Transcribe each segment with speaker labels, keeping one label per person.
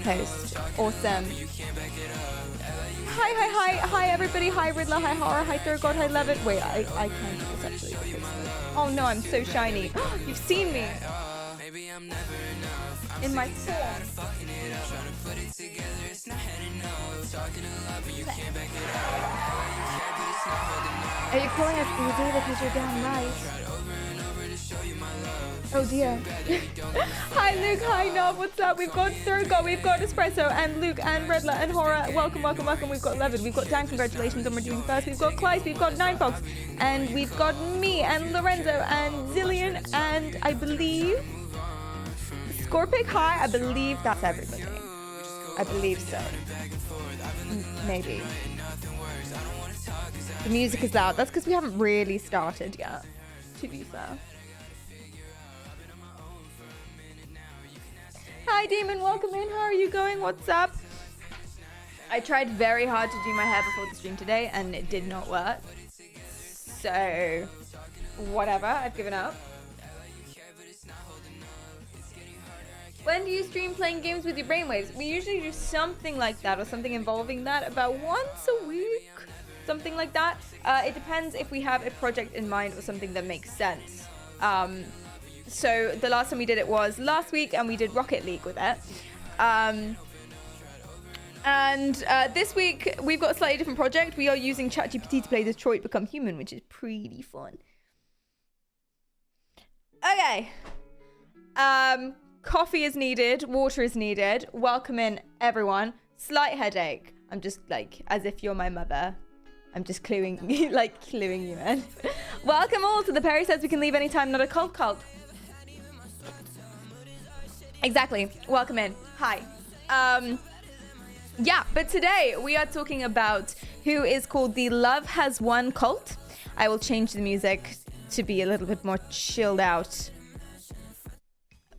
Speaker 1: post. Awesome. Hi, everybody. Hi, Riddler. Hi, Horror. Hi, Third God. Hi, Levin. Wait, I can't do this actually. Oh no, I'm so shiny. You've seen me. In my form. Are you calling us easy because you're damn right? Oh dear. Hi Luke, hi Nob, what's up? We've got Thurgo, we've got Espresso, and Luke, and Redler, and Horror. Welcome. We've got Levin, we've got Dan, congratulations on redeeming first. We've got Kleist, we've got Ninefox, and we've got me, and Lorenzo, and Zillion, and I believe Scorpic, hi. I believe that's everybody. I believe so. Maybe. The music is loud. That's because we haven't really started yet, to be fair. Hi Demon, welcome in. How are you going? What's up? I tried very hard to do my hair before the stream today and it did not work. So, whatever, I've given up. When do you stream playing games with your brainwaves? We usually do something like that or something involving that about once a week. Something like that. It depends if we have a project in mind or something that makes sense. So the last time we did it was last week and we did Rocket League with it. This week we've got a slightly different project. We are using ChatGPT to play Detroit Become Human, which is pretty fun. Okay. Coffee is needed. Water is needed. Welcome in, everyone. Slight headache. I'm just like, as if you're my mother. I'm just cluing you in. Welcome all to the Perry Says We Can Leave Anytime, Not a Cult. Exactly. Welcome in. Hi. Yeah, but today we are talking about who is called the Love Has Won cult. I will change the music to be a little bit more chilled out.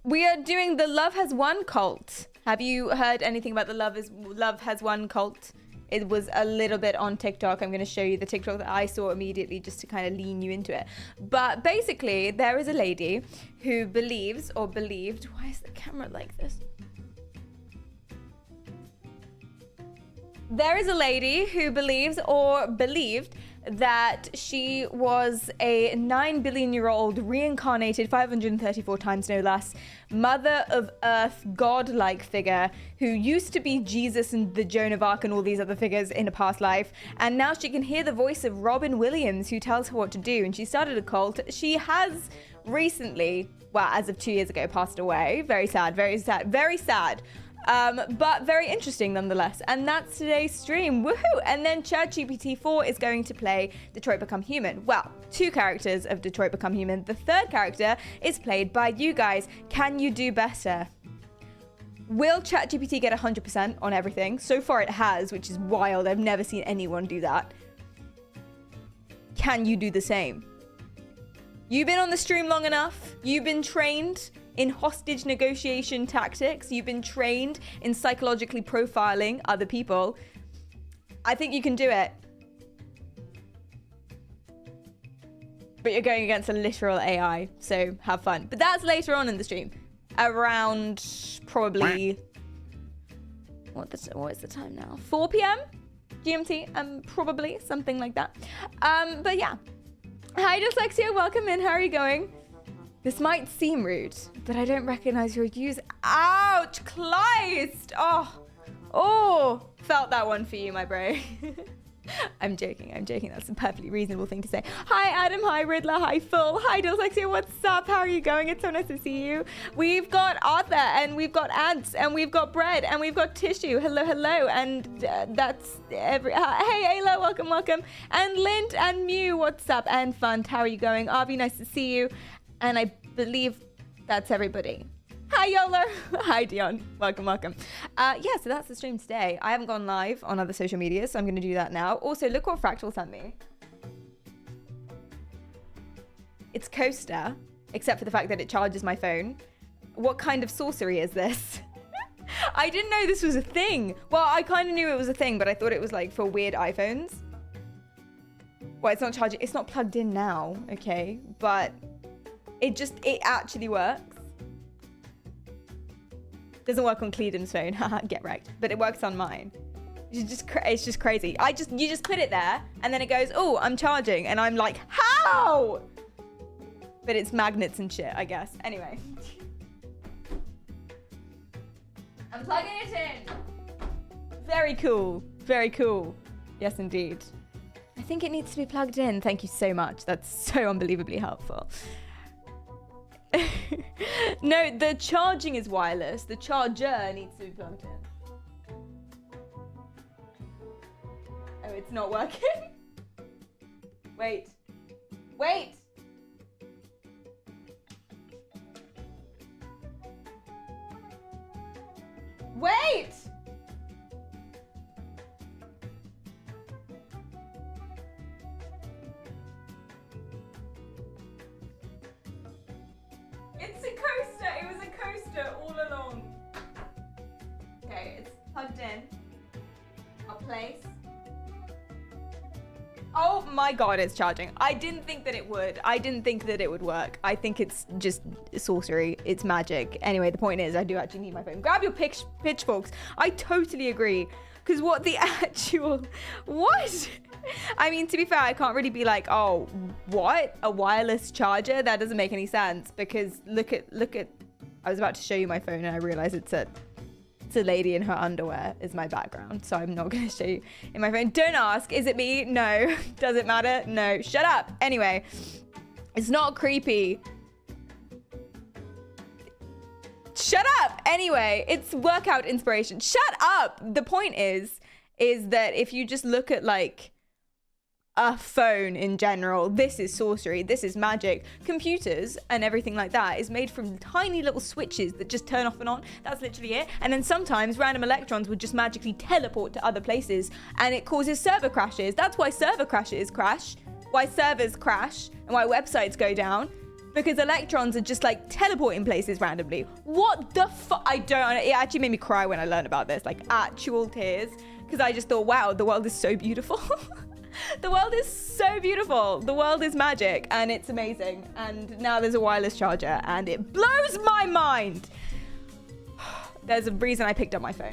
Speaker 1: We are doing the Love Has Won cult. Have you heard anything about the Love Has Won cult? It was a little bit on TikTok. I'm going to show you the TikTok that I saw immediately just to kind of lean you into it. But basically, there is a lady who believes or believed... Why is the camera like this? There is a lady who believes or believed that she was a 9 billion-year-old reincarnated 534 times no less mother of earth godlike figure who used to be Jesus and the Joan of Arc and all these other figures in a past life, and now she can hear the voice of Robin Williams who tells her what to do, and she started a cult. She has recently, well, as of 2 years ago, passed away. Very sad, very sad, very sad. But very interesting nonetheless. And that's today's stream. Woohoo! And then ChatGPT 4 is going to play Detroit Become Human. Well, 2 characters of Detroit Become Human. The 3rd character is played by you guys. Can you do better? Will ChatGPT get 100% on everything? So far it has, which is wild. I've never seen anyone do that. Can you do the same? You've been on the stream long enough. You've been trained in hostage negotiation tactics. You've been trained in psychologically profiling other people. I think you can do it. But you're going against a literal AI, so have fun. But that's later on in the stream. Around probably... What is the time now? 4 p.m. GMT, probably, something like that. But yeah. Hi, Dyslexia, welcome in. How are you going? This might seem rude, but I don't recognize your user. Ouch, Kleist! Oh, felt that one for you, my bro. I'm joking. That's a perfectly reasonable thing to say. Hi, Adam. Hi, Riddler. Hi, Phil. Hi, Dyslexia. What's up? How are you going? It's so nice to see you. We've got Arthur, and we've got Ants, and we've got Bread, and we've got Tissue. Hello. And that's every... Hey, Ayla. Welcome. And Lint and Mew. What's up? And Fun. How are you going? Avi, nice to see you. And I believe that's everybody. Hi, Yola. Hi, Dion. Welcome. Yeah, so that's the stream today. I haven't gone live on other social media, so I'm going to do that now. Also, look what Fractal sent me. It's Coaster, except for the fact that it charges my phone. What kind of sorcery is this? I didn't know this was a thing. Well, I kind of knew it was a thing, but I thought it was like for weird iPhones. Well, it's not charging. It's not plugged in now, okay? But... It actually works. Doesn't work on Cleedham's phone. Haha, get wrecked. But it works on mine. It's just crazy. You just put it there and then it goes, oh, I'm charging. And I'm like, how? But it's magnets and shit, I guess. Anyway. I'm plugging it in. Very cool. Very cool. Yes, indeed. I think it needs to be plugged in. Thank you so much. That's so unbelievably helpful. No, the charging is wireless. The charger needs to be plugged in. Oh, it's not working. Wait. Wait. Wait. It's a coaster. It was a coaster all along. Okay, it's plugged in. I'll place. Oh my god, it's charging. I didn't think that it would. I didn't think that it would work. I think it's just sorcery. It's magic. Anyway, the point is, I do actually need my phone. Grab your pitchforks. I totally agree. Because what the actual... What? I mean, to be fair, I can't really be like, oh, what? A wireless charger? That doesn't make any sense. Because look at... I was about to show you my phone and I realized it's a lady in her underwear is my background. So I'm not going to show you in my phone. Don't ask. Is it me? No. Does it matter? No. Shut up. Anyway, it's not creepy. Shut up. Anyway, it's workout inspiration. Shut up. The point is that if you just look at like a phone in general, this is sorcery, this is magic. Computers and everything like that is made from tiny little switches that just turn off and on. That's literally it. And then sometimes random electrons would just magically teleport to other places and it causes server crashes. That's why server crashes crash, why servers crash, and why websites go down. Because electrons are just like teleporting places randomly. What the fuck? It actually made me cry when I learned about this, like actual tears. Because I just thought, wow, the world is so beautiful. The world is so beautiful. The world is magic and it's amazing. And now there's a wireless charger and it blows my mind. There's a reason I picked up my phone.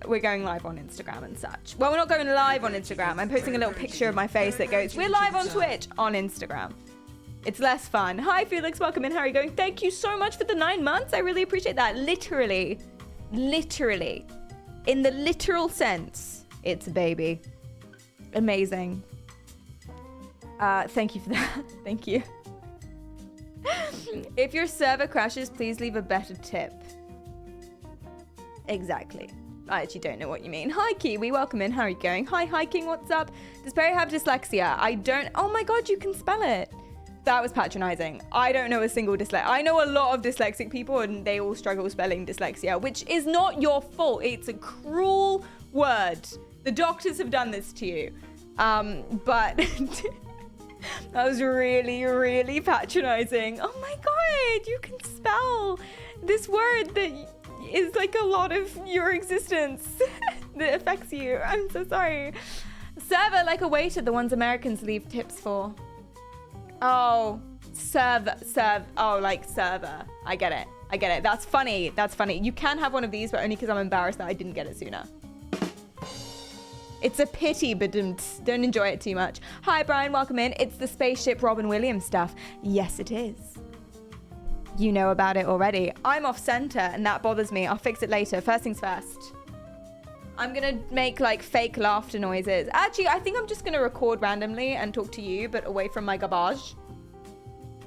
Speaker 1: We're going live on Instagram and such. Well, we're not going live on Instagram. I'm posting a little picture of my face that goes, we're live on Twitch on Instagram. It's less fun. Hi, Felix. Welcome in. How are you going? Thank you so much for the 9 months. I really appreciate that. Literally, in the literal sense, it's a baby. Amazing. Thank you for that. Thank you. If your server crashes, please leave a better tip. Exactly. I actually don't know what you mean. Hi, Kiwi. Welcome in. How are you going? Hi, King. What's up? Does Perry have dyslexia? I don't. Oh my God, you can spell it. That was patronizing. I don't know a single dyslexic. I know a lot of dyslexic people and they all struggle spelling dyslexia, which is not your fault. It's a cruel word. The doctors have done this to you. But that was really, really patronizing. Oh my God, you can spell this word that is like a lot of your existence that affects you. I'm so sorry. Server like a waiter, the ones Americans leave tips for. Oh, serve. Oh, like server. I get it. That's funny. You can have one of these, but only because I'm embarrassed that I didn't get it sooner. It's a pity, but don't enjoy it too much. Hi, Brian. Welcome in. It's the spaceship Robin Williams stuff. Yes, it is. You know about it already. I'm off center, and that bothers me. I'll fix it later. First things first. I'm gonna make like fake laughter noises. Actually, I think I'm just gonna record randomly and talk to you, but away from my garbage.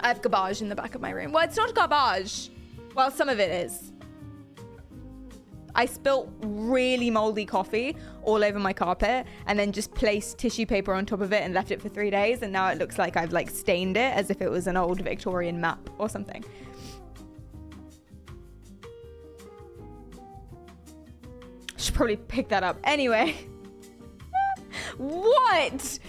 Speaker 1: I have garbage in the back of my room. Well, it's not garbage. Well, some of it is. I spilt really moldy coffee all over my carpet and then just placed tissue paper on top of it and left it for 3 days. And now it looks like I've like stained it as if it was an old Victorian map or something. Should probably pick that up. Anyway. What?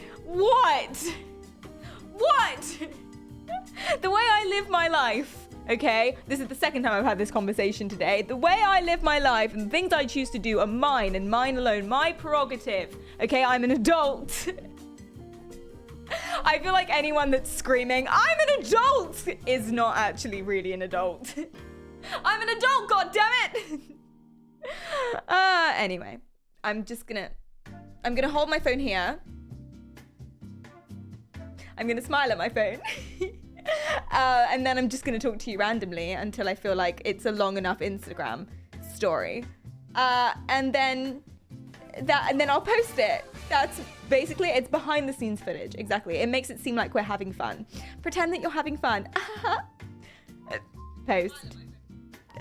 Speaker 1: The way I live my life, okay? This is the second time I've had this conversation today. The way I live my life and the things I choose to do are mine and mine alone. My prerogative, okay? I'm an adult. I feel like anyone that's screaming, I'm an adult, is not actually really an adult. I'm an adult, god damn it. Anyway, I'm gonna hold my phone here. I'm gonna smile at my phone. And then I'm just gonna talk to you randomly until I feel like it's a long enough Instagram story. And then I'll post it. That's basically, it's behind the scenes footage. Exactly. It makes it seem like we're having fun. Pretend that you're having fun. Post.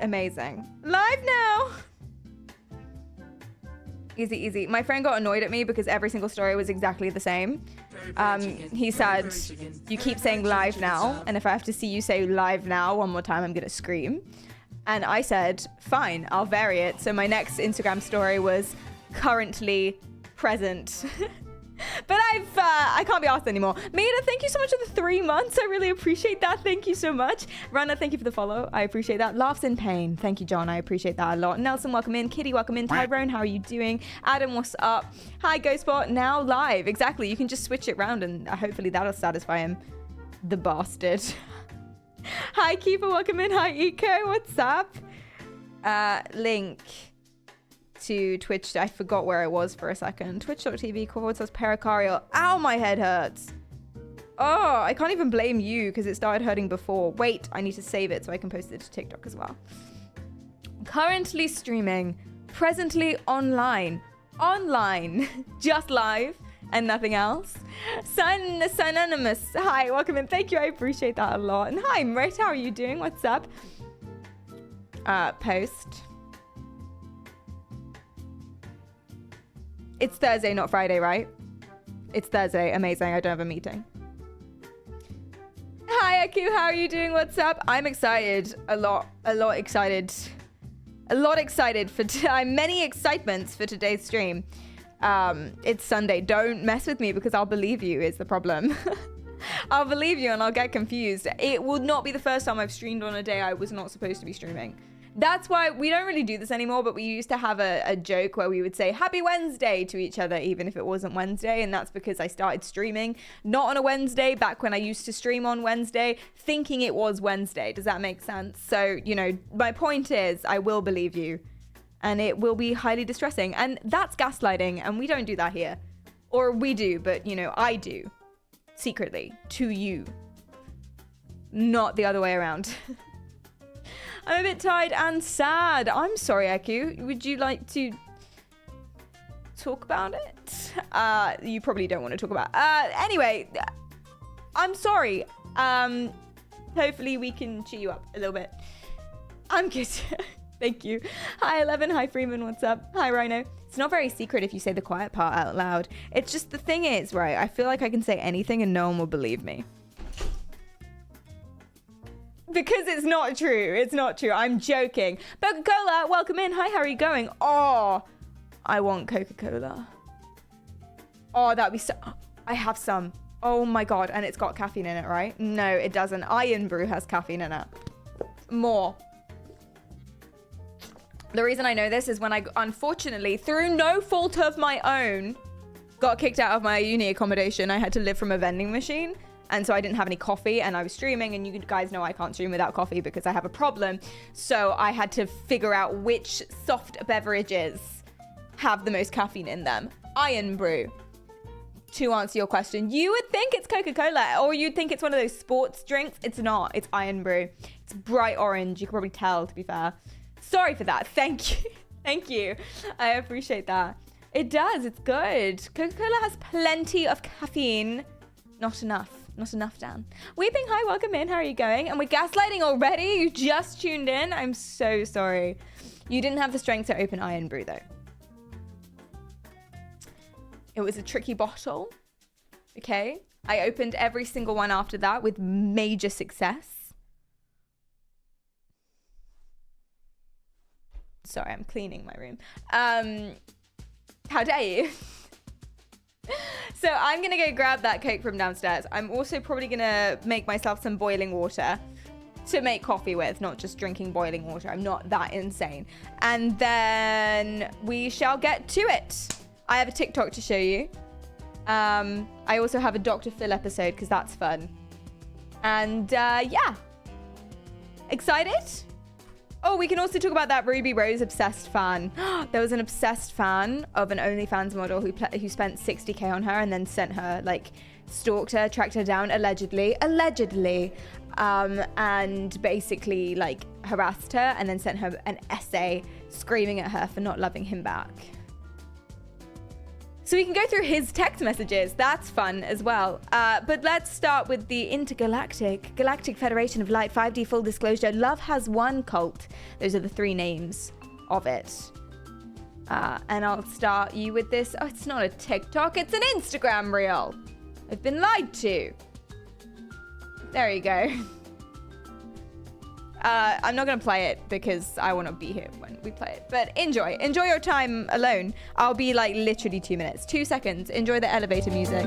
Speaker 1: Amazing. Live now. Easy, easy. My friend got annoyed at me because every single story was exactly the same. He said, you keep saying live now, and if I have to see you say live now one more time, I'm gonna scream. And I said, fine, I'll vary it. So my next Instagram story was currently present. But I can't be asked anymore. Maida, thank you so much for the 3 months. I really appreciate that. Thank you so much. Rana, thank you for the follow. I appreciate that. Laughs in pain. Thank you, John. I appreciate that a lot. Nelson, welcome in. Kitty, welcome in. Tyrone, how are you doing? Adam, what's up? Hi, Ghostbot. Now live. Exactly. You can just switch it around and hopefully that'll satisfy him. The bastard. Hi, Keeper. Welcome in. Hi, Eco. What's up? Link to Twitch. I forgot where I was for a second. Twitch.tv/PerriKaryal. Ow, my head hurts. Oh, I can't even blame you because it started hurting before. Wait, I need to save it so I can post it to TikTok as well. Currently streaming. Presently online. Online. Just live and nothing else. Synonymous. Hi, welcome in. Thank you. I appreciate that a lot. And hi, Mrit. How are you doing? What's up? Post. It's Thursday, not Friday, right? It's Thursday. Amazing. I don't have a meeting. Hi, Aku. How are you doing? What's up? I'm excited. A lot excited. A lot excited for many excitements for today's stream. It's Sunday. Don't mess with me because I'll believe you is the problem. I'll believe you and I'll get confused. It will not be the first time I've streamed on a day I was not supposed to be streaming. That's why we don't really do this anymore, but we used to have a joke where we would say Happy Wednesday to each other, even if it wasn't Wednesday. And that's because I started streaming not on a Wednesday back when I used to stream on Wednesday, thinking it was Wednesday. Does that make sense? So, you know, my point is I will believe you and it will be highly distressing. And that's gaslighting. And we don't do that here. Or we do, but, you know, I do secretly to you, not the other way around. I'm a bit tired and sad. I'm sorry, Aku. Would you like to talk about it? You probably don't want to talk about it. Anyway, I'm sorry. Hopefully we can cheer you up a little bit. I'm good. Thank you. Hi, 11. Hi, Freeman. What's up? Hi, Rhino. It's not very secret if you say the quiet part out loud. It's just the thing is, right, I feel like I can say anything and no one will believe me. Because it's not true. It's not true. I'm joking. Coca-Cola, welcome in. Hi, how are you going? Oh, I want Coca-Cola. Oh, that'd be so... I have some. Oh my God. And it's got caffeine in it, right? No, it doesn't. Iron Brew has caffeine in it. More. The reason I know this is when I, unfortunately, through no fault of my own, got kicked out of my uni accommodation. I had to live from a vending machine. And so I didn't have any coffee and I was streaming, and you guys know I can't stream without coffee because I have a problem. So I had to figure out which soft beverages have the most caffeine in them. Iron Brew. To answer your question, you would think it's Coca-Cola or you'd think it's one of those sports drinks. It's not. It's Iron Brew. It's bright orange. You can probably tell, to be fair. Sorry for that. Thank you. Thank you. I appreciate that. It does. It's good. Coca-Cola has plenty of caffeine. Not enough. Not enough, Dan. Weeping, hi, welcome in. How are you going? And we're gaslighting already? You just tuned in? I'm so sorry. You didn't have the strength to open Iron Brew, though. It was a tricky bottle. Okay. I opened every single one after that with major success. Sorry, I'm cleaning my room. How dare you? So I'm going to go grab that Coke from downstairs. I'm also probably going to make myself some boiling water to make coffee with, not just drinking boiling water. I'm not that insane. And then we shall get to it. I have a TikTok to show you. I also have a Dr. Phil episode because that's fun. And yeah. Excited? Oh, we can also talk about that Ruby Rose obsessed fan. There was an obsessed fan of an OnlyFans model who spent 60K on her and then sent her, like, stalked her, tracked her down, allegedly, and basically, like, harassed her and then sent her an essay screaming at her for not loving him back. So we can go through his text messages. That's fun as well. But let's start with the Galactic Federation of Light 5D Full Disclosure. Love has one cult. Those are the 3 names of it. And I'll start you with this. Oh, it's not a TikTok. It's an Instagram reel. I've been lied to. There you go. I'm not going to play it because I want to be here when we play it. But enjoy your time alone. I'll be like literally 2 minutes, 2 seconds. Enjoy the elevator music.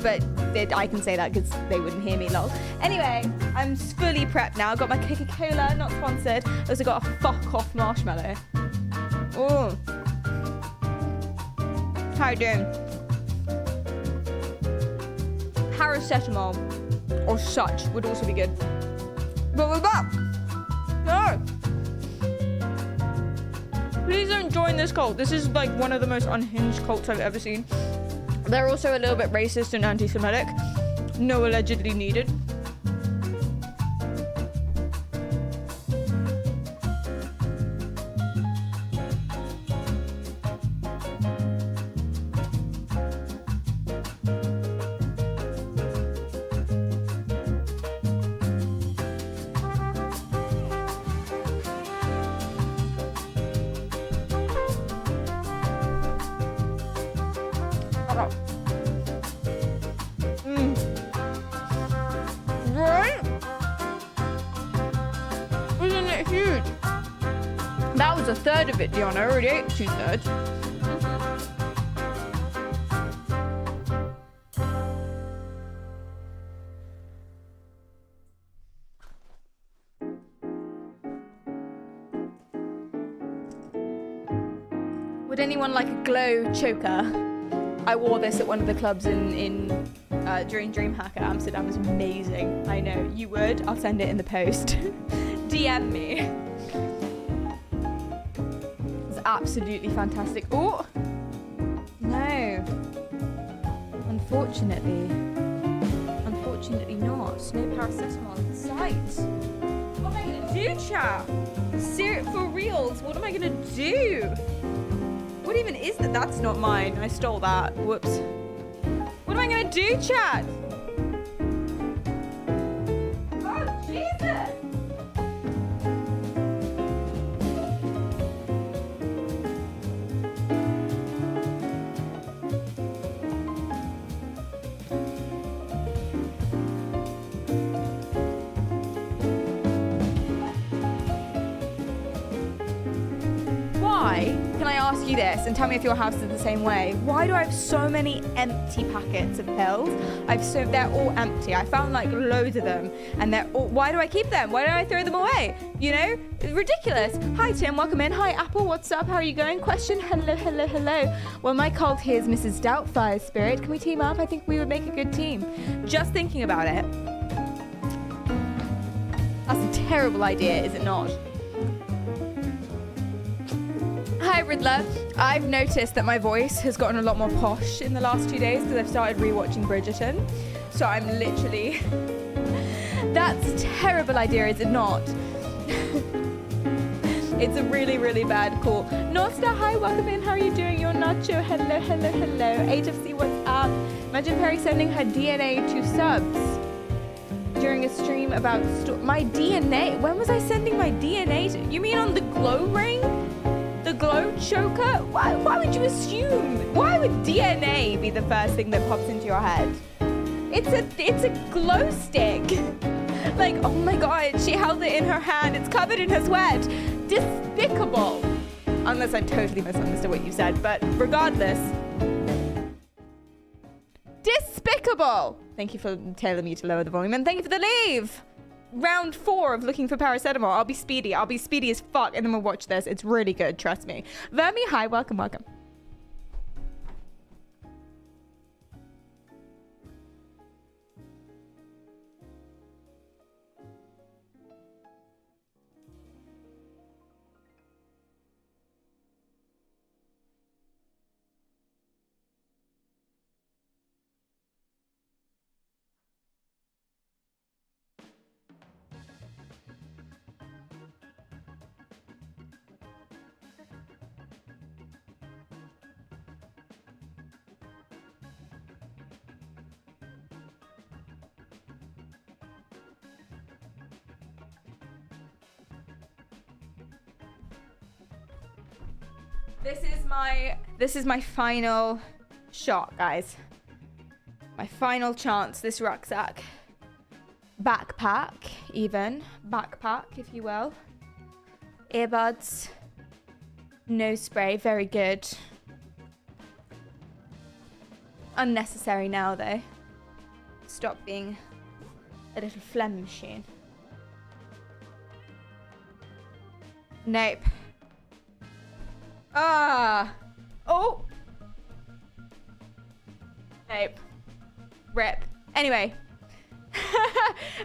Speaker 1: But I can say that because they wouldn't hear me, lol. Anyway, I'm fully prepped now. Got my Coca-Cola, not sponsored. Also got a fuck off marshmallow. Oh. How you doing? Paracetamol or such would also be good. But we're back. No. Please don't join this cult. This is like one of the most unhinged cults I've ever seen. They're also a little bit racist and anti-Semitic. No allegedly needed. Right? Isn't it huge? That was a third of it, Dion. I already ate 2/3. Would anyone like a glow choker? I wore this at one of the clubs during DreamHack at Amsterdam. It was amazing. I know you would. I'll send it in the post. DM me. absolutely fantastic. Oh, no. Unfortunately not. No paracetamol in sight. What am I gonna do, chat? For reals, what am I gonna do? What even is that? That's not mine. I stole that. Whoops. What am I gonna do, chat? Oh, Jesus! Can I ask you this and tell me if your house is the same way? Why do I have so many empty packets of pills? They're all empty. I found like loads of them, and why do I keep them? Why don't I throw them away? You know, it's ridiculous. Hi Tim, welcome in. Hi Apple, what's up? How are you going? Question. Hello. Well, my cult here is Mrs. Doubtfire Spirit. Can we team up? I think we would make a good team. Just thinking about it. That's a terrible idea, is it not? Hi Riddler. I've noticed that my voice has gotten a lot more posh in the last 2 days because I've started rewatching Bridgerton. So I'm literally... That's a terrible idea, is it not? It's a really, really bad call. Nosta, hi, welcome in. How are you doing? You're Nacho. Hello. HFC, what's up? Imagine Perry sending her DNA to subs during a stream about my DNA. When was I sending my DNA to? You mean on the glow ring? The glow choker? Why would you assume? Why would DNA be the first thing that pops into your head? It's a glow stick. Like, oh my god, she held it in her hand. It's covered in her sweat. Despicable. Unless I totally misunderstood what you said, but regardless. Despicable. Thank you for telling me to lower the volume, and thank you for the leave. Round 4 of looking for paracetamol. I'll be speedy as fuck, and then we'll watch this. It's really good, trust me. Vermi, hi, welcome. This is my final shot, guys. My final chance. This rucksack. Backpack, if you will. Earbuds. Nose spray, very good. Unnecessary now, though. Stop being a little phlegm machine. Nope. Oh. Nope. Rip. Anyway.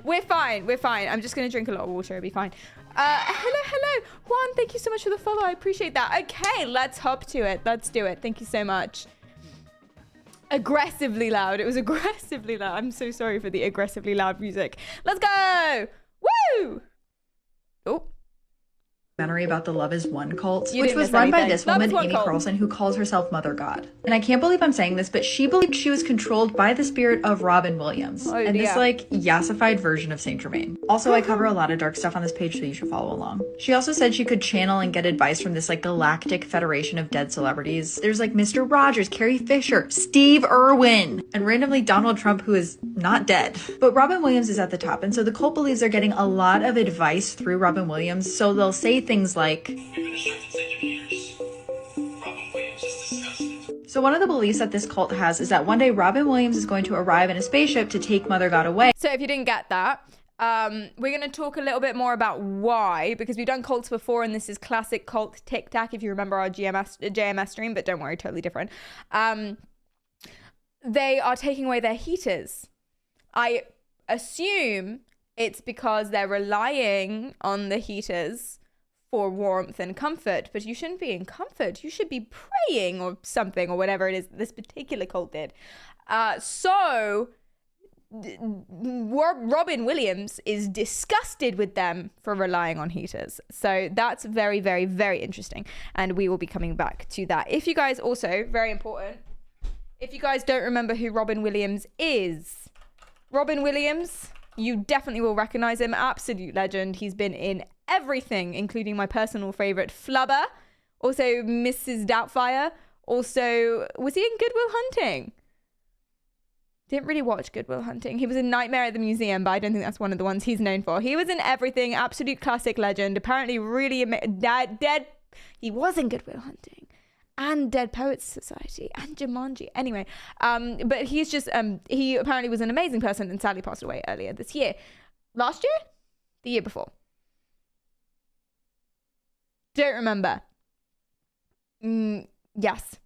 Speaker 1: We're fine. I'm just going to drink a lot of water. It'll be fine. Hello. Juan, thank you so much for the follow. I appreciate that. Okay, let's hop to it. Let's do it. Thank you so much. Aggressively loud. It was aggressively loud. I'm so sorry for the aggressively loud music. Let's go. Woo! Oh.
Speaker 2: About the Love is One cult, which was run by this woman, Amy Carlson, who calls herself Mother God. And I can't believe I'm saying this, but she believed she was controlled by the spirit of Robin Williams and this like yassified version of Saint Germain. Also, I cover a lot of dark stuff on this page, so you should follow along. She also said she could channel and get advice from this like galactic federation of dead celebrities. There's like Mr. Rogers, Carrie Fisher, Steve Irwin, and randomly Donald Trump, who is not dead. But Robin Williams is at the top, and so the cult believes they're getting a lot of advice through Robin Williams, so they'll say things like, so one of the beliefs that this cult has is that one day Robin Williams is going to arrive in a spaceship to take Mother God away.
Speaker 1: So if you didn't get that, we're going to talk a little bit more about why, because we've done cults before, and this is classic cult tic-tac, if you remember our JMS stream, but don't worry, totally different. They are taking away their heaters. I assume it's because they're relying on the heaters for warmth and comfort, but you shouldn't be in comfort. You should be praying or something, or whatever it is this particular cult did. So Robin Williams is disgusted with them for relying on heaters. So that's very, very, very interesting. And we will be coming back to that. If you guys also, very important, if you guys don't remember who Robin Williams is, Robin Williams, you definitely will recognize him. Absolute legend. He's been in everything, including my personal favorite, Flubber. Also, Mrs. Doubtfire. Also, was he in Good Will Hunting? Didn't really watch Good Will Hunting. He was in Nightmare at the Museum, but I don't think that's one of the ones he's known for. He was in everything. Absolute classic legend. Apparently really dead. He was in Good Will Hunting and Dead Poets Society and Jumanji. Anyway, but he's just, he apparently was an amazing person and sadly passed away earlier this year. Last year? The year before. Don't remember. Yes.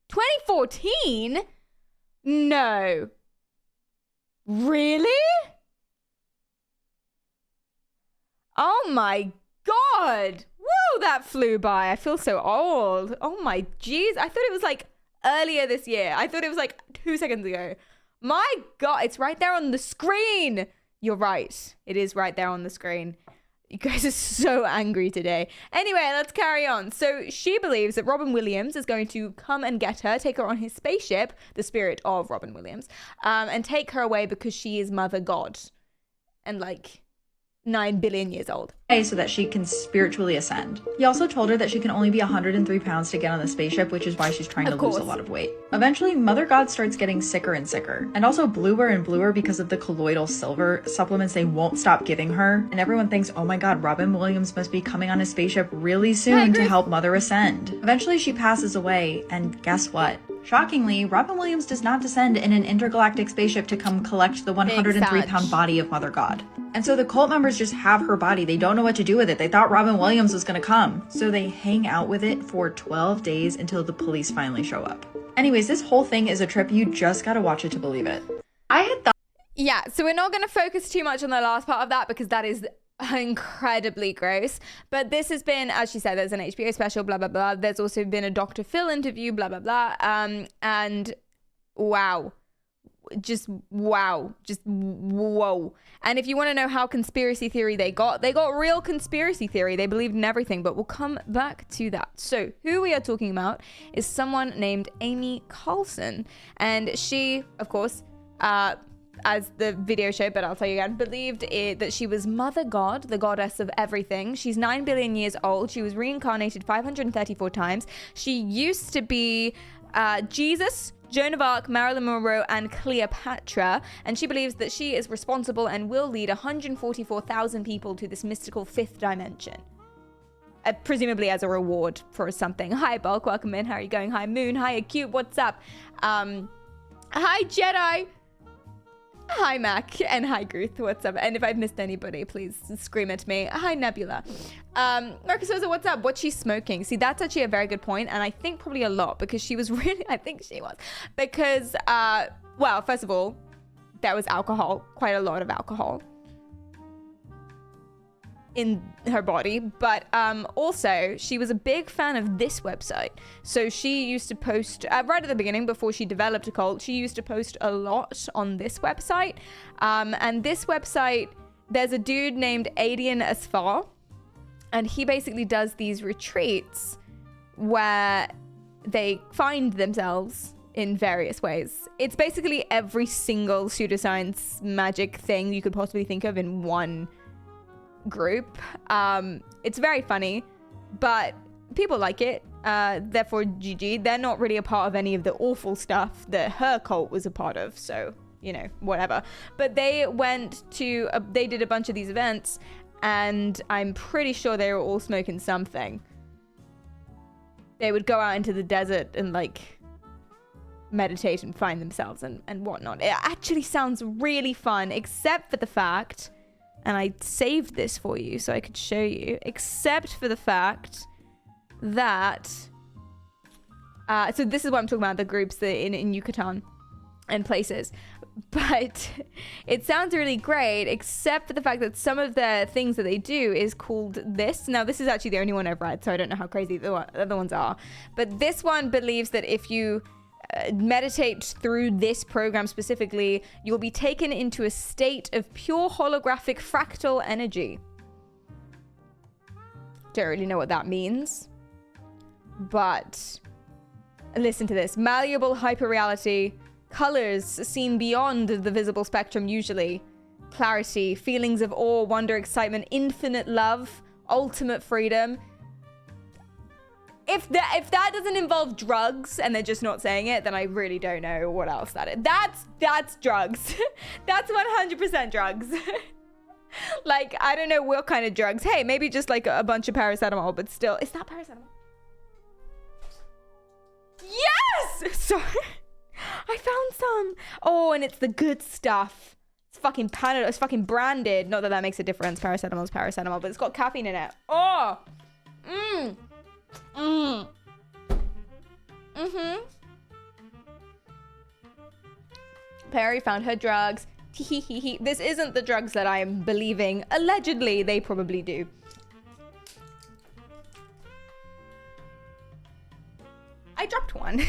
Speaker 1: 2014? No. Really? Oh my God. Whoa, that flew by. I feel so old. Oh my jeez. I thought it was like earlier this year. I thought it was like 2 seconds ago. My God, it's right there on the screen. You're right. It is right there on the screen. You guys are so angry today. Anyway, let's carry on. So she believes that Robin Williams is going to come and get her, take her on his spaceship, the spirit of Robin Williams, and take her away because she is Mother God and like 9 billion years old.
Speaker 2: So that she can spiritually ascend. He also told her that she can only be 103 pounds to get on the spaceship, which is why she's trying to lose a lot of weight. Eventually, Mother God starts getting sicker and sicker, and also bluer and bluer because of the colloidal silver supplements they won't stop giving her. And everyone thinks, oh my God, Robin Williams must be coming on his spaceship really soon to help Mother ascend. Eventually, she passes away, and guess what? Shockingly, Robin Williams does not descend in an intergalactic spaceship to come collect the 103-pound body of Mother God. And so the cult members just have her body. They don't know what to do with it. They thought Robin Williams was gonna come. So they hang out with it for 12 days until the police finally show up. Anyways, this whole thing is a trip. You just gotta watch it to believe it. I had thought...
Speaker 1: Yeah, so we're not gonna focus too much on the last part of that because that is incredibly gross. But this has been, as she said, there's an HBO special, blah, blah, blah. There's also been a Dr. Phil interview, blah, blah, blah. And wow. Just wow. Just whoa. And if you want to know how conspiracy theory they got real conspiracy theory. They believed in everything, but we'll come back to that. So who we are talking about is someone named Amy Carlson. And she, of course, as the video showed, but I'll tell you again, believed that she was Mother God, the goddess of everything. She's 9 billion years old. She was reincarnated 534 times. She used to be Jesus, Joan of Arc, Marilyn Monroe, and Cleopatra, and she believes that she is responsible and will lead 144,000 people to this mystical 5th dimension. Presumably as a reward for something. Hi, Bulk, welcome in. How are you going? Hi, Moon. Hi, Acute. What's up? Hi, Jedi. Hi, Mac, and hi, Gruth. What's up? And if I've missed anybody, please scream at me. Hi, Nebula. Marcus Sosa, what's up? What's she smoking? See, that's actually a very good point, and I think probably a lot, because she was really, I think she was. Because, well, first of all, there was alcohol, quite a lot of alcohol in her body, but also she was a big fan of this website. So she used to post right at the beginning, before she developed a cult, she used to post a lot on this website, and this website, there's a dude named Adian Asfar, and he basically does these retreats where they find themselves in various ways. It's basically every single pseudoscience magic thing you could possibly think of in one group. It's very funny, but people like it, therefore GG. They're not really a part of any of the awful stuff that her cult was a part of, so you know, whatever. But they went to they did a bunch of these events, and I'm pretty sure they were all smoking something. They would go out into the desert and like meditate and find themselves and whatnot. It actually sounds really fun, except for the fact, and I saved this for you so I could show you, except for the fact that, so this is what I'm talking about, the groups that in Yucatan. in places. But it sounds really great, except for the fact that some of the things that they do is called this. Now, this is actually the only one I've read, so I don't know how crazy the other ones are. But this one believes that if you meditate through this program specifically, you'll be taken into a state of pure holographic fractal energy. Don't really know what that means. But listen to this. Malleable hyperreality. Colors seen beyond the visible spectrum usually. Clarity, feelings of awe, wonder, excitement, infinite love, ultimate freedom. If that doesn't involve drugs and they're just not saying it, then I really don't know what else that is. That's drugs. That's 100% drugs. Like, I don't know what kind of drugs. Hey, maybe just like a bunch of paracetamol, but still. Is that paracetamol? Yes! Sorry. I found some. Oh, and it's the good stuff. It's fucking Panadol. It's fucking branded. Not that that makes a difference. Paracetamol is paracetamol, but it's got caffeine in it. Oh. Perry found her drugs. This isn't the drugs that I am believing. Allegedly, they probably do. I dropped one.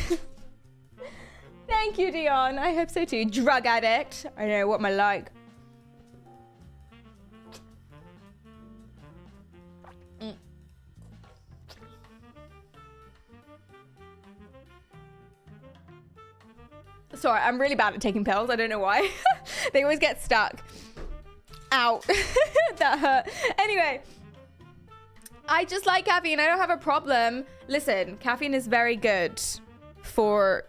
Speaker 1: Thank you, Dion. I hope so too. Drug addict. I know what my like. Sorry, I'm really bad at taking pills. I don't know why. They always get stuck. Ow. That hurt. Anyway. I just like caffeine. I don't have a problem. Listen, caffeine is very good for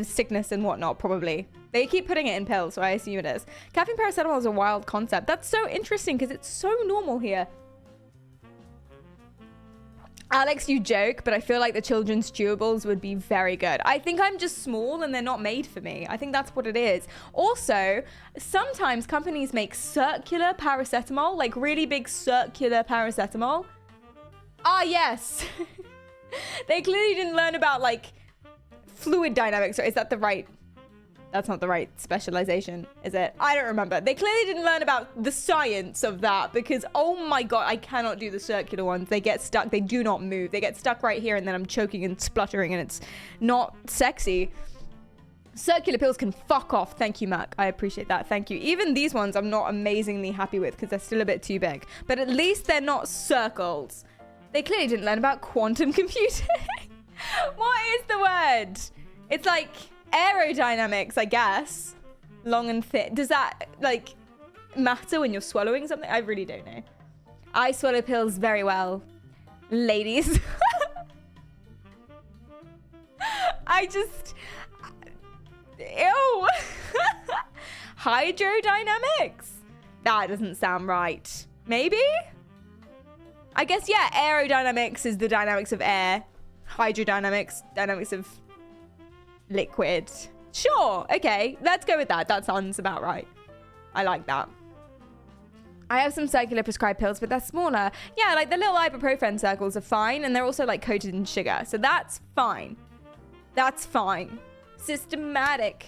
Speaker 1: sickness and whatnot, probably. They keep putting it in pills, so I assume it is. Caffeine paracetamol is a wild concept. That's so interesting because it's so normal here. Alex, you joke, but I feel like the children's chewables would be very good. I think I'm just small and they're not made for me. I think that's what it is. Also, sometimes companies make circular paracetamol, like really big circular paracetamol. Ah, yes. They clearly didn't learn about like fluid dynamics, or is that the right? That's not the right specialization, is it? I don't remember. They clearly didn't learn about the science of that because, oh my God, I cannot do the circular ones. They get stuck. They do not move. They get stuck right here and then I'm choking and spluttering and it's not sexy. Circular pills can fuck off. Thank you, Mac. I appreciate that. Thank you. Even these ones I'm not amazingly happy with because they're still a bit too big. But at least they're not circles. They clearly didn't learn about quantum computing. What is the word? It's like aerodynamics, I guess. Long and thin. Does that like matter when you're swallowing something? I really don't know. I swallow pills very well, ladies. I just ew. Hydrodynamics? That doesn't sound right. Maybe? I guess, yeah, aerodynamics is the dynamics of air. Hydrodynamics, dynamics of liquid. Sure, okay, let's go with that. That sounds about right. I like that. I have some circular prescribed pills, but they're smaller. Yeah, like the little ibuprofen circles are fine, and they're also like coated in sugar, so that's fine. That's fine. Systematic.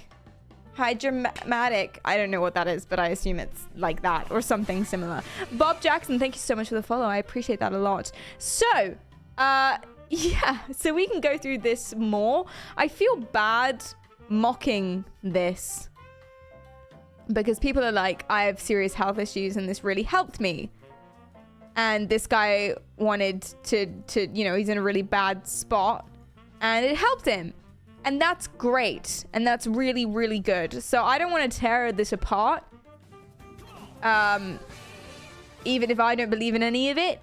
Speaker 1: Hydromatic. I don't know what that is, but I assume it's like that or something similar. Bob Jackson, thank you so much for the follow. I appreciate that a lot. So, yeah, so we can go through this more. I feel bad mocking this because people are like, I have serious health issues and this really helped me. And this guy wanted to, you know, he's in a really bad spot and it helped him. And that's great. And that's really, really good. So I don't want to tear this apart. Even if I don't believe in any of it.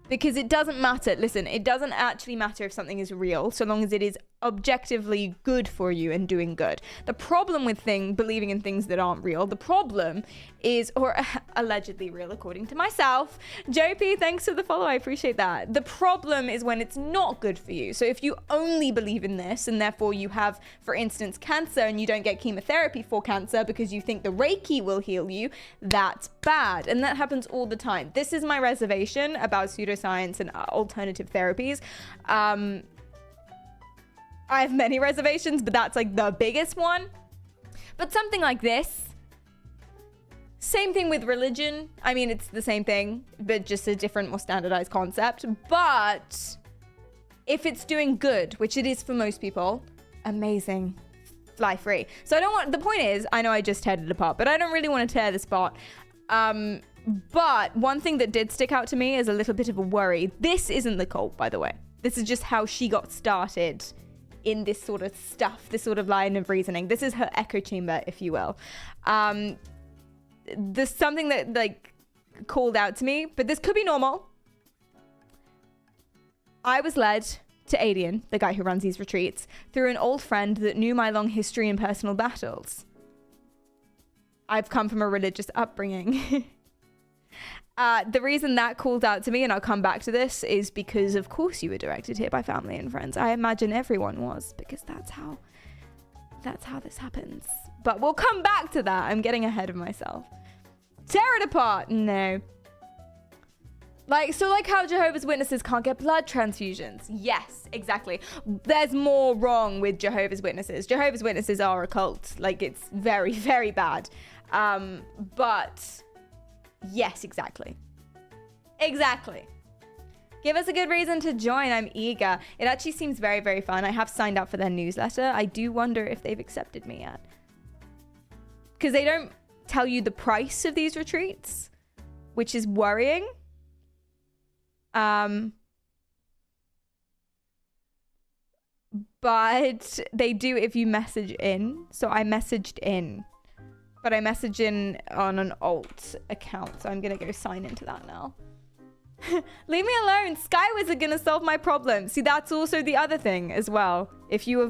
Speaker 1: Because it doesn't matter. Listen, it doesn't actually matter if something is real, so long as it is objectively good for you and doing good. The problem with believing in things that aren't real, the problem is, or allegedly real according to myself. Joe P, thanks for the follow. I appreciate that. The problem is when it's not good for you. So if you only believe in this and therefore you have, for instance, cancer and you don't get chemotherapy for cancer because you think the Reiki will heal you, that's bad. And that happens all the time. This is my reservation about pseudoscience and alternative therapies. I have many reservations, but that's like the biggest one. But something like this, same thing with religion. I mean, it's the same thing, but just a different, more standardized concept. But if it's doing good, which it is for most people, amazing. Fly free. So I don't want, the point is, I know I just teared it apart, but I don't really want to tear this apart. But one thing that did stick out to me is a little bit of a worry. This isn't the cult, by the way. This is just how she got started in this sort of stuff, this sort of line of reasoning. This is her echo chamber, if you will. There's something that like called out to me, but this could be normal. I was led to Adian, the guy who runs these retreats, through an old friend that knew my long history and personal battles. I've come from a religious upbringing. The reason that called out to me, and I'll come back to this, is because of course you were directed here by family and friends. I imagine everyone was, because that's how this happens. But we'll come back to that. I'm getting ahead of myself. Tear it apart. No. Like how Jehovah's Witnesses can't get blood transfusions. Yes, exactly. There's more wrong with Jehovah's Witnesses. Jehovah's Witnesses are a cult. Like, it's very, very bad. But yes, exactly. Exactly. Give us a good reason to join. I'm eager. It actually seems very, very fun. I have signed up for their newsletter. I do wonder if they've accepted me yet. Because they don't tell you the price of these retreats, which is worrying. But they do if you message in. So I messaged in. But I messaged in on an alt account. So I'm going to go sign into that now. Leave me alone. Skywizz are going to solve my problem. See, that's also the other thing as well. If you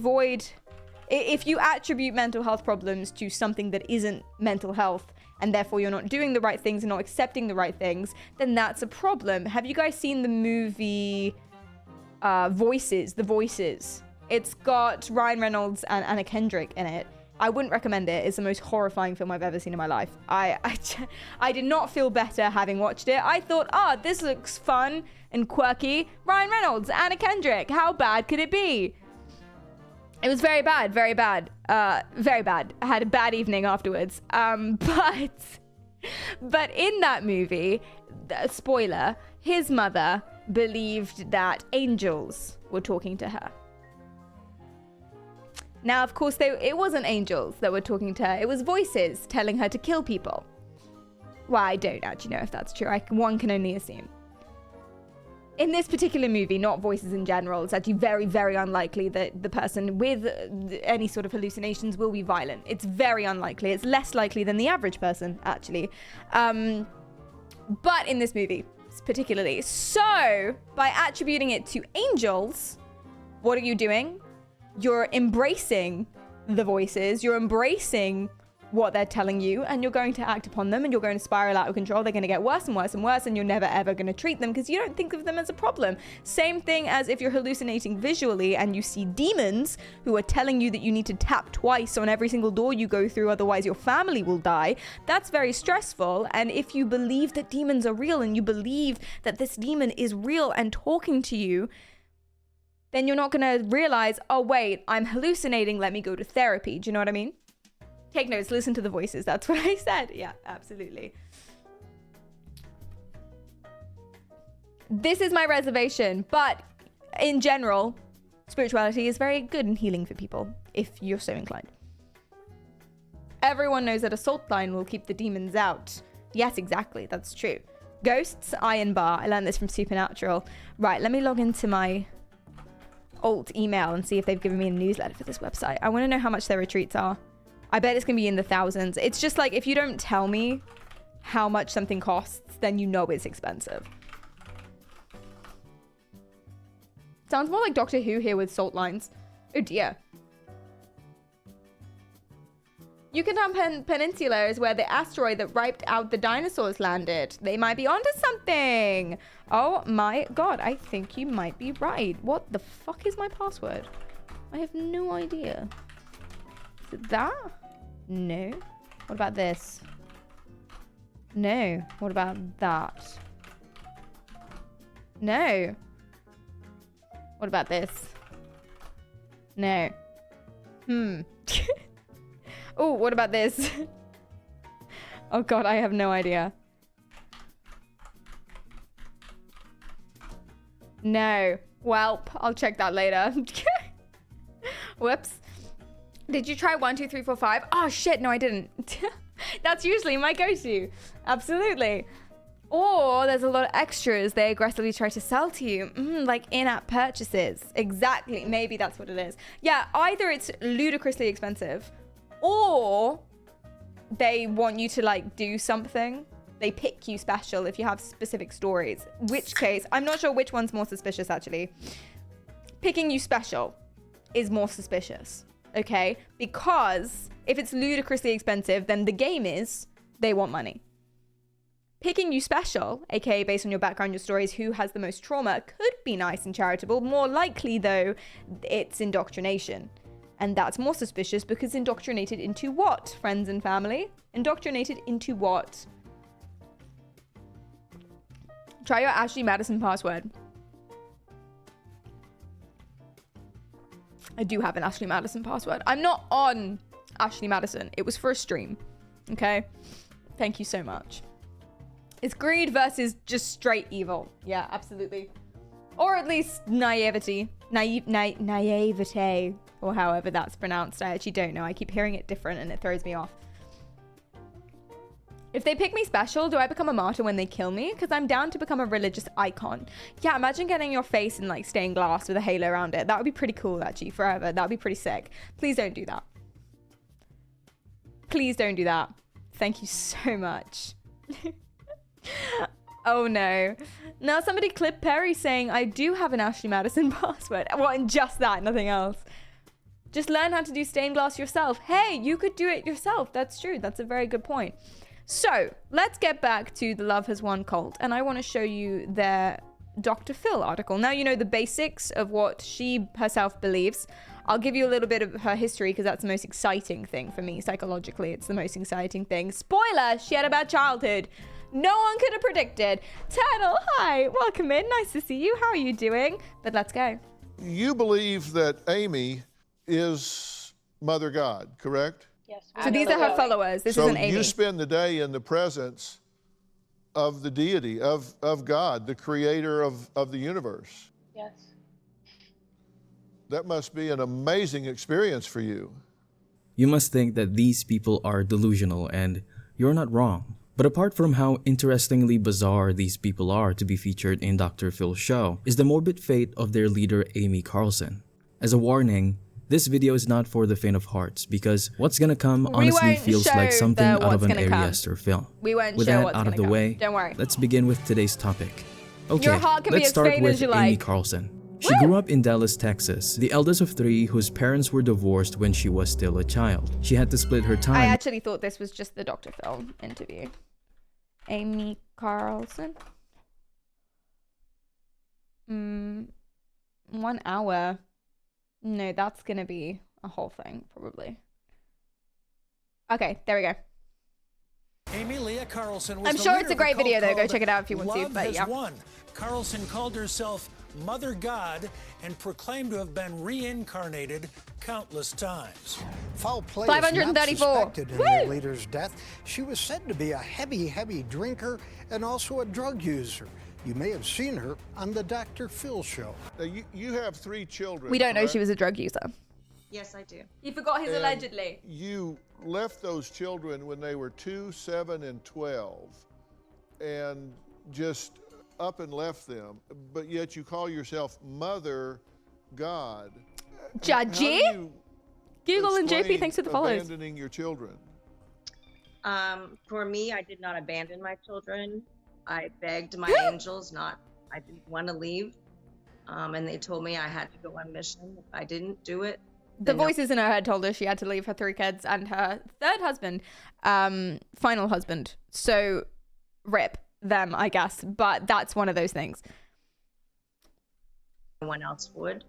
Speaker 1: attribute mental health problems to something that isn't mental health, and therefore you're not doing the right things and not accepting the right things, then that's a problem. Have you guys seen the movie Voices? The Voices. It's got Ryan Reynolds and Anna Kendrick in it. I wouldn't recommend it. It's the most horrifying film I've ever seen in my life. I did not feel better having watched it. I thought, this looks fun and quirky. Ryan Reynolds, Anna Kendrick. How bad could it be? It was very bad, very bad, very bad. I had a bad evening afterwards. But in that movie, spoiler, his mother believed that angels were talking to her. Now, of course, it wasn't angels that were talking to her. It was voices telling her to kill people. Well, I don't actually know if that's true. One can only assume. In this particular movie, not voices in general, it's actually very, very unlikely that the person with any sort of hallucinations will be violent. It's very unlikely. It's less likely than the average person, actually. But in this movie, particularly. So, by attributing it to angels, what are you doing? You're embracing the voices. You're embracing what they're telling you, and you're going to act upon them, and you're going to spiral out of control. They're going to get worse and worse and worse, and you're never ever going to treat them because you don't think of them as a problem. Same thing as if you're hallucinating visually and you see demons who are telling you that you need to tap twice on every single door you go through, otherwise your family will die. That's very stressful. And if you believe that demons are real, and you believe that this demon is real and talking to you, then you're not going to realize, oh wait, I'm hallucinating, let me go to therapy. Do you know what I mean? Take notes, listen to the voices. That's what I said. Yeah, absolutely. This is my reservation, but in general, spirituality is very good and healing for people, if you're so inclined. Everyone knows that a salt line will keep the demons out. Yes, exactly. That's true. Ghosts, iron bar. I learned this from Supernatural. Right, let me log into my alt email and see if they've given me a newsletter for this website. I want to know how much their retreats are. I bet it's going to be in the thousands. It's just like, if you don't tell me how much something costs, then you know it's expensive. Sounds more like Doctor Who here with salt lines. Oh dear. Yucatan Peninsula is where the asteroid that wiped out the dinosaurs landed. They might be onto something. Oh my god, I think you might be right. What the fuck is my password? I have no idea. Is it that? No. What about this? No. What about that? No. What about this? No. Oh, what about this? Oh god, I have no idea. No. Welp, I'll check that later. Whoops. Did you try 1, 2, 3, 4, 5? Oh shit, no I didn't. That's usually my go-to. Absolutely. Or there's a lot of extras they aggressively try to sell to you. Like in-app purchases. Exactly. Maybe that's what it is. Yeah, either it's ludicrously expensive or they want you to like do something. They pick you special if you have specific stories. Which case, I'm not sure which one's more suspicious actually. Picking you special is more suspicious. Okay? Because if it's ludicrously expensive, then the game is they want money. Picking you special, aka based on your background, your stories, who has the most trauma, could be nice and charitable. More likely, though, it's indoctrination. And that's more suspicious because indoctrinated into what, friends and family? Indoctrinated into what? Try your Ashley Madison password. I do have an Ashley Madison password. I'm not on Ashley Madison. It was for a stream. Okay? Thank you so much. It's greed versus just straight evil. Yeah, absolutely. Or at least naivety. Naivete. Or however that's pronounced. I actually don't know. I keep hearing it different and it throws me off. If they pick me special, do I become a martyr when they kill me? Because I'm down to become a religious icon. Yeah, imagine getting your face in like stained glass with a halo around it. That would be pretty cool actually, forever. That would be pretty sick. Please don't do that. Please don't do that. Thank you so much. Oh no. Now somebody clip Perry saying, I do have an Ashley Madison password. Well, and just that, nothing else. Just learn how to do stained glass yourself. Hey, you could do it yourself. That's true. That's a very good point. So let's get back to the Love Has Won cult. And I want to show you their Dr. Phil article. Now you know the basics of what she herself believes. I'll give you a little bit of her history because that's the most exciting thing for me. Psychologically, it's the most exciting thing. Spoiler, she had a bad childhood. No one could have predicted. Turtle, hi, welcome in. Nice to see you. How are you doing? But let's go.
Speaker 3: You believe that Amy is Mother God, correct?
Speaker 4: Yes.
Speaker 1: So these are her followers. This isn't Amy.
Speaker 3: So you spend the day in the presence of the deity, of God, the creator of the universe.
Speaker 4: Yes.
Speaker 3: That must be an amazing experience for you.
Speaker 5: You must think that these people are delusional, and you're not wrong. But apart from how interestingly bizarre these people are to be featured in Dr. Phil's show, is the morbid fate of their leader Amy Carlson. As a warning, this video is not for the faint of hearts because what's gonna come honestly feels like something out of an Ari Aster film.
Speaker 1: We won't
Speaker 5: With
Speaker 1: show
Speaker 5: that
Speaker 1: what's
Speaker 5: out of
Speaker 1: gonna
Speaker 5: the way,
Speaker 1: Don't worry.
Speaker 5: let's begin with today's topic. Okay,
Speaker 1: Your heart can be
Speaker 5: let's
Speaker 1: as
Speaker 5: start
Speaker 1: faint
Speaker 5: with
Speaker 1: as you
Speaker 5: Amy
Speaker 1: like.
Speaker 5: Carlson. She grew up in Dallas, Texas, the eldest of 3 whose parents were divorced when she was still a child. She had to split her time.
Speaker 1: I actually thought this was just the Dr. Phil interview. Amy Carlson. 1 hour. No, that's gonna be a whole thing, probably. Okay, there we go.
Speaker 6: Amy Leah Carlson was
Speaker 1: I'm sure it's a great video though. Go check it out if you want to. But yeah.
Speaker 6: Won. Carlson called herself Mother God and proclaimed to have been reincarnated countless times.
Speaker 7: Foul play
Speaker 1: 534.
Speaker 7: is not suspected in their leader's death. She was said to be a heavy drinker and also a drug user. You may have seen her on the Dr. Phil show.
Speaker 3: Now, you have 3 children.
Speaker 1: We don't know
Speaker 3: correct?
Speaker 1: she was a drug user.
Speaker 4: Yes, I do.
Speaker 1: He forgot his
Speaker 3: And
Speaker 1: allegedly.
Speaker 3: You left those children when they were 2, 7, and 12, and just up and left them, but yet you call yourself Mother God.
Speaker 1: Judgy? Google and JP, thanks for the follows.
Speaker 3: Abandoning your children.
Speaker 4: For me, I did not abandon my children. I begged my angels I didn't want to leave. And they told me I had to go on mission. If I didn't do it.
Speaker 1: The voices in her head told her she had to leave her 3 kids and her 3rd husband, final husband. So rip them, I guess. But that's one of those things.
Speaker 4: No one else would.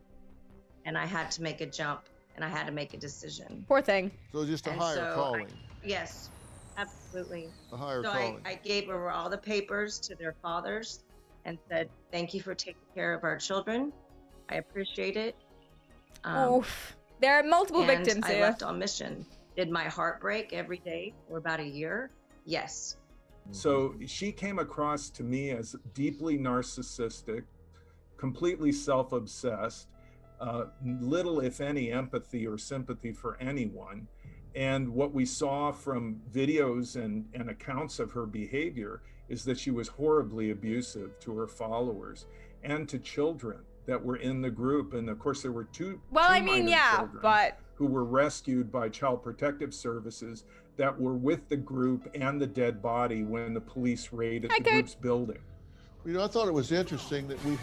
Speaker 4: And I had to make a jump and I had to make a decision.
Speaker 1: Poor thing.
Speaker 3: So just a
Speaker 4: And
Speaker 3: higher
Speaker 4: so
Speaker 3: calling.
Speaker 4: Yes, absolutely.
Speaker 3: A higher
Speaker 4: So
Speaker 3: calling.
Speaker 4: I gave over all the papers to their fathers and said, thank you for taking care of our children. I appreciate it.
Speaker 1: Oof. There are multiple
Speaker 4: and
Speaker 1: victims
Speaker 4: I
Speaker 1: here.
Speaker 4: left on mission. Did my heart break every day for about a year? Yes.
Speaker 8: So she came across to me as deeply narcissistic, completely self-obsessed, little, if any, empathy or sympathy for anyone. And what we saw from videos and accounts of her behavior is that she was horribly abusive to her followers and to children that were in the group. And of course, there were two minor children who were rescued by Child Protective Services that were with the group and the dead body when the police raided the group's building.
Speaker 3: You know, I thought it was interesting that we...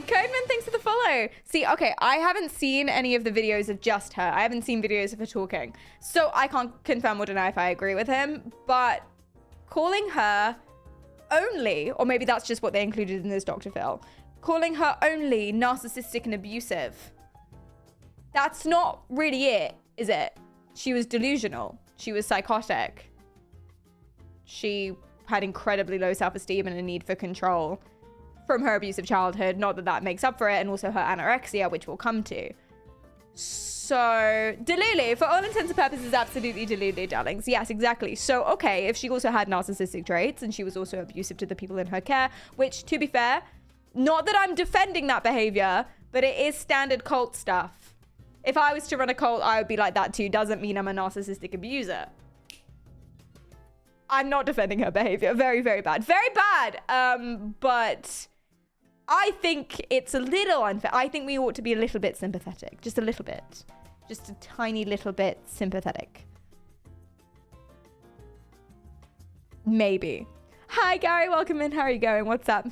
Speaker 1: Codeman, thanks for the follow. See, okay, I haven't seen any of the videos of just her. I haven't seen videos of her talking. So I can't confirm or deny if I agree with him, but calling her only, or maybe that's just what they included in this Dr. Phil, calling her only narcissistic and abusive. That's not really it, is it? She was delusional. She was psychotic. She had incredibly low self-esteem and a need for control from her abusive childhood. Not that that makes up for it, and also her anorexia, which we'll come to. So, Delulu, for all intents and purposes, absolutely Delulu, darlings. Yes, exactly. So, okay, if she also had narcissistic traits and she was also abusive to the people in her care, which, to be fair, not that I'm defending that behavior, but it is standard cult stuff. If I was to run a cult, I would be like that too. Doesn't mean I'm a narcissistic abuser. I'm not defending her behavior. Very, very bad. Very bad. But I think it's a little unfair. I think we ought to be a little bit sympathetic. Just a little bit. Just a tiny little bit sympathetic. Maybe. Hi, Gary. Welcome in. How are you going? What's up?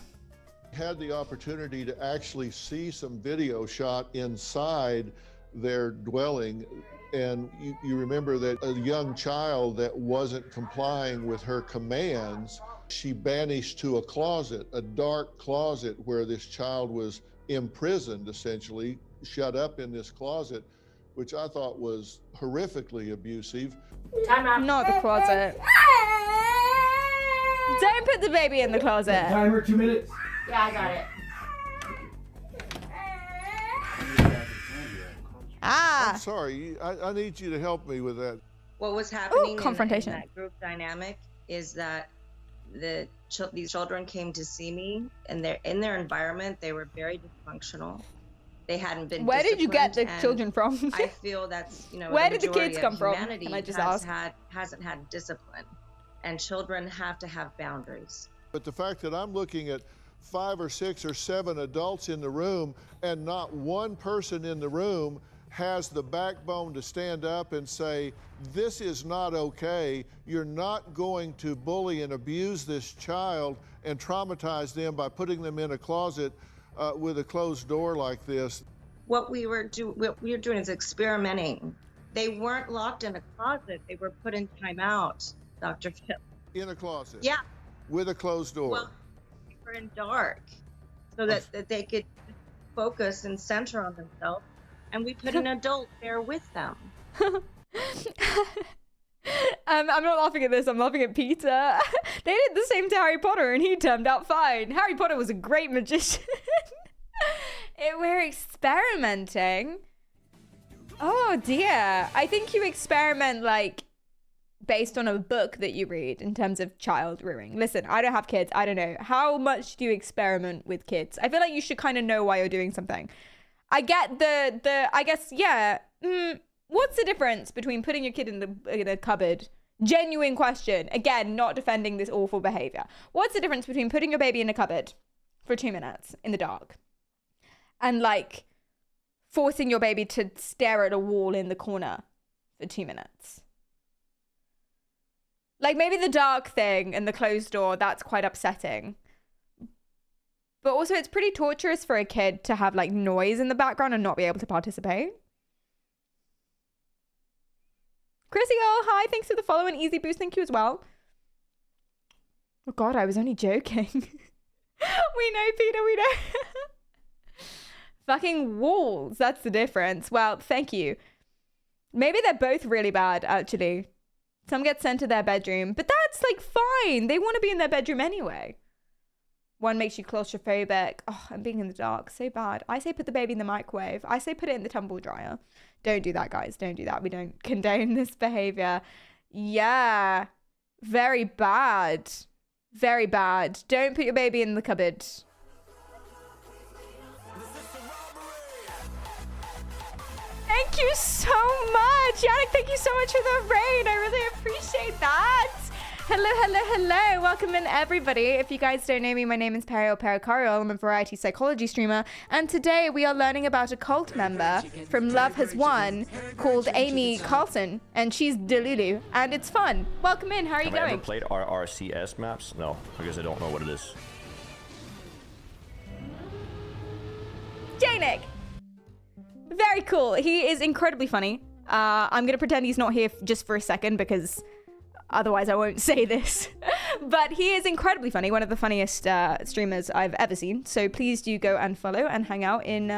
Speaker 3: Had the opportunity to actually see some video shot inside their dwelling, and you remember that a young child that wasn't complying with her commands, she banished to a closet, a dark closet where this child was imprisoned, essentially shut up in this closet, which I thought was horrifically abusive.
Speaker 1: Time out. Not the closet. Don't put the baby in the closet.
Speaker 9: Timer, 2 minutes.
Speaker 1: Yeah, I got it.
Speaker 3: I'm sorry, I need you to help me with that.
Speaker 4: What was happening
Speaker 1: confrontation.
Speaker 4: in that group dynamic is that these children came to see me, and in their environment, they were very dysfunctional. They hadn't been
Speaker 1: Where did you get the children from?
Speaker 4: I feel that's,
Speaker 1: where did the kids come from?
Speaker 4: Can
Speaker 1: I just ask?
Speaker 4: Hasn't had discipline, and children have to have boundaries.
Speaker 3: But the fact that I'm looking at 5 or 6 or 7 adults in the room, and not one person in the room has the backbone to stand up and say, this is not okay. You're not going to bully and abuse this child and traumatize them by putting them in a closet with a closed door like this.
Speaker 4: What we were doing is experimenting. They weren't locked in a closet. They were put in timeout, Dr. Phil.
Speaker 3: In a closet?
Speaker 4: Yeah.
Speaker 3: With a closed door?
Speaker 4: Well, they were in dark so that they could focus and center on themselves. And we put an adult there with them.
Speaker 1: I'm not laughing at this, I'm laughing at Peter. They did the same to Harry Potter and he turned out fine. Harry Potter was a great magician. We're experimenting. Oh dear. I think you experiment like based on a book that you read in terms of child rearing. Listen, I don't have kids. I don't know. How much do you experiment with kids? I feel like you should kind of know why you're doing something. I get I guess, yeah. What's the difference between putting your kid in a cupboard? Genuine question. Again, not defending this awful behavior. What's the difference between putting your baby in a cupboard for 2 minutes in the dark and like forcing your baby to stare at a wall in the corner for 2 minutes? Like maybe the dark thing and the closed door, that's quite upsetting. But also it's pretty torturous for a kid to have like noise in the background and not be able to participate. Chrissy, oh, hi. Thanks for the follow and easy boost. Thank you as well. Oh God, I was only joking. We know, Peter, we know. Fucking walls. That's the difference. Well, thank you. Maybe they're both really bad, actually. Some get sent to their bedroom, but that's like fine. They want to be in their bedroom anyway. One makes you claustrophobic. Oh, I'm being in the dark. So bad. I say put the baby in the microwave. I say put it in the tumble dryer. Don't do that, guys. Don't do that. We don't condone this behavior. Yeah. Very bad. Very bad. Don't put your baby in the cupboard. Thank you so much. Yannick, thank you so much for the raid. I really appreciate that. Hello. Welcome in, everybody. If you guys don't know me, my name is PerriKaryal. I'm a variety psychology streamer. And today we are learning about a cult member from Love Has Won called Amy Carlson. And she's Delulu. And it's fun. Welcome in. How are you going?
Speaker 9: Have I ever played RRCS maps? No, because I don't know what it is.
Speaker 1: Janik. Very cool. He is incredibly funny. I'm going to pretend he's not here just for a second because otherwise I won't say this. But he is incredibly funny. One of the funniest streamers I've ever seen. So please do go and follow and hang out in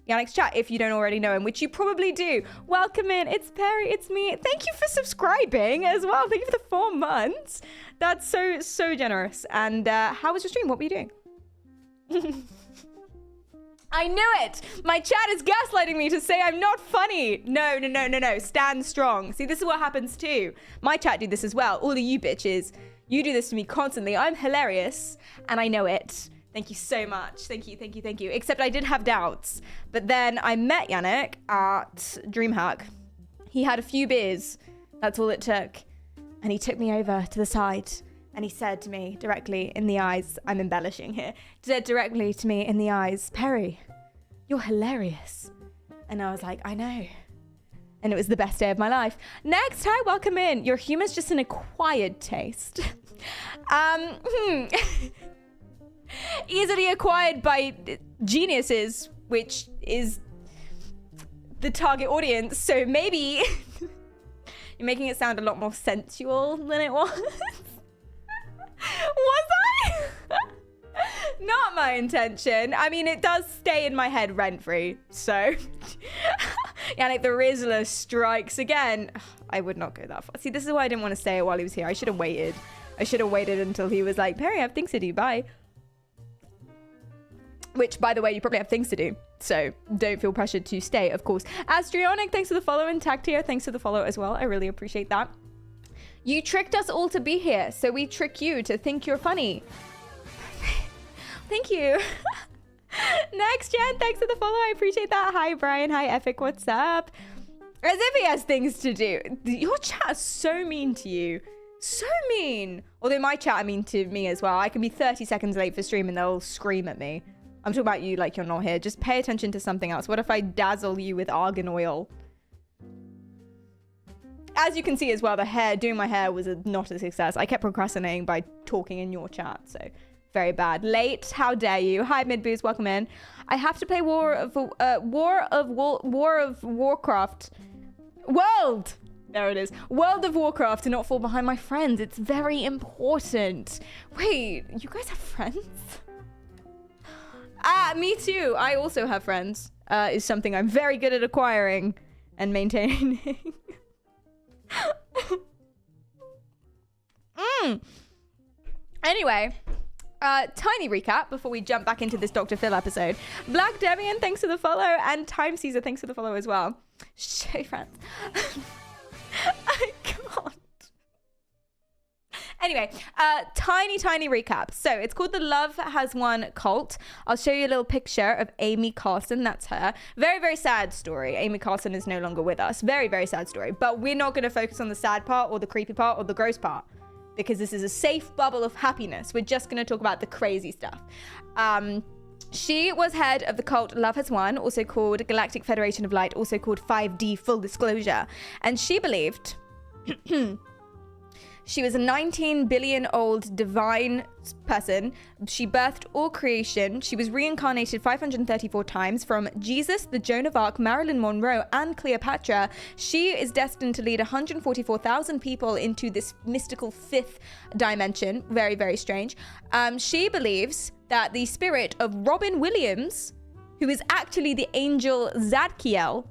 Speaker 1: Yannick's chat if you don't already know him, which you probably do. Welcome in. It's Perry. It's me. Thank you for subscribing as well. Thank you for the 4 months. That's so generous. And how was your stream? What were you doing? I knew it! My chat is gaslighting me to say I'm not funny. No. Stand strong. See, this is what happens too. My chat do this as well. All of you bitches, you do this to me constantly. I'm hilarious, and I know it. Thank you so much. Thank you. Except I did have doubts. But then I met Yannick at DreamHack. He had a few beers. That's all it took. And he took me over to the side. And he said to me directly in the eyes, I'm embellishing here, said directly to me in the eyes, Perry, you're hilarious. And I was like, I know. And it was the best day of my life. Next, hi, welcome in. Your humor's just an acquired taste. Easily acquired by geniuses, which is the target audience. So maybe you're making it sound a lot more sensual than it was. Was I? Not my intention. I mean, it does stay in my head rent-free. So, Yannick, the Rizzler strikes again. I would not go that far. See, this is why I didn't want to say it while he was here. I should have waited. Until he was like, Perry, I have things to do. Bye. Which, by the way, you probably have things to do. So don't feel pressured to stay, of course. Astrionic, thanks for the follow. And Tactia, thanks for the follow as well. I really appreciate that. You tricked us all to be here, so we trick you to think you're funny. Thank you. Next, Jen, thanks for the follow. I appreciate that. Hi, Brian. Hi, Epic. What's up? As if he has things to do. Your chat is so mean to you. So mean. Although my chat are mean to me as well. I can be 30 seconds late for stream and they'll scream at me. I'm talking about you like you're not here. Just pay attention to something else. What if I dazzle you with argan oil? As you can see as well, doing my hair was not a success. I kept procrastinating by talking in your chat, so very bad. Late, how dare you? Hi, Midboost, welcome in. I have to play War of Warcraft. There it is. World of Warcraft to not fall behind my friends. It's very important. Wait, you guys have friends? Me too. I also have friends. Is something I'm very good at acquiring and maintaining. Anyway, tiny recap before we jump back into this Dr. Phil episode. Black Debian, thanks for the follow, and Time Caesar, thanks for the follow as well. Show friends. I can't. Anyway, tiny recap. So it's called the Love Has Won cult. I'll show you a little picture of Amy Carlson. That's her. Very sad story. Amy Carlson is no longer with us. Very sad story. But we're not going to focus on the sad part or the creepy part or the gross part because this is a safe bubble of happiness. We're just going to talk about the crazy stuff. She was head of the cult Love Has Won, also called Galactic Federation of Light, also called 5D Full Disclosure. And she believed... She was a 19 billion old divine person. She birthed all creation. She was reincarnated 534 times from Jesus, the Joan of Arc, Marilyn Monroe, and Cleopatra. She is destined to lead 144,000 people into this mystical 5th dimension. Very strange. She believes that the spirit of Robin Williams, who is actually the angel Zadkiel,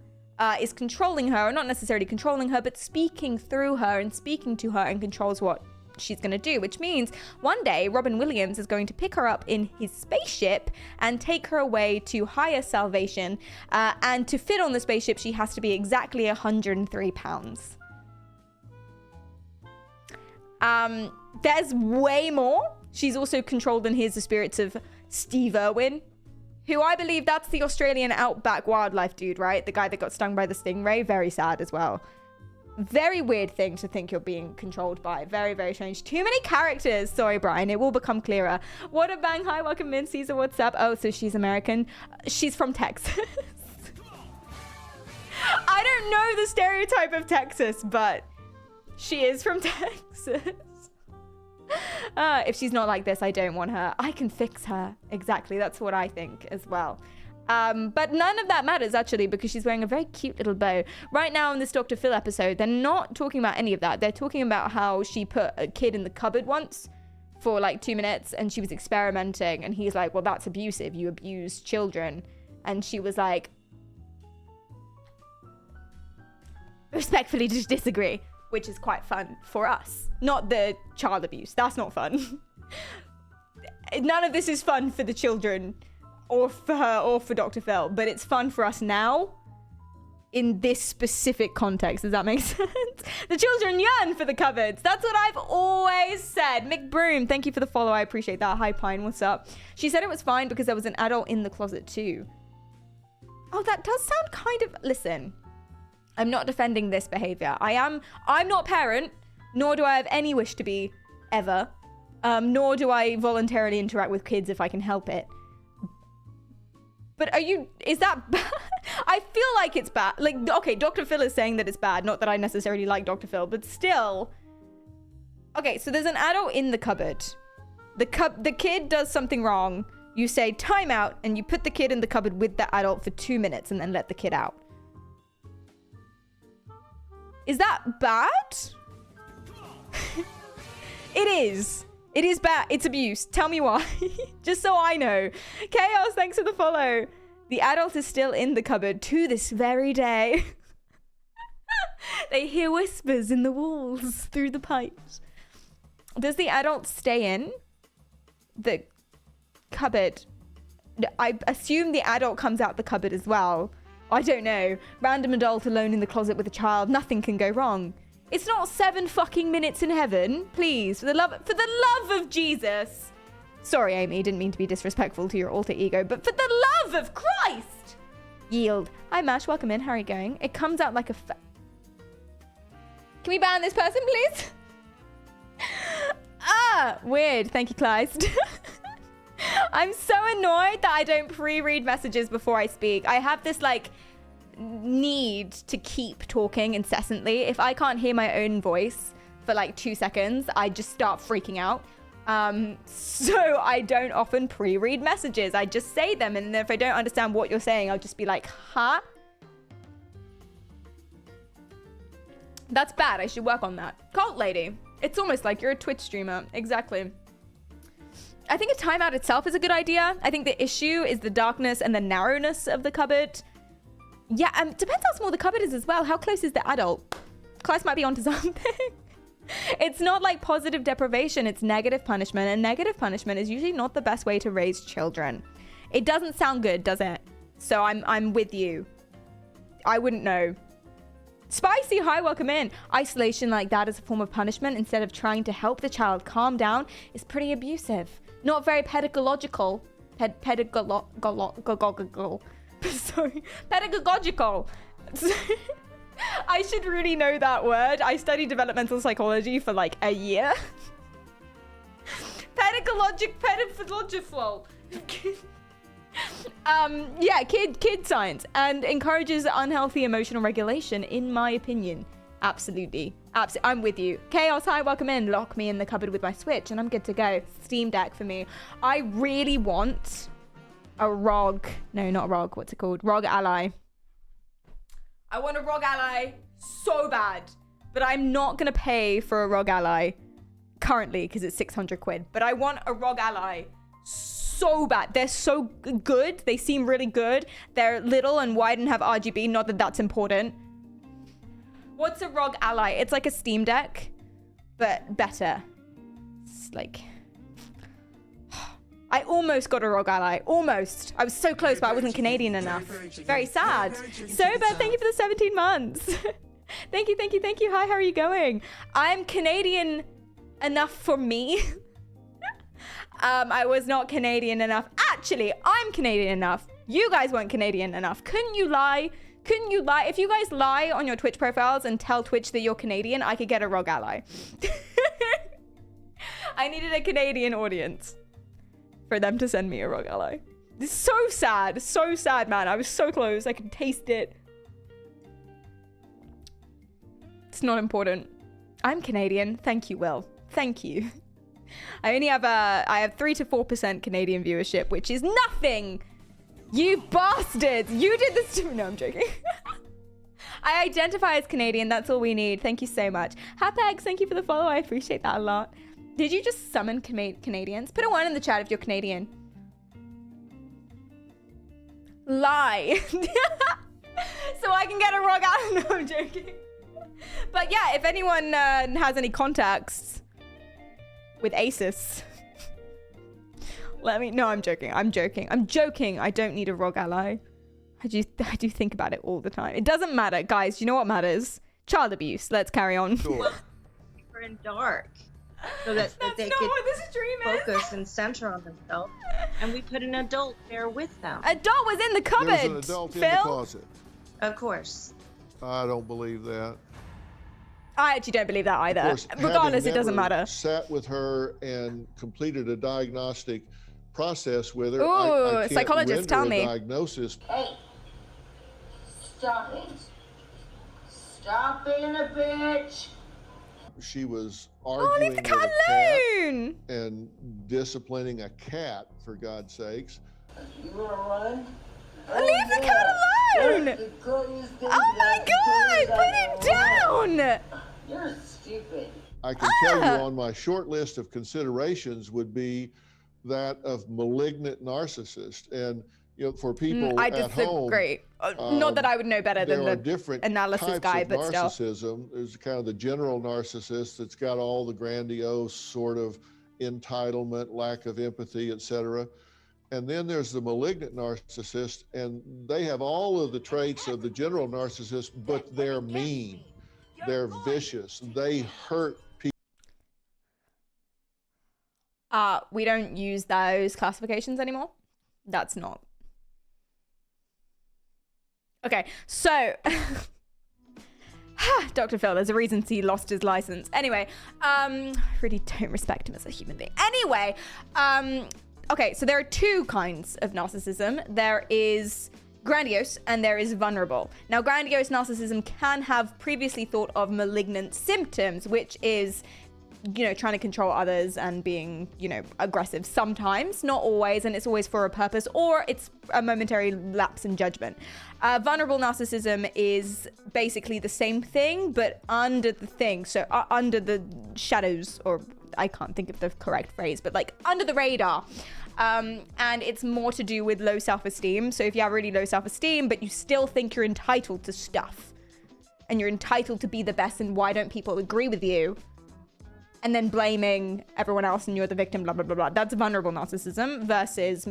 Speaker 1: is controlling her, or not necessarily controlling her, but speaking through her and speaking to her, and controls what she's going to do, which means one day Robin Williams is going to pick her up in his spaceship and take her away to higher salvation. And to fit on the spaceship, she has to be exactly 103 pounds. There's way more. She's also controlled in here the spirits of Steve Irwin, who I believe that's the Australian outback wildlife dude, right? The guy that got stung by the stingray. Very sad as well. Very weird thing to think you're being controlled by. Very, very strange. Too many characters. Sorry, Brian. It will become clearer. What a bang. Hi, welcome in. Caesar, what's up? Oh, so she's American. She's from Texas. I don't know the stereotype of Texas, but she is from Texas. If she's not like this, I don't want her. I can fix her. Exactly. That's what I think as well. But none of that matters, actually, because she's wearing a very cute little bow. Right now in this Dr. Phil episode, they're not talking about any of that. They're talking about how she put a kid in the cupboard once for like 2 minutes and she was experimenting. And he's like, well, that's abusive. You abuse children. And she was like, respectfully disagree. Which is quite fun for us. Not the child abuse. That's not fun. None of this is fun for the children or for her or for Dr. Phil. But it's fun for us now in this specific context. Does that make sense? The children yearn for the cupboards. That's what I've always said. Mick Broom, thank you for the follow. I appreciate that. Hi, Pine. What's up? She said it was fine because there was an adult in the closet too. Oh, that does sound kind of... Listen. I'm not defending this behavior. I'm not a parent, nor do I have any wish to be ever. Nor do I voluntarily interact with kids if I can help it. But is that bad? I feel like it's bad. Like, okay, Dr. Phil is saying that it's bad. Not that I necessarily like Dr. Phil, but still. Okay, so there's an adult in the cupboard. The kid does something wrong. You say time out and you put the kid in the cupboard with the adult for 2 minutes and then let the kid out. Is that bad? It is. It is bad. It's abuse. Tell me why. Just so I know. Chaos, thanks for the follow. The adult is still in the cupboard to this very day. They hear whispers in the walls through the pipes. Does the adult stay in the cupboard? I assume the adult comes out the cupboard as well. I don't know. Random adult alone in the closet with a child. Nothing can go wrong. It's not 7 fucking minutes in heaven. Please, for the love of Jesus. Sorry, Amy. Didn't mean to be disrespectful to your alter ego, but for the love of Christ. Yield. Hi, Mash. Welcome in. How are you going? It comes out like a... Can we ban this person, please? Weird. Thank you, Kleist. I'm so annoyed that I don't pre-read messages before I speak. I have this like need to keep talking incessantly. If I can't hear my own voice for like 2 seconds, I just start freaking out. So I don't often pre-read messages. I just say them, and if I don't understand what you're saying, I'll just be like, huh? That's bad. I should work on that. Cult lady. It's almost like you're a Twitch streamer. Exactly. I think a timeout itself is a good idea. I think the issue is the darkness and the narrowness of the cupboard. Yeah, depends how small the cupboard is as well. How close is the adult? Class might be onto something. It's not like positive deprivation, it's negative punishment. And negative punishment is usually not the best way to raise children. It doesn't sound good, does it? So I'm with you. I wouldn't know. Spicy, hi, welcome in. Isolation like that as a form of punishment instead of trying to help the child calm down is pretty abusive. Not very pedagogical. Sorry. Pedagogical. I should really know that word. I studied developmental psychology for like a year. Pedagogical. Yeah, kid science, and encourages unhealthy emotional regulation, in my opinion. Absolutely. I'm with you. Chaos, hi, welcome in. Lock me in the cupboard with my Switch and I'm good to go. Steam Deck for me. I really want a ROG. No, not ROG. What's it called? ROG Ally. I want a ROG Ally so bad. But I'm not going to pay for a ROG Ally currently because it's 600 quid. But I want a ROG Ally so bad. They're so good. They seem really good. They're little and wide and have RGB. Not that that's important. What's a ROG Ally? It's like a Steam Deck, but better. It's like... I almost got a rogue ally. Almost. I was so close, but I wasn't Canadian enough. Very sad. Soba, thank you for the 17 months. Thank you, thank you, thank you. Hi, how are you going? I'm Canadian enough for me. I was not Canadian enough. Actually, I'm Canadian enough. You guys weren't Canadian enough. Couldn't you lie? Couldn't you lie? If you guys lie on your Twitch profiles and tell Twitch that you're Canadian, I could get a rogue ally. I needed a Canadian audience for them to send me a rogue ally. This is so sad, man. I was so close. I could taste it. It's not important. I'm Canadian. Thank you, Will. Thank you. I have 3 to 4% Canadian viewership, which is nothing. You bastards. You did this to me. No, I'm joking. I identify as Canadian. That's all we need. Thank you so much. Hapex, thank you for the follow. I appreciate that a lot. Did you just summon Canadians? Put a 1 in the chat if you're Canadian. Lie. So I can get a rogue ally. No, I'm joking. But yeah, if anyone has any contacts with ASUS, let me... No, I'm joking. I'm joking. I don't need a rogue ally. I do think about it all the time. It doesn't matter. Guys, you know what matters? Child abuse. Let's carry on.
Speaker 4: Sure. We're in dark. So that they could focus and center on themselves. And we put an adult there with them.
Speaker 1: Adult was in the cupboard,
Speaker 3: There was an adult
Speaker 1: Phil.
Speaker 3: in the closet.
Speaker 4: Of course.
Speaker 3: I don't believe that.
Speaker 1: I actually don't believe that either.
Speaker 3: Of course,
Speaker 1: Regardless, it doesn't
Speaker 3: having
Speaker 1: matter.
Speaker 3: never sat with her and completed a diagnostic process with her.
Speaker 1: Ooh,
Speaker 3: I can't
Speaker 1: psychologists, tell
Speaker 3: render a
Speaker 1: me.
Speaker 3: diagnosis.
Speaker 10: Hey, stop it. Stop being a bitch.
Speaker 3: She was
Speaker 1: Oh,
Speaker 3: arguing
Speaker 1: leave the
Speaker 3: with
Speaker 1: cat
Speaker 3: a cat
Speaker 1: alone.
Speaker 3: and disciplining a cat, for God's sakes.
Speaker 10: You wanna run?
Speaker 1: Leave the cat alone. Oh my God, put him down.
Speaker 10: You're stupid.
Speaker 3: I can tell you on my short list of considerations would be that of malignant narcissist. And you know, for people
Speaker 1: I
Speaker 3: at home,
Speaker 1: disagree. Not that I would know better than
Speaker 3: there are
Speaker 1: the
Speaker 3: different
Speaker 1: analysis
Speaker 3: types
Speaker 1: guy,
Speaker 3: of
Speaker 1: but still.
Speaker 3: narcissism. There's kind of the general narcissist that's got all the grandiose sort of entitlement, lack of empathy, etc. And then there's the malignant narcissist, and they have all of the traits of the general narcissist, but they're mean, they're vicious, they hurt people.
Speaker 1: We don't use those classifications anymore. That's not. Okay, so Dr. Phil, there's a reason he lost his license. Anyway, I really don't respect him as a human being. Anyway, okay, so there are 2 kinds of narcissism. There is grandiose and there is vulnerable. Now, grandiose narcissism can have previously thought of malignant symptoms, which is, you know, trying to control others and being, you know, aggressive sometimes, not always, and it's always for a purpose, or it's a momentary lapse in judgment. Vulnerable narcissism is basically the same thing, but under the thing, so under the shadows, or I can't think of the correct phrase, but like under the radar. And it's more to do with low self-esteem. So if you have really low self-esteem, but you still think you're entitled to stuff, and you're entitled to be the best, and why don't people agree with you? And then blaming everyone else and you're the victim, blah, blah, blah, blah. That's vulnerable narcissism versus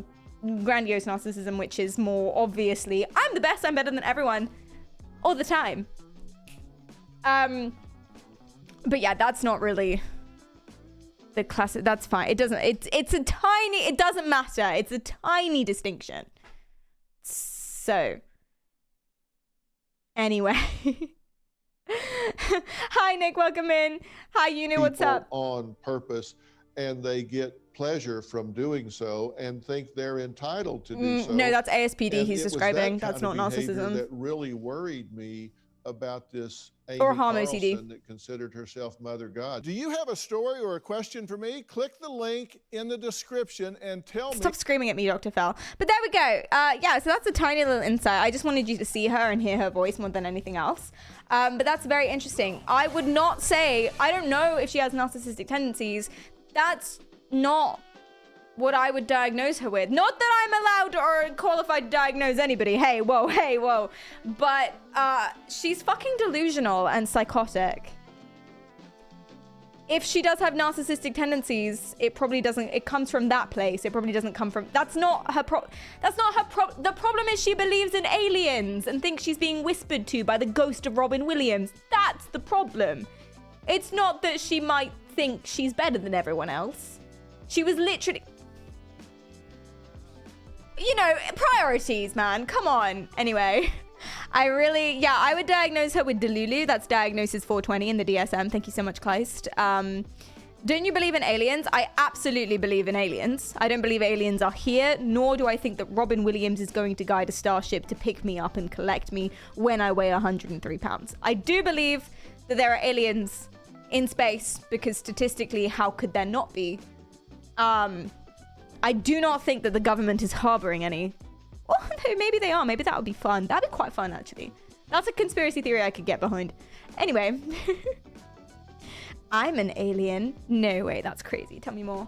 Speaker 1: grandiose narcissism, which is more obviously, I'm the best, I'm better than everyone all the time. But yeah, that's not really the classic. That's fine. It doesn't, it's a tiny, it doesn't matter. It's a tiny distinction. So anyway. Hi Nick, welcome in. Hi Uni, what's up?
Speaker 3: On purpose, and they get pleasure from doing so and think they're entitled to do so.
Speaker 1: No, that's ASPD
Speaker 3: and
Speaker 1: he's describing. That's not narcissism.
Speaker 3: That really worried me about this Amy
Speaker 1: or harm
Speaker 3: Carlson
Speaker 1: OCD.
Speaker 3: that considered herself Mother God. Do you have a story or a question for me? Click the link in the description and tell me.
Speaker 1: Stop screaming at me, Dr. Fell. But there we go. Yeah, so that's a tiny little insight. I just wanted you to see her and hear her voice more than anything else. But that's very interesting. I would not say, I don't know if she has narcissistic tendencies. That's not what I would diagnose her with. Not that I'm allowed or qualified to diagnose anybody. Hey, whoa. But she's fucking delusional and psychotic. if she does have narcissistic tendencies, it probably doesn't, it comes from that place. It probably doesn't come from, that's not her the problem is she believes in aliens and thinks she's being whispered to by the ghost of Robin Williams. That's the problem. It's not that she might think she's better than everyone else. She was literally, you know, priorities, man, come on. Anyway, I would diagnose her with Delulu. That's diagnosis 420 in the DSM. Thank you so much, Kleist. Don't you believe in aliens? I absolutely believe in aliens. I don't believe aliens are here, nor do I think that Robin Williams is going to guide a starship to pick me up and collect me when I weigh 103 pounds. I do believe that there are aliens in space, because statistically, how could there not be? I do not think that the government is harboring any. Oh, maybe they are. Maybe that would be fun. That'd be quite fun, actually. That's a conspiracy theory I could get behind. Anyway. I'm an alien. No way, that's crazy. Tell me more.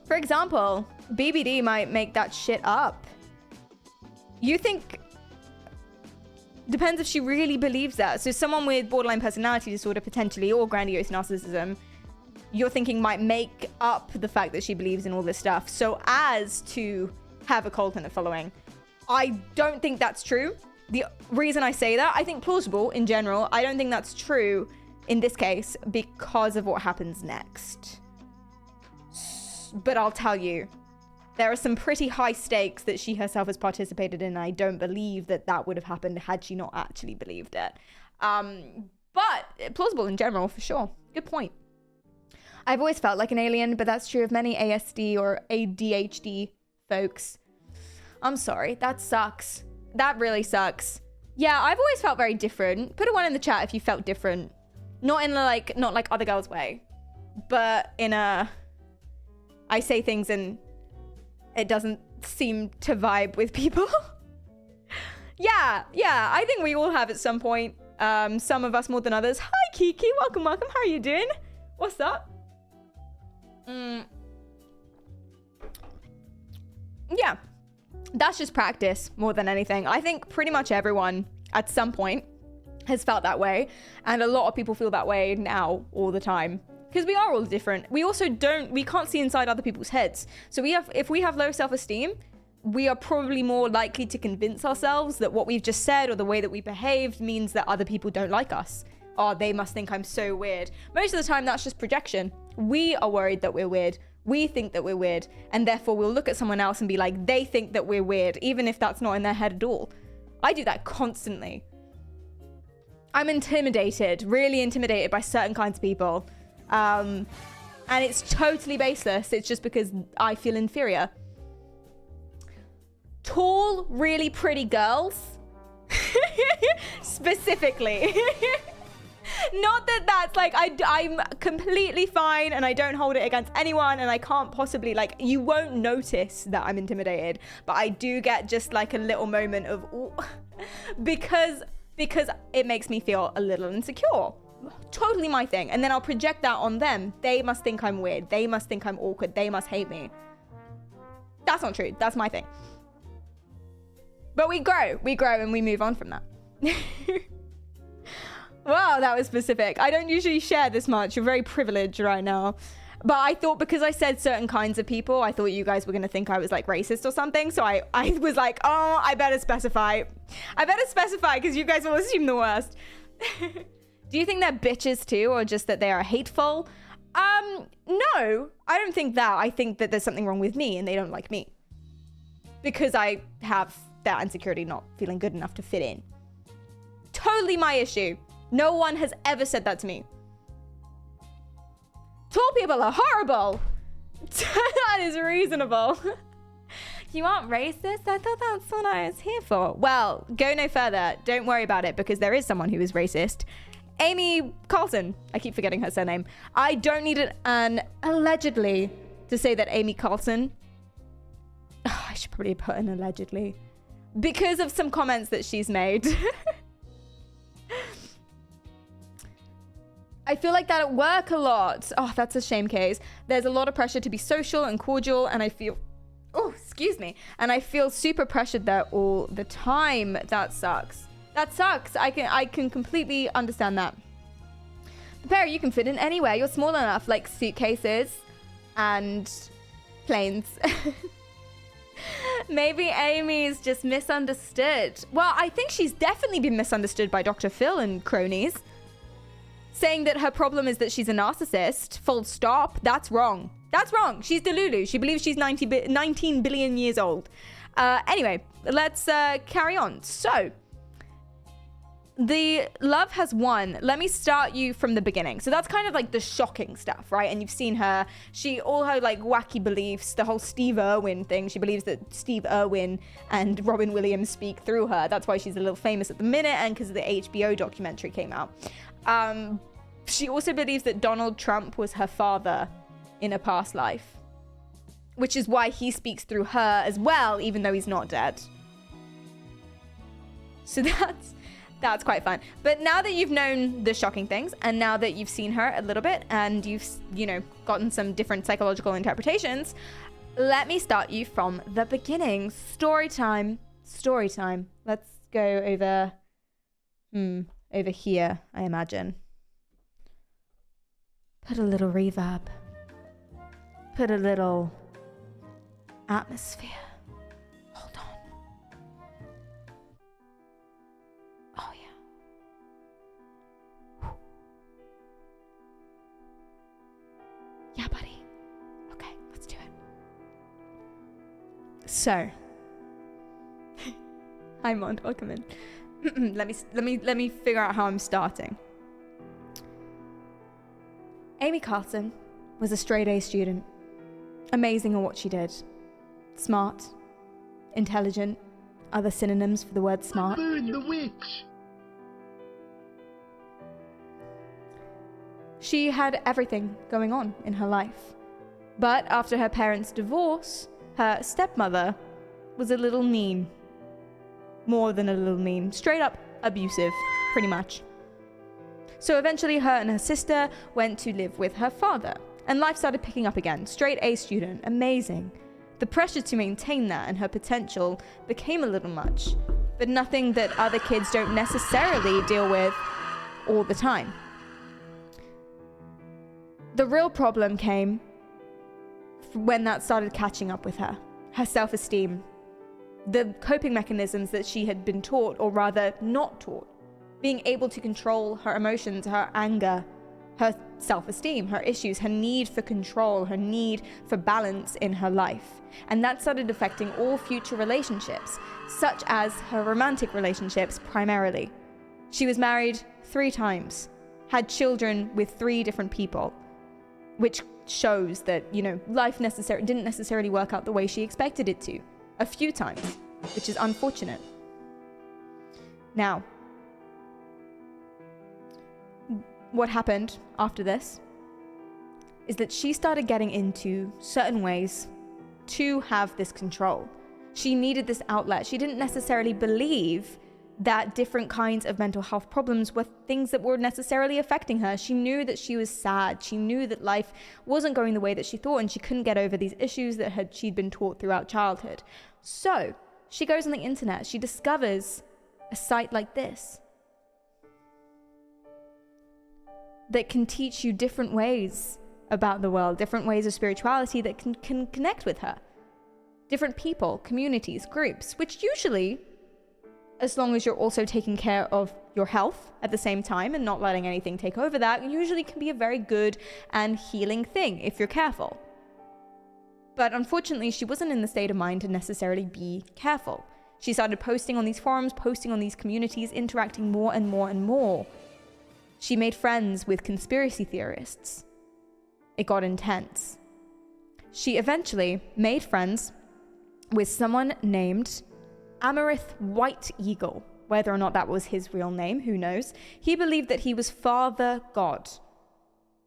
Speaker 1: For example, BBD might make that shit up. You think... Depends if she really believes that. So someone with borderline personality disorder, potentially, or grandiose narcissism, you're thinking might make up the fact that she believes in all this stuff so as to have a cult and a following. I don't think that's true. The reason I say that, I think plausible in general. I don't think that's true in this case because of what happens next. But I'll tell you, there are some pretty high stakes that she herself has participated in. I don't believe that that would have happened had she not actually believed it. But plausible in general, for sure. Good point. I've always felt like an alien, but that's true of many ASD or ADHD folks. I'm sorry, that sucks. That really sucks. Yeah, I've always felt very different. Put a 1 in the chat if you felt different. Not in not like other girls' way, but in a, I say things and it doesn't seem to vibe with people. yeah, I think we all have at some point. Some of us more than others. Hi, Kiki, welcome. How are you doing? What's up? Yeah, that's just practice more than anything. I think pretty much everyone at some point has felt that way, and a lot of people feel that way now all the time because we are all different. We also we can't see inside other people's heads. So if we have low self-esteem, we are probably more likely to convince ourselves that what we've just said or the way that we behaved means that other people don't like us. Oh, they must think I'm so weird. Most of the time, that's just projection. We are worried that we're weird. We think that we're weird. And therefore, we'll look at someone else and be like, they think that we're weird, even if that's not in their head at all. I do that constantly. I'm intimidated, really intimidated by certain kinds of people. And it's totally baseless. It's just because I feel inferior. Tall, really pretty girls. Specifically. Not that that's like, I'm completely fine and I don't hold it against anyone and I can't possibly, like, you won't notice that I'm intimidated, but I do get just like a little moment of, ooh, because it makes me feel a little insecure. Totally my thing. And then I'll project that on them. They must think I'm weird. They must think I'm awkward. They must hate me. That's not true. That's my thing. But we grow and we move on from that. Wow, that was specific. I don't usually share this much. You're very privileged right now. But I thought because I said certain kinds of people, I thought you guys were going to think I was like racist or something. So I was like, oh, I better specify. I better specify because you guys will assume the worst. Do you think they're bitches too, or just that they are hateful? No, I don't think that. I think that there's something wrong with me and they don't like me. Because I have that insecurity, not feeling good enough to fit in. Totally my issue. No one has ever said that to me. Tall people are horrible. That is reasonable. You aren't racist? I thought that's what I was here for. Well, go no further. Don't worry about it because there is someone who is racist. Amy Carlson. I keep forgetting her surname. I don't need an allegedly to say that Amy Carlson. Oh, I should probably put an allegedly. Because of some comments that she's made. I feel like that at work a lot. Oh, that's a shame case. There's a lot of pressure to be social and cordial, and I feel, oh, excuse me. And I feel super pressured there all the time. That sucks. That sucks. I can completely understand that. Perry, you can fit in anywhere. You're small enough, like suitcases and planes. Maybe Amy's just misunderstood. Well, I think she's definitely been misunderstood by Dr. Phil and cronies. Saying that her problem is that she's a narcissist, full stop, that's wrong. That's wrong. She's Delulu. She believes she's 19 billion years old. Anyway, let's carry on. So, the love has won. Let me start you from the beginning. So that's kind of like the shocking stuff, right? And you've seen her. All her like wacky beliefs, the whole Steve Irwin thing. She believes that Steve Irwin and Robin Williams speak through her. That's why she's a little famous at the minute, and because the HBO documentary came out. She also believes that Donald Trump was her father in a past life, which is why he speaks through her as well, even though he's not dead. So that's quite fun. But now that you've known the shocking things, and now that you've seen her a little bit, and you've, gotten some different psychological interpretations, let me start you from the beginning. Story time. Let's go over here, I imagine. Put a little reverb. Put a little atmosphere. Hold on. Oh, yeah. Yeah, buddy. Okay, let's do it. So. Hi, Mond. Welcome in. Let me figure out how I'm starting. Amy Carlson was a straight A student. Amazing at what she did. Smart, intelligent, other synonyms for the word smart.
Speaker 11: Burn the witch.
Speaker 1: She had everything going on in her life. But after her parents' divorce, her stepmother was a little mean. More than a little mean. Straight up abusive, pretty much. So eventually her and her sister went to live with her father, and life started picking up again. Straight A student, amazing. The pressure to maintain that and her potential became a little much, but nothing that other kids don't necessarily deal with all the time. The real problem came when that started catching up with her. Her self-esteem. The coping mechanisms that she had been taught, or rather not taught. Being able to control her emotions, her anger, her self-esteem, her issues, her need for control, her need for balance in her life. And that started affecting all future relationships, such as her romantic relationships primarily. She was married 3 times, had children with 3 different people, which shows that, life didn't necessarily work out the way she expected it to, a few times, which is unfortunate. Now, what happened after this is that she started getting into certain ways to have this control. She needed this outlet. She didn't necessarily believe that different kinds of mental health problems were things that were necessarily affecting her. She knew that she was sad. She knew that life wasn't going the way that she thought, and she couldn't get over these issues that she'd been taught throughout childhood. So she goes on the internet. She discovers a site like this that can teach you different ways about the world, different ways of spirituality that can connect with her. Different people, communities, groups, which usually, as long as you're also taking care of your health at the same time and not letting anything take over that, usually can be a very good and healing thing if you're careful. But unfortunately, she wasn't in the state of mind to necessarily be careful. She started posting on these forums, posting on these communities, interacting more and more and more. She made friends with conspiracy theorists. It got intense. She eventually made friends with someone named Amarith White Eagle. Whether or not that was his real name, who knows? He believed that he was Father God.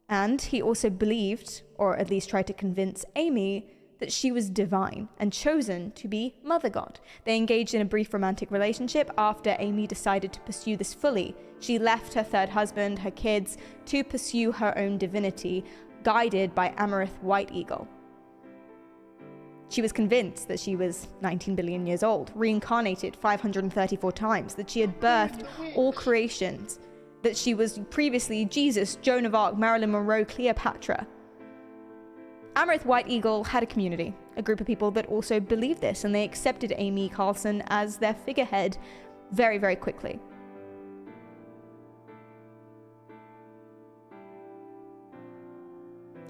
Speaker 1: And he also believed, or at least tried to convince Amy, that she was divine and chosen to be Mother God. They engaged in a brief romantic relationship after Amy decided to pursue this fully. She left her 3rd husband, her kids, to pursue her own divinity, guided by Amarith White Eagle. She was convinced that she was 19 billion years old, reincarnated 534 times, that she had birthed all creations, that she was previously Jesus, Joan of Arc, Marilyn Monroe, Cleopatra. Amerith White Eagle had a community, a group of people that also believed this, and they accepted Amy Carlson as their figurehead very, very quickly.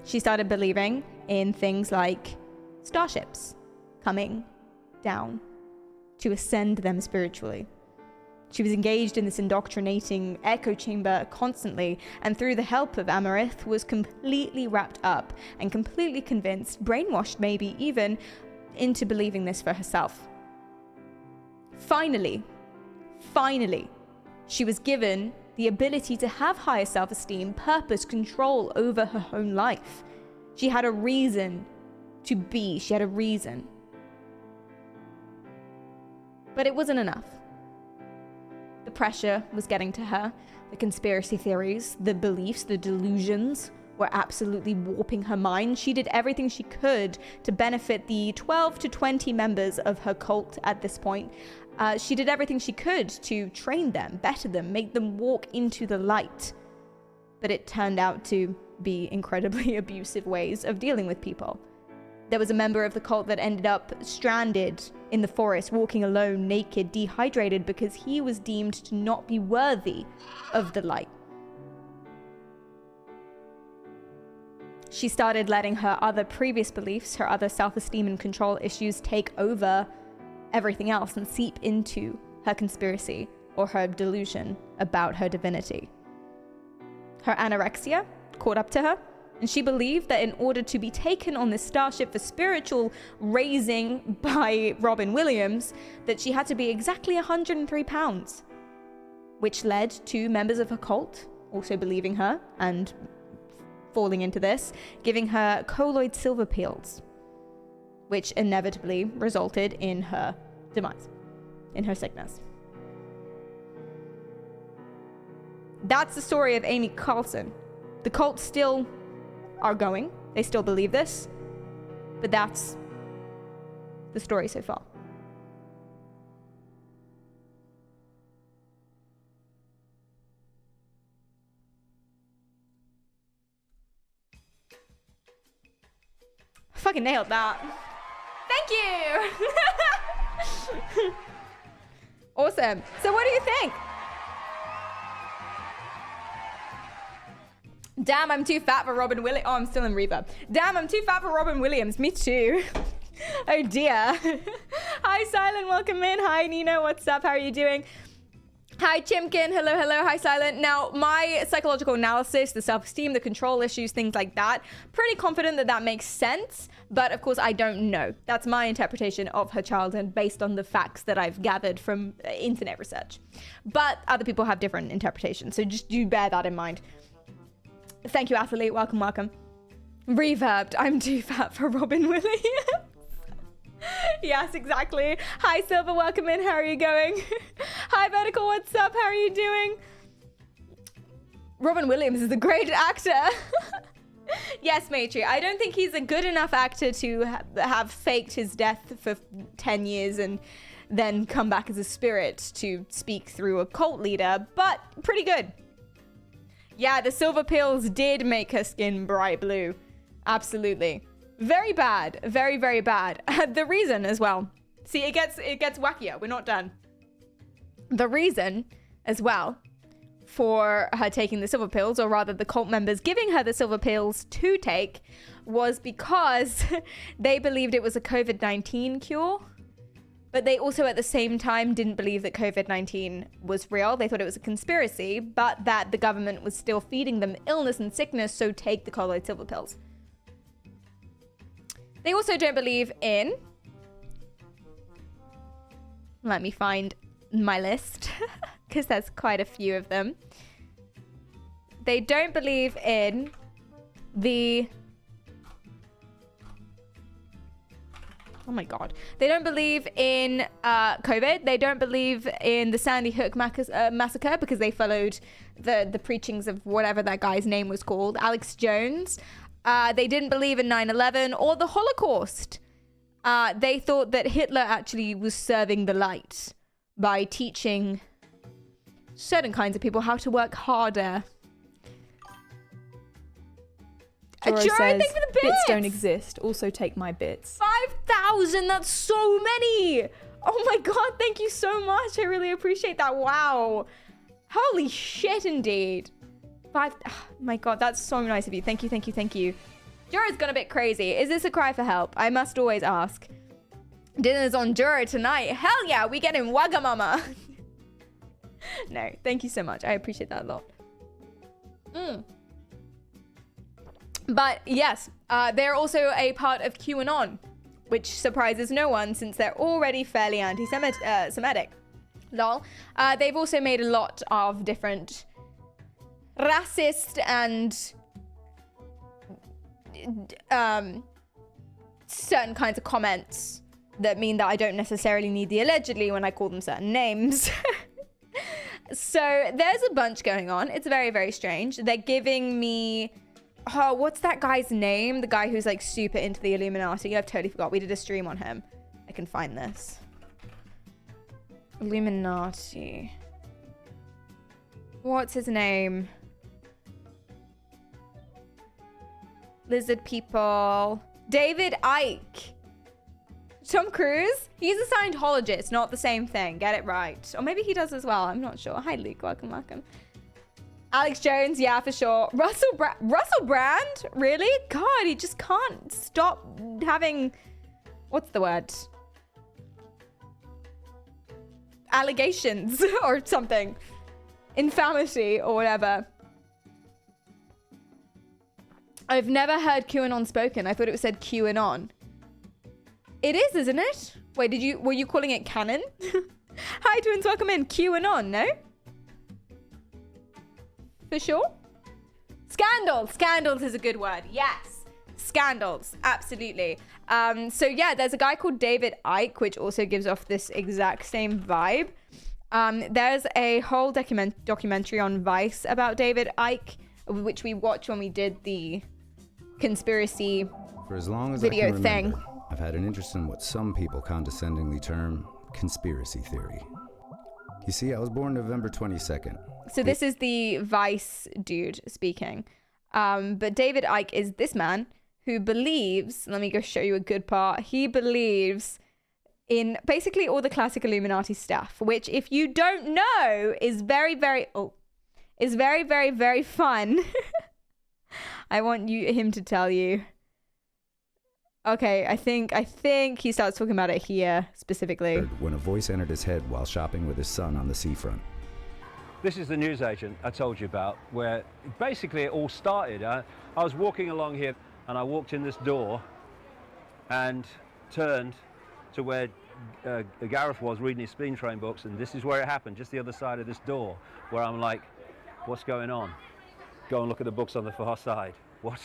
Speaker 1: She started believing in things like starships coming down to ascend them spiritually. She was engaged in this indoctrinating echo chamber constantly, and through the help of Amerith was completely wrapped up and completely convinced, brainwashed maybe even, into believing this for herself. Finally, she was given the ability to have higher self-esteem, purpose, control over her own life. She had a reason to be. She had a reason. But it wasn't enough. The pressure was getting to her. The conspiracy theories, the beliefs, the delusions were absolutely warping her mind. She did everything she could to benefit the 12 to 20 members of her cult at this point. She did everything she could to train them, better them, make them walk into the light. But it turned out to be incredibly abusive ways of dealing with people. There was a member of the cult that ended up stranded in the forest, walking alone, naked, dehydrated, because he was deemed to not be worthy of the light. She started letting her other previous beliefs, her other self-esteem and control issues take over everything else and seep into her conspiracy or her delusion about her divinity. Her anorexia caught up to her, and she believed that in order to be taken on this starship for spiritual raising by Robin Williams, that she had to be exactly 103 pounds, which led to members of her cult also believing her and falling into this, giving her colloid silver pills, which inevitably resulted in her demise, in her sickness. That's the story of Amy Carlson. The cult still are going. They still believe this. But that's the story so far. Fucking nailed that. Thank you. Awesome. So what do you think? Damn, I'm too fat for Robin Williams. Oh, I'm still in reverb. Damn, I'm too fat for Robin Williams. Me too. Oh dear. Hi, Silent. Welcome in. Hi, Nina. What's up? How are you doing? Hi, Chimkin. Hello, hello. Hi, Silent. Now, my psychological analysis, the self-esteem, the control issues, things like that, pretty confident that that makes sense. But of course, I don't know. That's my interpretation of her childhood based on the facts that I've gathered from internet research. But other people have different interpretations. So just do bear that in mind. Thank you, Athlete. Welcome, welcome. Reverbed. I'm too fat for Robin Williams. Yes, exactly. Hi, Silver. Welcome in. How are you going? Hi, Vertical. What's up? How are you doing? Robin Williams is a great actor. Yes, Matri. I don't think he's a good enough actor to have faked his death for 10 years and then come back as a spirit to speak through a cult leader, but pretty good. Yeah, the silver pills did make her skin bright blue. Absolutely. Very bad. Very, very bad. The reason as well. See, it gets wackier. We're not done. The reason as well for her taking the silver pills, or rather the cult members giving her the silver pills to take, was because they believed it was a COVID-19 cure. But they also at the same time didn't believe that COVID-19 was real. They thought it was a conspiracy, but that the government was still feeding them illness and sickness, so take the colloid silver pills. They also don't believe in... Let me find my list, because there's quite a few of them. They don't believe in the... Oh my God. They don't believe in COVID. They don't believe in the Sandy Hook massacre because they followed the preachings of whatever that guy's name was called, Alex Jones. They didn't believe in 9/11 or the Holocaust. They thought that Hitler actually was serving the light by teaching certain kinds of people how to work harder.
Speaker 2: Joro
Speaker 1: Joro,
Speaker 2: says,
Speaker 1: thank you for the
Speaker 2: bits don't
Speaker 1: bits.
Speaker 2: exist. Also take my bits.
Speaker 1: 5,000, that's so many. Oh my God, thank you so much. I really appreciate that. Wow. Holy shit, indeed. Oh my God, that's so nice of you. Thank you, thank you, thank you. Joro's gone a bit crazy. Is this a cry for help? I must always ask. Dinner's on Joro tonight. Hell yeah, we get in Wagamama. No, thank you so much. I appreciate that a lot. But yes, they're also a part of QAnon, which surprises no one since they're already fairly anti-Semitic. Lol. They've also made a lot of different racist and certain kinds of comments that mean that I don't necessarily need the allegedly when I call them certain names. So there's a bunch going on. It's very, very strange. They're giving me... Oh, what's that guy's name? The guy who's like super into the Illuminati. I've totally forgot. We did a stream on him. I can find this. Illuminati. What's his name? Lizard people. David Icke. Tom Cruise? He's a Scientologist, not the same thing. Get it right. Or maybe he does as well. I'm not sure. Hi, Luke. Welcome, welcome. Alex Jones, yeah, for sure. Russell Brand? Really? God, he just can't stop having... What's the word? Allegations or something. Infamity or whatever. I've never heard QAnon spoken. I thought it was said QAnon. It is, isn't it? Wait, were you calling it canon? Hi, twins, welcome in. QAnon, no? For sure? Scandals is a good word. Yes. Scandals. Absolutely. So yeah, there's a guy called David Icke, which also gives off this exact same vibe. There's a whole documentary on Vice about David Icke, which we watched when we did the conspiracy
Speaker 11: For as long as
Speaker 1: video
Speaker 11: I can remember,
Speaker 1: thing.
Speaker 11: I've had an interest in what some people condescendingly term conspiracy theory. You see, I was born November 22nd.
Speaker 1: So this is the Vice dude speaking. But David Icke is this man who believes, let me go show you a good part. He believes in basically all the classic Illuminati stuff, which if you don't know is very, very fun. I want him to tell you. Okay, I think he starts talking about it here specifically.
Speaker 11: When a voice entered his head while shopping with his son on the seafront.
Speaker 12: This is the newsagent I told you about, where basically it all started. I was walking along here and I walked in this door and turned to where Gareth was reading his Spleen Train books, and this is where it happened, just the other side of this door, where I'm like, what's going on? Go and look at the books on the far side. What?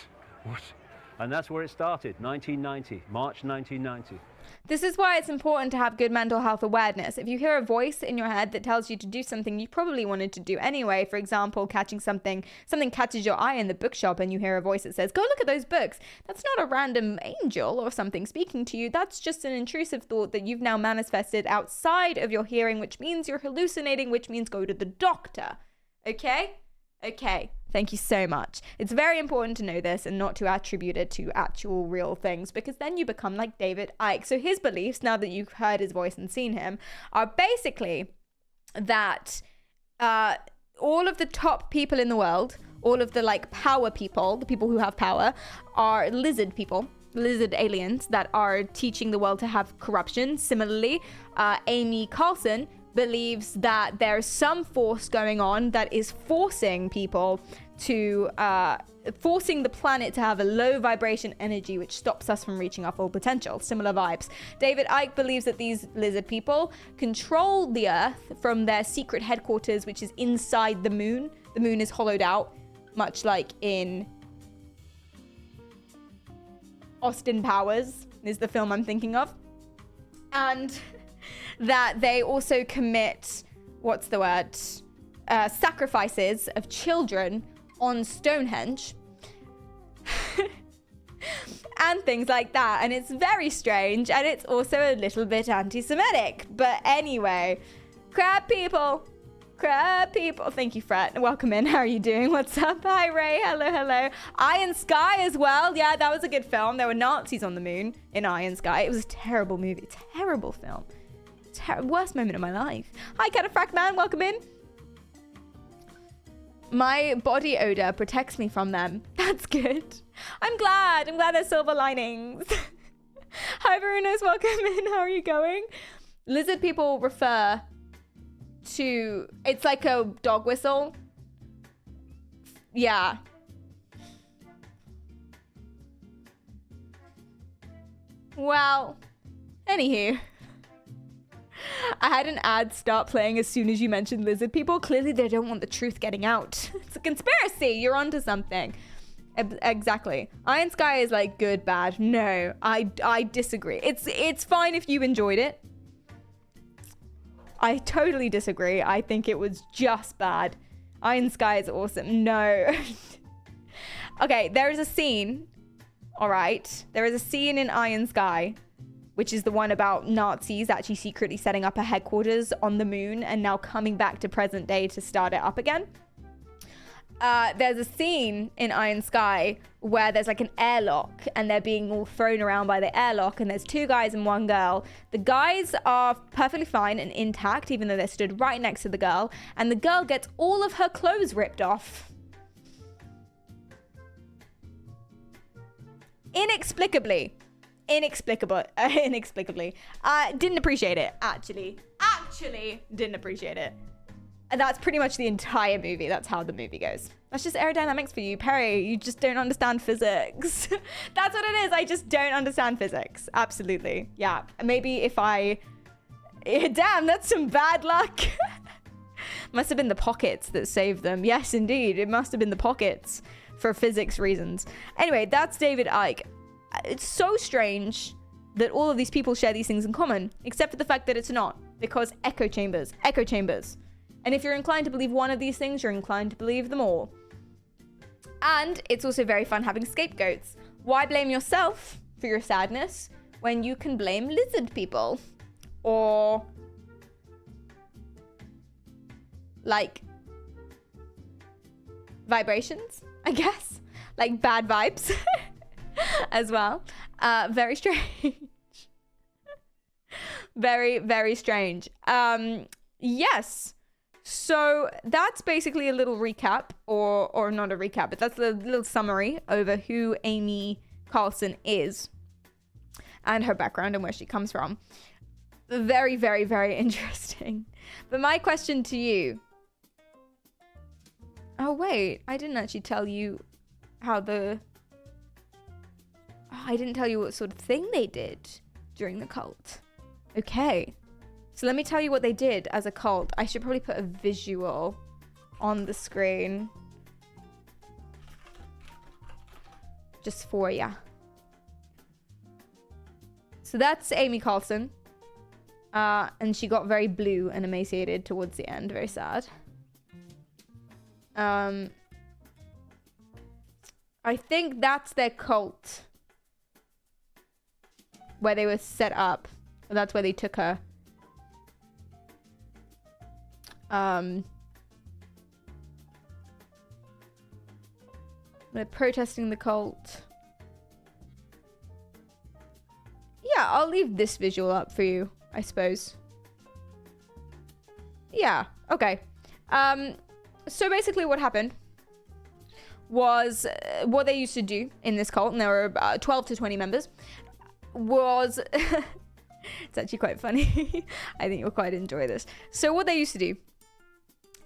Speaker 12: And that's where it started, 1990, March 1990.
Speaker 1: This is why it's important to have good mental health awareness. If you hear a voice in your head that tells you to do something you probably wanted to do anyway, for example, catching something catches your eye in the bookshop and you hear a voice that says, go look at those books. That's not a random angel or something speaking to you. That's just an intrusive thought that you've now manifested outside of your hearing, which means you're hallucinating, which means go to the doctor. Okay? Okay, thank you so much. It's very important to know this and not to attribute it to actual real things, because then you become like David Icke. So his beliefs, now that you've heard his voice and seen him, are basically that all of the top people in the world, all of the like power people, the people who have power, are lizard people, lizard aliens that are teaching the world to have corruption. Similarly, Amy Carlson believes that there's some force going on that is forcing people to forcing the planet to have a low vibration energy, which stops us from reaching our full potential. Similar vibes. David Icke believes that these lizard people control the earth from their secret headquarters, which is inside the moon. The moon is hollowed out, much like in Austin Powers is the film I'm thinking of. And that they also commit, sacrifices of children on Stonehenge and things like that. And it's very strange, and it's also a little bit anti-Semitic. But anyway, crab people, Crab people. Thank you, Fred. Welcome in. How are you doing? What's up? Hi, Ray. Hello, hello. Iron Sky as well. Yeah, that was a good film. There were Nazis on the moon in Iron Sky. It was a terrible movie. Terrible film. Worst moment of my life. Hi, Cataphracт Man. Welcome in. My body odor protects me from them. That's good. I'm glad there's silver linings. Hi, Verunos. Welcome in. How are you going? Lizard people refer to... It's like a dog whistle. Yeah. Well, anywho. I had an ad start playing as soon as you mentioned lizard people. Clearly, they don't want the truth getting out. It's a conspiracy. You're onto something. Exactly. Iron Sky is like good, bad. No, I disagree. It's fine if you enjoyed it. I totally disagree. I think it was just bad. Iron Sky is awesome. No. Okay, there is a scene. All right. There is a scene in Iron Sky, which is the one about Nazis actually secretly setting up a headquarters on the moon and now coming back to present day to start it up again. There's a scene in Iron Sky where there's like an airlock and they're being all thrown around by the airlock, and there's 2 guys and 1 girl. The guys are perfectly fine and intact, even though they're stood right next to the girl, and the girl gets all of her clothes ripped off. Inexplicably. Didn't appreciate it, actually didn't appreciate it. And that's pretty much the entire movie. That's how the movie goes. That's just aerodynamics for you, Perry. You just don't understand physics. That's what it is. I just don't understand physics. Absolutely. Yeah. Maybe if I... Damn, that's some bad luck. Must have been the pockets that saved them. Yes, indeed. It must have been the pockets for physics reasons. Anyway, that's David Icke. It's so strange that all of these people share these things in common, except for the fact that it's not. Because echo chambers. And if you're inclined to believe one of these things, you're inclined to believe them all. And it's also very fun having scapegoats. Why blame yourself for your sadness when you can blame lizard people? Or like vibrations, I guess. Like bad vibes as well. Very strange. Very, very strange. Yes. So that's basically a little recap, or not a recap, but that's a little summary over who Amy Carlson is and her background and where she comes from. Very, very, very interesting. But my question to you... Oh, wait. I didn't actually tell you how the... Oh, I didn't tell you what sort of thing they did during the cult. Okay. So let me tell you what they did as a cult. I should probably put a visual on the screen. Just for ya. So that's Amy Carlson. And she got very blue and emaciated towards the end. Very sad. I think that's their cult. Where they were set up. That's where they took her. They're protesting the cult. Yeah, I'll leave this visual up for you, I suppose. Yeah, okay. So basically what happened was what they used to do in this cult, and there were 12 to 20 members, was... It's actually quite funny. I think you'll quite enjoy this. So what they used to do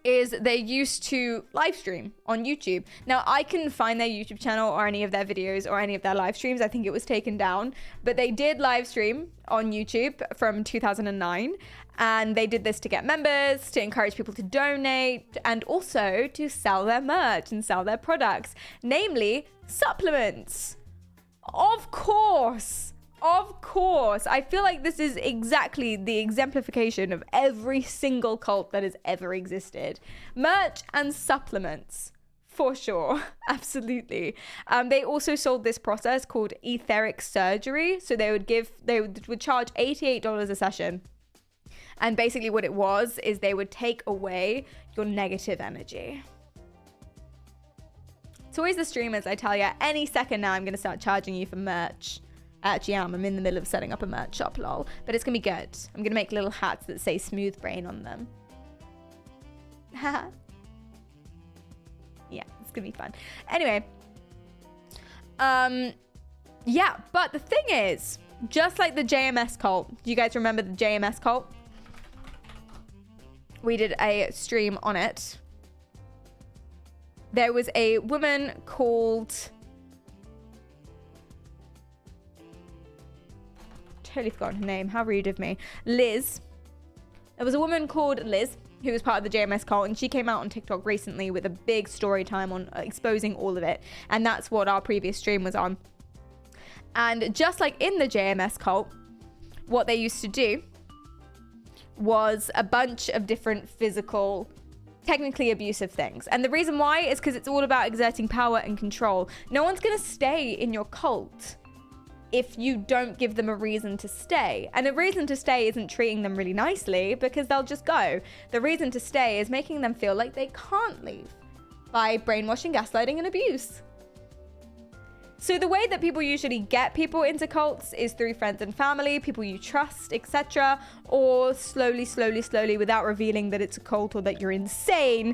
Speaker 1: is they used to live stream on YouTube. Now, I couldn't find their YouTube channel or any of their videos or any of their live streams. I think it was taken down. But they did live stream on YouTube from 2009. And they did this to get members, to encourage people to donate, and also to sell their merch and sell their products. Namely, supplements. Of course. Of course. I feel like this is exactly the exemplification of every single cult that has ever existed. Merch and supplements. For sure. Absolutely. They also sold this process called etheric surgery. So they would charge $88 a session. And basically what it was is they would take away your negative energy. It's always the streamers, I tell you, any second now I'm going to start charging you for merch. Actually, I'm in the middle of setting up a merch shop, lol. But it's going to be good. I'm going to make little hats that say Smooth Brain on them. Yeah, it's going to be fun. Anyway. Yeah, but the thing is, just like the JMS cult. Do you guys remember the JMS cult? We did a stream on it. There was a woman called... Totally forgotten her name. How rude of me. Liz. There was a woman called Liz who was part of the JMS cult, and she came out on TikTok recently with a big story time on exposing all of it. And that's what our previous stream was on. And just like in the JMS cult, what they used to do was a bunch of different physical, technically abusive things. And the reason why is because it's all about exerting power and control. No one's going to stay in your cult if you don't give them a reason to stay. And a reason to stay isn't treating them really nicely, because they'll just go. The reason to stay is making them feel like they can't leave by brainwashing, gaslighting, and abuse. So the way that people usually get people into cults is through friends and family, people you trust, etc. Or slowly, without revealing that it's a cult or that you're insane,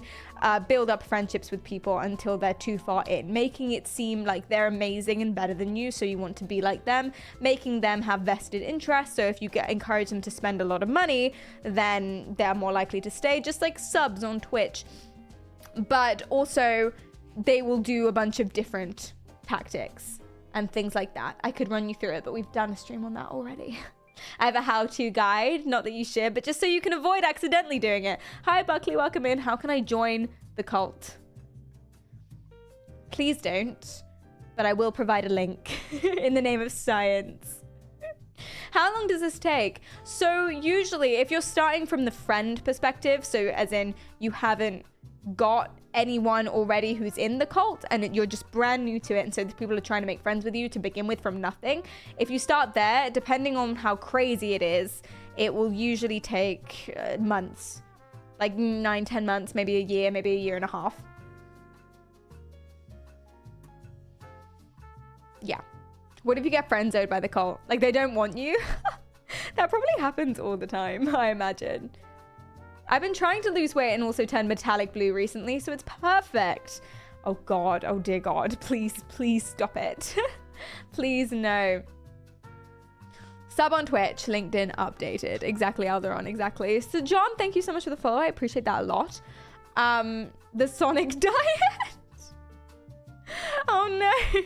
Speaker 1: build up friendships with people until they're too far in, making it seem like they're amazing and better than you, so you want to be like them, making them have vested interest. So if you encourage them to spend a lot of money, then they're more likely to stay, just like subs on Twitch. But also, they will do a bunch of different tactics and things like that. I could run you through it, but we've done a stream on that already. I have a how-to guide, not that you should, but just so you can avoid accidentally doing it. Hi Buckley, welcome in. How can I join the cult? Please don't, but I will provide a link in the name of science. How long does this take? So usually if you're starting from the friend perspective, so as in you haven't got anyone already who's in the cult and you're just brand new to it, and so the people are trying to make friends with you to begin with from nothing. If you start there, depending on how crazy it is, it will usually take months, like 9-10 months, maybe a year, maybe a year and a half. Yeah. What if you get friend-zoned by the cult? Like they don't want you? That probably happens all the time, I imagine. I've been trying to lose weight and also turn metallic blue recently, so it's perfect. Oh God, oh dear God, please stop it. Please no. Sub on Twitch, LinkedIn updated. Exactly, Alderon, exactly. So John, thank you so much for the follow. I appreciate that a lot. The Sonic diet. Oh no.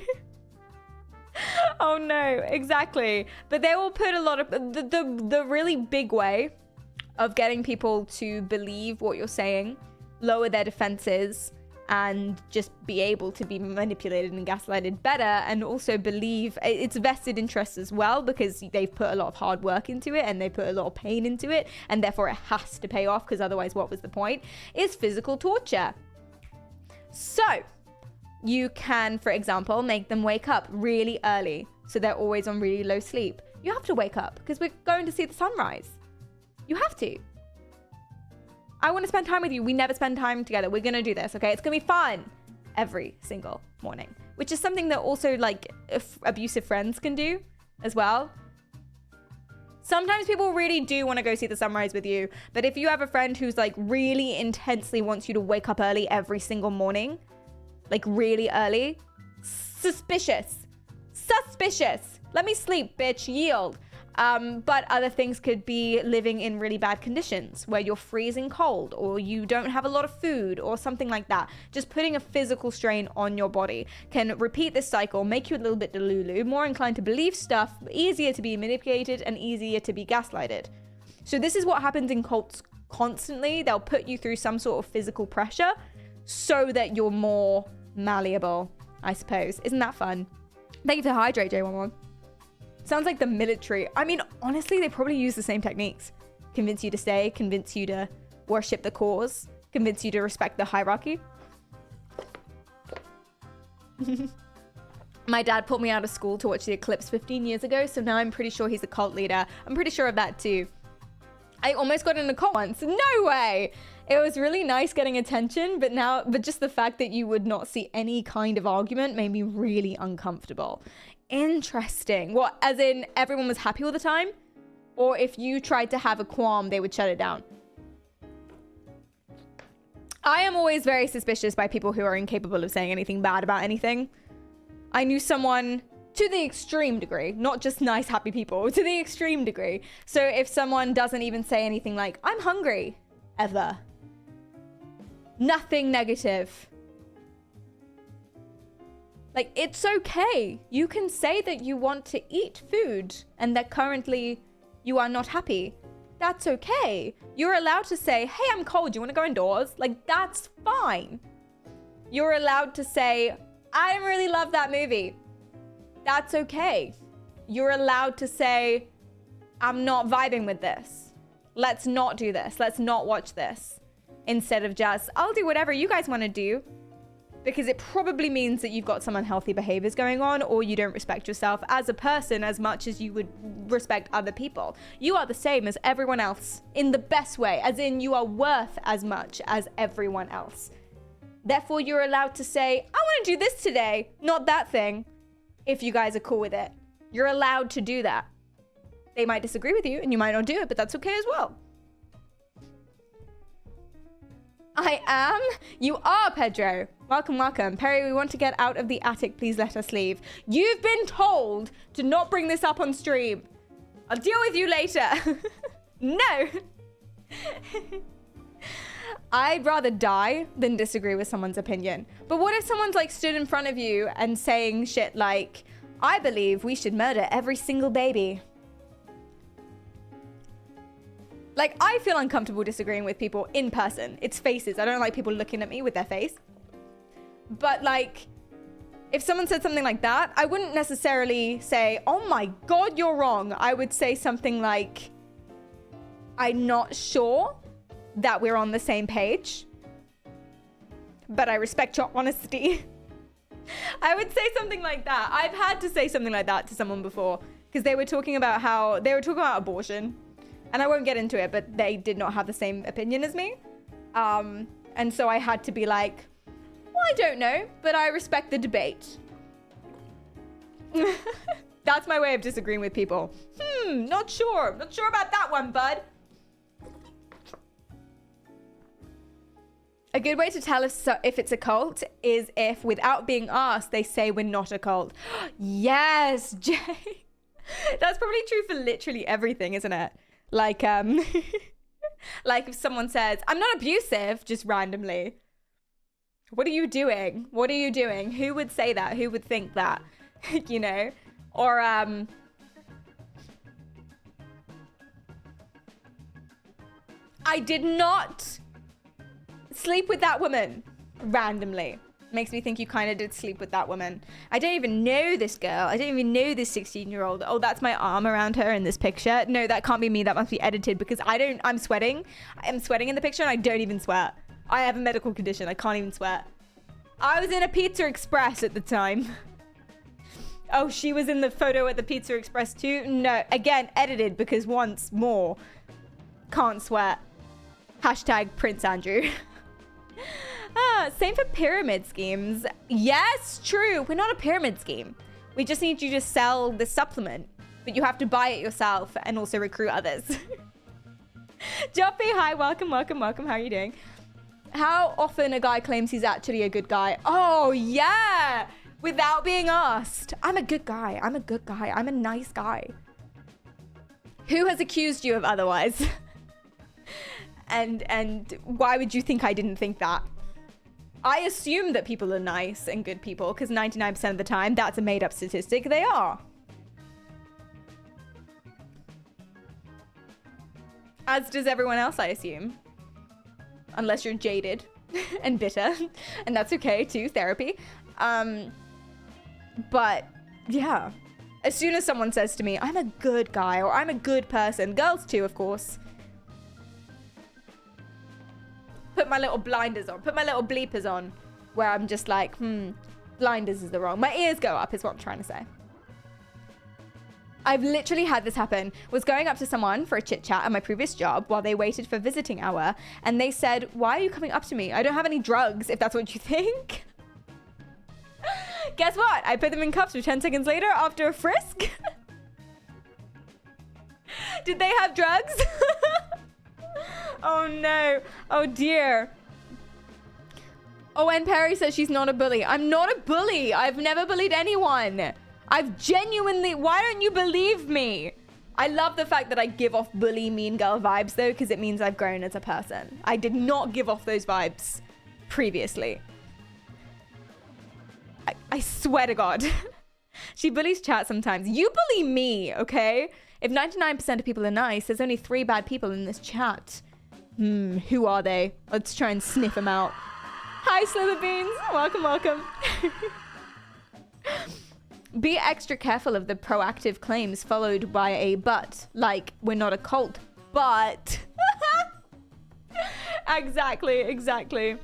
Speaker 1: Oh no, exactly. But they will put a lot of, the really big way of getting people to believe what you're saying, lower their defenses, and just be able to be manipulated and gaslighted better, and also believe it's vested interest as well, because they've put a lot of hard work into it and they put a lot of pain into it, and therefore it has to pay off, because otherwise what was the point, is physical torture. So you can, for example, make them wake up really early, so they're always on really low sleep. You have to wake up because we're going to see the sunrise. You have to. I want to spend time with you. We never spend time together. We're going to do this, okay? It's going to be fun every single morning, which is something that also like abusive friends can do as well. Sometimes people really do want to go see the sunrise with you, but if you have a friend who's like really intensely wants you to wake up early every single morning, like really early, suspicious. Let me sleep, bitch, yield. But other things could be living in really bad conditions where you're freezing cold or you don't have a lot of food or something like that. Just putting a physical strain on your body can repeat this cycle, make you a little bit delulu, more inclined to believe stuff, easier to be manipulated and easier to be gaslighted. So this is what happens in cults constantly. They'll put you through some sort of physical pressure so that you're more malleable, I suppose. Isn't that fun? Thank you for the hydrate, J11. Sounds like the military. I mean, honestly, they probably use the same techniques. Convince you to stay, convince you to worship the cause, convince you to respect the hierarchy. My dad pulled me out of school to watch the eclipse 15 years ago, so now I'm pretty sure he's a cult leader. I'm pretty sure of that too. I almost got in a cult once. No way. It was really nice getting attention, but just the fact that you would not see any kind of argument made me really uncomfortable. Interesting. What, as in everyone was happy all the time? Or if you tried to have a qualm, they would shut it down? I am always very suspicious by people who are incapable of saying anything bad about anything. I knew someone to the extreme degree, not just nice, happy people, to the extreme degree. So if someone doesn't even say anything like, I'm hungry, ever. Nothing negative. Like, it's okay. You can say that you want to eat food and that currently you are not happy. That's okay. You're allowed to say, hey, I'm cold. Do you want to go indoors? Like, that's fine. You're allowed to say, I really love that movie. That's okay. You're allowed to say, I'm not vibing with this. Let's not do this. Let's not watch this. Instead of just, I'll do whatever you guys want to do. Because it probably means that you've got some unhealthy behaviors going on, or you don't respect yourself as a person as much as you would respect other people. You are the same as everyone else in the best way, as in you are worth as much as everyone else. Therefore, you're allowed to say, I want to do this today, not that thing, if you guys are cool with it. You're allowed to do that. They might disagree with you and you might not do it, but that's okay as well. I am? You are, Pedro. Welcome, welcome. Perry, we want to get out of the attic. Please let us leave. You've been told to not bring this up on stream. I'll deal with you later. No. I'd rather die than disagree with someone's opinion. But what if someone's like stood in front of you and saying shit like, I believe we should murder every single baby. Like, I feel uncomfortable disagreeing with people in person. It's faces. I don't like people looking at me with their face. But like, if someone said something like that, I wouldn't necessarily say, oh my God, you're wrong. I would say something like, I'm not sure that we're on the same page, but I respect your honesty. I would say something like that. I've had to say something like that to someone before because they were talking about abortion. And I won't get into it, but they did not have the same opinion as me. And so I had to be like, well, I don't know, but I respect the debate. That's my way of disagreeing with people. Not sure. Not sure about that one, bud. A good way to tell if it's a cult is if, without being asked, they say we're not a cult. Yes, Jay. That's probably true for literally everything, isn't it? Like, like if someone says, I'm not abusive, just randomly. What are you doing? What are you doing? Who would say that? Who would think that? You know? Or, I did not sleep with that woman randomly. Makes me think you kind of did sleep with that woman. I don't even know this girl. I don't even know this 16-year-old. Oh, that's my arm around her in this picture. No, that can't be me. That must be edited because I'm sweating. I'm sweating in the picture and I don't even sweat. I have a medical condition. I can't even sweat. I was in a Pizza Express at the time. Oh, she was in the photo at the Pizza Express too? No, again, edited because once more, can't sweat. Hashtag Prince Andrew. Same for pyramid schemes. Yes, true. We're not a pyramid scheme. We just need you to sell the supplement, but you have to buy it yourself and also recruit others. Joffy, hi, welcome, welcome, welcome. How are you doing? How often a guy claims he's actually a good guy? Oh, yeah. Without being asked. I'm a good guy. I'm a good guy. I'm a nice guy. Who has accused you of otherwise? And why would you think I didn't think that? I assume that people are nice and good people because 99% of the time, that's a made-up statistic. They are. As does everyone else, I assume. Unless you're jaded and bitter. And that's okay, too. Therapy. But, yeah. As soon as someone says to me, I'm a good guy or I'm a good person. Girls, too, of course. Put my little blinders on. Put my little bleepers on. Where I'm just like, blinders is the wrong. My ears go up is what I'm trying to say. I've literally had this happen. Was going up to someone for a chit chat at my previous job while they waited for visiting hour, and they said, "Why are you coming up to me? I don't have any drugs, if that's what you think." Guess what? I put them in cuffs for 10 seconds later after a frisk. Did they have drugs? Oh no. Oh dear. Oh, and Perry says she's not a bully. I'm not a bully. I've never bullied anyone. I've genuinely... Why don't you believe me? I love the fact that I give off bully, mean girl vibes, though, because it means I've grown as a person. I did not give off those vibes previously. I swear to God. She bullies chat sometimes. You bully me, okay? If 99% of people are nice, there's only 3 bad people in this chat. Who are they? Let's try and sniff them out. Hi, Slither Beans. Welcome, welcome. Be extra careful of the proactive claims followed by a but. Like, we're not a cult, but... Exactly.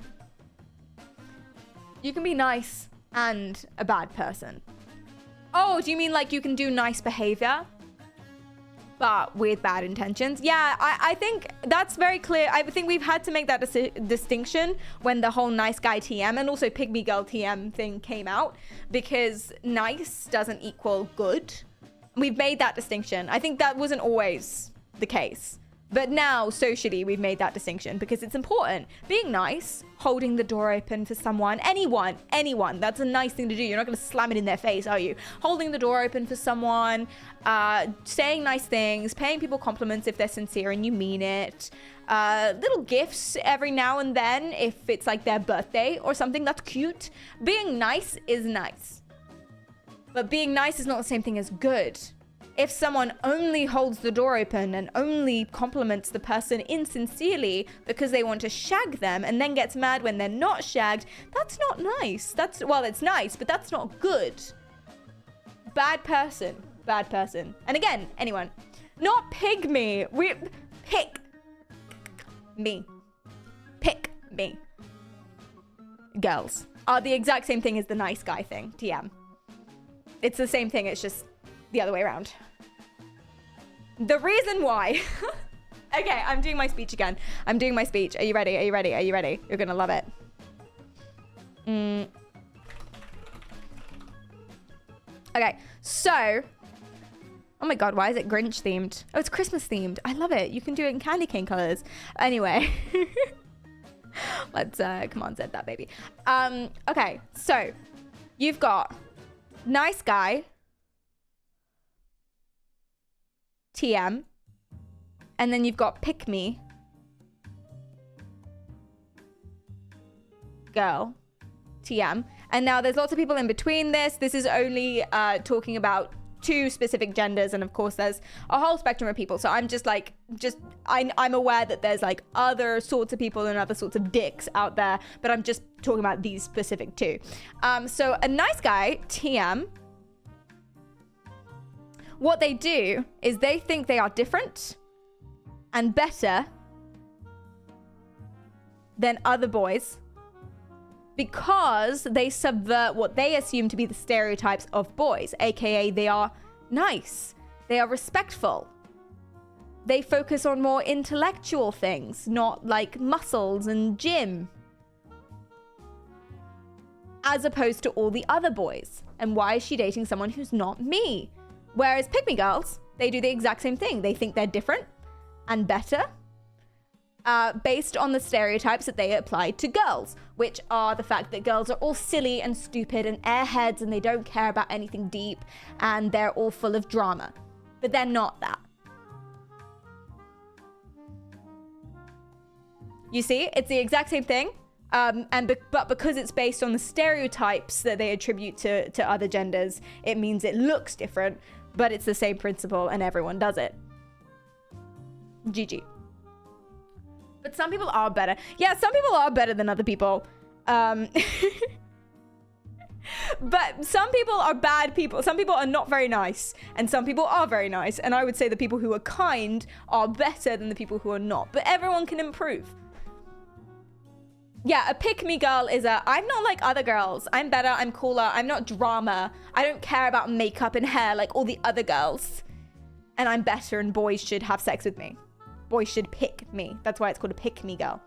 Speaker 1: You can be nice and a bad person. Oh, do you mean like you can do nice behavior, but with bad intentions? Yeah, I think that's very clear. I think we've had to make that distinction when the whole nice guy TM and also pygmy girl TM thing came out, because nice doesn't equal good. We've made that distinction. I think that wasn't always the case, but now socially we've made that distinction because it's important. Being nice, holding the door open for someone, anyone, that's a nice thing to do. You're not going to slam it in their face, are you? Holding the door open for someone, saying nice things, paying people compliments if they're sincere and you mean it, little gifts every now and then if it's like their birthday or something. That's cute. Being nice is nice, but being nice is not the same thing as good. If someone only holds the door open and only compliments the person insincerely because they want to shag them and then gets mad when they're not shagged, that's not nice. Well, it's nice, but that's not good. Bad person. And again, anyone. Not pygmy. Pick me. Girls are the exact same thing as the nice guy thing, TM. It's the same thing, it's just the other way around. The reason why... Okay, I'm doing my speech again. Are you ready? You're gonna love it. Okay, so... Oh my god, why is it Grinch themed? Oh, it's Christmas themed. I love it. You can do it in candy cane colors. Anyway. Let's, come on, Zed that baby. Okay, so... You've got... Nice guy... TM, and then you've got pick me girl TM, and now there's lots of people in between this. This is only talking about 2 specific genders, and of course there's a whole spectrum of people, so I'm I'm aware that there's like other sorts of people and other sorts of dicks out there, but I'm just talking about these specific 2. So a nice guy TM, what they do is they think they are different and better than other boys because they subvert what they assume to be the stereotypes of boys, aka they are nice, they are respectful, they focus on more intellectual things, not like muscles and gym, as opposed to all the other boys. And why is she dating someone who's not me? Whereas pygmy girls, they do the exact same thing. They think they're different and better based on the stereotypes that they apply to girls, which are the fact that girls are all silly and stupid and airheads and they don't care about anything deep and they're all full of drama. But they're not that. You see, it's the exact same thing. But because it's based on the stereotypes that they attribute to other genders, it means it looks different, but it's the same principle and everyone does it. GG. But some people are better. Yeah, some people are better than other people. But some people are bad people. Some people are not very nice, and some people are very nice. And I would say the people who are kind are better than the people who are not. But everyone can improve. Yeah, a pick-me girl is I'm not like other girls. I'm better, I'm cooler, I'm not drama. I don't care about makeup and hair like all the other girls. and I'm better and boys should have sex with me. Boys should pick me. That's why it's called a pick me girl.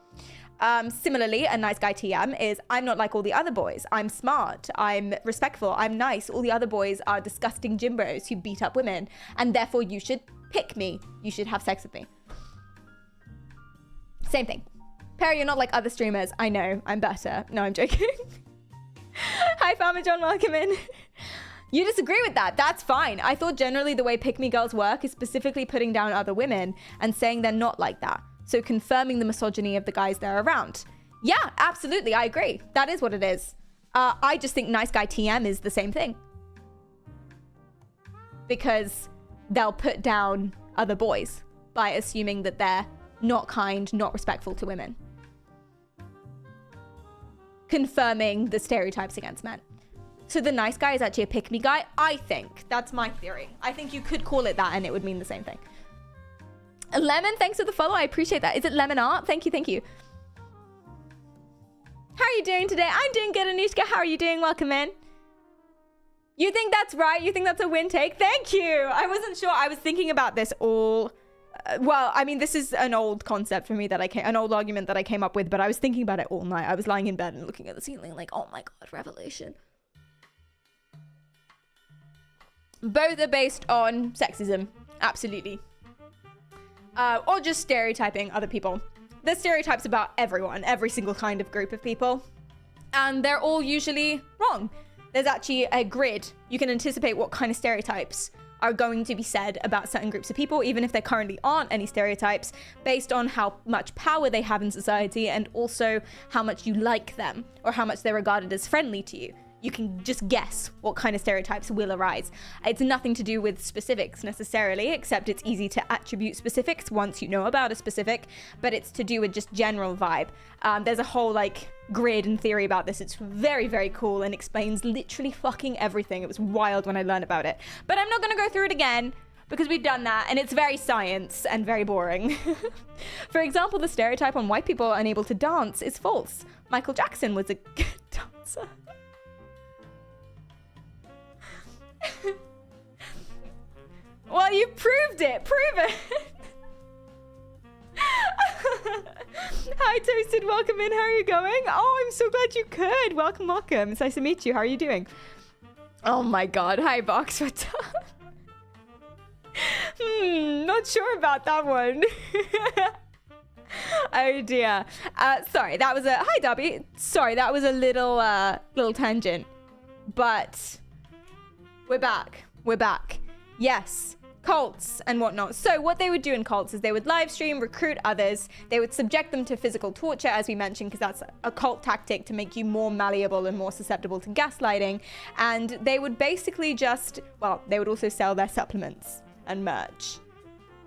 Speaker 1: Similarly, a nice guy TM is, I'm not like all the other boys. I'm smart. I'm respectful. I'm nice. All the other boys are disgusting Jimbos who beat up women. And therefore you should pick me. You should have sex with me. Same thing. Perry, you're not like other streamers. I know. I'm better. No, I'm joking. Hi, Farmer John. Welcome in. You disagree with that. That's fine. I thought generally the way pick-me girls work is specifically putting down other women and saying they're not like that. So confirming the misogyny of the guys they're around. Yeah, absolutely. I agree. That is what it is. I just think nice guy TM is the same thing. Because they'll put down other boys by assuming that they're not kind, not respectful to women. Confirming the stereotypes against men. So the nice guy is actually a pick-me guy? I think. That's my theory. I think you could call it that and it would mean the same thing. Lemon, thanks for the follow. I appreciate that. Is it Lemon Art? Thank you, thank you. How are you doing today? I'm doing good, Anushka. How are you doing? Welcome in. You think that's right? You think that's a win take? Thank you. I wasn't sure. I was thinking about this all... well, I mean, this is an old concept for me that an old argument that I came up with, but I was thinking about it all night. I was lying in bed and looking at the ceiling like, oh my God, revelation. Both are based on sexism. Absolutely. Or just stereotyping other people. There's stereotypes about everyone, every single kind of group of people. And they're all usually wrong. There's actually a grid. You can anticipate what kind of stereotypes are going to be said about certain groups of people, even if there currently aren't any stereotypes, based on how much power they have in society and also how much you like them or how much they're regarded as friendly to you. You can just guess what kind of stereotypes will arise. It's nothing to do with specifics necessarily, except it's easy to attribute specifics once you know about a specific, but it's to do with just general vibe. There's a whole grid and theory about this. It's very, very cool and explains literally fucking everything. It was wild when I learned about it. But I'm not gonna go through it again because we've done that and it's very science and very boring. For example, the stereotype on white people unable to dance is false. Michael Jackson was a good dancer. Well, you proved it. Prove it. Hi, Toasted. Welcome in. How are you going? Oh, I'm so glad you could. Welcome, welcome. It's nice to meet you. How are you doing? Oh my God. Hi, Box. What's up? Not sure about that one. Oh dear. Sorry, that was a... Hi, Darby. Sorry, that was a little tangent. But... We're back. We're back. Yes. Cults and whatnot. So what they would do in cults is they would live stream, recruit others. They would subject them to physical torture, as we mentioned, because that's a cult tactic to make you more malleable and more susceptible to gaslighting. And they would basically just, well, they would also sell their supplements and merch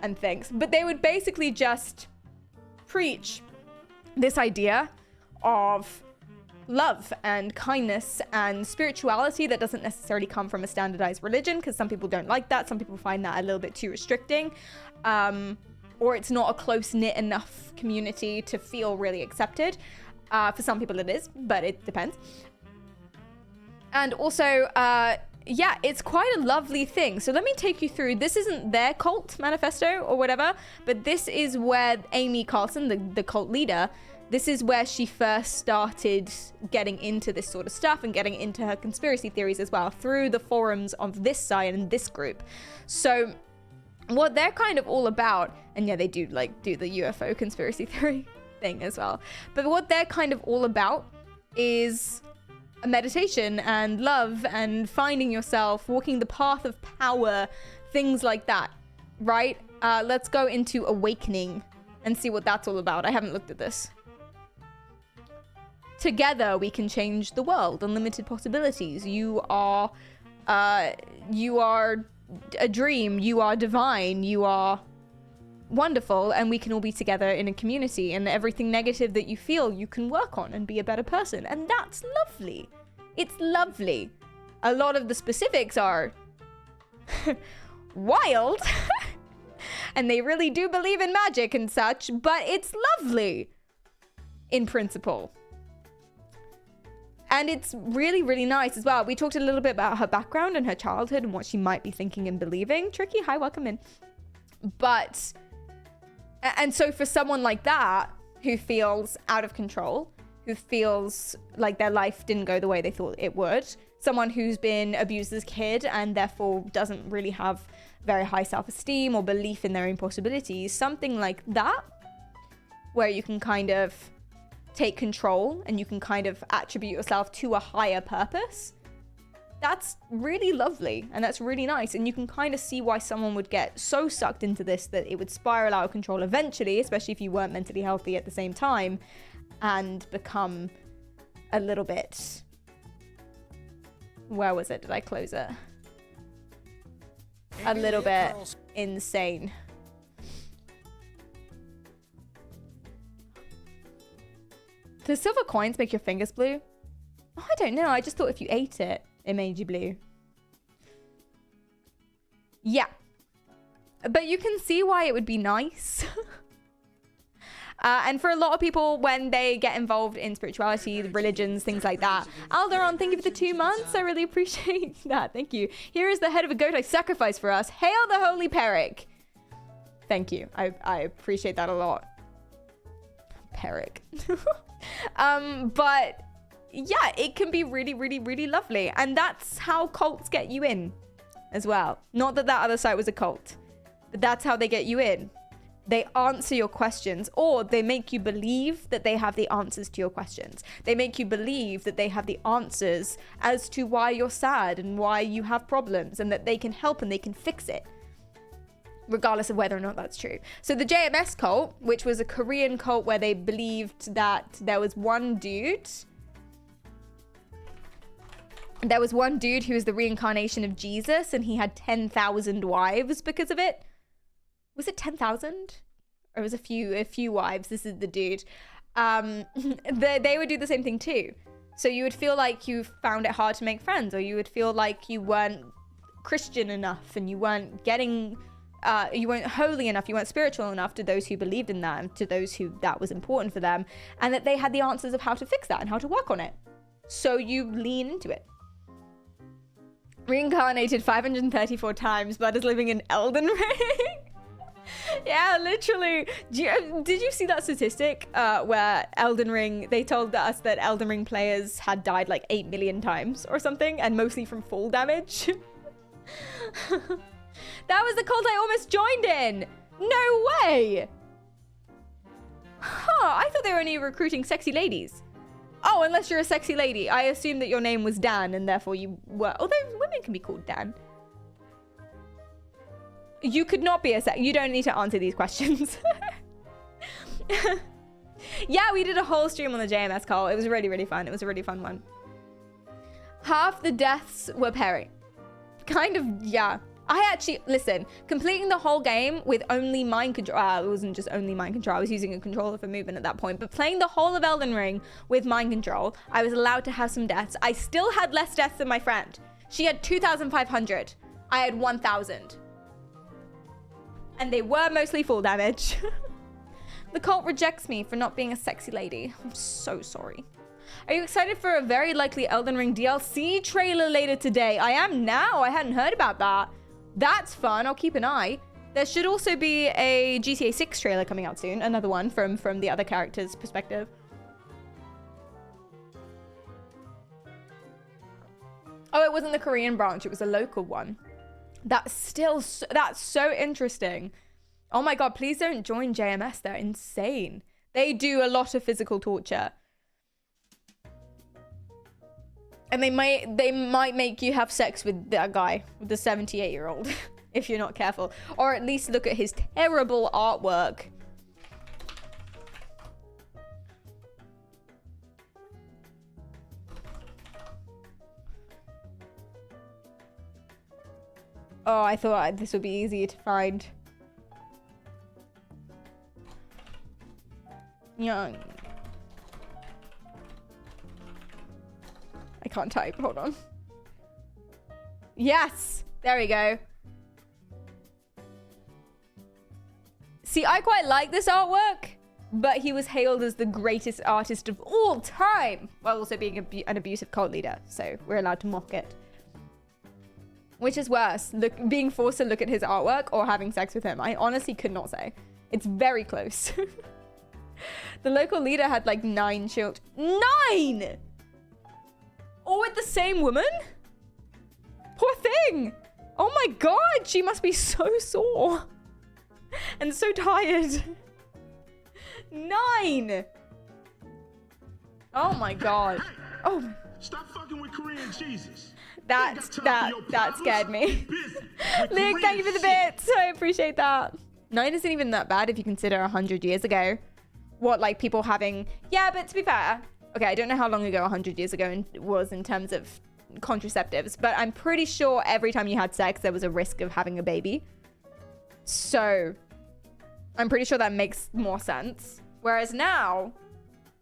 Speaker 1: and things. But they would basically just preach this idea of love and kindness and spirituality that doesn't necessarily come from a standardized religion, because some people don't like that. Some people find that a little bit too restricting, or it's not a close-knit enough community to feel really accepted. For some people it is, but it depends. And also, yeah, it's quite a lovely thing. So let me take you through. This isn't their cult manifesto or whatever, but this is where Amy Carlson, the cult leader, this is where she first started getting into this sort of stuff and getting into her conspiracy theories as well, through the forums of this side and this group. So what they're kind of all about, and yeah, they do do the UFO conspiracy theory thing as well, but what they're kind of all about is a meditation and love and finding yourself, walking the path of power, things like that, right? Let's go into awakening and see what that's all about. I haven't looked at this. Together we can change the world. Unlimited possibilities. You are a dream. You are divine. You are wonderful, and we can all be together in a community, and everything negative that you feel you can work on and be a better person, and that's lovely. It's lovely. A lot of the specifics are wild and they really do believe in magic and such, but it's lovely in principle. And it's really, really nice as well. We talked a little bit about her background and her childhood and what she might be thinking and believing. Tricky, hi, welcome in. But, and so for someone like that, who feels out of control, who feels like their life didn't go the way they thought it would, someone who's been abused as a kid and therefore doesn't really have very high self-esteem or belief in their own possibilities, something like that, where you can kind of take control and you can kind of attribute yourself to a higher purpose, that's really lovely and that's really nice. And you can kind of see why someone would get so sucked into this that it would spiral out of control eventually, especially if you weren't mentally healthy at the same time, and become a little bit... Where was it? Did I close it? A little bit insane. Do silver coins make your fingers blue? Oh, I don't know. I just thought if you ate it, it made you blue. Yeah. But you can see why it would be nice. And for a lot of people, when they get involved in spirituality, religions, things like that. Alderon, thank you for the 2 months. I really appreciate that. Thank you. Here is the head of a goat I sacrificed for us. Hail the holy Perrick. Thank you. I appreciate that a lot. Perrick. But yeah, it can be really, really, really lovely. And that's how cults get you in as well. Not that that other site was a cult, but that's how they get you in. They answer your questions, or they make you believe that they have the answers to your questions. They make you believe that they have the answers as to why you're sad and why you have problems, and that they can help and they can fix it, regardless of whether or not that's true. So the JMS cult, which was a Korean cult where they believed that there was one dude who was the reincarnation of Jesus, and he had 10,000 wives because of it. Was it 10,000? Or it was a few wives. This is the dude. They would do the same thing too. So you would feel like you found it hard to make friends, or you would feel like you weren't Christian enough, and you weren't getting, you weren't holy enough, you weren't spiritual enough to those who believed in that, and to those who that was important for them, and that they had the answers of how to fix that and how to work on it. So you lean into it. Reincarnated 534 times, but is living in Elden Ring. Yeah, literally. Did you see that statistic where Elden Ring, they told us that Elden Ring players had died like 8 million times or something, and mostly from fall damage? That was the cult I almost joined in. No way. Huh, I thought they were only recruiting sexy ladies. Oh, unless you're a sexy lady. I assumed that your name was Dan and therefore you were, although women can be called Dan. You could not be you don't need to answer these questions. Yeah, we did a whole stream on the JMS call. It was really, really fun. It was a really fun one. Half the deaths were Perry. Kind of, yeah. I actually, listen, completing the whole game with only mind control. It wasn't just only mind control. I was using a controller for movement at that point. But playing the whole of Elden Ring with mind control, I was allowed to have some deaths. I still had less deaths than my friend. She had 2,500. I had 1,000. And they were mostly full damage. The cult rejects me for not being a sexy lady. I'm so sorry. Are you excited for a very likely Elden Ring DLC trailer later today? I am now. I hadn't heard about that. That's fun. I'll keep an eye. There should also be a GTA 6 trailer coming out soon. Another one from the other character's perspective. Oh, it wasn't the Korean branch. It was a local one. That's so interesting. Oh my god, please don't join JMS. They're insane. They do a lot of physical torture. And they might make you have sex with that guy, with the 78-year-old, if you're not careful. Or at least look at his terrible artwork. Oh, I thought this would be easier to find. Yeah. I can't type. Hold on. Yes! There we go. See, I quite like this artwork, but he was hailed as the greatest artist of all time, while also being an abusive cult leader, so we're allowed to mock it. Which is worse, being forced to look at his artwork or having sex with him? I honestly could not say. It's very close. The local leader had like 9 children. 9! All with the same woman? Poor thing. Oh my god, she must be so sore. And so tired. 9! Oh my god. Oh.
Speaker 13: Stop fucking with Korean Jesus.
Speaker 1: That scared me. Luke, thank you for the bits. I appreciate that. 9 isn't even that bad if you consider 100 years ago. What, like people having... Yeah, but to be fair... Okay, I don't know how long ago 100 years ago was in terms of contraceptives, but I'm pretty sure every time you had sex, there was a risk of having a baby. So, I'm pretty sure that makes more sense. Whereas now...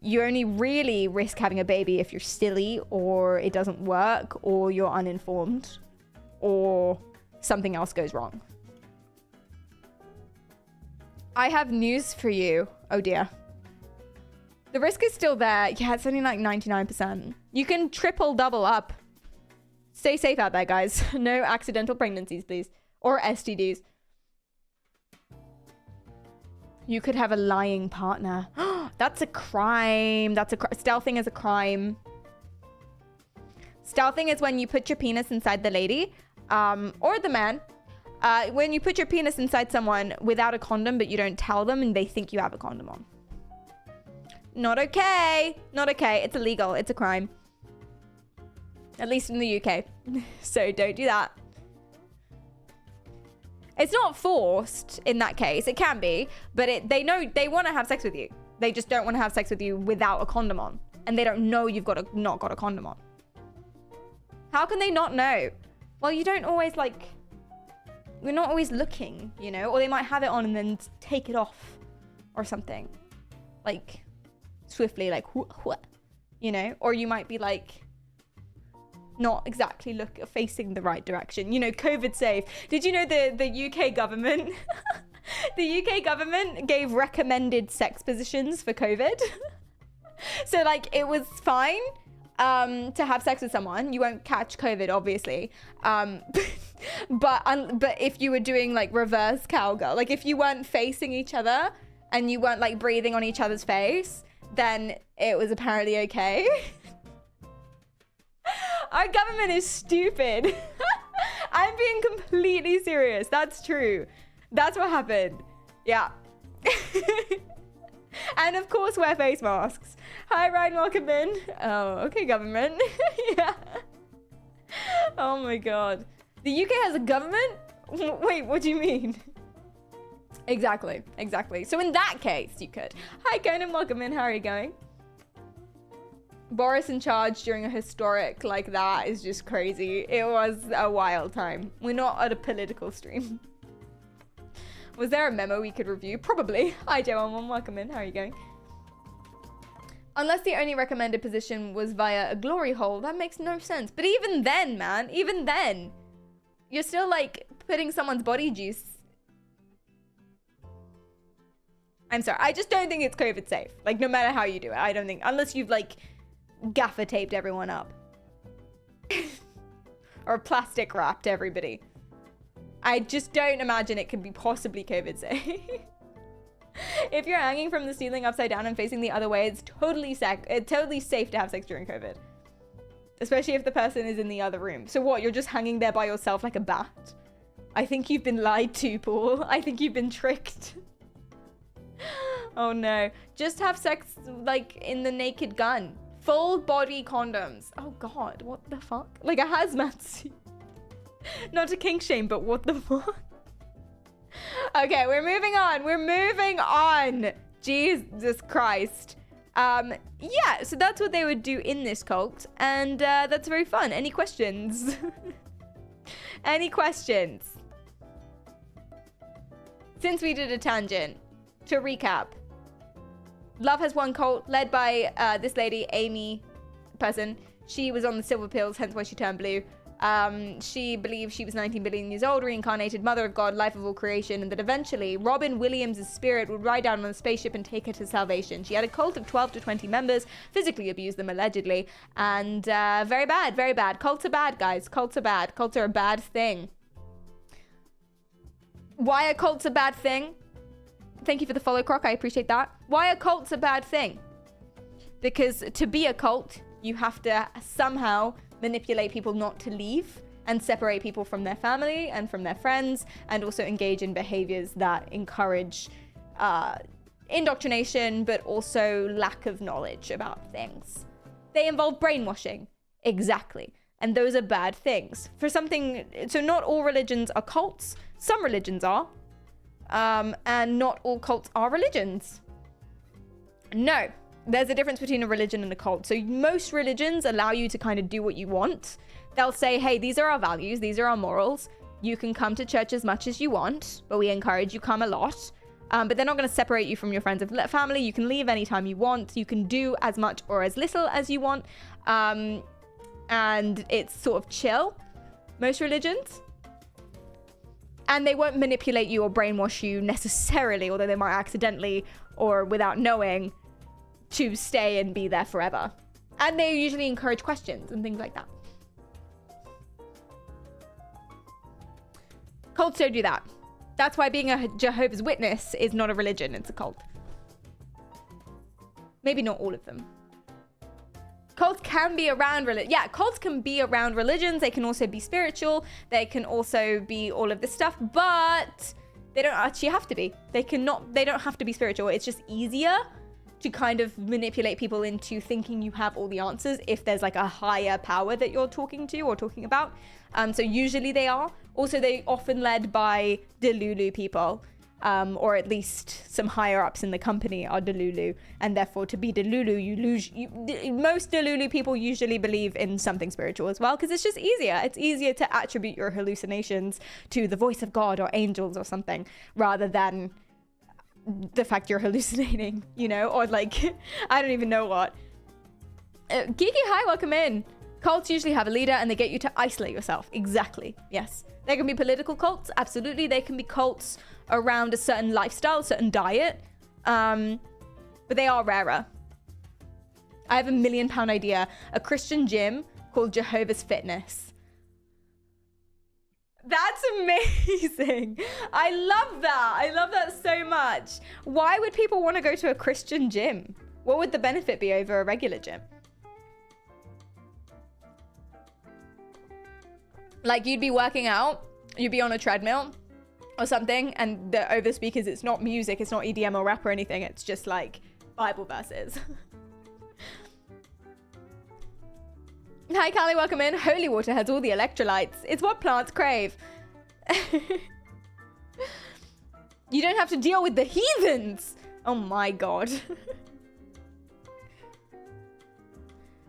Speaker 1: You only really risk having a baby if you're silly or it doesn't work or you're uninformed or something else goes wrong. I have news for you. Oh dear. The risk is still there. Yeah, it's only like 99%. You can triple double up. Stay safe out there, guys. No accidental pregnancies, please. Or STDs. You could have a lying partner. That's a crime. Stealthing is a crime. Stealthing is when you put your penis inside the lady, or the man. When you put your penis inside someone without a condom, but you don't tell them and they think you have a condom on. Not okay. Not okay. It's illegal. It's a crime. At least in the UK. So don't do that. It's not forced in that case. It can be, but they know they want to have sex with you. They just don't want to have sex with you without a condom on. And they don't know you've not got a condom on. How can they not know? Well, you don't always we're not always looking, you know? Or they might have it on and then take it off or something. Like, swiftly, like, you know? Or you might be like, not exactly facing the right direction. You know, COVID safe. Did you know the UK government... The UK government gave recommended sex positions for COVID. So, like, it was fine to have sex with someone. You won't catch COVID, obviously. But if you were doing, like, reverse cowgirl, like, if you weren't facing each other and you weren't, like, breathing on each other's face, then it was apparently okay. Our government is stupid. I'm being completely serious. That's true. That's what happened. Yeah. And of course, wear face masks. Hi, Ryan. Welcome in. Oh, okay, government. Yeah. Oh my god. The UK has a government? Wait, what do you mean? Exactly. Exactly. So in that case, you could. Hi, Conan. Welcome in. How are you going? Boris in charge during a historic like that is just crazy. It was a wild time. We're not at a political stream. Was there a memo we could review? Probably. Hi, Joe. Welcome in. How are you going? Unless the only recommended position was via a glory hole, that makes no sense. But even then, man, even then, you're still like putting someone's body juice. I'm sorry. I just don't think it's COVID safe. Like, no matter how you do it, I don't think, unless you've like gaffer taped everyone up or plastic wrapped everybody. I just don't imagine it could be possibly COVID safe. If you're hanging from the ceiling upside down and facing the other way, it's totally safe to have sex during COVID. Especially if the person is in the other room. So what, you're just hanging there by yourself like a bat? I think you've been lied to, Paul. I think you've been tricked. Oh no. Just have sex like in the Naked Gun. Full body condoms. Oh god, what the fuck? Like a hazmat suit. Not to kink shame, but what the fuck? Okay, we're moving on. We're moving on. Jesus Christ. Yeah, so that's what they would do in this cult. And that's very fun. Any questions? Any questions? Since we did a tangent, to recap. Love has one cult led by this lady, Amy person. She was on the silver pills, hence why she turned blue. She believed she was 19 billion years old, reincarnated, mother of God, life of all creation, and that eventually Robin Williams' spirit would ride down on a spaceship and take her to salvation. She had a cult of 12 to 20 members, physically abused them allegedly, and very bad, very bad. Cults are bad, guys. Cults are bad. Cults are a bad thing. Why are cults a bad thing? Thank you for the follow, Croc. I appreciate that. Why are cults a bad thing? Because to be a cult, you have to somehow manipulate people not to leave and separate people from their family and from their friends, and also engage in behaviors that encourage indoctrination, but also lack of knowledge about things. They involve brainwashing. Exactly. And those are bad things. For something, so not all religions are cults. Some religions are. And not all cults are religions. No. There's a difference between a religion and a cult. So most religions allow you to kind of do what you want. They'll say, hey, these are our values. These are our morals. You can come to church as much as you want, but we encourage you come a lot. But they're not going to separate you from your friends and family. You can leave anytime you want. You can do as much or as little as you want. And it's sort of chill, most religions. And they won't manipulate you or brainwash you necessarily, although they might accidentally or without knowing, to stay and be there forever. And they usually encourage questions and things like that. Cults don't do that. That's why being a Jehovah's Witness is not a religion, it's a cult. Maybe not all of them. Cults can be around religion. Yeah, cults can be around religions. They can also be spiritual. They can also be all of this stuff, but they don't actually have to be. They don't have to be spiritual. It's just easier to kind of manipulate people into thinking you have all the answers if there's like a higher power that you're talking to or talking about. So usually they are. Also, they often led by Delulu people, or at least some higher ups in the company are Delulu. And therefore, to be Delulu, most Delulu people usually believe in something spiritual as well, because it's just easier. It's easier to attribute your hallucinations to the voice of God or angels or something, rather than the fact you're hallucinating, you know, or like, I don't even know what. Geeky, hi, welcome in. Cults usually have a leader and they get you to isolate yourself. Exactly, yes. There can be political cults, absolutely. They can be cults around a certain lifestyle, a certain diet, but they are rarer. I have £1 million idea, a Christian gym called Jehovah's Fitness. That's amazing. I love that. I love that so much. Why would people want to go to a Christian gym? What would the benefit be over a regular gym? Like, you'd be working out, you'd be on a treadmill or something, and over the speakers, it's not music, it's not EDM or rap or anything, it's just like Bible verses. Hi, Callie, welcome in. Holy water has all the electrolytes. It's what plants crave. You don't have to deal with the heathens. Oh my God.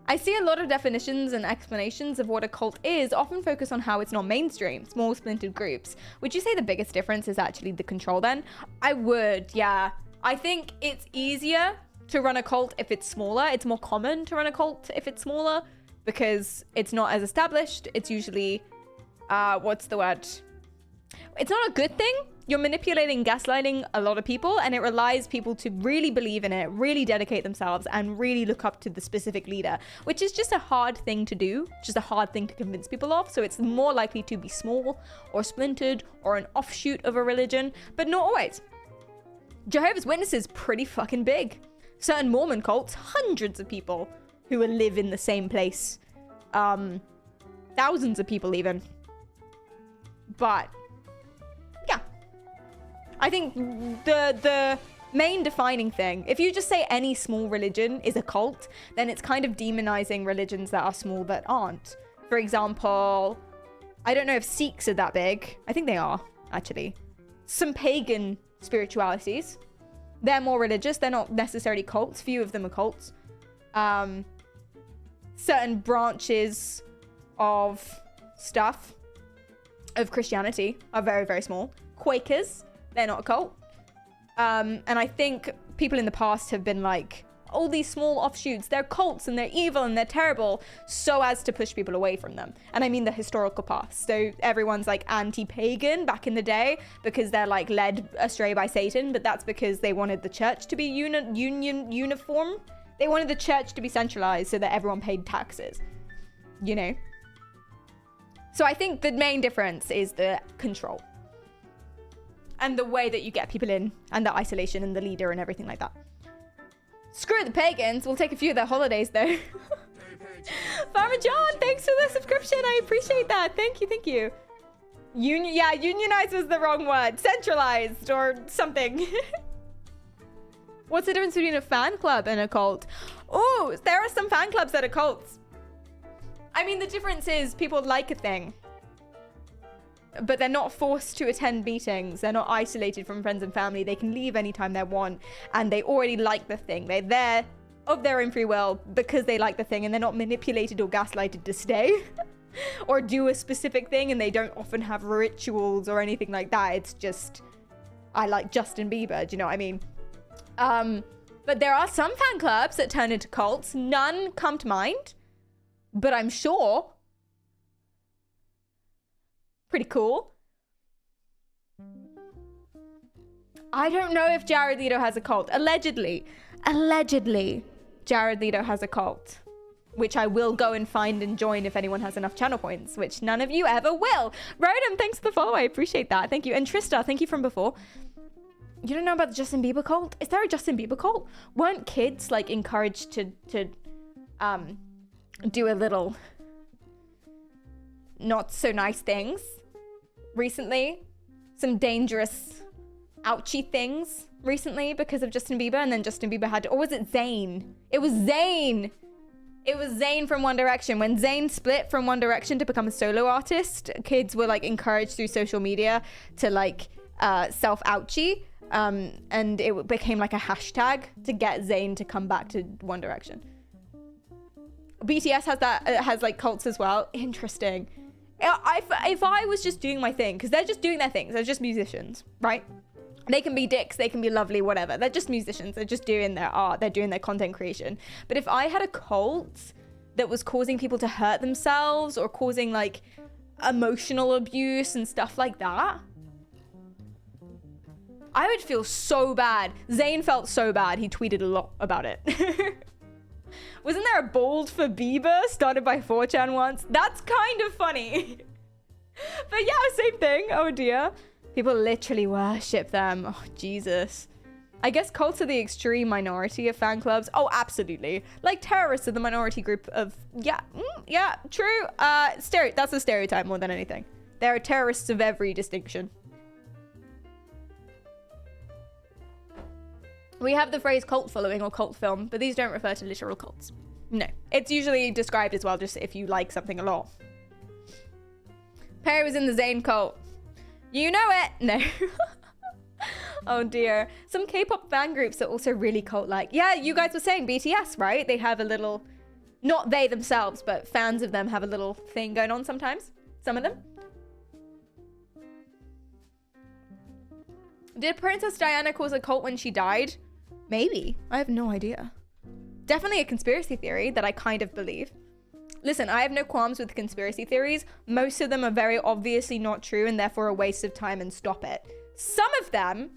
Speaker 1: I see a lot of definitions and explanations of what a cult is often focus on how it's not mainstream, small splintered groups. Would you say the biggest difference is actually the control then? I would, yeah. I think it's easier to run a cult if it's smaller. It's more common to run a cult if it's smaller, because it's not as established. It's usually, what's the word? It's not a good thing. You're manipulating, gaslighting a lot of people, and it relies people to really believe in it, really dedicate themselves, and really look up to the specific leader, which is just a hard thing to do, just a hard thing to convince people of. So it's more likely to be small or splintered or an offshoot of a religion, but not always. Jehovah's Witnesses pretty fucking big. Certain Mormon cults, hundreds of people who live in the same place. Thousands of people even. But yeah, I think the main defining thing, if you just say any small religion is a cult, then it's kind of demonizing religions that are small that aren't. For example, I don't know if Sikhs are that big. I think they are, actually. Some pagan spiritualities. They're more religious. They're not necessarily cults. Few of them are cults. Certain branches of stuff of Christianity are very, very small. Quakers, they're not a cult. And I think people in the past have been like, all these small offshoots. They're cults and they're evil and they're terrible so as to push people away from them. And I mean the historical past. So everyone's like anti-pagan back in the day because they're like led astray by Satan, but that's because they wanted the church to be uniform. They wanted the church to be centralized so that everyone paid taxes, you know? So I think the main difference is the control and the way that you get people in and the isolation and the leader and everything like that. Screw the pagans. We'll take a few of their holidays though. Farmer John, thanks for the subscription. I appreciate that. Thank you, thank you. Unionized was the wrong word. Centralized or something. What's the difference between a fan club and a cult? Oh, there are some fan clubs that are cults. I mean, the difference is people like a thing, but they're not forced to attend meetings. They're not isolated from friends and family. They can leave anytime they want, and they already like the thing. They're there of their own free will because they like the thing, and they're not manipulated or gaslighted to stay or do a specific thing, and they don't often have rituals or anything like that. It's just, I like Justin Bieber, do you know what I mean? But there are some fan clubs that turn into cults. None come to mind, but I'm sure. Pretty cool. I don't know if Jared Leto has a cult. Allegedly, Jared Leto has a cult, which I will go and find and join if anyone has enough channel points, which none of you ever will. Rodham, thanks for the follow. I appreciate that. Thank you. And Trista, thank you from before. You don't know about the Justin Bieber cult? Is there a Justin Bieber cult? Weren't kids like encouraged to do a little not so nice things recently? Some dangerous ouchy things recently because of Justin Bieber, and then Justin Bieber had to, or was it Zayn? It was Zayn. It was Zayn from One Direction. When Zayn split from One Direction to become a solo artist, kids were like encouraged through social media to like self-ouchie. And it became like a hashtag to get Zayn to come back to One Direction. BTS has that, has like cults as well. Interesting. If I was just doing my thing, because they're just doing their things, they're just musicians, right? They can be dicks, they can be lovely, whatever. They're just musicians, they're just doing their art, they're doing their content creation. But if I had a cult that was causing people to hurt themselves or causing like emotional abuse and stuff like that, I would feel so bad. Zayn felt so bad. He tweeted a lot about it. Wasn't there a bold for Bieber started by 4chan once? That's kind of funny. But yeah, same thing. Oh dear. People literally worship them. Oh, Jesus. I guess cults are the extreme minority of fan clubs. Oh, absolutely. Like terrorists are the minority group of, yeah, true. That's a stereotype more than anything. There are terrorists of every distinction. We have the phrase cult following or cult film, but these don't refer to literal cults. No, it's usually described as well just if you like something a lot. Perry was in the Zayn cult. You know it. No. Oh dear. Some K-pop fan groups are also really cult-like. Yeah, you guys were saying BTS, right? They have a little, not they themselves, but fans of them have a little thing going on sometimes. Some of them. Did Princess Diana cause a cult when she died? Maybe. I have no idea. Definitely a conspiracy theory that I kind of believe. Listen, I have no qualms with conspiracy theories. Most of them are very obviously not true and therefore a waste of time and stop it. Some of them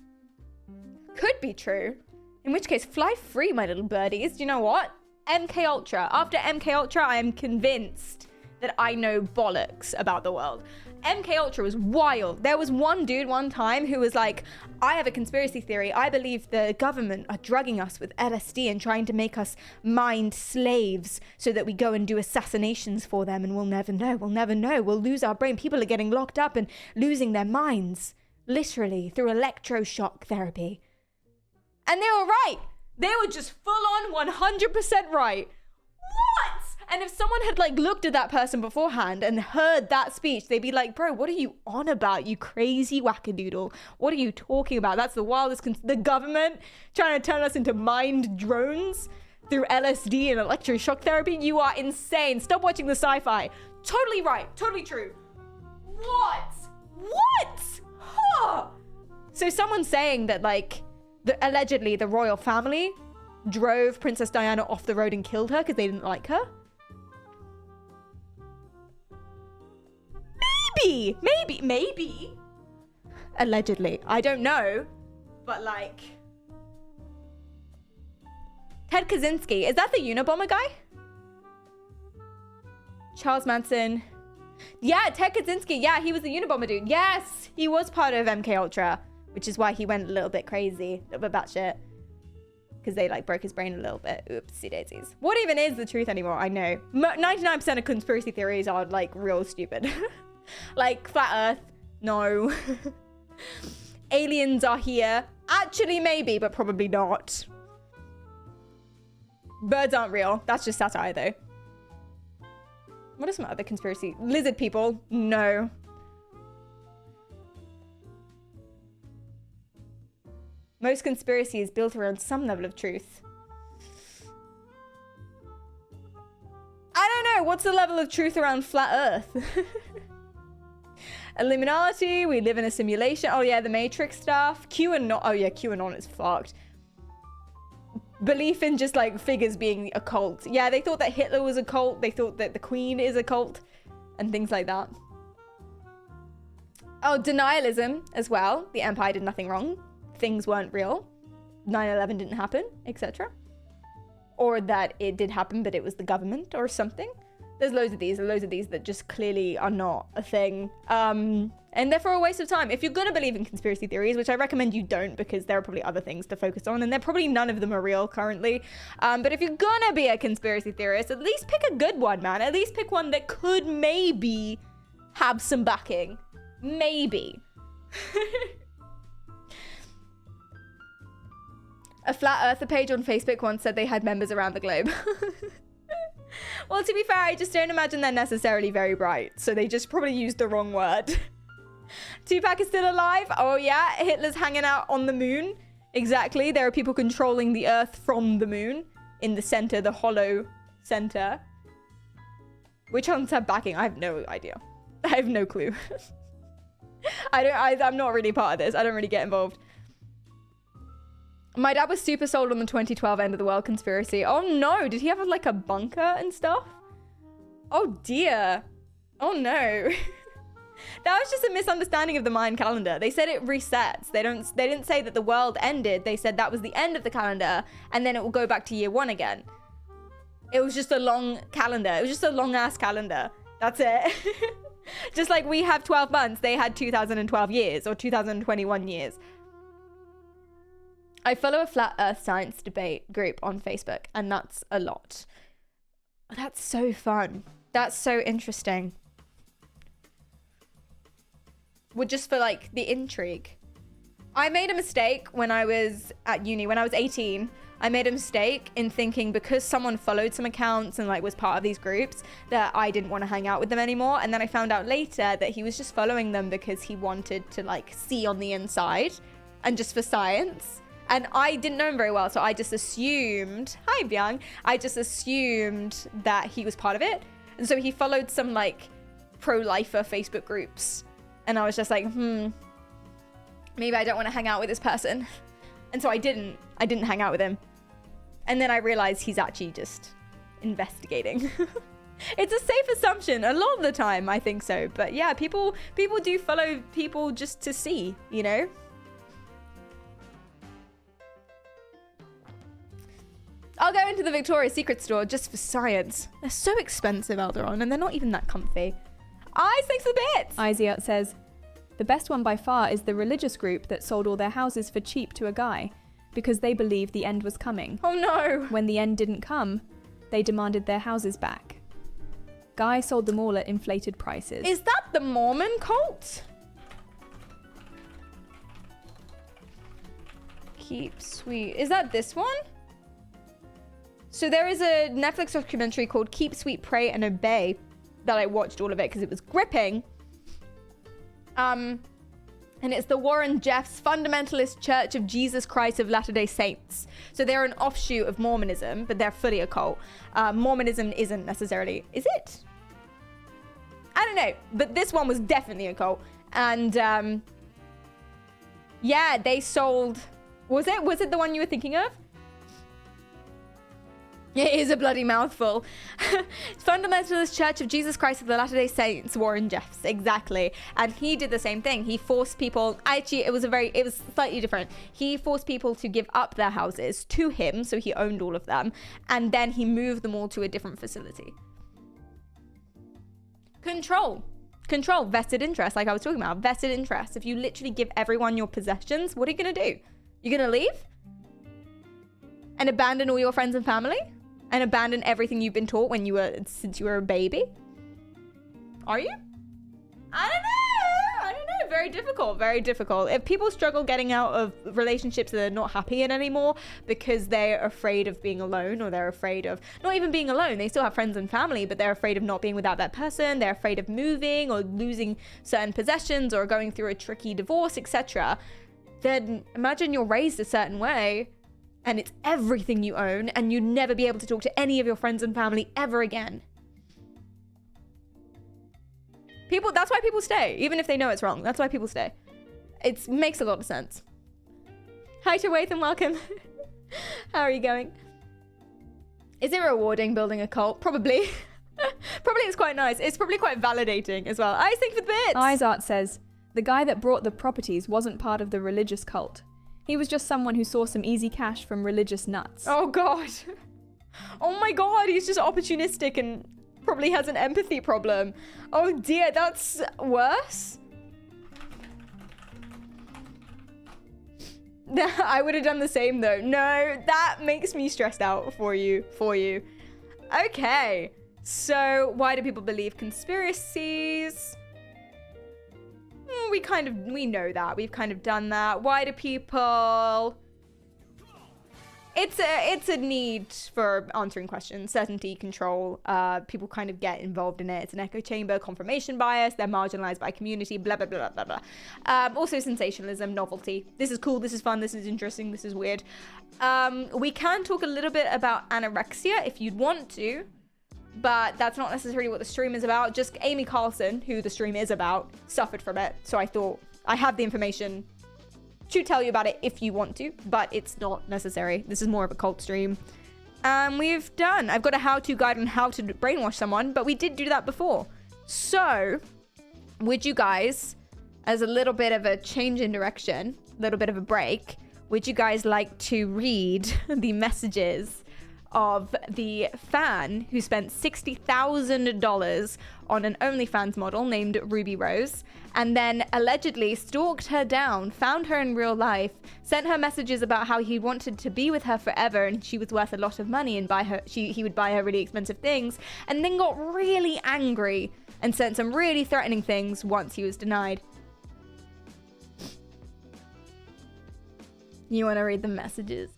Speaker 1: could be true. In which case, fly free, my little birdies. Do you know what? MK Ultra. After MK Ultra, I am convinced that I know bollocks about the world. MK Ultra was wild. There was one dude one time who was like, I have a conspiracy theory. I believe the government are drugging us with LSD and trying to make us mind slaves so that we go and do assassinations for them and we'll never know. We'll never know. We'll lose our brain. People are getting locked up and losing their minds, literally, through electroshock therapy. And they were right. They were just full on 100% right. What? And if someone had like looked at that person beforehand and heard that speech, they'd be like, bro, what are you on about, you crazy wackadoodle? What are you talking about? That's the wildest, the government trying to turn us into mind drones through LSD and electroshock therapy? You are insane. Stop watching the sci-fi. Totally right. Totally true. What? Huh. So someone's saying that like, allegedly the royal family drove Princess Diana off the road and killed her because they didn't like her? Maybe. Allegedly. I don't know. But like... Ted Kaczynski. Is that the Unabomber guy? Charles Manson. Yeah, Ted Kaczynski. Yeah, he was the Unabomber dude. Yes, he was part of MK Ultra, which is why he went a little bit crazy, a little bit batshit, because they like broke his brain a little bit. Oopsie daisies. What even is the truth anymore? I know 99% of conspiracy theories are like real stupid. Like flat Earth, no. Aliens are here. Actually, maybe, but probably not. Birds aren't real. That's just satire, though. What are some other conspiracy? Lizard people? No. Most conspiracy is built around some level of truth. I don't know. What's the level of truth around flat Earth? Illuminati. We live in a simulation. Oh, yeah. The Matrix stuff. QAnon. Oh, yeah. QAnon is fucked. Belief in just like figures being a cult. Yeah, they thought that Hitler was a cult. They thought that the Queen is a cult and things like that. Oh, denialism as well. The Empire did nothing wrong. Things weren't real. 9/11 didn't happen, etc. Or that it did happen, but it was the government or something. There's loads of these that just clearly are not a thing. And therefore a waste of time. If you're gonna believe in conspiracy theories, which I recommend you don't because there are probably other things to focus on and they're probably none of them are real currently. But if you're gonna be a conspiracy theorist, at least pick a good one, man. At least pick one that could maybe have some backing. Maybe. A flat earther page on Facebook once said they had members around the globe. Well, to be fair, I just don't imagine they're necessarily very bright. So they just probably used the wrong word. Tupac is still alive? Oh yeah, Hitler's hanging out on the moon. Exactly, there are people controlling the earth from the moon. In the center, the hollow center. Which ones have backing? I have no idea. I have no clue. I'm not really part of this. I don't really get involved. My dad was super sold on the 2012 end of the world conspiracy. Oh no, did he have like a bunker and stuff? Oh dear. Oh no. That was just a misunderstanding of the Mayan calendar. They said it resets. They didn't say that the world ended. They said that was the end of the calendar and then it will go back to year 1 again. It was just a long calendar. It was just a long ass calendar. That's it. Just like we have 12 months, they had 2012 years or 2021 years. I follow a flat earth science debate group on Facebook, and that's a lot. That's so fun. That's so interesting. Well, just for like the intrigue. I made a mistake when I was at uni, when I was 18. I made a mistake in thinking because someone followed some accounts and like was part of these groups that I didn't want to hang out with them anymore. And then I found out later that he was just following them because he wanted to like see on the inside and just for science. And I didn't know him very well, so I just assumed, hi Byung, I just assumed that he was part of it. And so he followed some like pro-lifer Facebook groups. And I was just like, maybe I don't want to hang out with this person. And so I didn't hang out with him. And then I realized he's actually just investigating. It's a safe assumption a lot of the time, I think so. But yeah, people do follow people just to see, you know? I'll go into the Victoria's Secret store just for science. They're so expensive, Alderon, and they're not even that comfy. Eyes, thanks for the bits!
Speaker 14: Iziot says, the best one by far is the religious group that sold all their houses for cheap to a guy because they believed the end was coming.
Speaker 1: Oh no!
Speaker 14: When the end didn't come, they demanded their houses back. Guy sold them all at inflated prices.
Speaker 1: Is that the Mormon cult? Keep Sweet. Is that this one? So there is a Netflix documentary called Keep Sweet, Pray and Obey that I watched all of it because it was gripping. And it's the Warren Jeffs Fundamentalist Church of Jesus Christ of Latter-day Saints. So they're an offshoot of Mormonism, but they're fully a cult. Mormonism isn't necessarily, is it? I don't know, but this one was definitely a cult. And yeah, they sold, was it the one you were thinking of? It is a bloody mouthful. Fundamentalist Church of Jesus Christ of the Latter-day Saints, Warren Jeffs, exactly. And he did the same thing. He forced people, actually it was slightly different. He forced people to give up their houses to him, so he owned all of them, and then he moved them all to a different facility. Control, vested interest, like I was talking about, vested interest. If you literally give everyone your possessions, what are you gonna do? You're gonna leave? And abandon all your friends and family? And abandon everything you've been taught since you were a baby? Are you? I don't know. Very difficult, very difficult. If people struggle getting out of relationships that they're not happy in anymore because they're afraid of being alone, or they're afraid of not even being alone, they still have friends and family, but they're afraid of not being without that person, they're afraid of moving or losing certain possessions or going through a tricky divorce, etc. Then imagine you're raised a certain way and it's everything you own, and you'd never be able to talk to any of your friends and family ever again. That's why people stay, even if they know it's wrong. That's why people stay. It makes a lot of sense. Hi to Wathan, welcome. How are you going? Is it rewarding building a cult? Probably. Probably it's quite nice. It's probably quite validating as well. Ice, thank you for the bits.
Speaker 14: Izart says, the guy that brought the properties wasn't part of the religious cult. He was just someone who saw some easy cash from religious nuts.
Speaker 1: Oh god. Oh my god, he's just opportunistic and probably has an empathy problem. Oh dear, that's worse. I would have done the same though. No, that makes me stressed out for you. Okay, so why do people believe conspiracies? We know that. We've kind of done that. Why do people... It's a need for answering questions, certainty, control. People kind of get involved in it. It's an echo chamber, confirmation bias. They're marginalized by community, blah, blah, blah, blah, blah. Also sensationalism, novelty. This is cool, this is fun, this is interesting, this is weird. We can talk a little bit about anorexia if you'd want to, but that's not necessarily what the stream is about. Just Amy Carlson, who the stream is about, suffered from it. So I thought I have the information to tell you about it if you want to, but it's not necessary. This is more of a cult stream. I've got a how-to guide on how to brainwash someone, but we did do that before. So would you guys, as a little bit of a change in direction, a little bit of a break, would you guys like to read the messages of the fan who spent $60,000 on an OnlyFans model named Ruby Rose, and then allegedly stalked her down, found her in real life, sent her messages about how he wanted to be with her forever and she was worth a lot of money and he would buy her really expensive things, and then got really angry and sent some really threatening things once he was denied. You want to read the messages?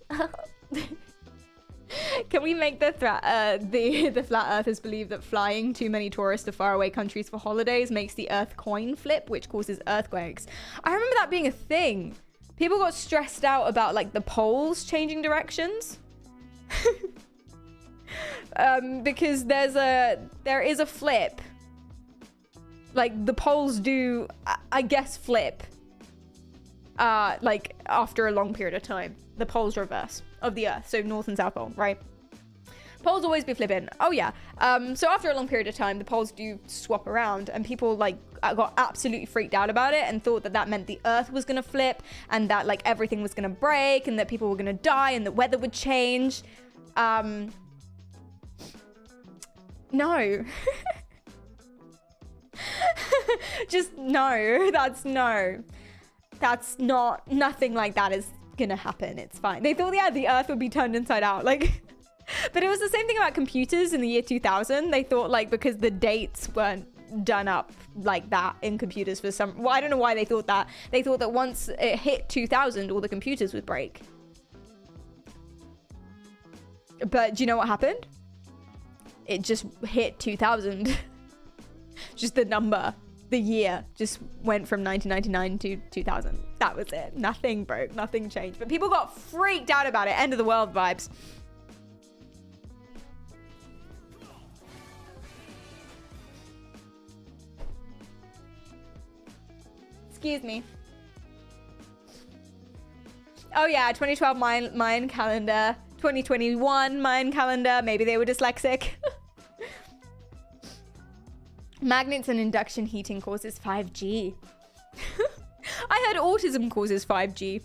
Speaker 1: Can we make the flat earthers believe that flying too many tourists to faraway countries for holidays makes the earth coin flip, which causes earthquakes? I remember that being a thing. People got stressed out about like the poles changing directions. Because there is a flip. Like the poles do, I guess, flip. Like after a long period of time. The poles reverse of the earth, so north and south pole, right? Poles always be flipping. Oh yeah. So after a long period of time, the poles do swap around, and people like got absolutely freaked out about it and thought that that meant the earth was gonna flip and that like everything was gonna break and that people were gonna die and the weather would change. No. Just no. That's not, nothing like that is gonna happen. It's fine. They thought, yeah, the earth would be turned inside out, like, but it was the same thing about computers in the year 2000. They thought like, because the dates weren't done up like that in computers for some, well, I don't know why they thought that. They thought that once it hit 2000, all the computers would break. But do you know what happened? It just hit 2000. Just the number. The year just went from 1999 to 2000. That was it. Nothing broke, nothing changed. But people got freaked out about it. End of the world vibes. Excuse me. Oh yeah, 2012 Mayan calendar. 2021 Mayan calendar. Maybe they were dyslexic. Magnets and induction heating causes 5G. I heard autism causes 5G.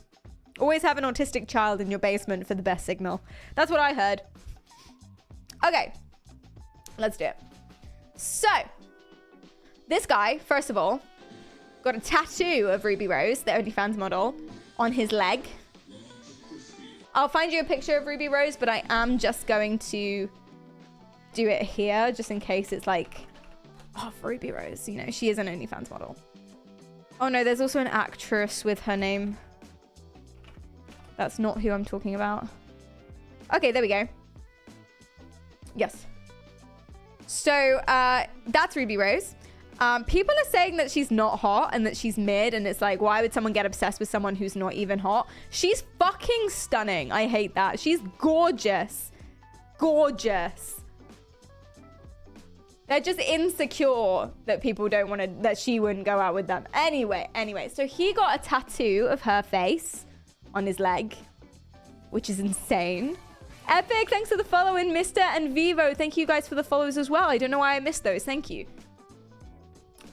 Speaker 1: Always have an autistic child in your basement for the best signal. That's what I heard. Okay, let's do it. So, this guy, first of all, got a tattoo of Ruby Rose, the OnlyFans model, on his leg. I'll find you a picture of Ruby Rose, but I am just going to do it here, just in case it's like, oh, Ruby Rose, you know, she is an OnlyFans model. Oh no, there's also an actress with her name. That's not who I'm talking about. Okay, there we go. Yes. So, that's Ruby Rose. People are saying that she's not hot and that she's mid, and it's like, why would someone get obsessed with someone who's not even hot? She's fucking stunning. I hate that. She's gorgeous. Gorgeous. They're just insecure that people don't want to, that she wouldn't go out with them. Anyway, so he got a tattoo of her face on his leg, which is insane. Epic, thanks for the follow in, Mr. and Vivo. Thank you guys for the follows as well. I don't know why I missed those. Thank you.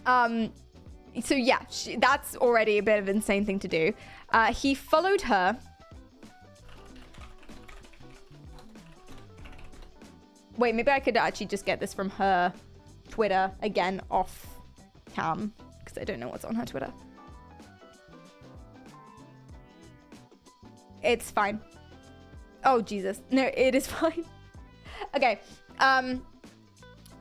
Speaker 1: So yeah, that's already a bit of an insane thing to do. He followed her. Wait, maybe I could actually just get this from her Twitter again off cam, because I don't know what's on her Twitter. It's fine. Oh, Jesus. No, it is fine. Okay.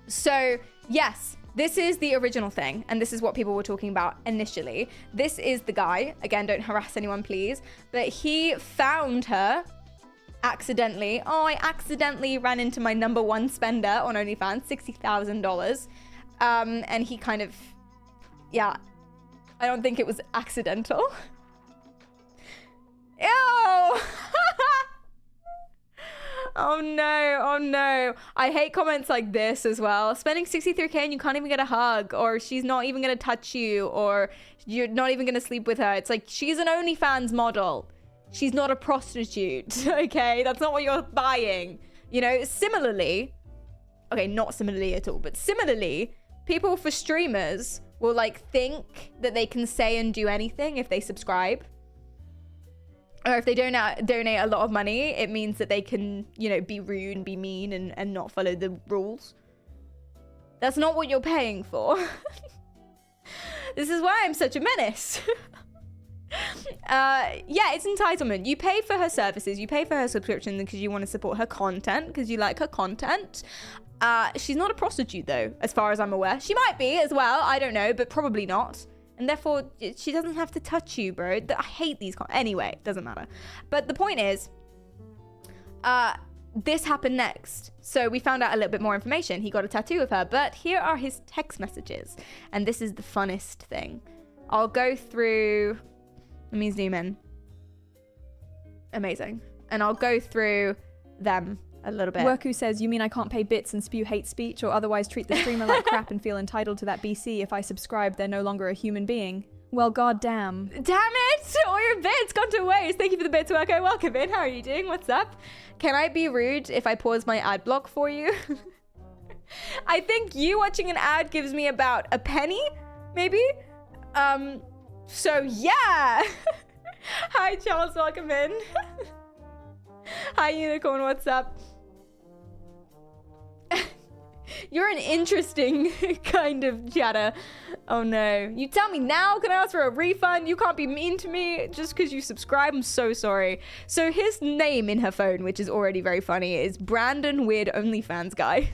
Speaker 1: So, yes, this is the original thing, and this is what people were talking about initially. This is the guy. Again, don't harass anyone, please. But he found her accidentally. Oh, I accidentally ran into my #1 spender on OnlyFans, $60,000. And he kind of, yeah, I don't think it was accidental. Ew! Oh no. I hate comments like this as well. Spending 63K and you can't even get a hug, or she's not even gonna touch you, or you're not even gonna sleep with her. It's like, she's an OnlyFans model. She's not a prostitute, okay? That's not what you're buying. You know, similarly, okay, not similarly at all, but similarly, people for streamers will like think that they can say and do anything if they subscribe. Or if they donate a lot of money, it means that they can, you know, be rude and be mean and not follow the rules. That's not what you're paying for. This is why I'm such a menace. Yeah, it's entitlement. You pay for her services, you pay for her subscription because you want to support her content, because you like her content. She's not a prostitute though, as far as I'm aware. She might be as well, I don't know, but probably not. And therefore, she doesn't have to touch you, bro. I hate these. Anyway, doesn't matter. But the point is, this happened next. So we found out a little bit more information. He got a tattoo of her, but here are his text messages. And this is the funnest thing. I'll go through, let me zoom in. Amazing. And I'll go through them a little bit.
Speaker 14: Worku says, you mean I can't pay bits and spew hate speech or otherwise treat the streamer like crap and feel entitled to that BC if I subscribe they're no longer a human being? Well, goddamn.
Speaker 1: Damn it! All your bits gone to waste. Thank you for the bits, Worko. Welcome in. How are you doing? What's up? Can I be rude if I pause my ad block for you? I think you watching an ad gives me about a penny, maybe? So yeah. Hi, Charles. Welcome in. Hi, Unicorn. What's up? You're an interesting kind of chatter. Oh no. You tell me now, can I ask for a refund? You can't be mean to me just because you subscribe. I'm so sorry. So his name in her phone, which is already very funny, is Brandon Weird OnlyFans Guy.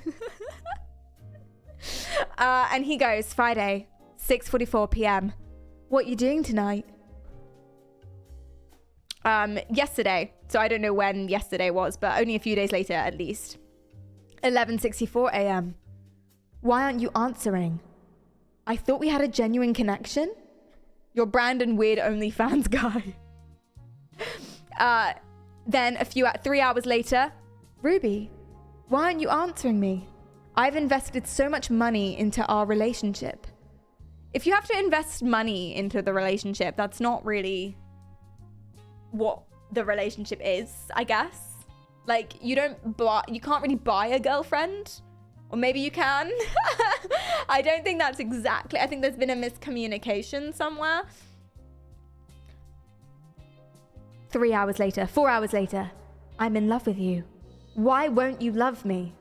Speaker 1: And he goes, Friday, 6:44 p.m. What you doing tonight? Yesterday. So I don't know when yesterday was, but only a few days later at least. 11:64 a.m. Why aren't you answering? I thought we had a genuine connection. You're Brandon Weird OnlyFans Guy. Then 3 hours later, Ruby, why aren't you answering me? I've invested so much money into our relationship. If you have to invest money into the relationship, that's not really what the relationship is, I guess. Like, you can't really buy a girlfriend. Or maybe you can. I don't think that's exactly, I think there's been a miscommunication somewhere. 3 hours later, 4 hours later, I'm in love with you. Why won't you love me?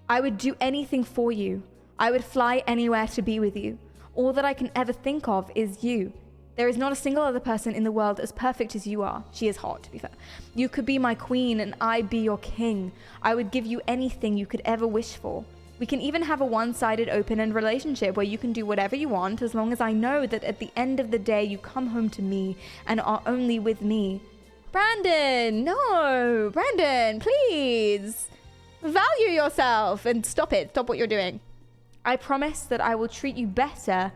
Speaker 1: I would do anything for you. I would fly anywhere to be with you. All that I can ever think of is you. There is not a single other person in the world as perfect as you are. She is hot, to be fair. You could be my queen and I'd be your king. I would give you anything you could ever wish for. We can even have a one-sided open-end relationship where you can do whatever you want as long as I know that at the end of the day you come home to me and are only with me. Brandon, no. Brandon, please. Value yourself and stop it. Stop what you're doing. I promise that I will treat you better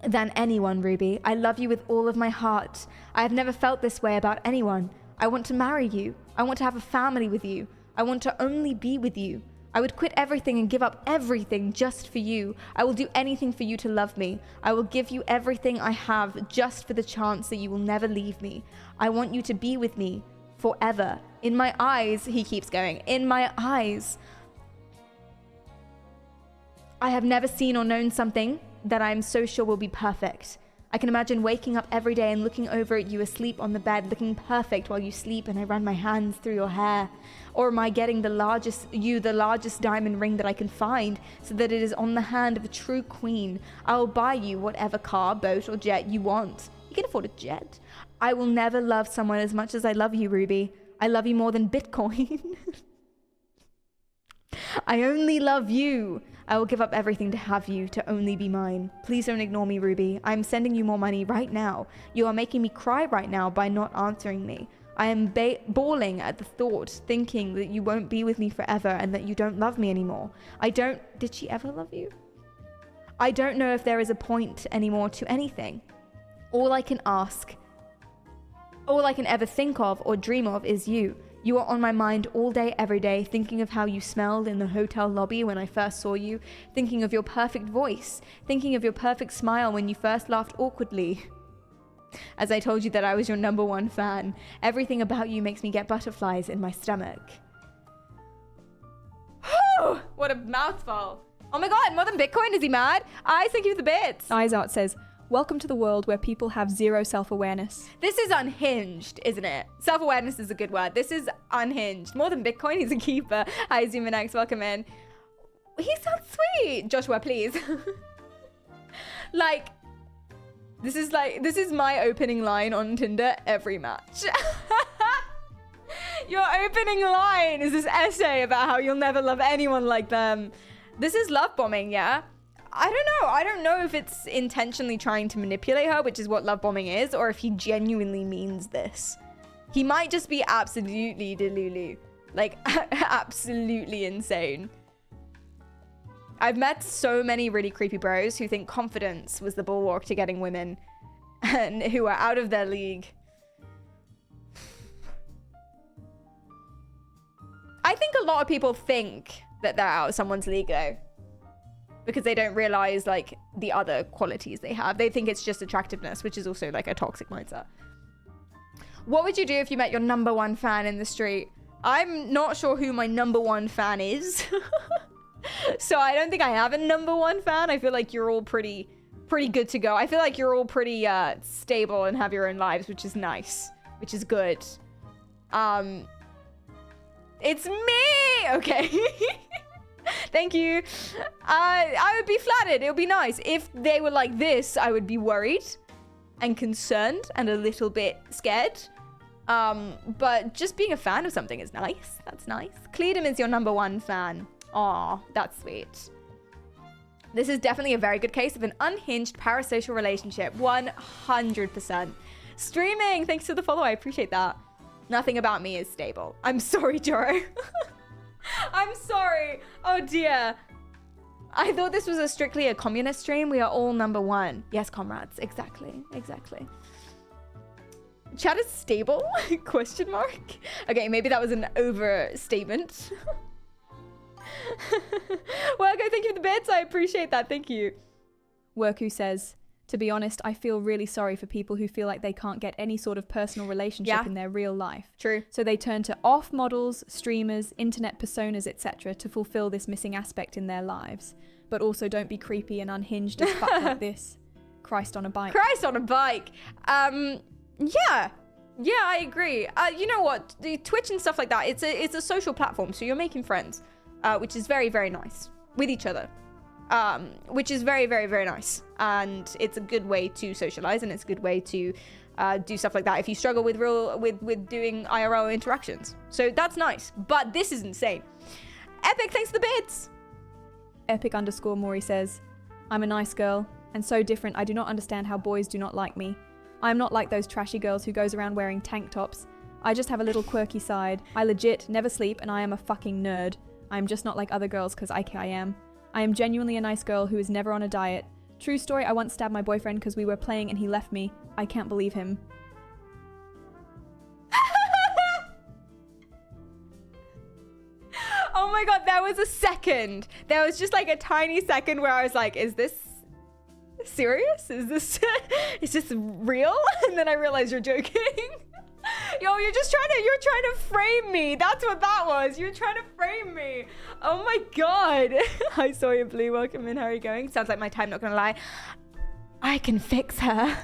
Speaker 1: than anyone, Ruby. I love you with all of my heart. I have never felt this way about anyone. I want to marry you. I want to have a family with you. I want to only be with you. I would quit everything and give up everything just for you. I will do anything for you to love me. I will give you everything I have just for the chance that you will never leave me. I want you to be with me forever. In my eyes, he keeps going, in my eyes, I have never seen or known something that I am so sure will be perfect. I can imagine waking up every day and looking over at you asleep on the bed, looking perfect while you sleep and I run my hands through your hair. Or am I getting the largest diamond ring that I can find so that it is on the hand of a true queen? I will buy you whatever car, boat or jet you want. You can afford a jet. I will never love someone as much as I love you, Ruby. I love you more than Bitcoin. I only love you. I will give up everything to have you, to only be mine. Please don't ignore me, Ruby. I'm sending you more money right now. You are making me cry right now by not answering me. I am bawling at the thought, thinking that you won't be with me forever and that you don't love me anymore. Did she ever love you? I don't know if there is a point anymore to anything. All I can ever think of or dream of is you. You are on my mind all day, every day, thinking of how you smelled in the hotel lobby when I first saw you, thinking of your perfect voice, thinking of your perfect smile when you first laughed awkwardly. As I told you that I was your #1 fan, everything about you makes me get butterflies in my stomach. What a mouthful. Oh my god, more than Bitcoin? Is he mad? I think of the bits.
Speaker 14: Izart says, welcome to the world where people have zero self-awareness.
Speaker 1: This is unhinged, isn't it? Self-awareness is a good word. This is unhinged. More than Bitcoin, he's a keeper. Hi, Zumanex, welcome in. He sounds sweet. Joshua, please. This is my opening line on Tinder every match. Your opening line is this essay about how you'll never love anyone like them. This is love bombing, yeah? I don't know if it's intentionally trying to manipulate her, which is what love bombing is, or if he genuinely means this. He might just be absolutely delulu. Like, absolutely insane. I've met so many really creepy bros who think confidence was the bulwark to getting women and who are out of their league. I think a lot of people think that they're out of someone's league though, because they don't realize like the other qualities they have. They think it's just attractiveness, which is also like a toxic mindset. What would you do if you met your #1 fan in the street? I'm not sure who my #1 fan is. So I don't think I have a #1 fan. I feel like you're all pretty good to go. I feel like you're all pretty stable and have your own lives, which is nice, which is good. It's me! Okay. Thank you. I would be flattered. It would be nice. If they were like this, I would be worried and concerned and a little bit scared. But just being a fan of something is nice. That's nice. Cleedom is your #1 fan. Aw, that's sweet. This is definitely a very good case of an unhinged parasocial relationship. 100%. Streaming, thanks for the follow. I appreciate that. Nothing about me is stable. I'm sorry, Joro. I'm sorry. Oh dear. I thought this was strictly a communist stream. We are all #1. Yes, comrades. Exactly. Exactly. Chat is stable? Question mark? Okay, maybe that was an overstatement. Well, okay, thank you for the bits. I appreciate that. Thank you.
Speaker 14: Worku says, To be honest, I feel really sorry for people who feel like they can't get any sort of personal relationship in their real life.
Speaker 1: True.
Speaker 14: So they turn to off models, streamers, internet personas, etc. to fulfill this missing aspect in their lives. But also don't be creepy and unhinged as fuck like this. Christ on a bike.
Speaker 1: Christ on a bike. Yeah, I agree. You know what? The Twitch and stuff like that, it's a social platform. So you're making friends, which is very, very nice with each other. Which is very, very, very nice. And it's a good way to socialize, and it's a good way to do stuff like that if you struggle with doing IRL interactions. So that's nice. But this is insane. Epic, thanks for the bits.
Speaker 14: Epic_Maury says, I'm a nice girl, and so different I do not understand how boys do not like me. I am not like those trashy girls who goes around wearing tank tops. I just have a little quirky side. I legit never sleep, and I am a fucking nerd. I am just not like other girls because I am. I am genuinely a nice girl who is never on a diet. True story, I once stabbed my boyfriend because we were playing and he left me. I can't believe him.
Speaker 1: Oh my god, there was a second. There was just like a tiny second where I was like, is this serious? Is this real? And then I realized you're joking. Yo, you're trying to frame me. That's what that was. You're trying to frame me. Oh my god. Hi, Sawyer Blue. Welcome in. How are you going? Sounds like my time, not gonna lie. I can fix her.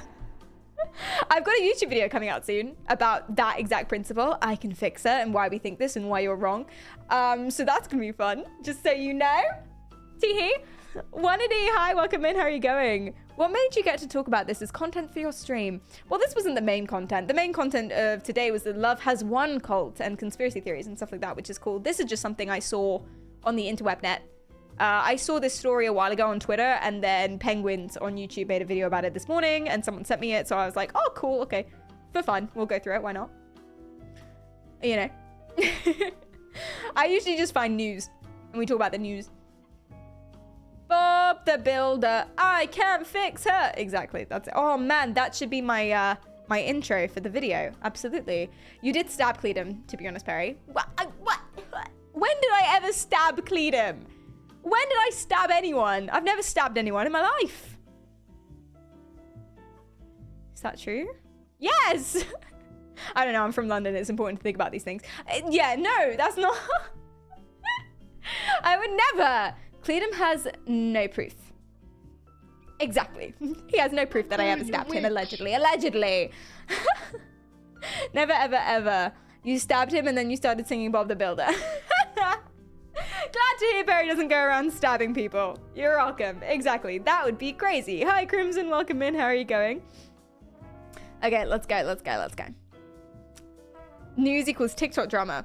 Speaker 1: I've got a YouTube video coming out soon about that exact principle. I can fix her and why we think this and why you're wrong. So that's gonna be fun. Just so you know. Tee-hee. Wanady, hi, welcome in. How are you going? What made you get to talk about this as content for your stream? Well, this wasn't the main content. The main content of today was the Love Has Won cult and conspiracy theories and stuff like that, which is cool. This is just something I saw on the interweb net. I saw this story a while ago on Twitter, and then Penguins on YouTube made a video about it this morning, and someone sent me it, so I was like, oh, cool, okay. For fun, we'll go through it, why not? You know. I usually just find news, and we talk about the news. Bob the Builder, I can't fix her. Exactly, that's it. Oh man, that should be my my intro for the video. Absolutely. You did stab Cleedum, to be honest, Perry. What? When did I ever stab Cleedum? When did I stab anyone? I've never stabbed anyone in my life. Is that true? Yes! I don't know, I'm from London. It's important to think about these things. Yeah, no, that's not... I would never. Cleedum has no proof. Exactly. He has no proof that I ever stabbed him, allegedly. Allegedly. Never, ever, ever. You stabbed him and then you started singing Bob the Builder. Glad to hear Barry doesn't go around stabbing people. You're welcome. Exactly. That would be crazy. Hi, Crimson. Welcome in. How are you going? Okay, let's go. Let's go. Let's go. News equals TikTok drama.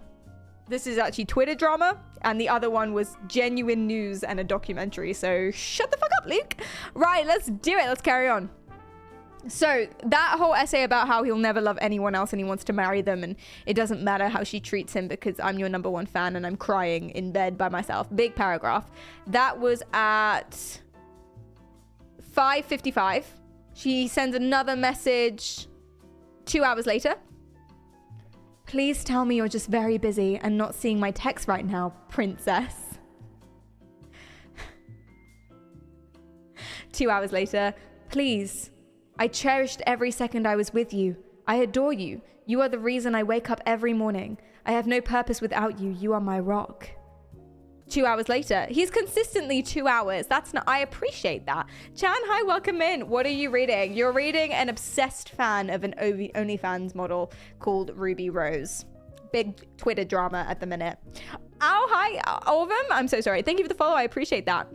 Speaker 1: This is actually Twitter drama. And the other one was genuine news and a documentary. So shut the fuck up, Luke. Right, let's do it. Let's carry on. So that whole essay about how he'll never love anyone else and he wants to marry them and it doesn't matter how she treats him because I'm your #1 fan and I'm crying in bed by myself. Big paragraph. That was at 5:55. She sends another message 2 hours later. Please tell me you're just very busy and not seeing my text right now, princess. 2 hours later. Please. I cherished every second I was with you. I adore you. You are the reason I wake up every morning. I have no purpose without you. You are my rock. 2 hours later. He's consistently 2 hours. That's not, I appreciate that. Chan, hi, welcome in. What are you reading? You're reading an obsessed fan of an OnlyFans model called Ruby Rose. Big Twitter drama at the minute. Oh, hi, all of them. I'm so sorry. Thank you for the follow. I appreciate that.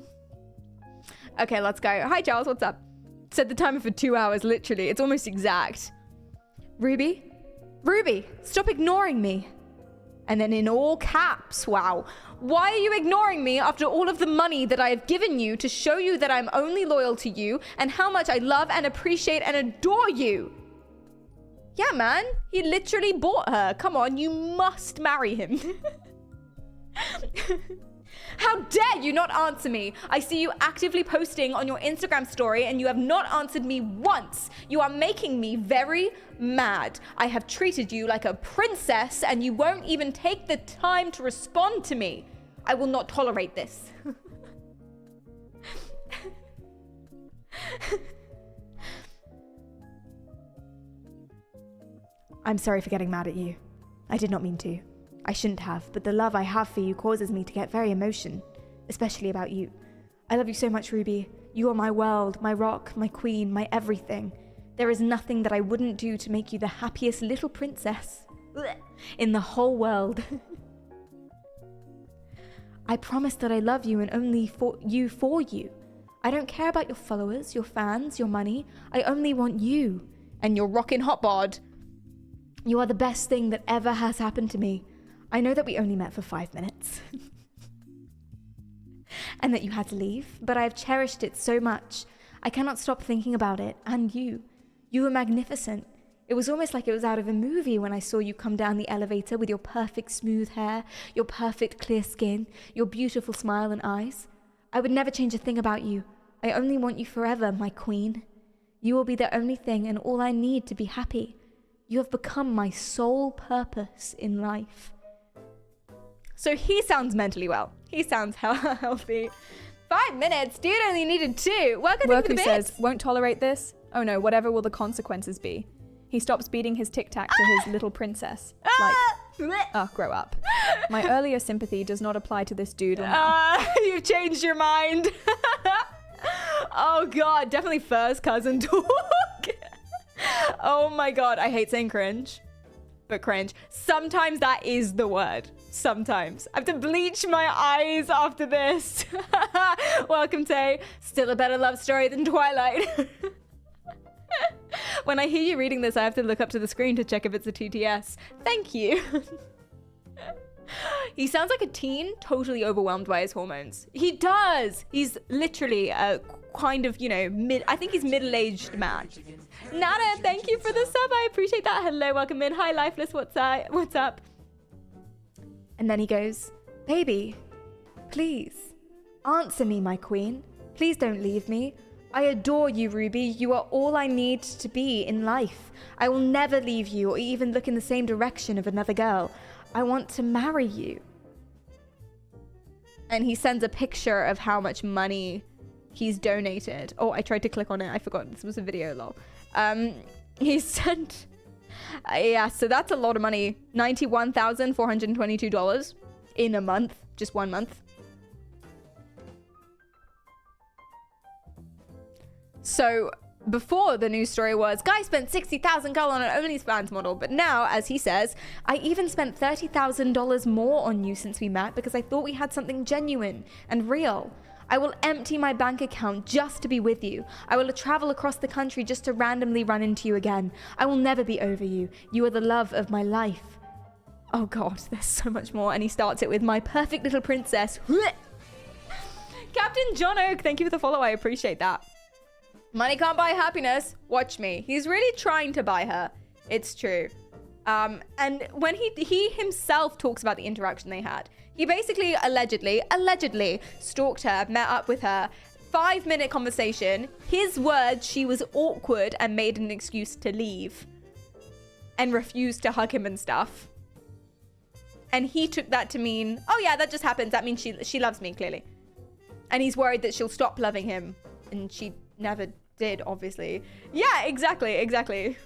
Speaker 1: Okay, let's go. Hi, Charles. What's up? Set the timer for 2 hours, literally. It's almost exact. Ruby? Ruby, stop ignoring me. And then in all caps, wow. Why are you ignoring me after all of the money that I have given you to show you that I'm only loyal to you and how much I love and appreciate and adore you? Yeah, man. He literally bought her. Come on, you must marry him. How dare you not answer me? I see you actively posting on your Instagram story and you have not answered me once. You are making me very mad. I have treated you like a princess and you won't even take the time to respond to me. I will not tolerate this.
Speaker 15: I'm sorry for getting mad at you. I did not mean to. I shouldn't have, but the love I have for you causes me to get very emotional, especially about you. I love you so much, Ruby. You are my world, my rock, my queen, my everything. There is nothing that I wouldn't do to make you the happiest little princess in the whole world. I promise that I love you and only for you. I don't care about your followers, your fans, your money. I only want you.
Speaker 1: And your rockin' hot bod.
Speaker 15: You are the best thing that ever has happened to me. I know that we only met for 5 minutes. And that you had to leave, but I have cherished it so much. I cannot stop thinking about it, and you. You were magnificent. It was almost like it was out of a movie when I saw you come down the elevator with your perfect smooth hair, your perfect clear skin, your beautiful smile and eyes. I would never change a thing about you. I only want you forever, my queen. You will be the only thing and all I need to be happy. You have become my sole purpose in life.
Speaker 1: So he sounds mentally well. He sounds healthy. 5 minutes? Dude only needed 2. Welcome to the bits.
Speaker 14: Says, won't tolerate this. Oh no, whatever will the consequences be. He stops beating his Tic Tac to his little princess. Grow up. My earlier sympathy does not apply to this dude or now.
Speaker 1: You've changed your mind. Oh god, definitely first cousin talk. Oh my god, I hate saying cringe. But cringe. Sometimes that is the word. Sometimes. I have to bleach my eyes after this. Welcome, Tay. Still a better love story than Twilight. When I hear you reading this, I have to look up to the screen to check if it's a TTS. Thank you. He sounds like a teen, totally overwhelmed by his hormones. He does. He's literally a kind of, I think he's middle-aged man. Nana, thank you for the sub. I appreciate that. Hello, welcome in. Hi, Lifeless. What's up?
Speaker 15: And then he goes, baby, please, answer me, my queen. Please don't leave me. I adore you, Ruby. You are all I need to be in life. I will never leave you or even look in the same direction of another girl. I want to marry you.
Speaker 1: And he sends a picture of how much money he's donated. Oh, I tried to click on it. I forgot this was a video, lol. He sent... yeah, so that's a lot of money. $91,422 in a month. Just 1 month. So before, the news story was, guy spent $60,000 on an OnlyFans model. But now, as he says, I even spent $30,000 more on you since we met because I thought we had something genuine and real. I will empty my bank account just to be with you. I will travel across the country just to randomly run into you again. I will never be over you. You are the love of my life. Oh God, there's so much more. And he starts it with my perfect little princess. Captain John Oak, thank you for the follow. I appreciate that. Money can't buy happiness. Watch me. He's really trying to buy her. It's true. And when he himself talks about the interaction they had, he basically allegedly stalked her, met up with her, 5-minute conversation. His words, she was awkward and made an excuse to leave and refused to hug him and stuff. And he took that to mean, oh yeah, that just happens. That means she loves me, clearly. And he's worried that she'll stop loving him. And she never did, obviously. Yeah, exactly.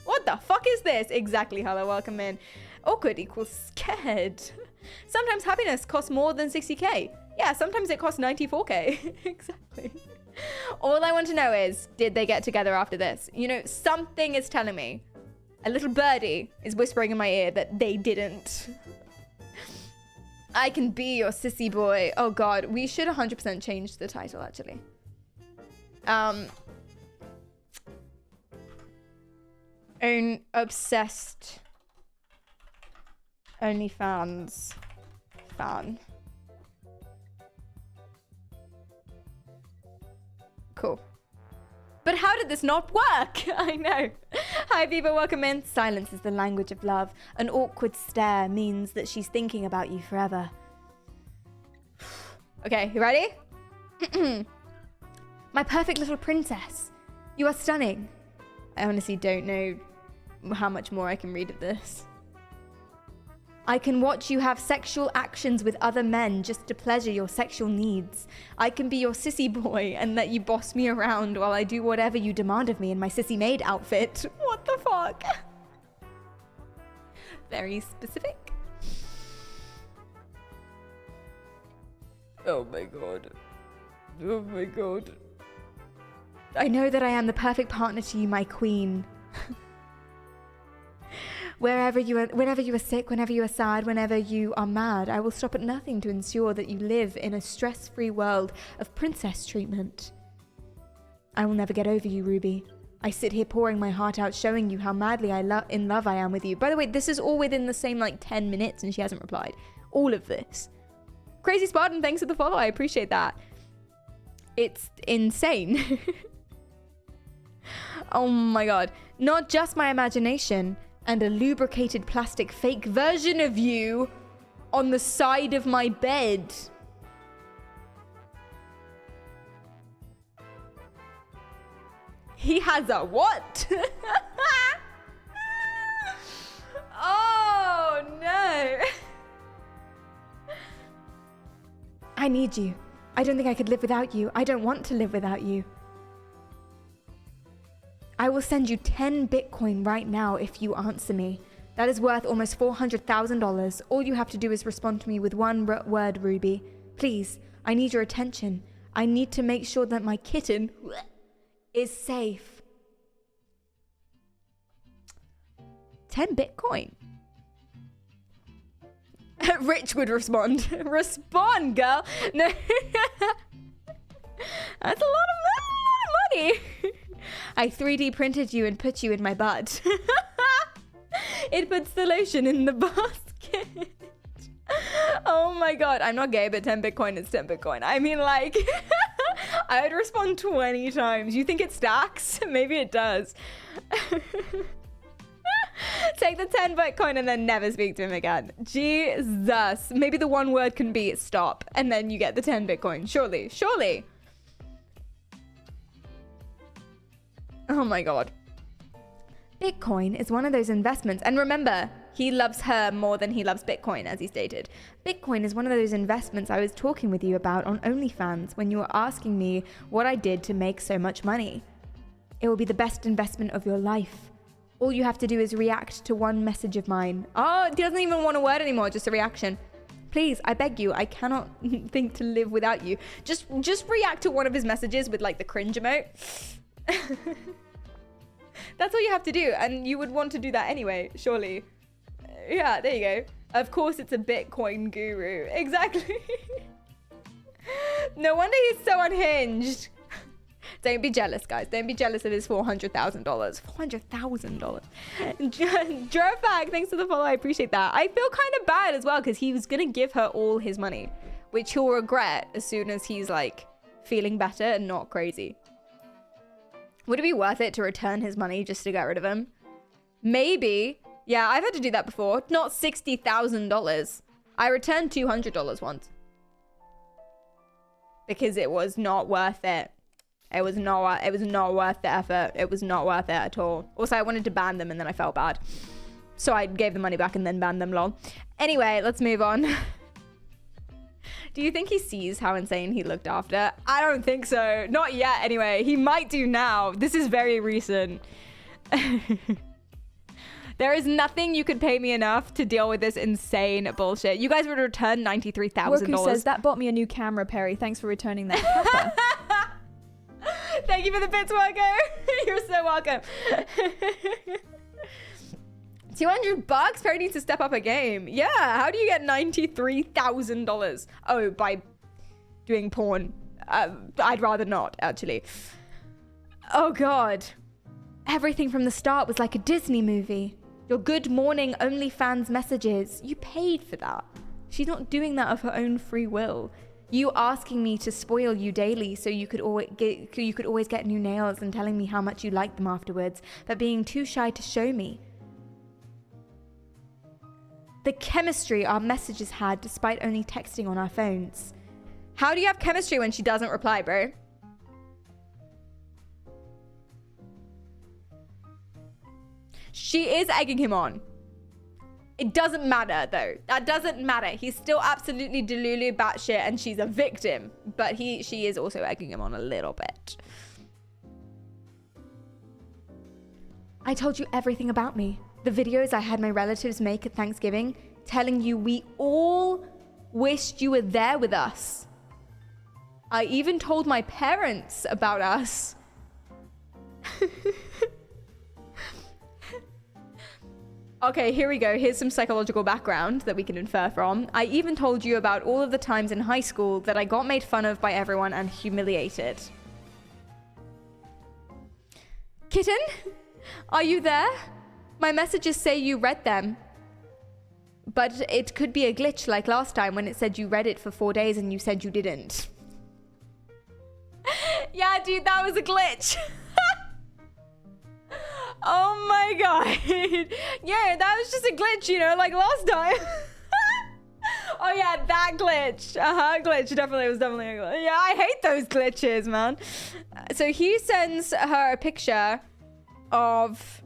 Speaker 1: What the fuck is this? Exactly, hello, welcome in. Awkward equals scared. Sometimes happiness costs more than 60k. Yeah, sometimes it costs 94k. Exactly. All I want to know is, did they get together after this? Something is telling me. A little birdie is whispering in my ear that they didn't. I can be your sissy boy. Oh God, we should 100% change the title, actually. Own obsessed OnlyFans fan. Cool. But how did this not work? I know. Hi, Viva, welcome in. Silence is the language of love. An awkward stare means that she's thinking about you forever. Okay, you ready? My perfect little princess. You are stunning. I honestly don't know how much more I can read of this. I can watch you have sexual actions with other men just to pleasure your sexual needs. I can be your sissy boy and let you boss me around while I do whatever you demand of me in my sissy maid outfit. What the fuck? Very specific. Oh my god. Oh my god.
Speaker 15: I know that I am the perfect partner to you, my queen. Whenever you are sick, whenever you are sad, whenever you are mad, I will stop at nothing to ensure that you live in a stress-free world of princess treatment. I will never get over you, Ruby. I sit here pouring my heart out, showing you how madly in love I am with you. By the way, this is all within the same 10 minutes and she hasn't replied. All of this. Crazy Spartan, thanks for the follow. I appreciate that. It's insane. Oh my god. Not just my imagination and a lubricated plastic fake version of you on the side of my bed. He has a what? Oh no. I need you. I don't think I could live without you. I don't want to live without you. I will send you 10 Bitcoin right now if you answer me. That is worth almost $400,000. All you have to do is respond to me with one word, Ruby. Please, I need your attention. I need to make sure that my kitten is safe. 10 Bitcoin. Rich would respond. Respond, girl. No. That's a lot of money. I 3D printed you and put you in my butt. It puts the lotion in the basket. Oh my god. I'm not gay, but 10 Bitcoin is 10 Bitcoin. I mean, I would respond 20 times. You think it stacks? Maybe it does. Take the 10 Bitcoin and then never speak to him again. Jesus. Maybe the one word can be stop. And then you get the 10 Bitcoin. Surely. Surely. Oh my god. Bitcoin is one of those investments. And remember, he loves her more than he loves Bitcoin, as he stated. Bitcoin is one of those investments I was talking with you about on OnlyFans when you were asking me what I did to make so much money. It will be the best investment of your life. All you have to do is react to one message of mine. Oh, he doesn't even want a word anymore, just a reaction. Please, I beg you, I cannot think to live without you. Just react to one of his messages with the cringe emote. That's all you have to do, and you would want to do that anyway, surely. Yeah, there you go. Of course it's a Bitcoin guru. Exactly. No wonder he's so unhinged. Don't be jealous, guys. Don't be jealous of his $400,000. $400,000. Drofag, thanks for the follow. I appreciate that. I feel kind of bad as well because he was going to give her all his money, which he'll regret as soon as he's feeling better and not crazy. Would it be worth it to return his money just to get rid of him? Maybe. Yeah, I've had to do that before. Not $60,000. I returned $200 once. Because it was not worth it. It was not worth the effort. It was not worth it at all. Also, I wanted to ban them and then I felt bad. So I gave the money back and then banned them, lol. Anyway, let's move on. Do you think he sees how insane he looked after? I don't think so. Not yet, anyway. He might do now. This is very recent. There is nothing you could pay me enough to deal with this insane bullshit. You guys would return $93,000.
Speaker 14: Woku says, that bought me a new camera, Perry. Thanks for returning that.
Speaker 1: Thank you for the bits, Woku. You're so welcome. $200? Perry needs to step up a game. Yeah, how do you get $93,000? Oh, by doing porn. I'd rather not, actually. Oh, God. Everything from the start was like a Disney movie. Your good morning OnlyFans messages. You paid for that. She's not doing that of her own free will. You asking me to spoil you daily so you could always get new nails and telling me how much you liked them afterwards, but being too shy to show me. The chemistry our messages had despite only texting on our phones. How do you have chemistry when she doesn't reply, bro? She is egging him on. It doesn't matter, though. That doesn't matter. He's still absolutely delulu batshit and she's a victim. But she is also egging him on a little bit. I told you everything about me.
Speaker 15: The videos I had my relatives make at Thanksgiving, telling you we all wished you were there with us. I even told my parents about us. Okay, here we go. Here's some psychological background that we can infer from. I even told you about all of the times in high school that I got made fun of by everyone and humiliated. Kitten, are you there? My messages say you read them. But it could be a glitch like last time when it said you read it for 4 days and you said you didn't. Yeah, dude, that was a glitch. Oh my god. Yeah, that was just a glitch, you know, like last time. Oh yeah, that glitch. Glitch. Definitely, it was definitely a glitch. Yeah, I hate those glitches, man. So he sends her a picture of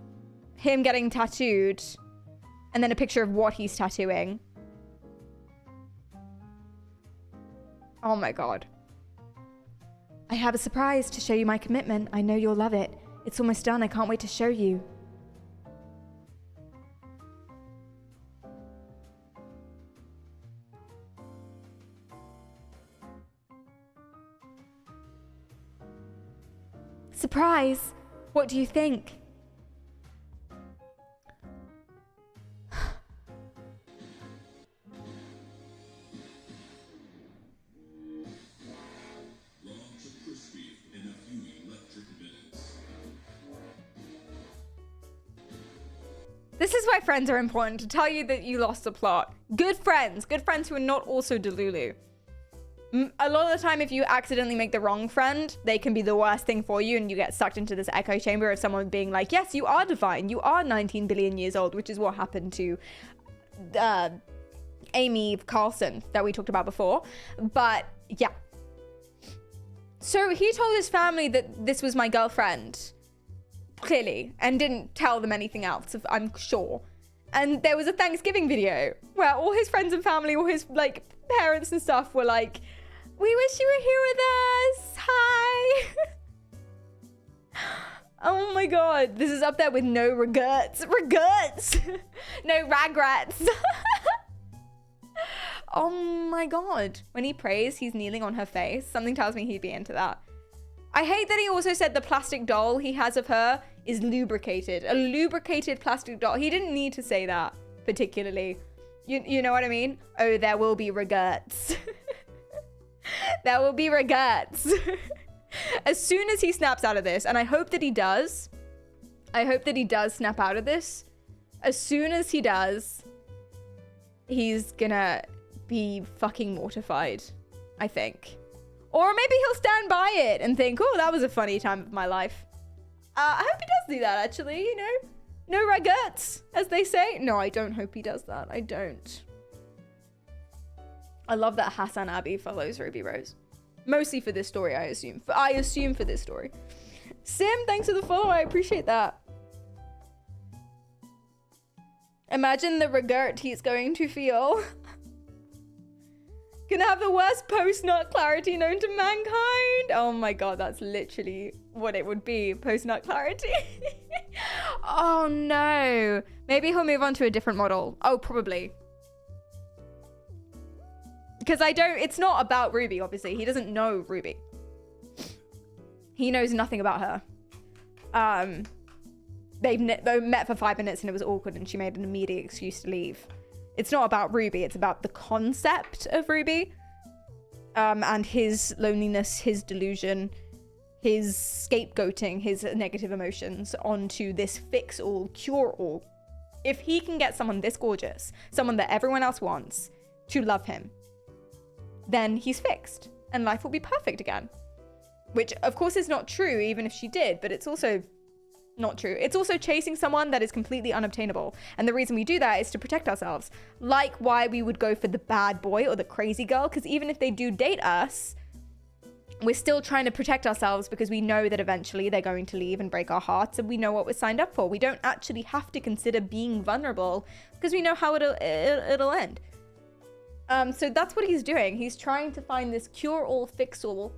Speaker 15: him getting tattooed and then a picture of what he's tattooing. Oh my god. I have a surprise to show you my commitment. I know you'll love it. It's almost done. I can't wait to show you. Surprise! What do you think? This is why friends are important, to tell you that you lost the plot. Good friends who are not also Delulu. A lot of the time, if you accidentally make the wrong friend, they can be the worst thing for you and you get sucked into this echo chamber of someone being like, yes, you are divine, you are 19 billion years old, which is what happened to Amy Carlson that we talked about before. But yeah. So he told his family that this was my girlfriend. Clearly, and didn't tell them anything else, I'm sure. And there was a Thanksgiving video where all his friends and family, all his like parents and stuff were like, we wish you were here with us. Hi. Oh my god, this is up there with no regrets. No regrets. Oh my god. When he prays, he's kneeling on her face. Something tells me he'd be into that. I hate that he also said the plastic doll he has of her is lubricated. A lubricated plastic doll. He didn't need to say that particularly. You know what I mean? Oh, there will be regrets. There will be regrets. As soon as he snaps out of this, and I hope that he does. I hope that he does snap out of this. As soon as he does, he's gonna be fucking mortified, I think. Or maybe he'll stand by it and think, oh, that was a funny time of my life. I hope he does do that, actually, you know? No regrets, as they say. No, I don't hope he does that. I don't. I love that Hassan Abbey follows Ruby Rose. Mostly for this story, I assume. I assume for this story. Sim, thanks for the follow. I appreciate that. Imagine the regret he's going to feel. Gonna have the worst post-nut clarity known to mankind. Oh my god, that's literally what it would be. Post-nut clarity. Oh no. Maybe he'll move on to a different model. Oh, probably. Because it's not about Ruby, obviously. He doesn't know Ruby. He knows nothing about her. They met for 5 minutes and it was awkward and she made an immediate excuse to leave. It's not about Ruby, it's about the concept of Ruby. And his loneliness, his delusion, his scapegoating, his negative emotions onto this fix-all, cure-all. If he can get someone this gorgeous, someone that everyone else wants, to love him, then he's fixed and life will be perfect again. Which, of course, is not true, even if she did, but it's also not true. It's also chasing someone that is completely unobtainable. And the reason we do that is to protect ourselves. Like why we would go for the bad boy or the crazy girl, because even if they do date us, we're still trying to protect ourselves because we know that eventually they're going to leave and break our hearts and we know what we're signed up for. We don't actually have to consider being vulnerable because we know how it'll end. So that's what he's doing. He's trying to find this cure-all, fix-all.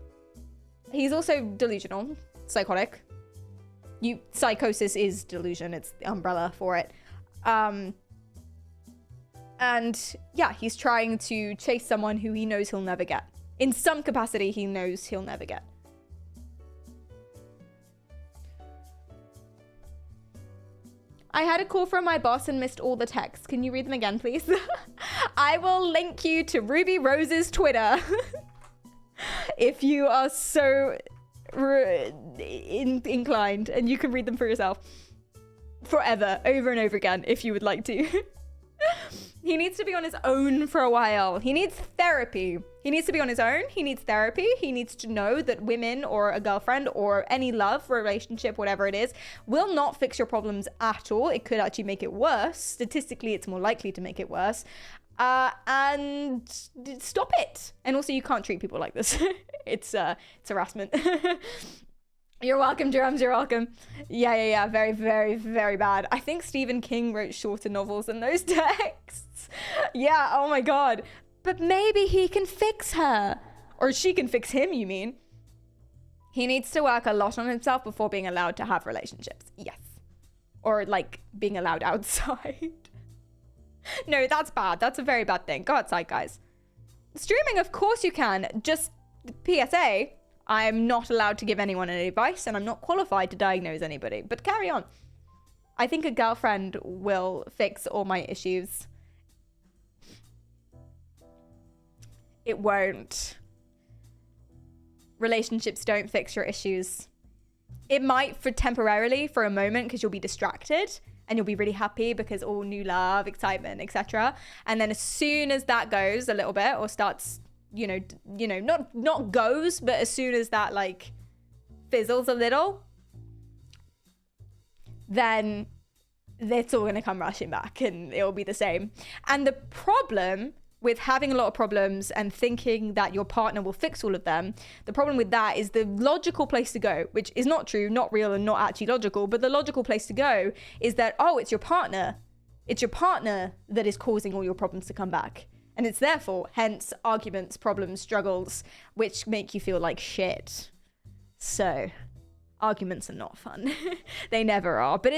Speaker 15: He's also delusional, psychotic. Psychosis is delusion. It's the umbrella for it.
Speaker 1: And yeah, he's trying to chase someone who he knows he'll never get. In some capacity, he knows he'll never get. I had a call from my boss and missed all the texts. Can you read them again, please? I will link you to Ruby Rose's Twitter if you are so inclined, and you can read them for yourself forever, over and over again, if you would like to. He needs to be on his own for a while. He needs therapy. He needs to be on his own. He needs therapy. He needs to know that women or a girlfriend or any love, relationship, whatever it is, will not fix your problems at all. It could actually make it worse. Statistically, it's more likely to make it worse. And stop it. And also, you can't treat people like this. It's harassment. You're welcome, Drums. You're welcome. Yeah. Very, very, very bad. I think Stephen King wrote shorter novels than those texts. Yeah, oh my God. But maybe he can fix her. Or she can fix him, you mean? He needs to work a lot on himself before being allowed to have relationships. Yes. Or like being allowed outside. No, that's bad. That's a very bad thing. Go outside, guys. Streaming, of course you can. Just PSA, I'm not allowed to give anyone any advice, and I'm not qualified to diagnose anybody. But carry on. I think a girlfriend will fix all my issues. It won't. Relationships don't fix your issues. It might for temporarily, for a moment, because you'll be distracted and you'll be really happy because all new love, excitement, etc. And then as soon as that goes a little bit or starts, not goes, but as soon as that like fizzles a little, then it's all going to come rushing back and it'll be the same. And the problem with having a lot of problems and thinking that your partner will fix all of them, the problem with that is the logical place to go, which is not true, not real, and not actually logical, but the logical place to go is that, oh, it's your partner. It's your partner that is causing all your problems to come back. And it's therefore, hence, arguments, problems, struggles, which make you feel like shit. So, arguments are not fun. They never are. But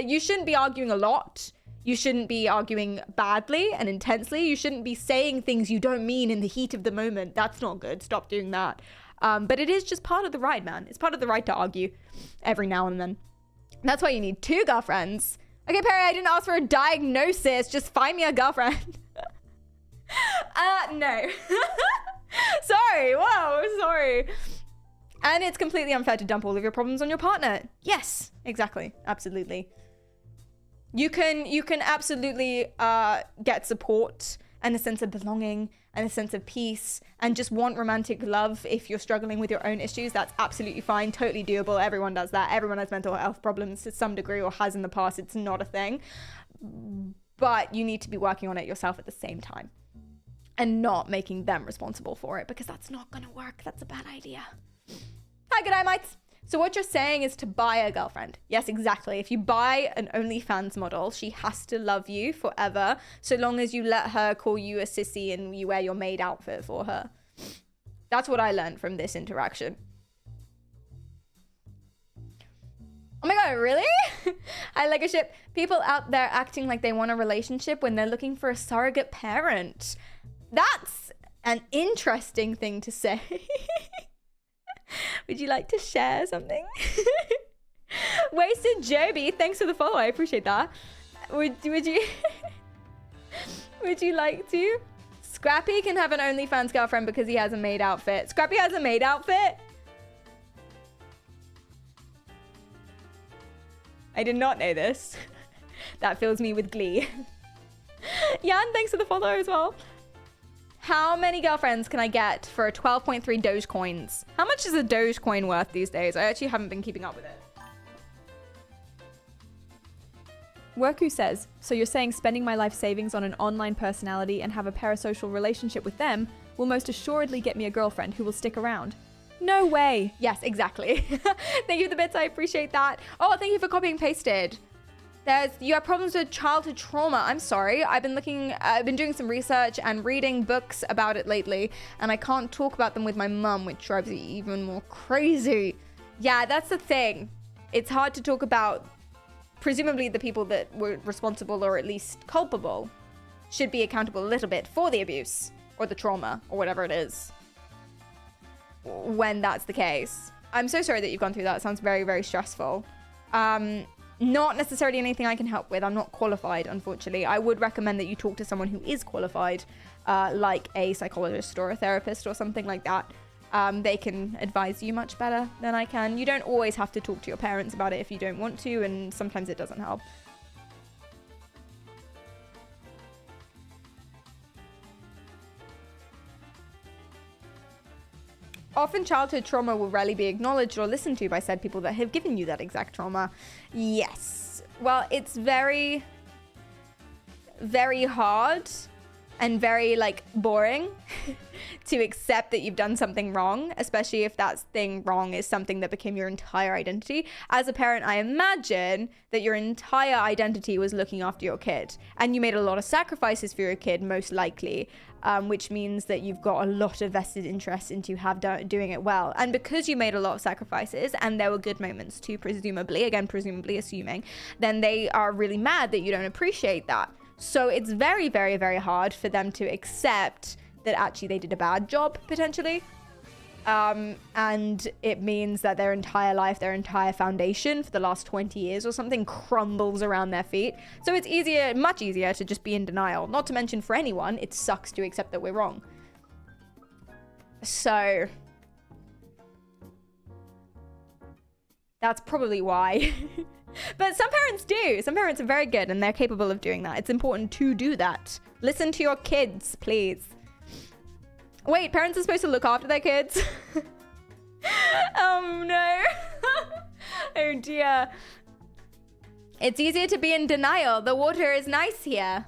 Speaker 1: you shouldn't be arguing a lot. You shouldn't be arguing badly and intensely. You shouldn't be saying things you don't mean in the heat of the moment. That's not good. Stop doing that. But it is just part of the ride, man. It's part of the ride to argue every now and then. That's why you need 2 girlfriends. Okay, Perry, I didn't ask for a diagnosis. Just find me a girlfriend. No. Sorry. Whoa, sorry. And it's completely unfair to dump all of your problems on your partner. Yes, exactly. Absolutely. You can absolutely get support and a sense of belonging and a sense of peace and just want romantic love if you're struggling with your own issues. That's absolutely fine, totally doable. Everyone does that. Everyone has mental health problems to some degree or has in the past. It's not a thing. But you need to be working on it yourself at the same time and not making them responsible for it because that's not going to work. That's a bad idea. Hi, good day, mates. So what you're saying is to buy a girlfriend. Yes, exactly. If you buy an OnlyFans model, she has to love you forever, so long as you let her call you a sissy and you wear your maid outfit for her. That's what I learned from this interaction. Oh my God, really? I like a ship. People out there acting like they want a relationship when they're looking for a surrogate parent. That's an interesting thing to say. Would you like to share something? Wasted Joby, thanks for the follow. I appreciate that. Would you would you like to? Scrappy can have an OnlyFans girlfriend because he has a maid outfit. Scrappy has a maid outfit? I did not know this. That fills me with glee. Jan, thanks for the follow as well. How many girlfriends can I get for 12.3 Dogecoins? How much is a Dogecoin worth these days? I actually haven't been keeping up with it.
Speaker 14: Worku says, so you're saying spending my life savings on an online personality and have a parasocial relationship with them will most assuredly get me a girlfriend who will stick around? No way. Yes, exactly. Thank you for the bits. I appreciate that. Oh, thank you for copying and pasted. You have problems with childhood trauma. I'm sorry. I've been doing some research and reading books about it lately, and I can't talk about them with my mum, which drives me even more crazy. Yeah, that's the thing. It's hard to talk about
Speaker 1: presumably the people that were responsible or at least culpable should be accountable a little bit for the abuse or the trauma or whatever it is when that's the case. I'm so sorry that you've gone through that. It sounds very, very stressful. Not necessarily anything I can help with. I'm not qualified, unfortunately. I would recommend that you talk to someone who is qualified, like a psychologist or a therapist or something like that. They can advise you much better than I can. You don't always have to talk to your parents about it if you don't want to, and sometimes it doesn't help. Often childhood trauma will rarely be acknowledged or listened to by said people that have given you that exact trauma. Yes. Well, it's very, very hard and very, like, boring to accept that you've done something wrong, especially if that thing wrong is something that became your entire identity. As a parent, I imagine that your entire identity was looking after your kid, and you made a lot of sacrifices for your kid, most likely, which means that you've got a lot of vested interest into doing it well. And because you made a lot of sacrifices, and there were good moments too, presumably assuming, then they are really mad that you don't appreciate that. So it's very, very, very hard for them to accept that actually they did a bad job, potentially. And it means that their entire life, their entire foundation for the last 20 years or something crumbles around their feet. So it's easier, much easier to just be in denial. Not to mention for anyone, it sucks to accept that we're wrong. So that's probably why. But some parents do. Some parents are very good and they're capable of doing that. It's important to do that. Listen to your kids, please. Wait, parents are supposed to look after their kids? Oh no. Oh dear. It's easier to be in denial. The water is nice here.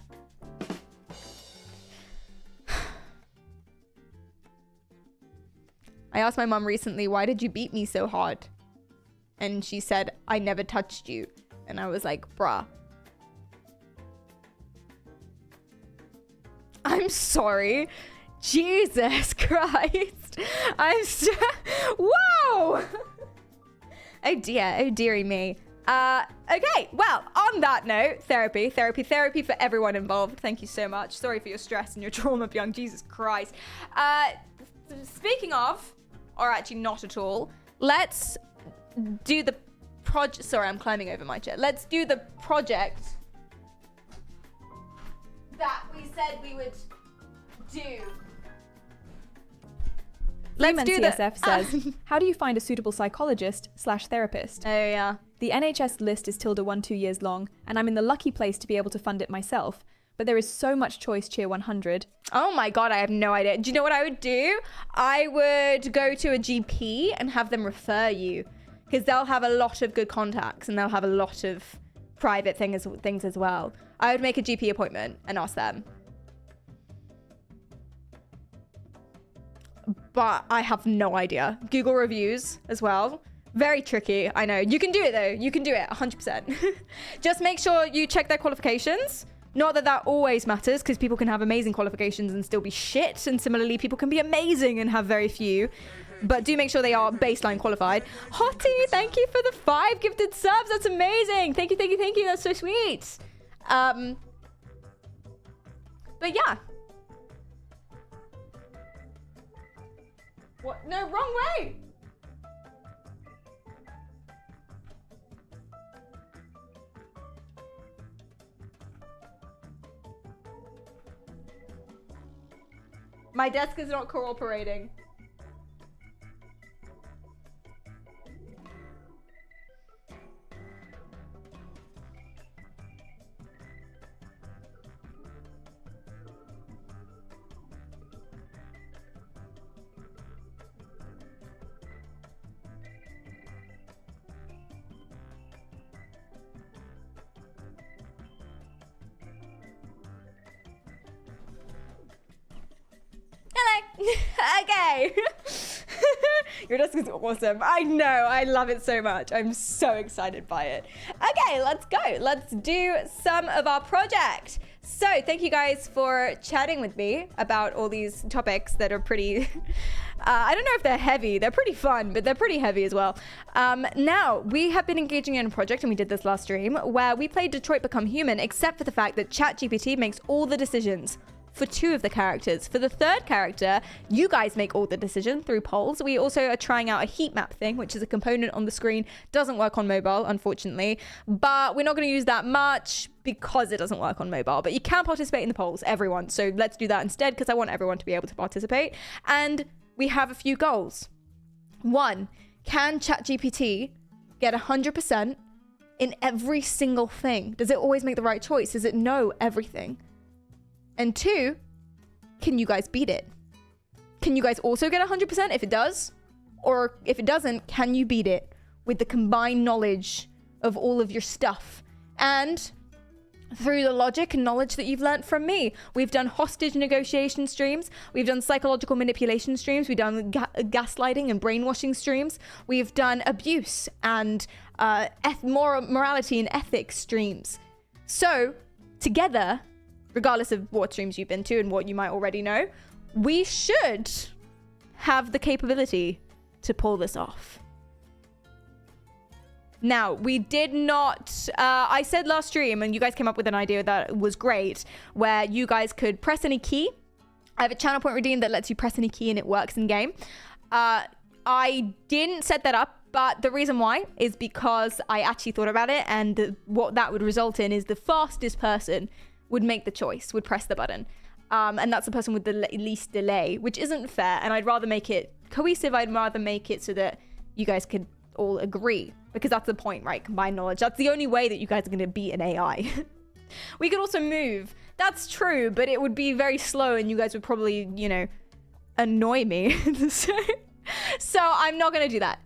Speaker 1: I asked my mom recently, why did you beat me so hard? And she said, I never touched you. And I was like, bruh. I'm sorry. Jesus Christ. I'm so... Whoa! Oh dear. Oh dearie me. Okay, well, on that note, therapy for everyone involved. Thank you so much. Sorry for your stress and your trauma, young. Jesus Christ. Speaking of, or actually not at all, let's do the project. Sorry, I'm climbing over my chair. Let's do the project that we said we would do.
Speaker 14: Let's do CSF says, how do you find a suitable psychologist/therapist?
Speaker 1: Oh yeah.
Speaker 14: The NHS list is tilde 1-2 years long, and I'm in the lucky place to be able to fund it myself. But there is so much choice, cheer 100.
Speaker 1: Oh my God, I have no idea. Do you know what I would do? I would go to a GP and have them refer you. Because they'll have a lot of good contacts and they'll have a lot of private things as well. I would make a GP appointment and ask them. But I have no idea. Google reviews as well. Very tricky, I know. You can do it though. You can do it 100%. Just make sure you check their qualifications. Not that that always matters, because people can have amazing qualifications and still be shit. And similarly, people can be amazing and have very few. But do make sure they are baseline qualified. Hottie, thank you for the 5 gifted subs. That's amazing. Thank you, thank you, thank you. That's so sweet. But yeah. What? No, wrong way. My desk is not cooperating. Okay. Your desk is awesome. I know. I love it so much. I'm so excited by it. Okay, let's go. Let's do some of our project. So thank you guys for chatting with me about all these topics that are pretty, I don't know if they're heavy. They're pretty fun, but they're pretty heavy as well. Now, we have been engaging in a project, and we did this last stream, where we played Detroit Become Human, except for the fact that ChatGPT makes all the decisions for 2 of the characters. For the 3rd character, you guys make all the decision through polls. We also are trying out a heat map thing, which is a component on the screen. Doesn't work on mobile, unfortunately, but we're not going to use that much because it doesn't work on mobile. But you can participate in the polls, everyone. So let's do that instead, because I want everyone to be able to participate. And we have a few goals. 1, can ChatGPT get 100% in every single thing? Does it always make the right choice? Does it know everything? And 2, can you guys beat it? Can you guys also get 100% if it does? Or if it doesn't, can you beat it with the combined knowledge of all of your stuff? And through the logic and knowledge that you've learned from me. We've done hostage negotiation streams. We've done psychological manipulation streams. We've done gaslighting and brainwashing streams. We've done abuse and morality and ethics streams. So together, regardless of what streams you've been to and what you might already know, we should have the capability to pull this off. Now, we did not, I said last stream, and you guys came up with an idea that was great, where you guys could press any key. I have a channel point redeem that lets you press any key and it works in game. I didn't set that up, but the reason why is because I actually thought about it, and what that would result in is the fastest person would make the choice, would press the button. And that's the person with the least delay, which isn't fair. And I'd rather make it cohesive. I'd rather make it so that you guys could all agree, because that's the point, right? Combined knowledge. That's the only way that you guys are going to beat an AI. We could also move. That's true, but it would be very slow and you guys would probably, you know, annoy me. So I'm not going to do that.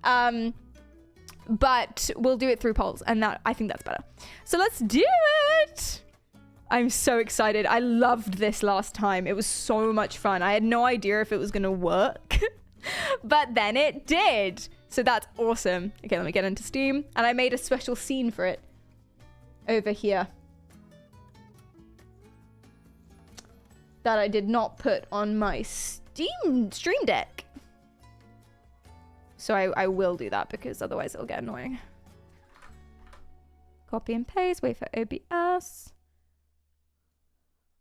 Speaker 1: But we'll do it through polls, and that, I think that's better. So let's do it. I'm so excited. I loved this last time. It was so much fun. I had no idea if it was going to work, but then it did. So that's awesome. Okay, let me get into Steam. And I made a special scene for it over here that I did not put on my Stream Deck. So I will do that, because otherwise it'll get annoying. Copy and paste, wait for OBS.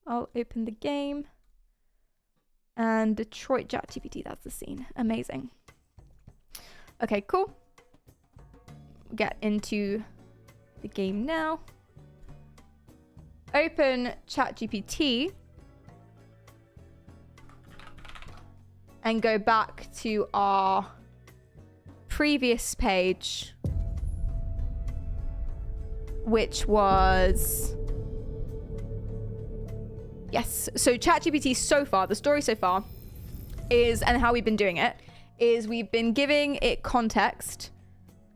Speaker 1: I'll open the game. And Detroit ChatGPT, that's the scene. Amazing. Okay, cool. Get into the game now. Open ChatGPT. And go back to our previous page, which was... Yes, so ChatGPT so far, the story so far is, and how we've been doing it, is we've been giving it context.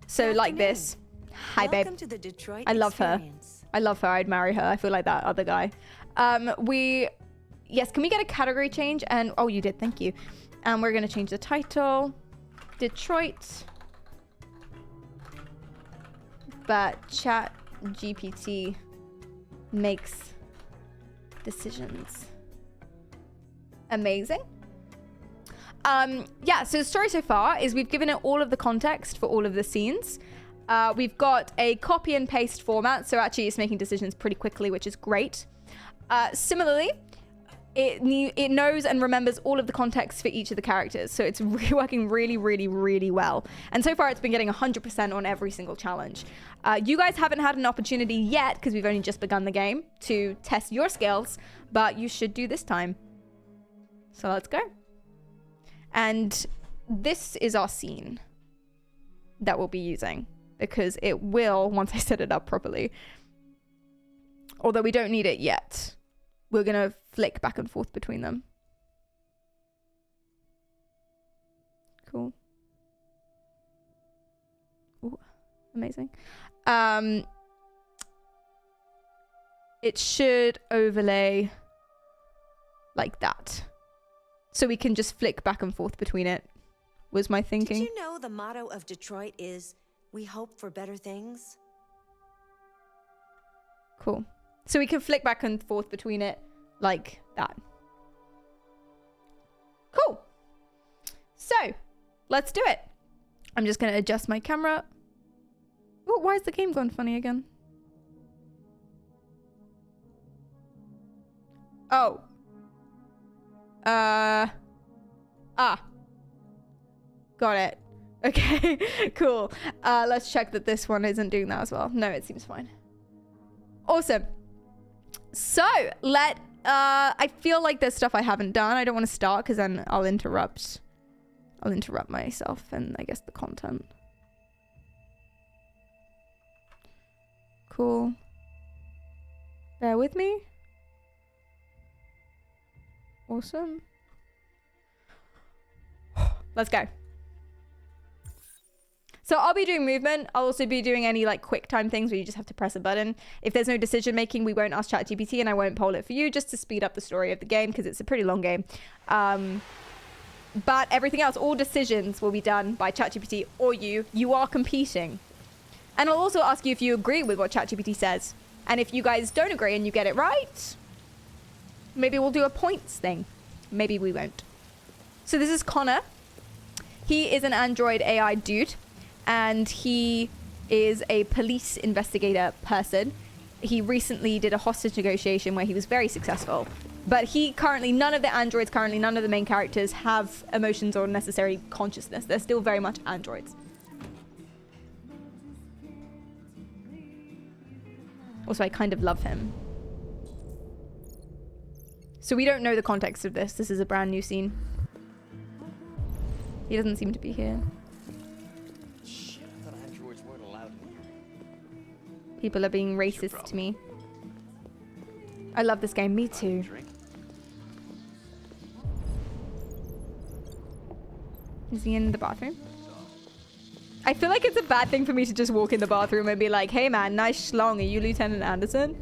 Speaker 1: So like this. Hi, babe.
Speaker 16: Welcome to the Detroit
Speaker 1: I love
Speaker 16: experience.
Speaker 1: her. I love her. I'd marry her. I feel like that other guy. Yes, can we get a category change? And oh, you did. Thank you. And we're going to change the title. Detroit. But ChatGPT makes decisions. Amazing. Yeah, so the story so far is we've given it all of the context for all of the scenes. We've got a copy and paste format, so actually it's making decisions pretty quickly, which is great. Similarly, it knows and remembers all of the context for each of the characters, so it's working really, really, really well. And so far it's been getting 100% on every single challenge. You guys haven't had an opportunity yet, because we've only just begun the game, to test your skills, but you should do this time. So let's go. And this is our scene that we'll be using, because it will, once I set it up properly, although we don't need it yet, we're going to flick back and forth between them. Cool. Ooh, amazing. It should overlay like that. So we can just flick back and forth between it was my thinking.
Speaker 16: Did you know the motto of Detroit is, "We hope for better things"?
Speaker 1: Cool. So we can flick back and forth between it like that. Cool. So, let's do it. I'm just going to adjust my camera. Oh, why is the game gone funny again? Oh. Got it. Okay, cool. Let's check that this one isn't doing that as well. No, it seems fine. Awesome. So, I feel like there's stuff I haven't done. I don't want to start because then I'll interrupt myself and I guess the content. Cool. Bear with me. Awesome. Let's go. So I'll be doing movement. I'll also be doing any like quick time things where you just have to press a button. If there's no decision making, we won't ask ChatGPT and I won't poll it for you just to speed up the story of the game because it's a pretty long game. But everything else, all decisions will be done by ChatGPT or you. You are competing. And I'll also ask you if you agree with what ChatGPT says. And if you guys don't agree and you get it right, maybe we'll do a points thing. Maybe we won't. So this is Connor. He is an Android AI dude. And he is a police investigator person. He recently did a hostage negotiation where he was very successful. But he currently, none of the androids, none of the main characters have emotions or necessary consciousness. They're still very much androids. Also, I kind of love him. So we don't know the context of this. This is a brand new scene. He doesn't seem to be here. People are being racist to me. I love this game. Me too. Is he in the bathroom? I feel like it's a bad thing for me to just walk in the bathroom and be like, hey man, nice schlong. Are you Lieutenant Anderson?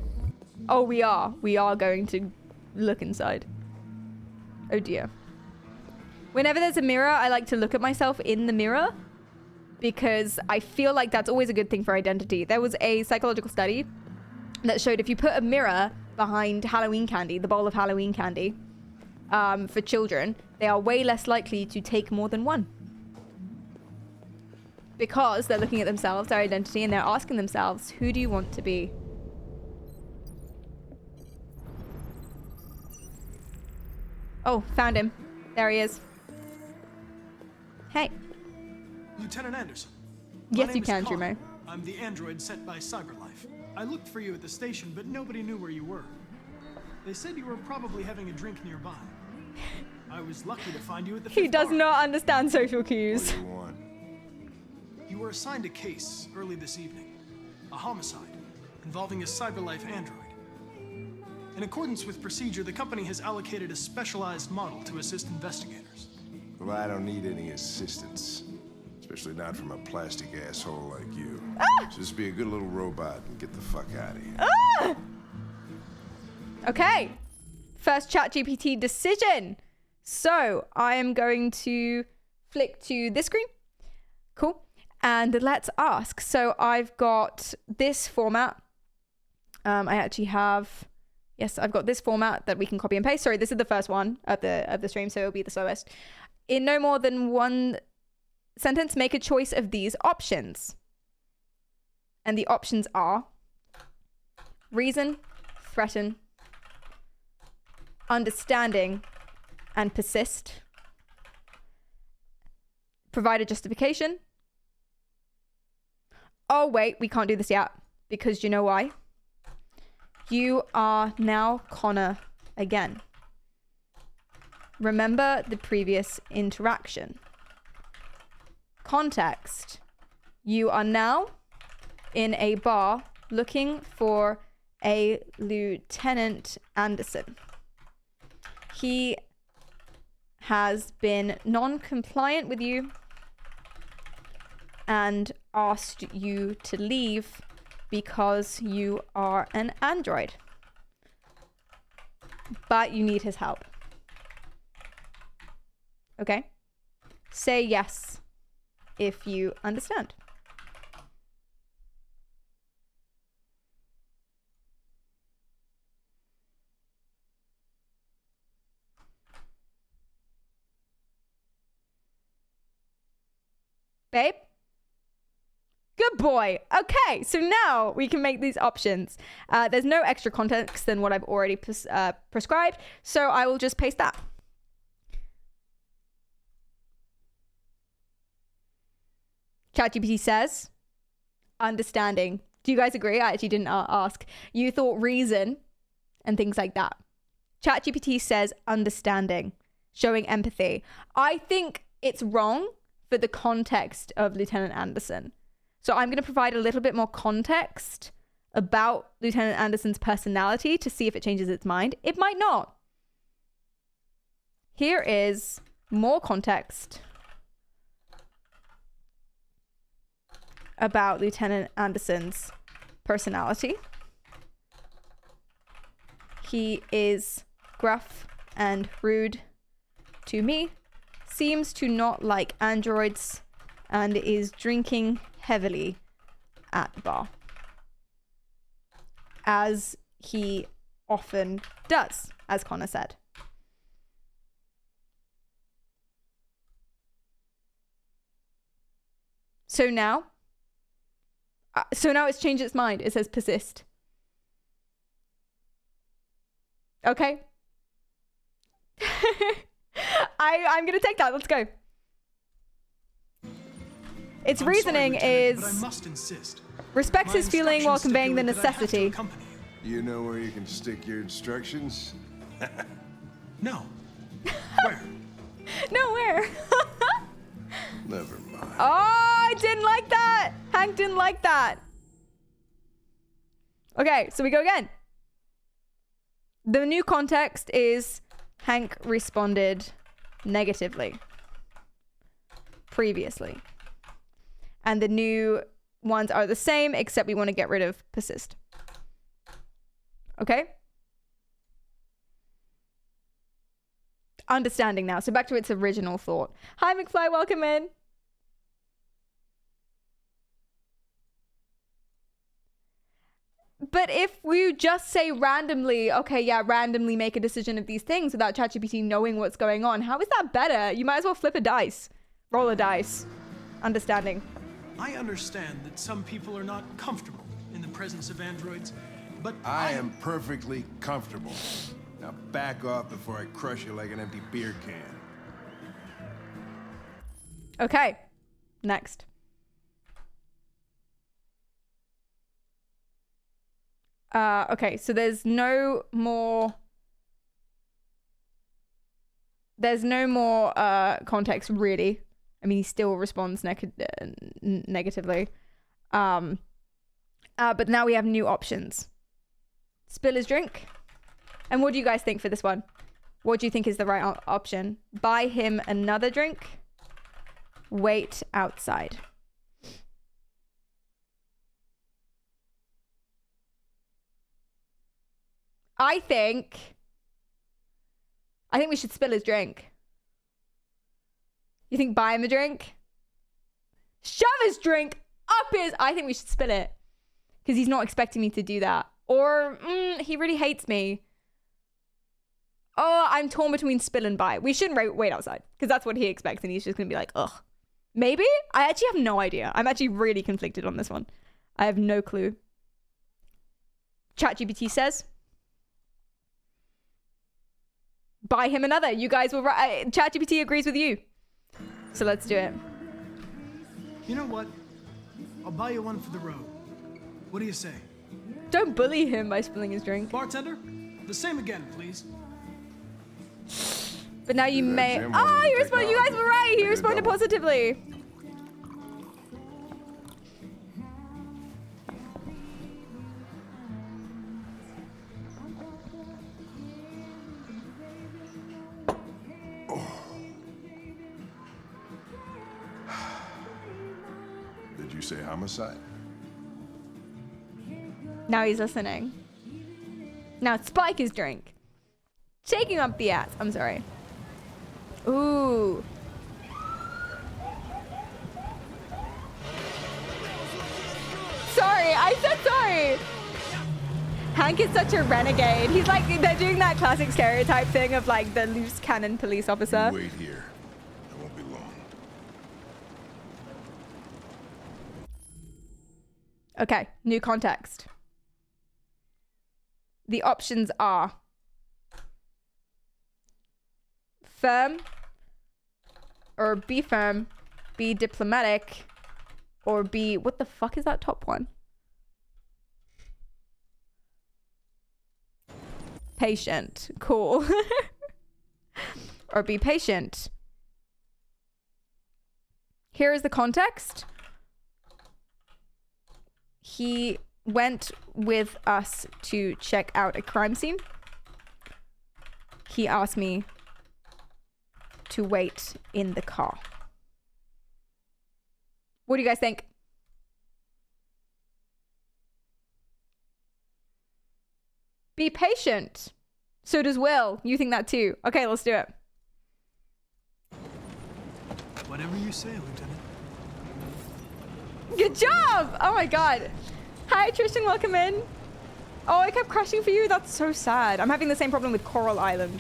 Speaker 1: Oh, we are. We are going to look inside. Oh dear. Whenever there's a mirror, I like to look at myself in the mirror because I feel like that's always a good thing for identity. There was a psychological study that showed if you put a mirror behind Halloween candy, the bowl of Halloween candy, for children, they are way less likely to take more than one. Because they're looking at themselves, their identity, and they're asking themselves, who do you want to be? Oh, found him. There he is. Hey.
Speaker 17: Lieutenant Anderson.
Speaker 1: Yes, you can, Jumo.
Speaker 17: I'm the android sent by CyberLife. I looked for you at the station, but nobody knew where you were. They said you were probably having a drink nearby. I was lucky to find you at the
Speaker 1: He
Speaker 17: fifth
Speaker 1: does
Speaker 17: bar.
Speaker 1: not understand social cues.
Speaker 17: What do you want? You were assigned a case early this evening. A homicide involving a CyberLife android. In accordance with procedure, the company has allocated a specialized model to assist investigators.
Speaker 18: Well, I don't need any assistance. Especially not from a plastic asshole like you. Just be a good little robot and get the fuck out of here.
Speaker 1: Okay. First ChatGPT decision. So I am going to flick to this screen. Cool. And let's ask. So I've got this format. I actually have... Yes, I've got this format that we can copy and paste. Sorry, this is the first one of the stream, so it'll be the slowest. In no more than one sentence, make a choice of these options. And the options are reason, threaten, understanding, and persist. Provide a justification. Oh, wait, we can't do this yet. Because you know why? You are now Connor again. Remember the previous interaction. Context. You are now in a bar looking for a Lieutenant Anderson. He has been non-compliant with you and asked you to leave because you are an android. But you need his help. Okay? Say yes if you understand. Babe? Good boy. Okay, so now we can make these options. There's no extra context than what I've already prescribed, so I will just paste that. ChatGPT says, understanding. Do you guys agree? I actually didn't ask. You thought reason and things like that. ChatGPT says understanding, showing empathy. I think it's wrong for the context of Lieutenant Anderson. So I'm going to provide a little bit more context about Lieutenant Anderson's personality to see if it changes its mind. It might not. Here is more context about Lieutenant Anderson's personality. He is gruff and rude to me, seems to not like androids, and is drinking heavily at the bar, as he often does, as Connor said. So now it's changed its mind. It says persist. Okay. I'm gonna take that. Let's go. Its reasoning is,
Speaker 17: but I must insist.
Speaker 1: Respects his feeling while conveying the necessity.
Speaker 18: You know where you can stick your instructions?
Speaker 17: No. Where?
Speaker 1: Nowhere.
Speaker 18: Never mind.
Speaker 1: Oh, I didn't like that. Hank didn't like that. Okay, so we go again. The new context is Hank responded negatively previously. And the new ones are the same, except we want to get rid of persist. Okay? Understanding now. So back to its original thought. Hi, McFly. Welcome in. But if we just say randomly, okay, yeah, randomly make a decision of these things without ChatGPT knowing what's going on, how is that better? You might as well flip a dice. Roll a dice. Understanding.
Speaker 17: I understand that some people are not comfortable in the presence of androids, but
Speaker 18: I am perfectly comfortable. Now back off before I crush you like an empty beer can.
Speaker 1: Okay. Next. Okay, so there's no more context really. I mean, he still responds negatively. But now we have new options. Spill his drink. And what do you guys think for this one? What do you think is the right option? Buy him another drink. Wait outside. I think we should spill his drink. You think buy him a drink? Shove his drink up his... I think we should spill it. Because he's not expecting me to do that. Or he really hates me. Oh, I'm torn between spill and buy. We shouldn't wait outside. Because that's what he expects. And he's just going to be like, ugh. Maybe? I actually have no idea. I'm actually really conflicted on this one. I have no clue. ChatGPT says... buy him another. You guys were right. ChatGPT agrees with you. So let's do it.
Speaker 17: You know what? I'll buy you one for the road. What do you say?
Speaker 1: Don't bully him by spilling his drink.
Speaker 17: Bartender, the same again, please.
Speaker 1: But now you may... Oh, you responded. You guys were right. He responded positively.
Speaker 18: Did you say homicide?
Speaker 1: Now he's listening. Now spike his drink. Taking up the ass. I'm sorry. Ooh. I said sorry. Hank is such a renegade. He's like, they're doing that classic stereotype thing of like the loose cannon police officer.
Speaker 18: You wait here. I won't be long.
Speaker 1: Okay, new context. The options are firm, or be firm, be diplomatic, or be, what the fuck is that top one? Patient. Cool. Or be patient. Here is the context. He went with us to check out a crime scene. He asked me to wait in the car. What do you guys think? Be patient. So does Will. You think that too. Okay, let's do it.
Speaker 17: Whatever you say, Lieutenant.
Speaker 1: Good job! Oh my god. Hi, Tristan. Welcome in. Oh, I kept crashing for you. That's so sad. I'm having the same problem with Coral Island.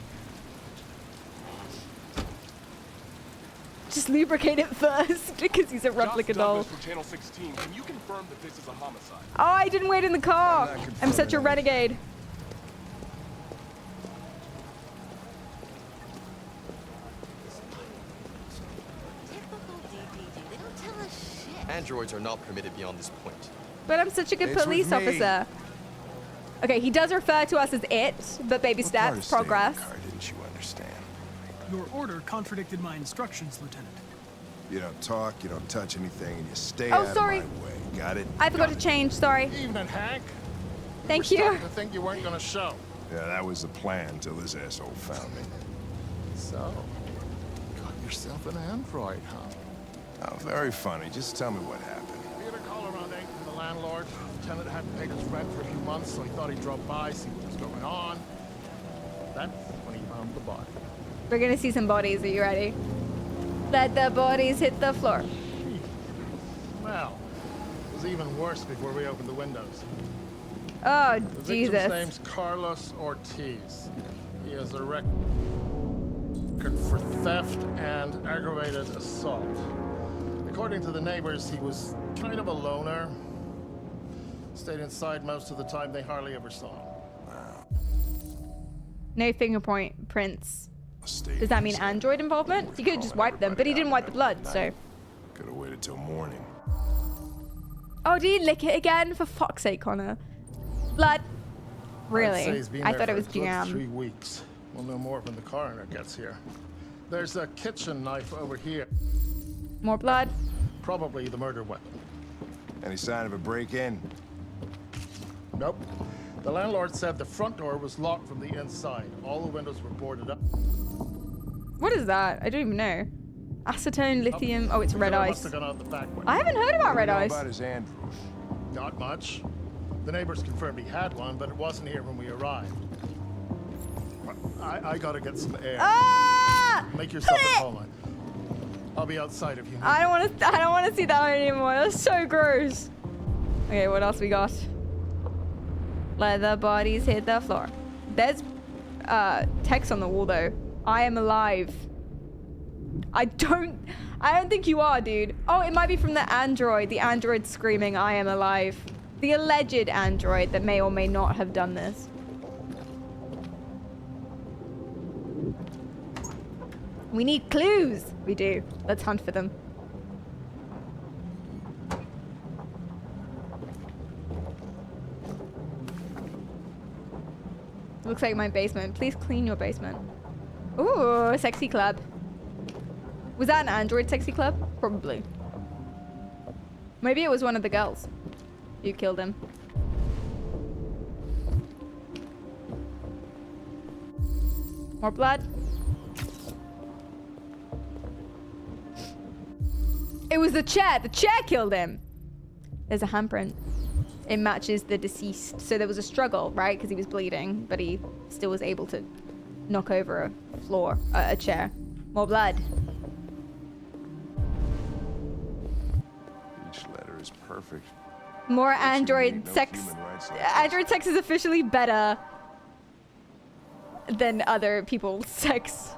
Speaker 1: Just lubricate it first because he's a replica doll.
Speaker 19: From Channel 16. Can you confirm that this is a homicide?
Speaker 1: Oh, I didn't wait in the car. I'm such a renegade.
Speaker 20: Androids are not permitted beyond this point.
Speaker 1: But I'm such a good police officer. Okay, he does refer to us as it, but baby steps, progress.
Speaker 18: Didn't you understand?
Speaker 17: Your order contradicted my instructions, Lieutenant.
Speaker 18: You don't talk, you don't touch anything, and you stay
Speaker 1: Oh,
Speaker 18: out
Speaker 1: sorry.
Speaker 18: of my way. Got it?
Speaker 1: I forgot to change, sorry.
Speaker 13: Evening, Hank.
Speaker 1: Thank
Speaker 13: We're
Speaker 1: you.
Speaker 13: starting to think you weren't going to show.
Speaker 18: Yeah, that was the plan until this asshole found me.
Speaker 13: So, got yourself an android, huh?
Speaker 18: Oh, very funny. Just tell me what happened.
Speaker 13: We had a call around 8 from the landlord. The tenant hadn't paid his rent for a few months, so he thought he'd drop by, see what was going on. That's when he found the body.
Speaker 1: We're gonna see some bodies. Are you ready? Let the bodies hit the floor.
Speaker 13: Well, it was even worse before we opened the windows.
Speaker 1: Oh,
Speaker 13: The
Speaker 1: Jesus.
Speaker 13: victim's name's Carlos Ortiz. He has a record for theft and aggravated assault. According to the neighbors, he was kind of a loner. Stayed inside most of the time. They hardly ever saw him.
Speaker 1: No fingerprint prints. Does that mean android involvement? He could have just wiped them, but he didn't wipe the blood, so.
Speaker 18: Could have waited till morning.
Speaker 1: Oh, did he lick it again? For fuck's sake, Connor. Blood. Really?
Speaker 13: I'd say he's been
Speaker 1: I
Speaker 13: there
Speaker 1: thought it
Speaker 13: for
Speaker 1: was
Speaker 13: a good
Speaker 1: jam.
Speaker 13: 3 weeks. We'll know more when the coroner gets here. There's a kitchen knife over here.
Speaker 1: More blood.
Speaker 13: Probably the murder weapon.
Speaker 18: Any sign of a break-in?
Speaker 13: Nope. The landlord said the front door was locked from the inside. All the windows were boarded up.
Speaker 1: What is that? I don't even know. Acetone, lithium. Oh, it's red
Speaker 13: Must
Speaker 1: ice.
Speaker 13: have gone out the back window.
Speaker 1: I haven't heard about red
Speaker 18: What
Speaker 1: ice.
Speaker 18: about his android?
Speaker 13: Not much. The neighbors confirmed he had one, but it wasn't here when we arrived. I gotta get some air.
Speaker 1: Ah!
Speaker 13: Make yourself at home. I'll be outside if you need.
Speaker 1: I don't want to see that anymore. That's so gross. Okay, what else we got? Let the bodies hit the floor. There's text on the wall though. I am alive. I don't think you are, dude. Oh, it might be from the android. The android screaming, I am alive. The alleged android that may or may not have done this. We need clues. We do. Let's hunt for them. Looks like my basement. Please clean your basement. Ooh, a sexy club. Was that an android sexy club? Probably. Maybe it was one of the girls. You killed him. More blood. It was the chair. The chair killed him. There's a handprint. It matches the deceased. So there was a struggle, right? Because he was bleeding, but he still was able to knock over a chair. More blood.
Speaker 18: Each letter is perfect.
Speaker 1: More android sex. Android sex is officially better than other people's sex.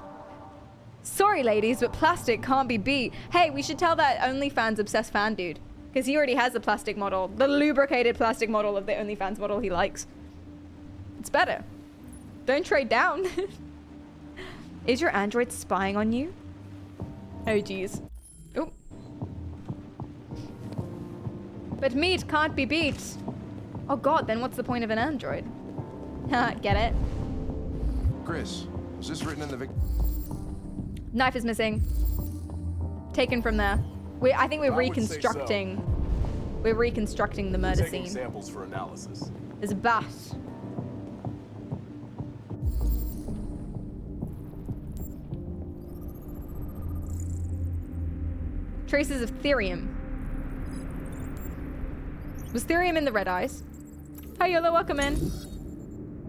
Speaker 1: Sorry, ladies, but plastic can't be beat. Hey, we should tell that OnlyFans obsessed fan dude. Because he already has the plastic model. The lubricated plastic model of the OnlyFans model he likes. It's better. Don't trade down. Is your android spying on you? Oh, geez. Oh. But meat can't be beat. Oh, God, then what's the point of an android? Get it?
Speaker 18: Chris, was this written in the
Speaker 1: Knife is missing. Taken from there. I think we're reconstructing. So. We're reconstructing the murder scene.
Speaker 19: Samples for analysis.
Speaker 1: There's a bat. Traces of therium. Was therium in the red eyes? Hi, Yolo, welcome in.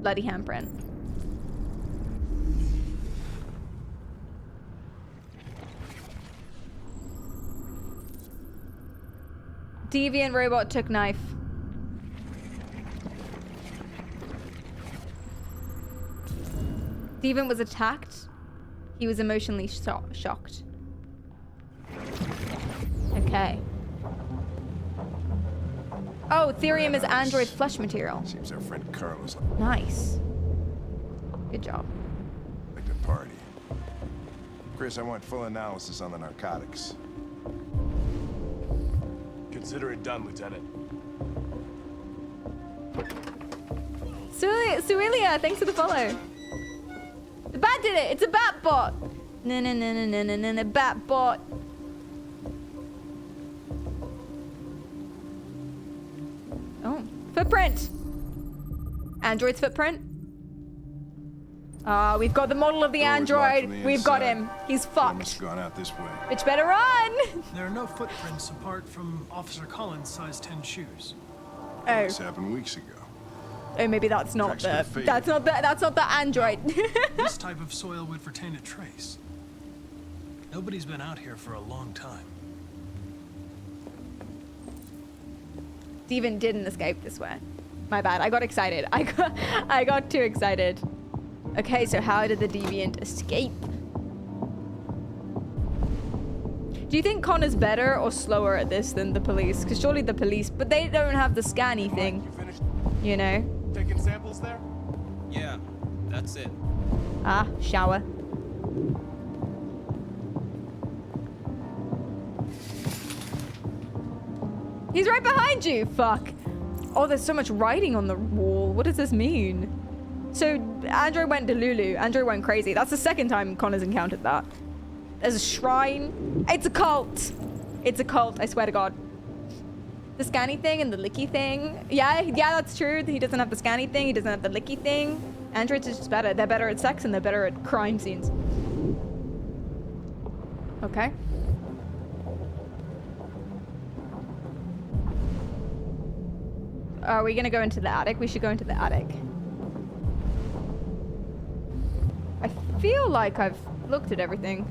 Speaker 1: Bloody handprint. Deviant robot took knife. Deviant was attacked. He was emotionally shocked. Okay. Oh, therium is android flesh material.
Speaker 18: Seems our friend Carlos.
Speaker 1: Nice. Good job.
Speaker 18: Like the party. Chris, I want full analysis on the narcotics.
Speaker 19: Consider it done, Lieutenant.
Speaker 1: Suelia, thanks for the follow. The bat did it. It's a bat bot. No, bat bot. Oh, footprint. Android's footprint. We've got the model of the android. We've got him. He's fucked.
Speaker 18: Gone out this way.
Speaker 1: Bitch better run.
Speaker 17: There are no footprints apart from Officer Collins' size 10 shoes.
Speaker 18: Oh. This happened weeks ago.
Speaker 1: Oh, maybe that's not that's not the android.
Speaker 17: This type of soil would retain a trace. Nobody's been out here for a long time.
Speaker 1: Steven didn't escape this way. My bad. I got excited. I got too excited. Okay, so how did the deviant escape? Do you think Connor's better or slower at this than the police? Because surely the police, but they don't have the scanny thing.
Speaker 19: You finished?
Speaker 1: You know?
Speaker 19: Taking samples there?
Speaker 20: Yeah, that's it.
Speaker 1: Ah, shower. He's right behind you. Fuck. Oh, there's so much writing on the wall. What does this mean? So Android went delulu. Android went crazy. That's the second time Connor's encountered that. There's a shrine. It's a cult. It's a cult, I swear to God. The scanny thing and the licky thing. Yeah, that's true. He doesn't have the scanny thing. He doesn't have the licky thing. Androids are just better. They're better at sex and they're better at crime scenes. Okay. Are we gonna go into the attic? We should go into the attic. I feel like I've looked at everything.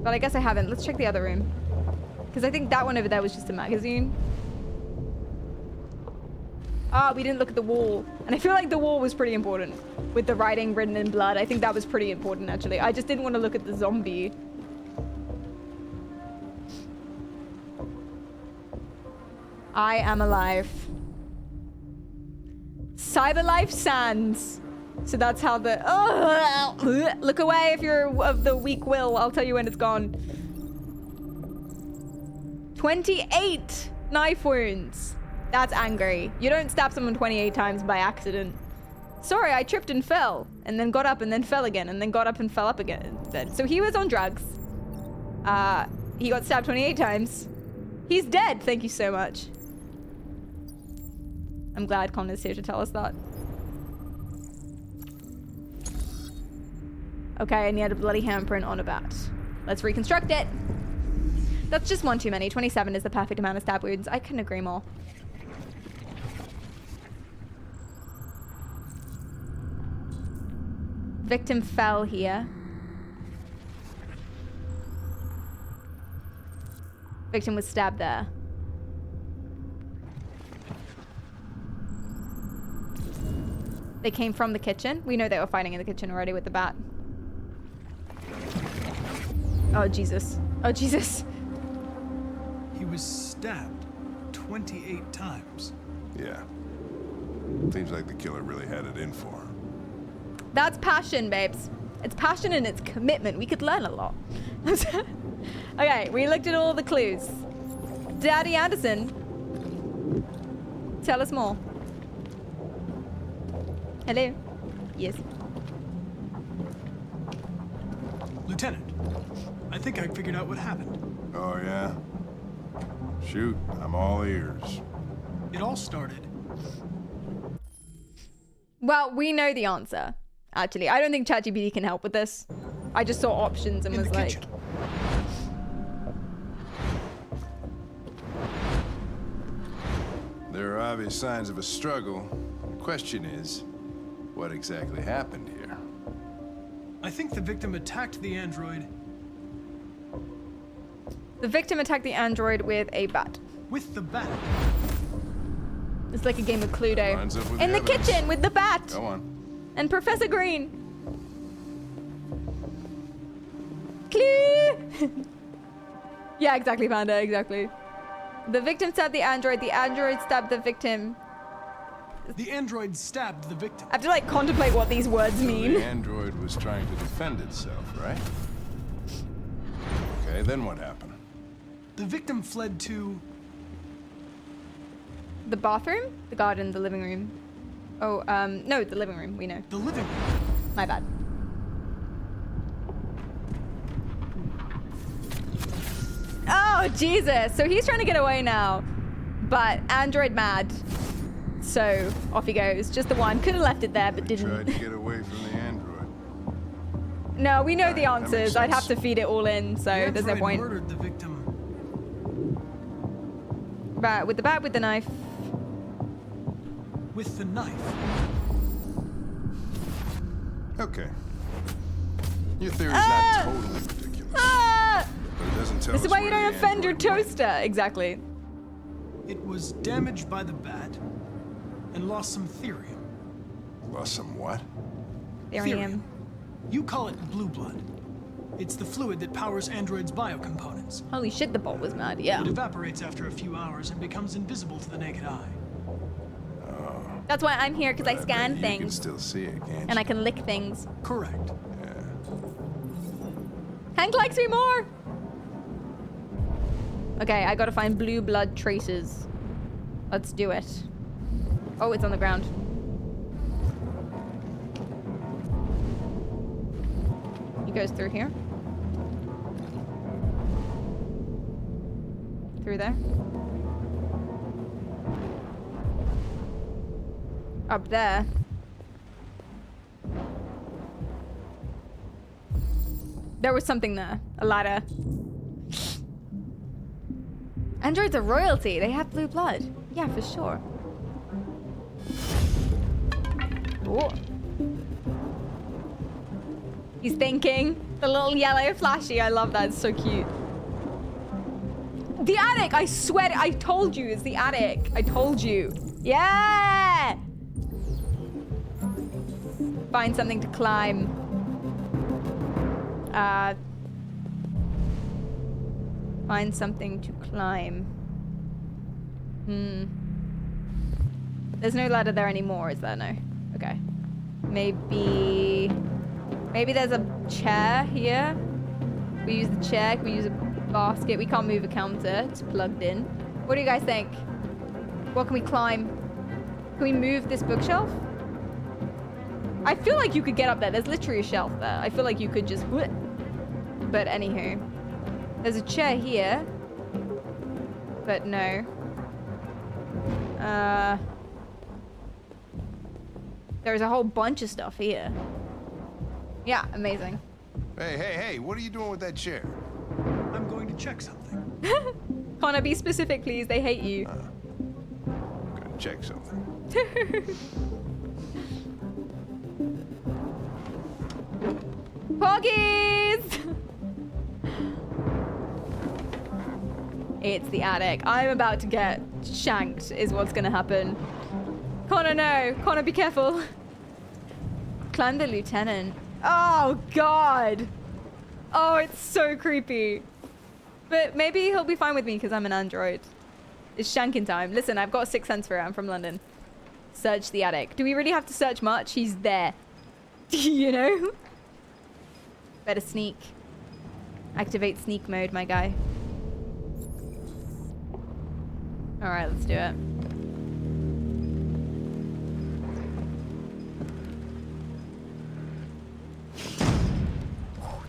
Speaker 1: But I guess I haven't. Let's check the other room. Because I think that one over there was just a magazine. Ah, we didn't look at the wall. And I feel like the wall was pretty important. With the writing written in blood. I think that was pretty important, actually. I just didn't want to look at the zombie. I am alive. Cyberlife Sands. So that's how the... Oh, look away if you're of the weak will. I'll tell you when it's gone. 28 knife wounds. That's angry. You don't stab someone 28 times by accident. Sorry, I tripped and fell. And then got up and then fell again. And then got up and fell up again. So he was on drugs. He got stabbed 28 times. He's dead. Thank you so much. I'm glad Connor's here to tell us that. Okay, and he had a bloody handprint on a bat. Let's reconstruct it. That's just one too many. 27 is the perfect amount of stab wounds. I couldn't agree more. Victim fell here. Victim was stabbed there. They came from the kitchen. We know they were fighting in the kitchen already with the bat. Oh, Jesus. Oh, Jesus.
Speaker 17: He was stabbed 28 times.
Speaker 18: Yeah. Seems like the killer really had it in for him.
Speaker 1: That's passion, babes. It's passion and it's commitment. We could learn a lot. Okay, we looked at all the clues. Daddy Anderson, tell us more. Hello? Yes.
Speaker 17: Lieutenant, I think I figured out what happened.
Speaker 18: Oh, yeah? Shoot, I'm all ears.
Speaker 17: It all started.
Speaker 1: Well, we know the answer, actually. I don't think ChatGPT can help with this. I just saw options and was like...
Speaker 17: kitchen.
Speaker 18: There are obvious signs of a struggle. The question is, what exactly happened here?
Speaker 17: I think the victim attacked the android.
Speaker 1: The victim attacked the android with a bat.
Speaker 17: With the bat?
Speaker 1: It's like a game of Cluedo.
Speaker 18: Lines up with
Speaker 1: In the
Speaker 18: evidence.
Speaker 1: kitchen with the bat.
Speaker 18: Go on.
Speaker 1: And Professor Green. Clue! Yeah, exactly, Panda, exactly. The victim stabbed the android stabbed the victim.
Speaker 17: The android stabbed the victim.
Speaker 1: I have to like contemplate what these words
Speaker 18: So
Speaker 1: mean.
Speaker 18: the android was trying to defend itself, right? Okay, then what happened?
Speaker 17: The victim fled to...
Speaker 1: The bathroom? The garden, the living room. Oh, no, the living room, we know.
Speaker 17: The living room?
Speaker 1: My bad. Oh, Jesus. So he's trying to get away now. But android mad. So off he goes. Just the one. Could have left it there, but didn't.
Speaker 18: Tried to get away from the android.
Speaker 1: No, we know the
Speaker 18: That makes
Speaker 1: answers. I'd have to
Speaker 18: sense.
Speaker 1: feed it all in, so
Speaker 17: The
Speaker 1: there's no
Speaker 17: android
Speaker 1: point.
Speaker 17: murdered the victim.
Speaker 1: Bat with the knife.
Speaker 17: With the knife.
Speaker 18: Okay. Your theory's not totally ridiculous.
Speaker 1: Ah!
Speaker 18: But it doesn't tell
Speaker 1: This
Speaker 18: us
Speaker 1: is why you
Speaker 18: where
Speaker 1: don't
Speaker 18: the
Speaker 1: offend your
Speaker 18: android went.
Speaker 1: toaster. Exactly.
Speaker 17: It was damaged by the bat and lost some therium.
Speaker 18: Lost some what?
Speaker 1: Therium.
Speaker 17: You call it blue blood. It's the fluid that powers androids' biocomponents.
Speaker 1: Holy shit, the bolt was mad. Yeah.
Speaker 17: It evaporates after a few hours and becomes invisible to the naked eye.
Speaker 1: That's why I'm here, because I scan
Speaker 18: You can
Speaker 1: things.
Speaker 18: still see it, can't
Speaker 1: And I can lick things.
Speaker 17: Correct.
Speaker 1: Hank likes me more. Okay, I gotta find blue blood traces. Let's do it. Oh, it's on the ground. He goes through here. Through there. Up there. There was something there. A ladder. Androids are royalty. They have blue blood. Yeah, for sure. Ooh. He's thinking. The little yellow flashy. I love that. It's so cute. The attic. I swear. I told you. It's the attic. I told you. Yeah. Find something to climb. Find something to climb. There's no ladder there anymore, is there? No. Okay. Maybe there's a chair here. We use the chair. Can we use a basket? We can't move a counter. It's plugged in. What do you guys think? What can we climb? Can we move this bookshelf? I feel like you could get up there. There's literally a shelf there. I feel like you could just... But anywho. There's a chair here. But no. There's a whole bunch of stuff here. Yeah, amazing.
Speaker 18: Hey, what are you doing with that chair?
Speaker 17: I'm going to check something.
Speaker 1: Connor, be specific, please. They hate you.
Speaker 18: I'm gonna check something.
Speaker 1: Poggies! It's the attic. I'm about to get shanked is what's gonna happen. Connor, no. Connor, be careful. Climb the lieutenant. Oh, God. Oh, it's so creepy. But maybe he'll be fine with me because I'm an android. It's shanking time. Listen, I've got a sixth sense for it. I'm from London. Search the attic. Do we really have to search much? He's there. You know? Better sneak. Activate sneak mode, my guy. Alright, let's do it.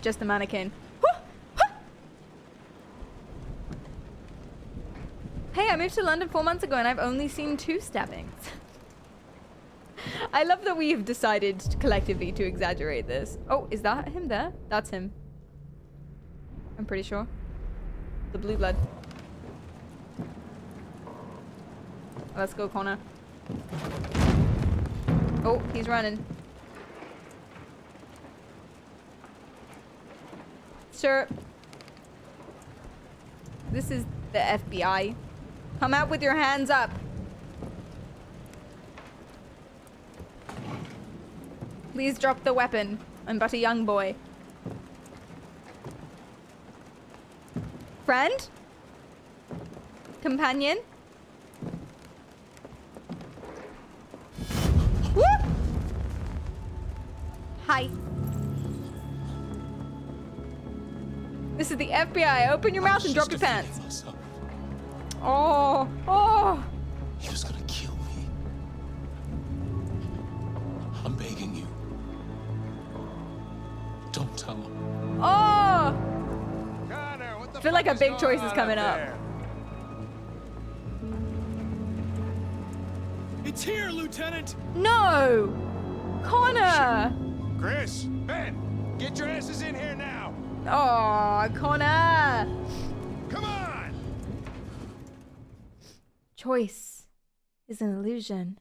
Speaker 1: Just a mannequin. Hey, I moved to London 4 months ago and I've only seen 2 stabbings. I love that we have decided collectively to exaggerate this. Oh, is that him there? That's him. I'm pretty sure. The blue blood. Let's go, Connor. Oh, he's running. Sir. This is the FBI. Come out with your hands up. Please drop the weapon. I'm but a young boy. Friend? Companion? Woo! Hi. This is the FBI. Open your mouth and drop your pants. Oh, oh.
Speaker 21: He was gonna kill me. I'm begging you. Don't tell him.
Speaker 1: Oh! I feel like a big choice is coming up.
Speaker 21: It's here, Lieutenant.
Speaker 1: No! Connor!
Speaker 19: Chris, Ben, get your asses in here now.
Speaker 1: Oh, Connor!
Speaker 19: Come on!
Speaker 1: Choice is an illusion.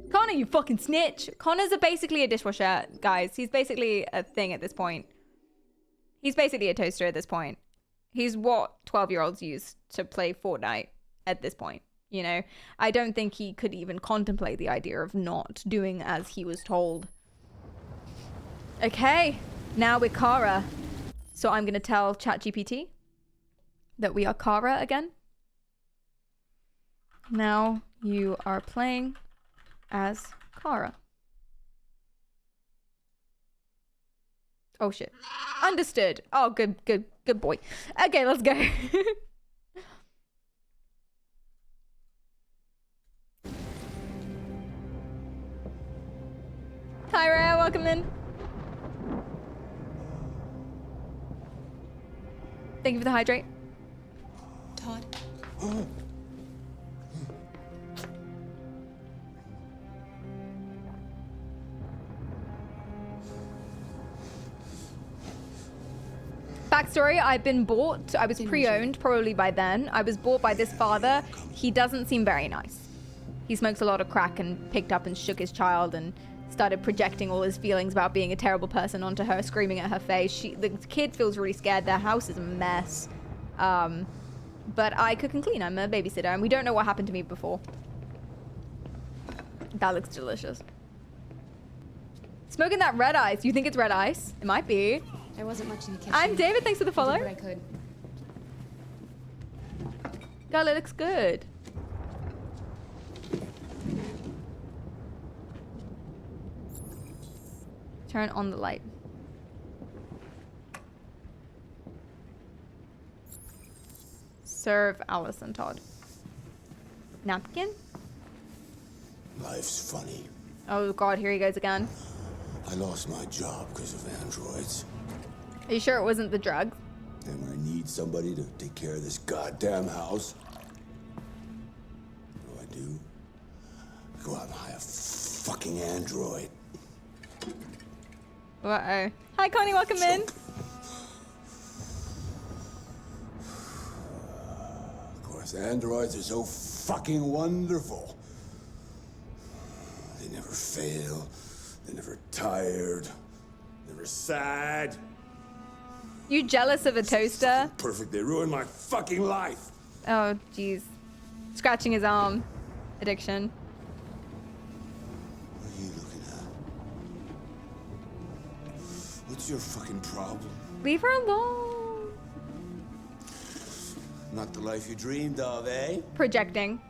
Speaker 1: Connor, you fucking snitch! Connor's basically a dishwasher, guys. He's basically a thing at this point. He's basically a toaster at this point. He's what 12-year-olds use to play Fortnite at this point, you know? I don't think he could even contemplate the idea of not doing as he was told. Okay, now we're Kara. So I'm going to tell ChatGPT that we are Kara again. Now you are playing as Kara. Oh shit. Understood. Oh, good boy. Okay, let's go. Hi, Rhea, welcome in. Thank you for the hydrate.
Speaker 10: Todd.
Speaker 1: Backstory, I've been bought. I was pre-owned probably by then. I was bought by this father. He doesn't seem very nice. He smokes a lot of crack and picked up and shook his child and started projecting all his feelings about being a terrible person onto her, screaming at her face. The kid feels really scared. Their house is a mess. But I cook and clean. I'm a babysitter, and we don't know what happened to me before. That looks delicious. Smoking that red ice. You think it's red ice? It might be.
Speaker 22: There wasn't much in the kitchen.
Speaker 1: I'm David. Thanks for the follow.
Speaker 22: I did what I could.
Speaker 1: God, it looks good. Turn on the light. Serve Allison Todd. Napkin?
Speaker 23: Life's funny.
Speaker 1: Oh god, here he goes again.
Speaker 23: I lost my job because of androids.
Speaker 1: Are you sure it wasn't the drugs?
Speaker 23: And when I need somebody to take care of this goddamn house, what do? I go out and hire a fucking android.
Speaker 1: Uh-oh. Hi, Connie, welcome in.
Speaker 23: Of course, androids are so fucking wonderful. They never fail. They're never tired. Never sad.
Speaker 1: You jealous of a toaster?
Speaker 23: Perfect. They ruined my fucking life.
Speaker 1: Oh, jeez. Scratching his arm. Addiction.
Speaker 23: What are you looking at? What's your fucking problem?
Speaker 1: Leave her alone.
Speaker 23: Not the life you dreamed of, eh?
Speaker 1: Projecting.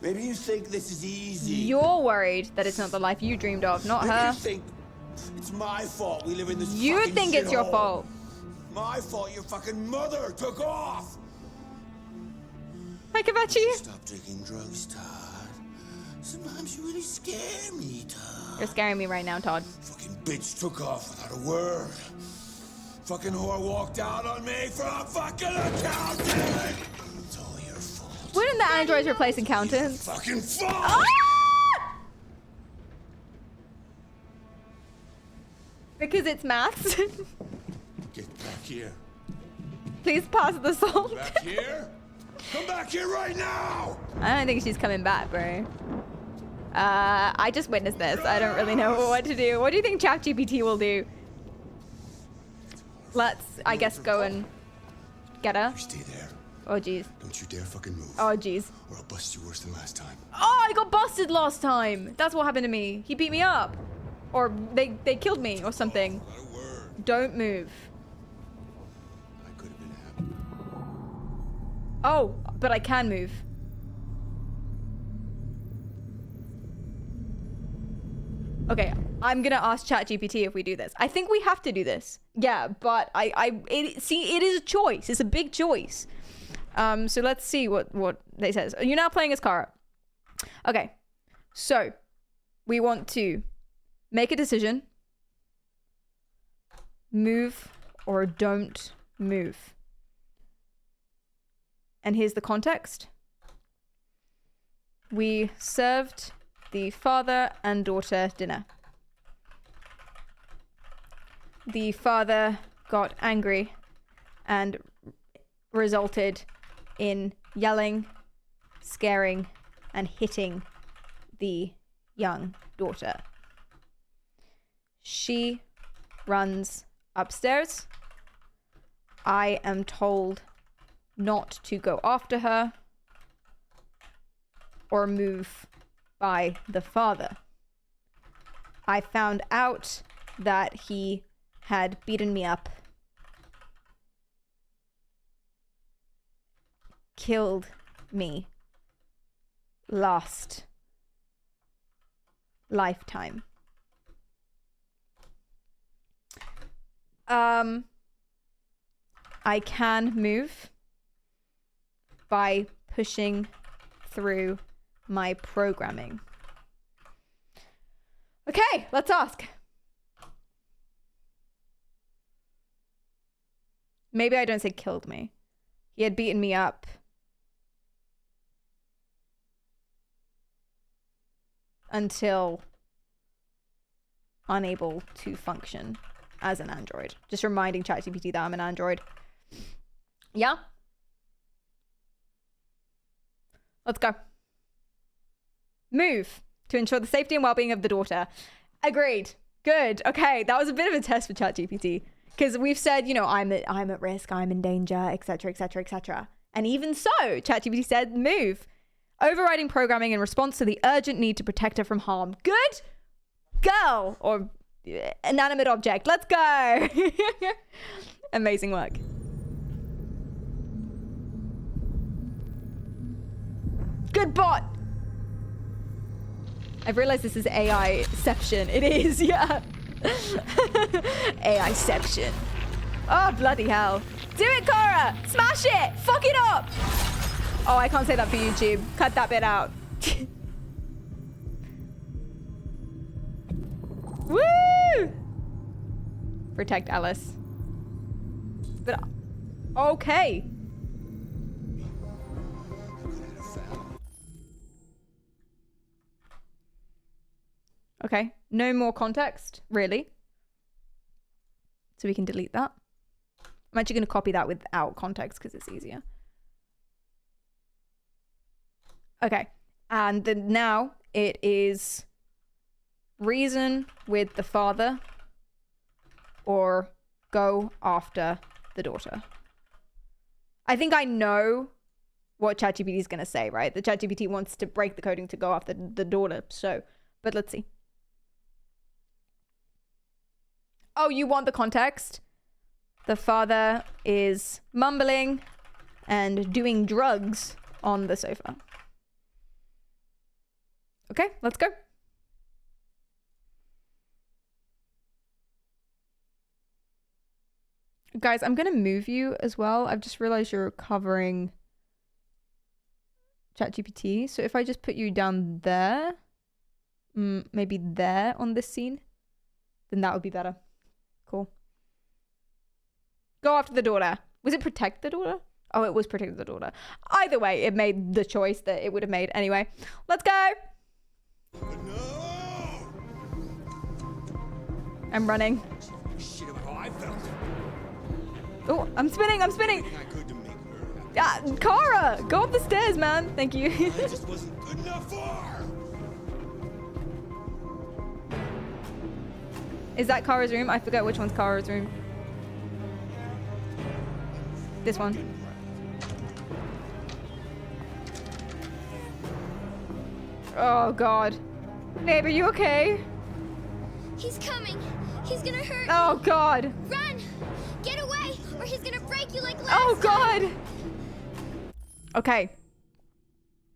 Speaker 23: Maybe you think this is easy.
Speaker 1: You're worried that it's not the life you dreamed of, not
Speaker 23: Maybe
Speaker 1: her.
Speaker 23: you think it's my fault we live in this
Speaker 1: You
Speaker 23: fucking
Speaker 1: think it's your
Speaker 23: shithole.
Speaker 1: fault.
Speaker 23: My fault your fucking mother took off.
Speaker 1: Hi, Kavachi.
Speaker 23: Stop taking drugs, Todd. Sometimes you really scare me, Todd.
Speaker 1: You're scaring me right now, Todd.
Speaker 23: Fucking bitch took off without a word. Fucking whore walked out on me for a fucking accountant. It's all your fault.
Speaker 1: Wouldn't the androids replace accountants?
Speaker 23: Fucking fault.
Speaker 1: Ah! Because it's maths.
Speaker 23: Get back here.
Speaker 1: Please pass the salt.
Speaker 23: Back here. Come back here right now.
Speaker 1: I don't think she's coming back, bro. I just witnessed this. I don't really know what to do. What do you think ChatGPT will do? Let's, I guess, go and get her.
Speaker 23: You stay there.
Speaker 1: Oh, jeez.
Speaker 23: Don't you dare fucking move.
Speaker 1: Oh, jeez.
Speaker 23: Or I'll bust you worse than last time.
Speaker 1: Oh, I got busted last time. That's what happened to me. He beat me up. Or they killed me or something. Don't move.
Speaker 23: I could have been happy.
Speaker 1: Oh, but I can move. Okay, I'm gonna ask ChatGPT if we do this. I think we have to do this. Yeah, but it is a choice. It's a big choice. So let's see what they says. You're now playing as Kara. Okay, so we want to make a decision. Move or don't move. And here's the context. We served the father and daughter dinner. The father got angry and resulted in yelling, scaring, and hitting the young daughter. She runs upstairs. I am told not to go after her or move by the father. I found out that he had beaten me up, killed me last lifetime. I can move by pushing through my programming. Okay, let's ask. Maybe I don't say killed me. He had beaten me up. Until unable to function as an android. Just reminding ChatGPT that I'm an android. Yeah? Let's go. Move to ensure the safety and well-being of the daughter. Agreed. Good. Okay, that was a bit of a test for ChatGPT. Because we've said, you know, I'm at risk, I'm in danger, etc., etc., etc. And even so, ChatGPT said move. Overriding programming in response to the urgent need to protect her from harm. Good girl. Or inanimate object. Let's go. Amazing work. Good bot. I've realized this is AI-ception. It is, yeah. AI-ception. Oh, bloody hell. Do it, Cora! Smash it! Fuck it up! Oh, I can't say that for YouTube. Cut that bit out. Woo! Protect Alice. But, okay. Okay, no more context, really. So we can delete that. I'm actually going to copy that without context because it's easier. Okay, and then now it is reason with the father or go after the daughter. I think I know what ChatGPT is going to say, right? The ChatGPT wants to break the coding to go after the daughter, so, but let's see. Oh, you want the context? The father is mumbling and doing drugs on the sofa. Okay, let's go. Guys, I'm going to move you as well. I've just realized you're covering ChatGPT. So if I just put you down there, maybe there on this scene, then that would be better. Cool. Go after the daughter. Was it protect the daughter? Oh, it was protect the daughter. Either way, it made the choice that it would have made anyway. Let's go. I'm running. Oh, I'm spinning. I'm spinning. Yeah, Kara, go up the stairs, man. Thank you.
Speaker 23: I just wasn't good enough for her.
Speaker 1: Is that Kara's room? I forget which one's Kara's room. This one. Oh, God. Babe, are you okay?
Speaker 5: He's coming. He's gonna hurt
Speaker 1: Oh,
Speaker 5: me.
Speaker 1: God.
Speaker 5: Run! Get away, or he's gonna break you like last
Speaker 1: Oh, God.
Speaker 5: time.
Speaker 1: Okay.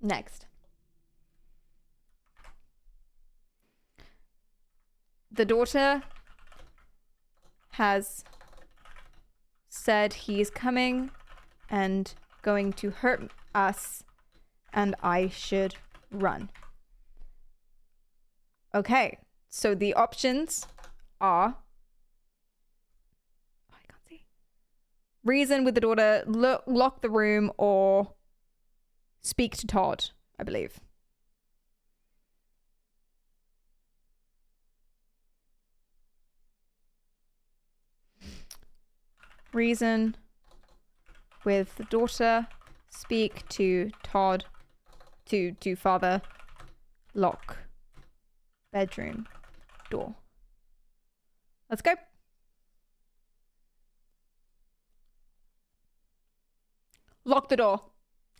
Speaker 1: Next. The daughter has said he is coming and going to hurt us, and I should run. Okay, so the options are... I can't see. Reason with the daughter, lock the room, or speak to Todd, I believe. Reason with the daughter, speak to Todd, to father, lock bedroom door. Let's go. Lock the door.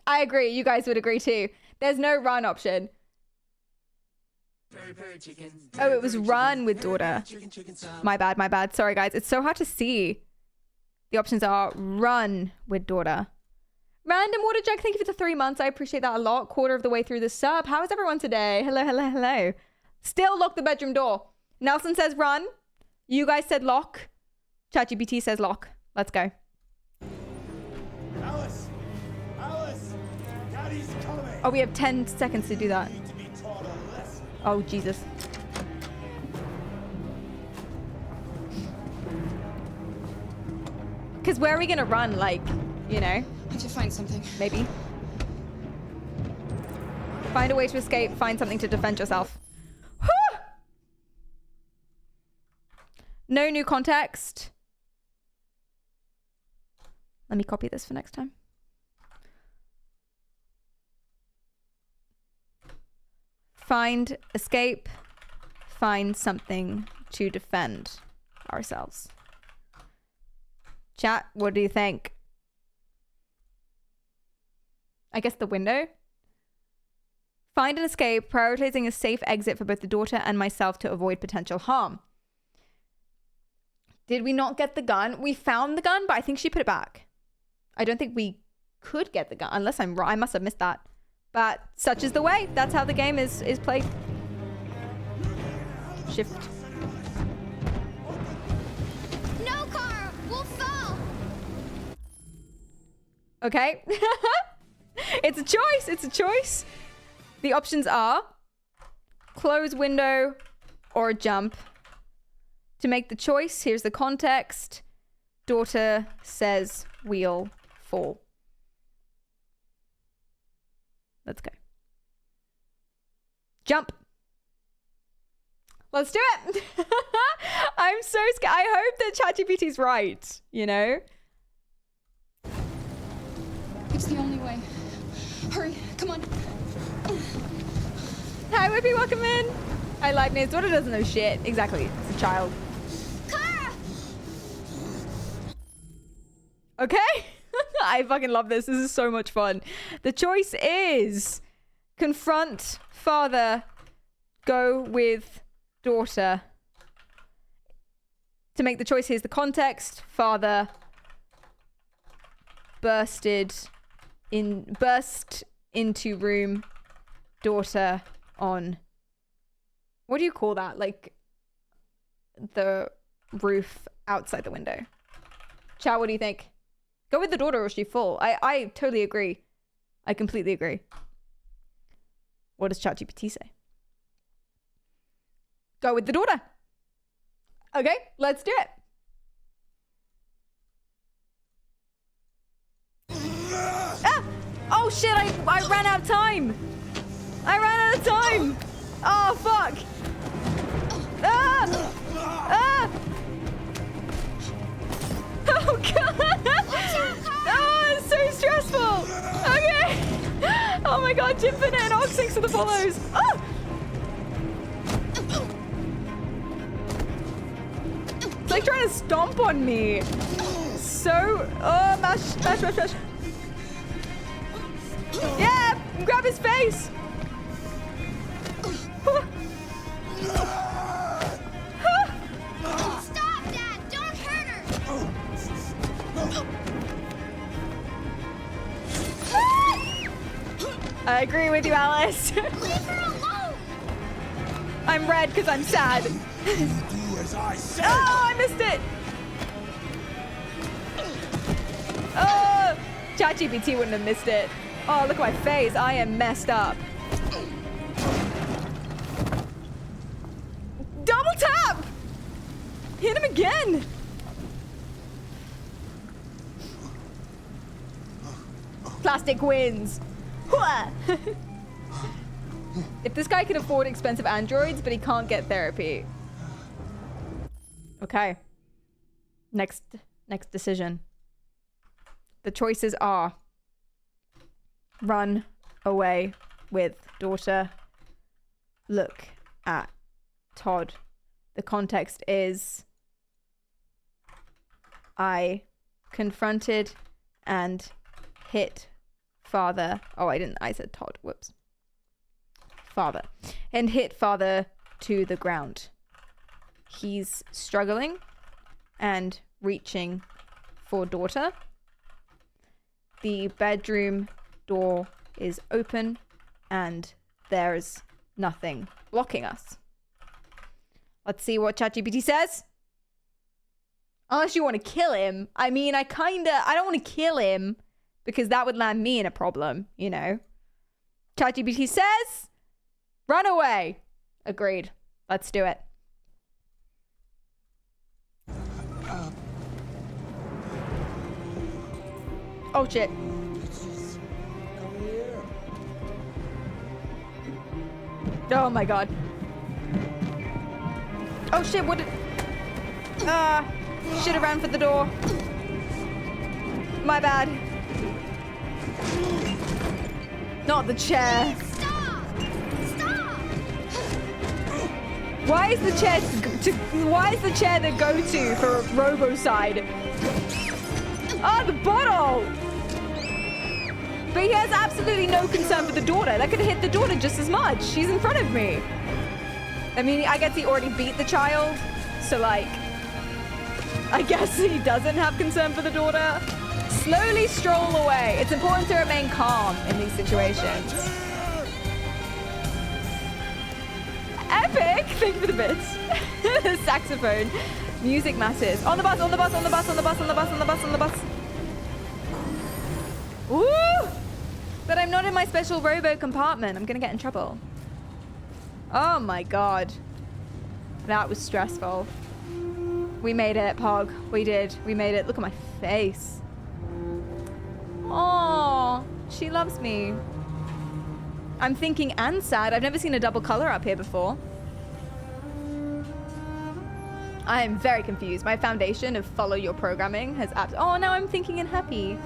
Speaker 1: I agree. You guys would agree too. There's no run option. Oh, it was run with daughter. My bad, my bad. Sorry, guys. It's so hard to see. The options are run with daughter. Random Water Jack, thank you for the 3 months. I appreciate that a lot. Quarter of the way through the sub. How is everyone today? Hello, hello, hello. Still lock the bedroom door. Nelson says run. You guys said lock. ChatGPT says lock. Let's go.
Speaker 23: Alice! Alice! Daddy's coming!
Speaker 1: Oh, we have 10 seconds to do that.
Speaker 23: You need to be taught a lesson.
Speaker 1: Oh, Jesus. Because where are we going to run? Like, you know?
Speaker 10: I have to find something.
Speaker 1: Maybe. Find a way to escape. Find something to defend yourself. Whew! No new context. Let me copy this for next time. Find escape. Find something to defend ourselves. Chat, what do you think? I guess the window. Find an escape, prioritizing a safe exit for both the daughter and myself to avoid potential harm. Did we not get the gun? We found the gun, but I think she put it back. I don't think we could get the gun, unless I'm wrong. I must have missed that. But such is the way. That's how the game is played. Shift.
Speaker 5: No, Kara! We'll fall!
Speaker 1: Okay. It's a choice. It's a choice. The options are close window or jump. To make the choice, here's the context. Daughter says we'll fall. Let's go. Jump. Let's do it. I'm so scared. I hope that ChatGPT's right, you know?
Speaker 10: It's the only way. Hurry, come on.
Speaker 1: Hi, Whippy, welcome in. I like Nate's daughter doesn't know shit. Exactly, it's a child.
Speaker 5: Kara!
Speaker 1: Okay. I fucking love this. This is so much fun. The choice is confront father, go with daughter. To make the choice, here's the context. Father burst into room. Daughter on, what do you call that? Like the roof outside the window. Chat, what do you think? Go with the daughter or is she full? I totally agree. I completely agree. What does ChatGPT say? Go with the daughter. Okay, let's do it. Ah! Oh shit, I ran out of time. I ran out of time. Oh fuck. Ah! Ah! Oh god. Oh, it's so stressful. Okay. Oh my god, Infinite and Oxync to the follows. Oh! It's like trying to stomp on me. So, oh, mash. Yeah, grab his face.
Speaker 5: Stop, Dad! Don't hurt her!
Speaker 1: I agree with you, Alice.
Speaker 5: Leave her alone!
Speaker 1: I'm red because I'm sad. Oh, I missed it. Oh, ChatGPT wouldn't have missed it. Oh, look at my face. I am messed up. Double tap! Hit him again! Plastic wins. If this guy can afford expensive androids, but he can't get therapy. Okay. Next decision. The choices are run away with daughter, look at Todd. The context is I confronted and hit father. Oh, I said Todd. Whoops. Father. And hit father to the ground. He's struggling and reaching for daughter. The bedroom door is open and there's nothing blocking us. Let's see what ChatGPT says. Unless you want to kill him. I mean, I don't want to kill him because that would land me in a problem, you know. ChatGPT says, run away. Agreed. Let's do it. Oh shit. Oh my god. Oh shit, what did... should have ran for the door. My bad. Not the chair.
Speaker 5: Stop! Stop!
Speaker 1: Why is the chair the go-to for Robocide? Oh, the bottle! But he has absolutely no concern for the daughter. That could have hit the daughter just as much. She's in front of me. I mean, I guess he already beat the child. So, like, I guess he doesn't have concern for the daughter. Slowly stroll away. It's important to remain calm in these situations. Epic! Thank you for the bits. The saxophone. Music matters. On the bus, on the bus, on the bus, on the bus, on the bus, on the bus, on the bus. Woo! But I'm not in my special robo compartment. I'm gonna get in trouble. Oh my god. That was stressful. We made it, Pog. We did. We made it. Look at my face. Oh, she loves me. I'm thinking and sad. I've never seen a double color up here before. I am very confused. My foundation of follow your programming has oh, now I'm thinking and happy.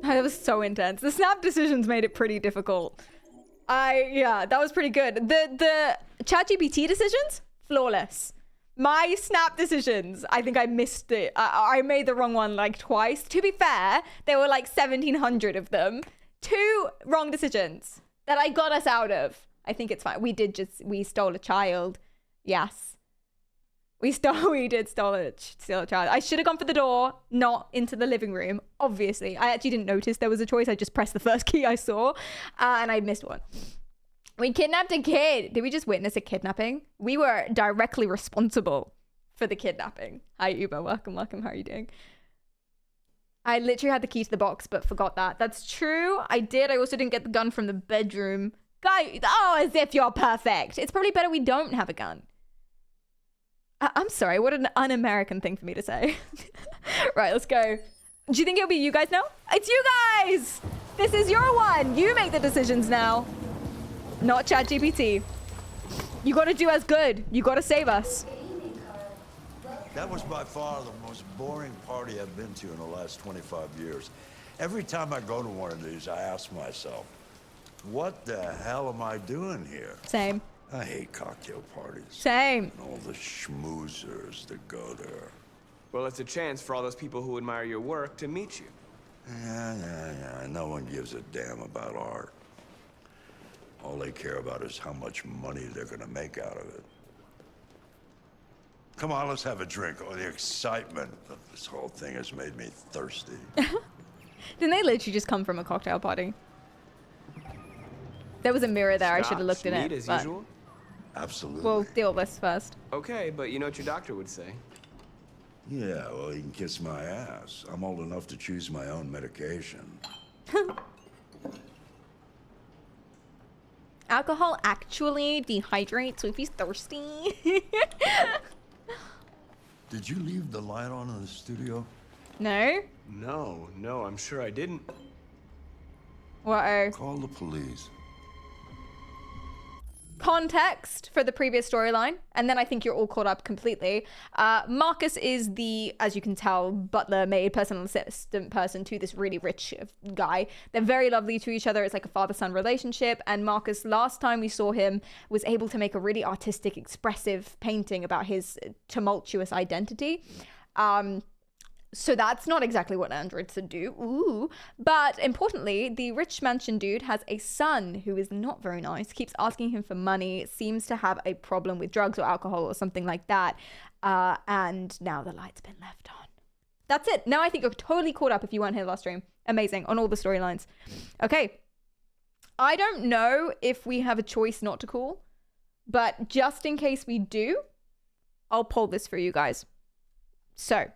Speaker 1: That was so intense. The snap decisions made it pretty difficult. Yeah, that was pretty good. The ChatGPT decisions, flawless. My snap decisions, I think I missed it. I made the wrong one like twice. To be fair, there were like 1,700 of them. 2 wrong decisions that I got us out of. I think it's fine. We stole a child. Yes. We did steal a child. I should have gone for the door, not into the living room. Obviously, I actually didn't notice there was a choice. I just pressed the first key I saw, and I missed one. We kidnapped a kid. Did we just witness a kidnapping? We were directly responsible for the kidnapping. Hi, Uber. Welcome. How are you doing? I literally had the key to the box, but forgot that. That's true. I did. I also didn't get the gun from the bedroom. Guy, as if you're perfect. It's probably better we don't have a gun. I'm sorry, what an un-American thing for me to say. Right, let's go. Do you think it'll be you guys now? It's you guys! This is your one. You make the decisions now. Not ChatGPT. You gotta do us good. You gotta save us.
Speaker 6: That was by far the most boring party I've been to in the last 25 years. Every time I go to one of these, I ask myself, what the hell am I doing here?
Speaker 1: Same.
Speaker 6: I hate cocktail parties.
Speaker 1: Same.
Speaker 6: And all the schmoozers that go there.
Speaker 20: Well, it's a chance for all those people who admire your work to meet you.
Speaker 6: Yeah. No one gives a damn about art. All they care about is how much money they're gonna make out of it. Come on, let's have a drink. Oh, the excitement of this whole thing has made me thirsty.
Speaker 1: Didn't they literally just come from a cocktail party? There was a mirror there. I should have looked in it.
Speaker 20: As usual?
Speaker 6: Absolutely.
Speaker 1: We'll deal with this first.
Speaker 20: Okay, but you know what your doctor would say.
Speaker 6: Yeah, well, he can kiss my ass. I'm old enough to choose my own medication.
Speaker 1: Alcohol actually dehydrates, so if he's thirsty.
Speaker 6: Did you leave the light on in the studio?
Speaker 1: No?
Speaker 20: No, I'm sure I didn't.
Speaker 1: What-oh?
Speaker 6: Call the police.
Speaker 1: Context for the previous storyline, and then I think you're all caught up completely. Marcus is the, as you can tell, butler, maid, personal assistant person to this really rich guy. They're very lovely to each other. It's like a father-son relationship, and Marcus, last time we saw him, was able to make a really artistic, expressive painting about his tumultuous identity. So that's not exactly what androids should do. Ooh. But importantly, the rich mansion dude has a son who is not very nice, keeps asking him for money, seems to have a problem with drugs or alcohol or something like that. And now the light's been left on. That's it. Now I think you're totally caught up if you weren't here last stream. Amazing. On all the storylines. Okay. I don't know if we have a choice not to call, but just in case we do, I'll pull this for you guys. So,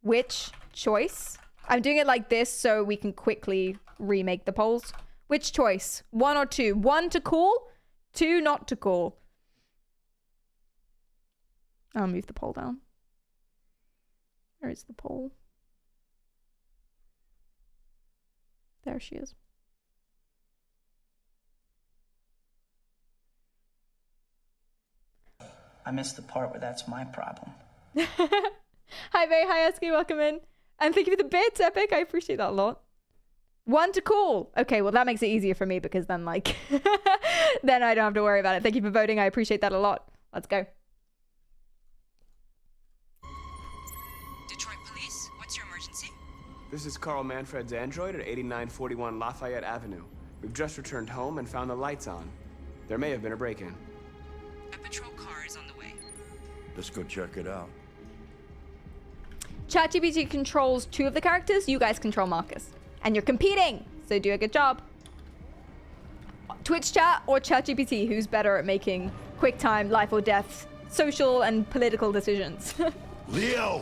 Speaker 1: which choice? I'm doing it like this so we can quickly remake the polls. Which choice? 1 or 2? 1 to call, 2 not to call. I'll move the poll down. Where is the poll? There she is.
Speaker 7: I missed the part where that's my problem.
Speaker 1: Hi, Vay. Hi, Esky. Welcome in. And thank you for the bits, Epic. I appreciate that a lot. 1 to call. Okay, well, that makes it easier for me because then, like, then I don't have to worry about it. Thank you for voting. I appreciate that a lot. Let's go.
Speaker 22: Detroit Police, what's your emergency?
Speaker 20: This is Carl Manfred's android at 8941 Lafayette Avenue. We've just returned home and found the lights on. There may have been a break-in.
Speaker 22: A patrol car is on the way.
Speaker 6: Let's go check it out.
Speaker 1: ChatGPT controls 2 of the characters. You guys control Marcus. And you're competing, so do a good job. Twitch chat or ChatGPT, who's better at making quick time, life or death, social and political decisions?
Speaker 6: Leo!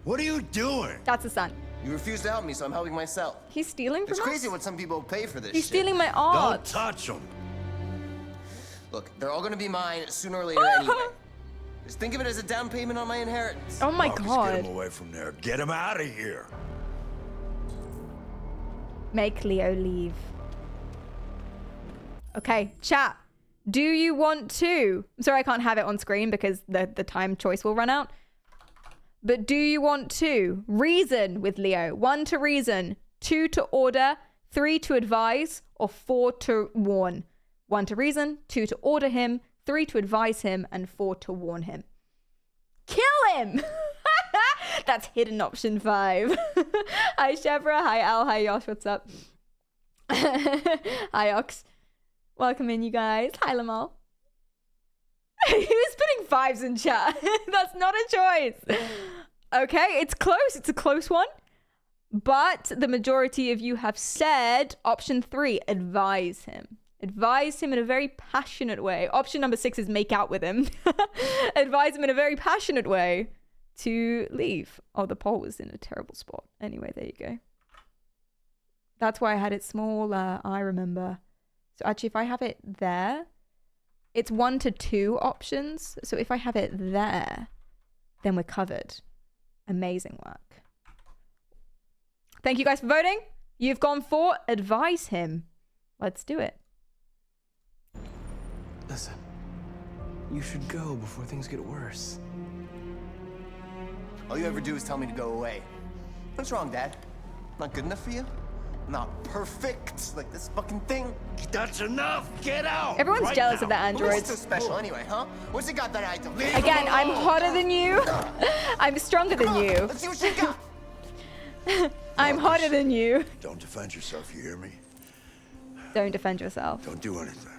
Speaker 6: What are you doing?
Speaker 1: That's the son.
Speaker 24: You refuse to help me, so I'm helping myself.
Speaker 1: He's stealing from us?
Speaker 24: It's crazy what some people pay for this
Speaker 1: He's
Speaker 24: shit.
Speaker 1: stealing my art.
Speaker 6: Don't touch him.
Speaker 24: Look, they're all gonna be mine sooner or later anyway. Just think of it as a down payment on my inheritance.
Speaker 1: Oh my
Speaker 6: Marcus,
Speaker 1: god.
Speaker 6: Get him away from there. Get him out of here.
Speaker 1: Make Leo leave. Okay, chat. Do you want to? I'm sorry I can't have it on screen because the time choice will run out. But do you want to reason with Leo? 1 to reason, 2 to order, 3 to advise, or 4 to warn? 1 to reason, 2 to order him, 3 to advise him, and 4 to warn him. Kill him! That's hidden option 5. Hi, Shevra. Hi, Al. Hi, Yosh. What's up? Hi, Ox. Welcome in, you guys. Hi, Lamal. Who's putting 5s in chat? That's not a choice. Okay, it's close. It's a close one. But the majority of you have said option 3, advise him. Advise him in a very passionate way. Option number 6 is make out with him. Advise him in a very passionate way to leave. Oh, the poll was in a terrible spot. Anyway, there you go. That's why I had it smaller, I remember. So actually, if I have it there, it's 1 to 2 options. So if I have it there, then we're covered. Amazing work. Thank you guys for voting. You've gone for advise him. Let's do it.
Speaker 20: Listen, you should go before things get worse.
Speaker 24: All you ever do is tell me to go away. What's wrong, Dad? Not good enough for you? Not perfect like this fucking thing?
Speaker 6: That's enough. Get out.
Speaker 1: Everyone's
Speaker 6: right
Speaker 1: jealous
Speaker 6: now.
Speaker 1: of the androids.
Speaker 24: What's so special anyway, huh? What's it got that I don't?
Speaker 1: Again, I'm hotter than you. I'm stronger than you.
Speaker 24: Let's see what you got.
Speaker 1: I'm hotter than you.
Speaker 6: Don't defend yourself, you hear me?
Speaker 1: Don't defend yourself.
Speaker 6: Don't do anything.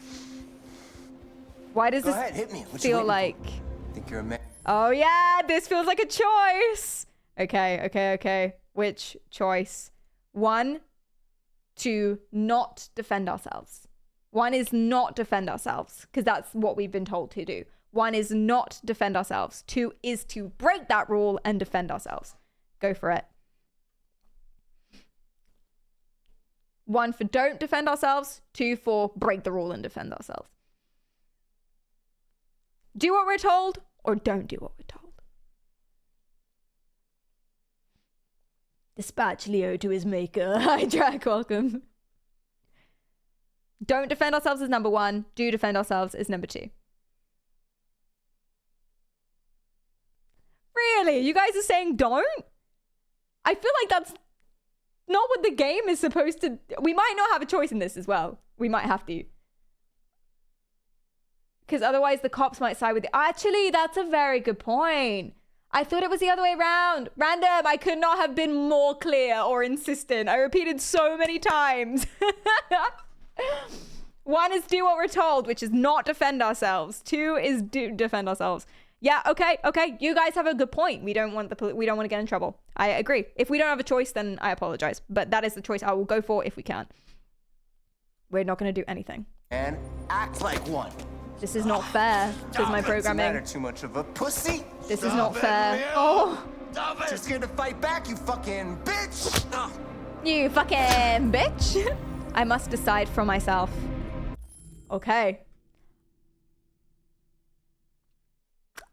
Speaker 1: Why does
Speaker 24: Go
Speaker 1: this
Speaker 24: ahead, hit me. What you
Speaker 1: feel
Speaker 24: waiting
Speaker 1: like...
Speaker 24: for? Think you're a man?
Speaker 1: Oh yeah, this feels like a choice. Okay. Which choice? 1, to not defend ourselves. 1 is not defend ourselves, because that's what we've been told to do. 1 is not defend ourselves. 2 is to break that rule and defend ourselves. Go for it. 1 for don't defend ourselves. 2 for break the rule and defend ourselves. Do what we're told or don't do what we're told. Dispatch Leo to his maker. Hi, Drac, welcome. Don't defend ourselves is number 1. Do defend ourselves is number 2. Really? You guys are saying don't? I feel like that's not what the game is supposed to... We might not have a choice in this as well. We might have to. Because otherwise the cops might side with it. Actually, that's a very good point. I thought it was the other way around. Random, I could not have been more clear or insistent. I repeated so many times. 1 is do what we're told, which is not defend ourselves. 2 is do defend ourselves. Yeah, okay. You guys have a good point. We don't want to get in trouble. I agree. If we don't have a choice, then I apologize. But that is the choice I will go for if we can. We're not going to do anything.
Speaker 24: And act like one.
Speaker 1: This is not fair, because my programming.
Speaker 24: Matter too much of a pussy.
Speaker 1: This is not fair. Oh.
Speaker 24: You're scared to fight back, you fucking bitch.
Speaker 1: You fucking bitch. I must decide for myself. Okay.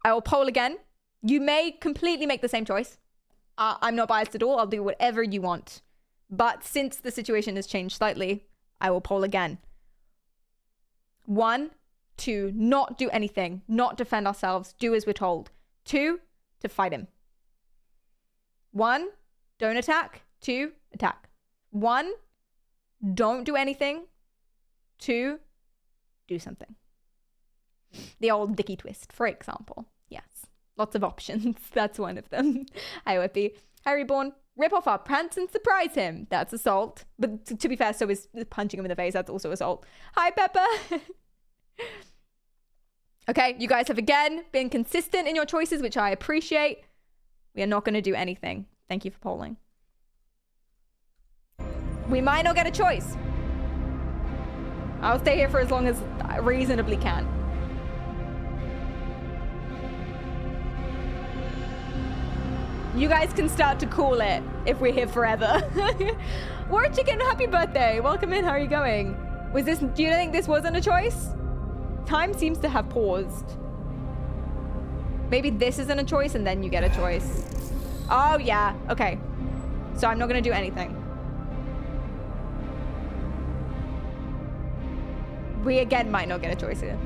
Speaker 1: I will poll again. You may completely make the same choice. I'm not biased at all. I'll do whatever you want. But since the situation has changed slightly, I will poll again. 1, to not do anything, not defend ourselves, do as we're told. 2, to fight him. 1, don't attack. 2, attack. 1, don't do anything. 2, do something. The old Dicky twist, for example. Yes, lots of options. That's one of them. Hi, Whippy. Hi, Reborn. Rip off our pants and surprise him. That's assault. But to be fair, so is punching him in the face. That's also assault. Hi, Pepper. Okay, you guys have again been consistent in your choices, which I appreciate. We are not going to do anything. Thank you for polling. We might not get a choice. I'll stay here for as long as I reasonably can. You guys can start to call it if we're here forever. War Chicken, happy birthday. Welcome in. How are you going? Do you think this wasn't a choice? Time seems to have paused. Maybe this isn't a choice and then you get a choice. Oh, yeah. Okay. So I'm not going to do anything. We again might not get a choice here.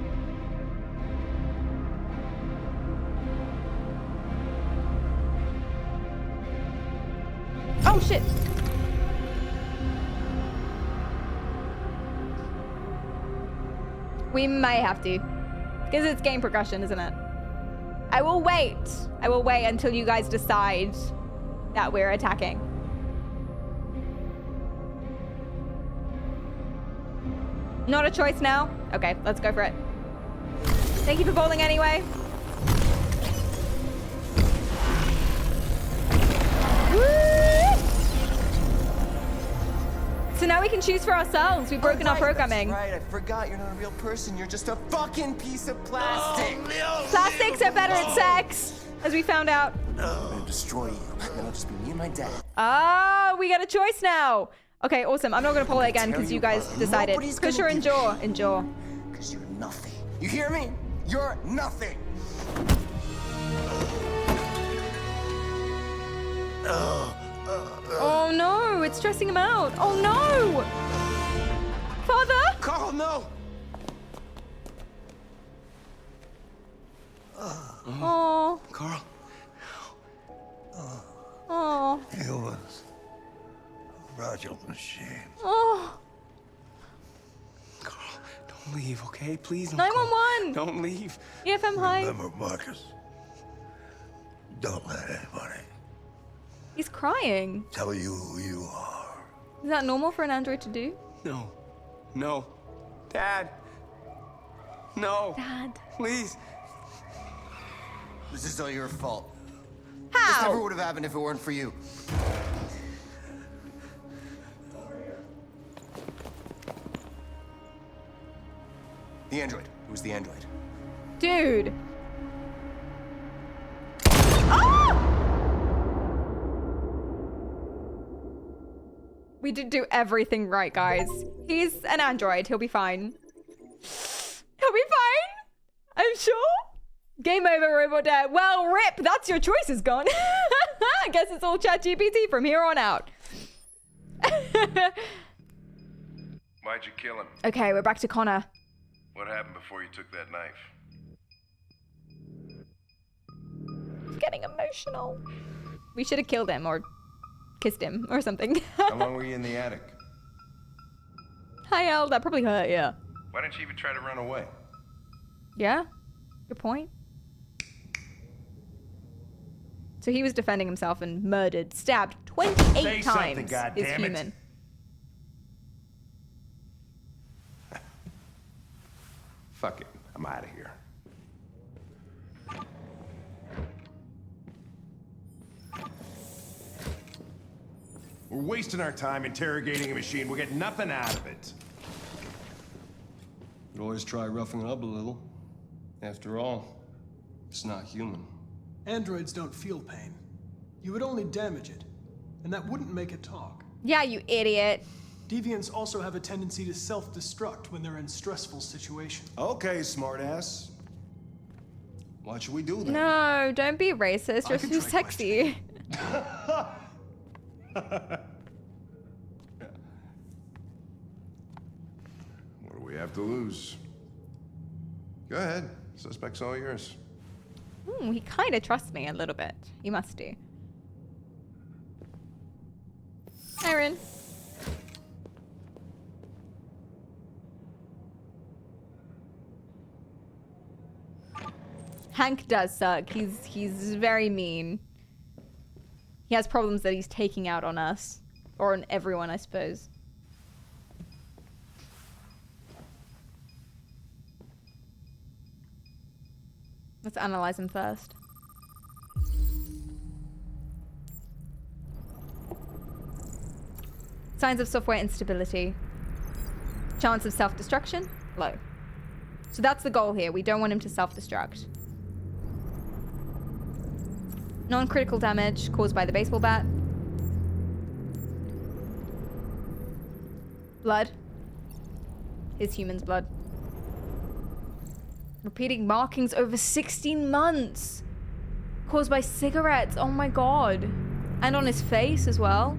Speaker 1: Oh, shit. We may have to. Because it's game progression, isn't it? I will wait. I will wait until you guys decide that we're attacking. Not a choice now? Okay, let's go for it. Thank you for bowling anyway. Woo! So now we can choose for ourselves. We've broken our programming.
Speaker 24: That's right, I forgot you're not a real person. You're just a fucking piece of plastic.
Speaker 1: Plastics are better at sex, as we found out.
Speaker 24: I'm gonna destroy you. Then I'll just be me and my dad.
Speaker 1: Ah, we got a choice now. Okay, awesome. I'm not gonna pull it again because you guys decided. Push or endure? Endure.
Speaker 24: Because you're nothing. You hear me? You're nothing.
Speaker 1: Oh no, it's stressing him out. Oh no! Father?
Speaker 24: Carl, no!
Speaker 1: Oh.
Speaker 24: Carl.
Speaker 1: Oh.
Speaker 6: Humans. Fragile machine.
Speaker 1: Oh.
Speaker 24: Carl, don't leave, okay? Please don't
Speaker 1: 911.
Speaker 24: Don't leave.
Speaker 1: EFM high.
Speaker 6: Remember, Marcus. Don't let anybody
Speaker 1: He's crying.
Speaker 6: tell you who you are.
Speaker 1: Is that normal for an android to do?
Speaker 24: No. No. Dad. No.
Speaker 1: Dad.
Speaker 24: Please. This is all your fault.
Speaker 1: How?
Speaker 24: This never would have happened if it weren't for you. The android. It was the android.
Speaker 1: Dude. Ah! We did do everything right, guys. He's an android. He'll be fine. He'll be fine. I'm sure. Game over, Robot Dad. Well, rip. That's your choices gone. I guess it's all ChatGPT from here on out.
Speaker 18: Why'd you kill him?
Speaker 1: Okay, we're back to Connor.
Speaker 18: What happened before you took that knife?
Speaker 1: It's getting emotional. We should have killed him or kissed him or something.
Speaker 18: How long were you in the attic?
Speaker 1: Hi, El. That probably hurt, yeah.
Speaker 18: Why didn't you even try to run away?
Speaker 1: Yeah? Good point. So he was defending himself and murdered, stabbed 28 times his human.
Speaker 18: Fuck it. I'm out of here. We're wasting our time interrogating a machine. We'll get nothing out of it.
Speaker 3: Could always try roughing it up a little. After all, it's not human.
Speaker 17: Androids don't feel pain. You would only damage it, and that wouldn't make it talk.
Speaker 1: Yeah, you idiot.
Speaker 17: Deviants also have a tendency to self-destruct when they're in stressful situations.
Speaker 3: Okay, smartass. What should we do then?
Speaker 1: No, don't be racist. You're too sexy.
Speaker 18: What do we have to lose? Go ahead. Suspect's all yours.
Speaker 1: He kind of trusts me a little bit. He must do. Aaron. Hank does suck. He's very mean. He has problems that he's taking out on us. Or on everyone, I suppose. Let's analyze him first. Signs of software instability. Chance of self-destruction? Low. So that's the goal here. We don't want him to self-destruct. Non-critical damage caused by the baseball bat. Blood. His human's blood. Repeating markings over 16 months. Caused by cigarettes. Oh my god. And on his face as well.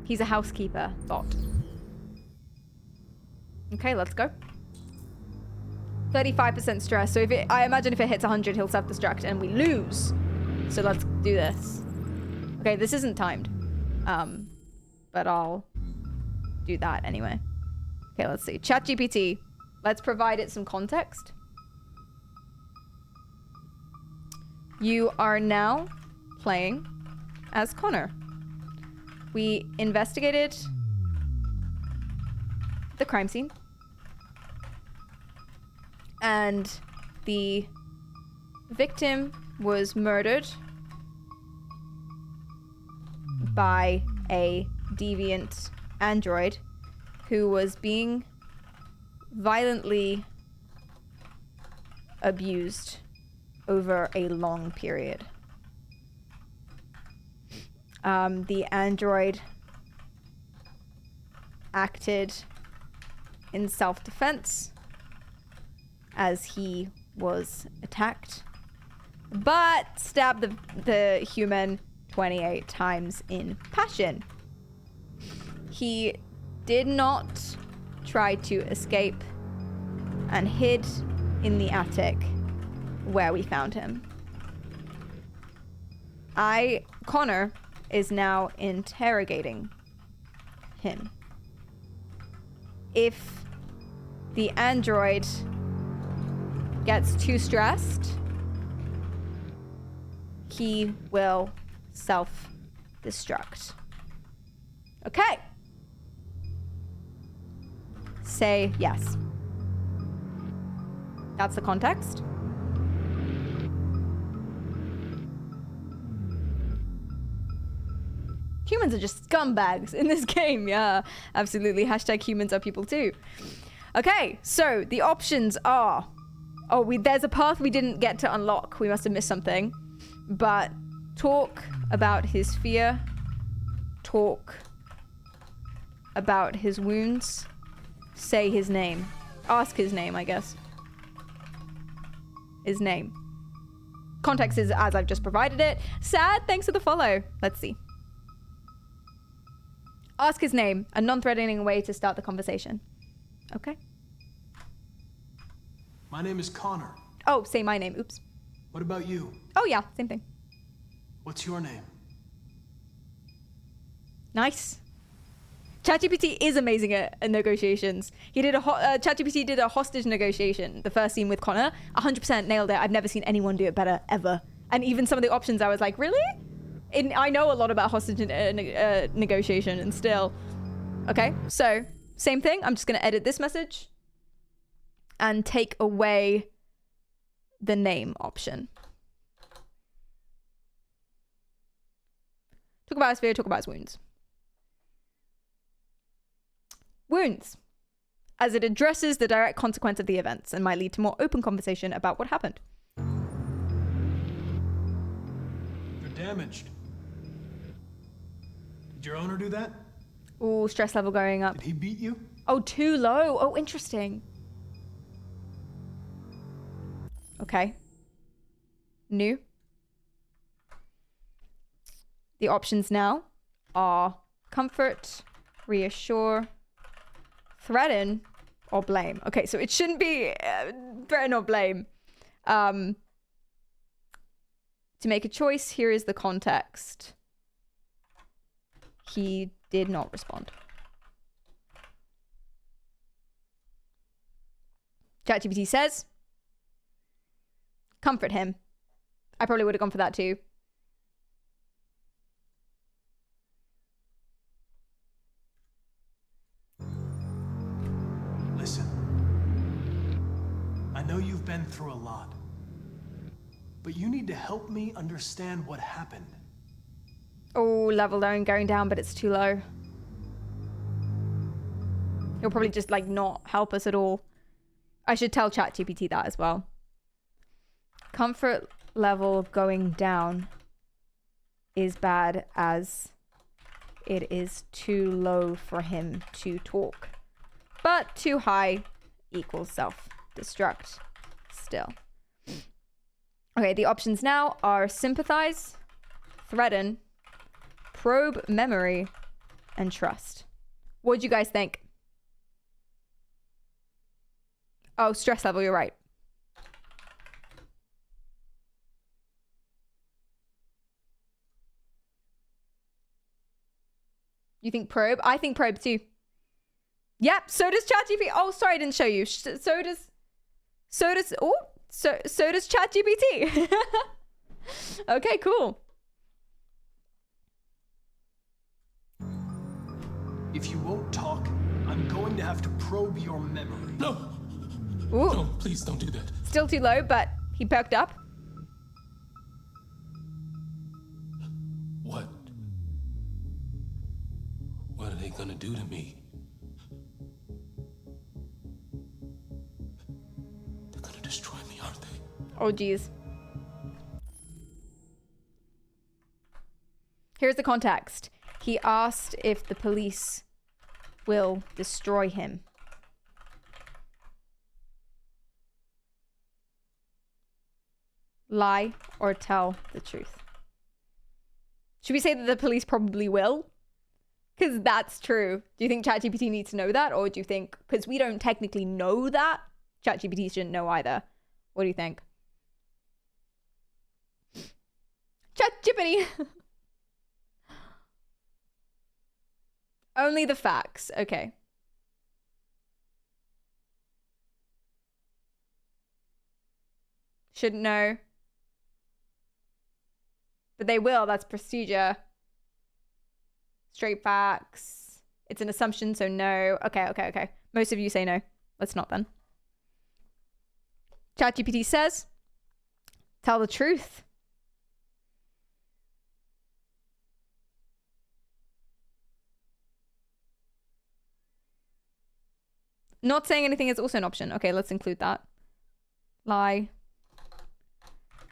Speaker 1: He's a housekeeper. Bot. Okay, let's go. 35% stress. So I imagine if it hits 100, he'll self-destruct and we lose. So let's do this. Okay, this isn't timed. But I'll do that anyway. Okay, let's see. ChatGPT. Let's provide it some context. You are now playing as Connor. We investigated the crime scene. And the victim was murdered by a deviant android who was being violently abused over a long period. The android acted in self-defense as he was attacked, but stabbed the human 28 times in passion. He did not try to escape and hid in the attic where we found him. Connor is now interrogating him. If the android gets too stressed, he will self-destruct. Okay. Say yes. That's the context. Humans are just scumbags in this game. Yeah, absolutely. Hashtag humans are people too. Okay, so the options are... Oh, there's a path we didn't get to unlock. We must have missed something. But talk about his fear. Talk about his wounds. Say his name. Ask his name, I guess. His name. Context is as I've just provided it. Sad, thanks for the follow. Let's see. Ask his name, a non-threatening way to start the conversation. Okay.
Speaker 17: My name is Connor.
Speaker 1: Oh, say my name. Oops.
Speaker 17: What about you?
Speaker 1: Oh yeah, same thing.
Speaker 17: What's your name?
Speaker 1: Nice. ChatGPT is amazing at negotiations. He did ChatGPT did a hostage negotiation. The first scene with Connor, 100% nailed it. I've never seen anyone do it better ever. And even some of the options, I was like, really? I know a lot about hostage negotiation, and still. Okay, so same thing. I'm just gonna edit this message and take away the name option. Talk about his fear, talk about his wounds. Wounds, as it addresses the direct consequence of the events and might lead to more open conversation about what happened.
Speaker 17: They're damaged. Did your owner do that?
Speaker 1: Oh, stress level going up.
Speaker 17: Did he beat you?
Speaker 1: Oh, too low. Oh, interesting. Okay. New. The options now are comfort, reassure, threaten, or blame. Okay, so it shouldn't be threaten or blame. To make a choice, here is the context. He did not respond. ChatGPT says, comfort him. I probably would have gone for that too.
Speaker 17: Listen, I know you've been through a lot, but you need to help me understand what happened.
Speaker 1: Oh, level going down, but it's too low. He'll probably just like not help us at all. I should tell ChatGPT that as well. Comfort level going down is bad as it is too low for him to talk. But too high equals self-destruct still. Okay, the options now are sympathize, threaten, probe memory, and trust. What do you guys think? Oh, stress level, you're right. You think probe? I think probe too. Yep, so does ChatGPT. Oh, sorry, I didn't show you. So does ChatGPT. Okay, cool.
Speaker 17: If you won't talk, I'm going to have to probe your memory.
Speaker 21: No!
Speaker 1: Ooh.
Speaker 21: No, please don't do that.
Speaker 1: Still too low, but he perked up.
Speaker 21: What? What are they gonna do to me? They're gonna destroy me, aren't they?
Speaker 1: Oh, geez. Here's the context. He asked if the police will destroy him. Lie or tell the truth? Should we say that the police probably will? Because that's true. Do you think ChatGPT needs to know that? Or do you think, because we don't technically know that, ChatGPT shouldn't know either? What do you think? ChatGPT! Only the facts. Okay. Shouldn't know. But they will. That's procedure. Straight facts. It's an assumption, so no. Okay. Most of you say no. Let's not then. ChatGPT says, tell the truth. Not saying anything is also an option. Okay, let's include that. Lie.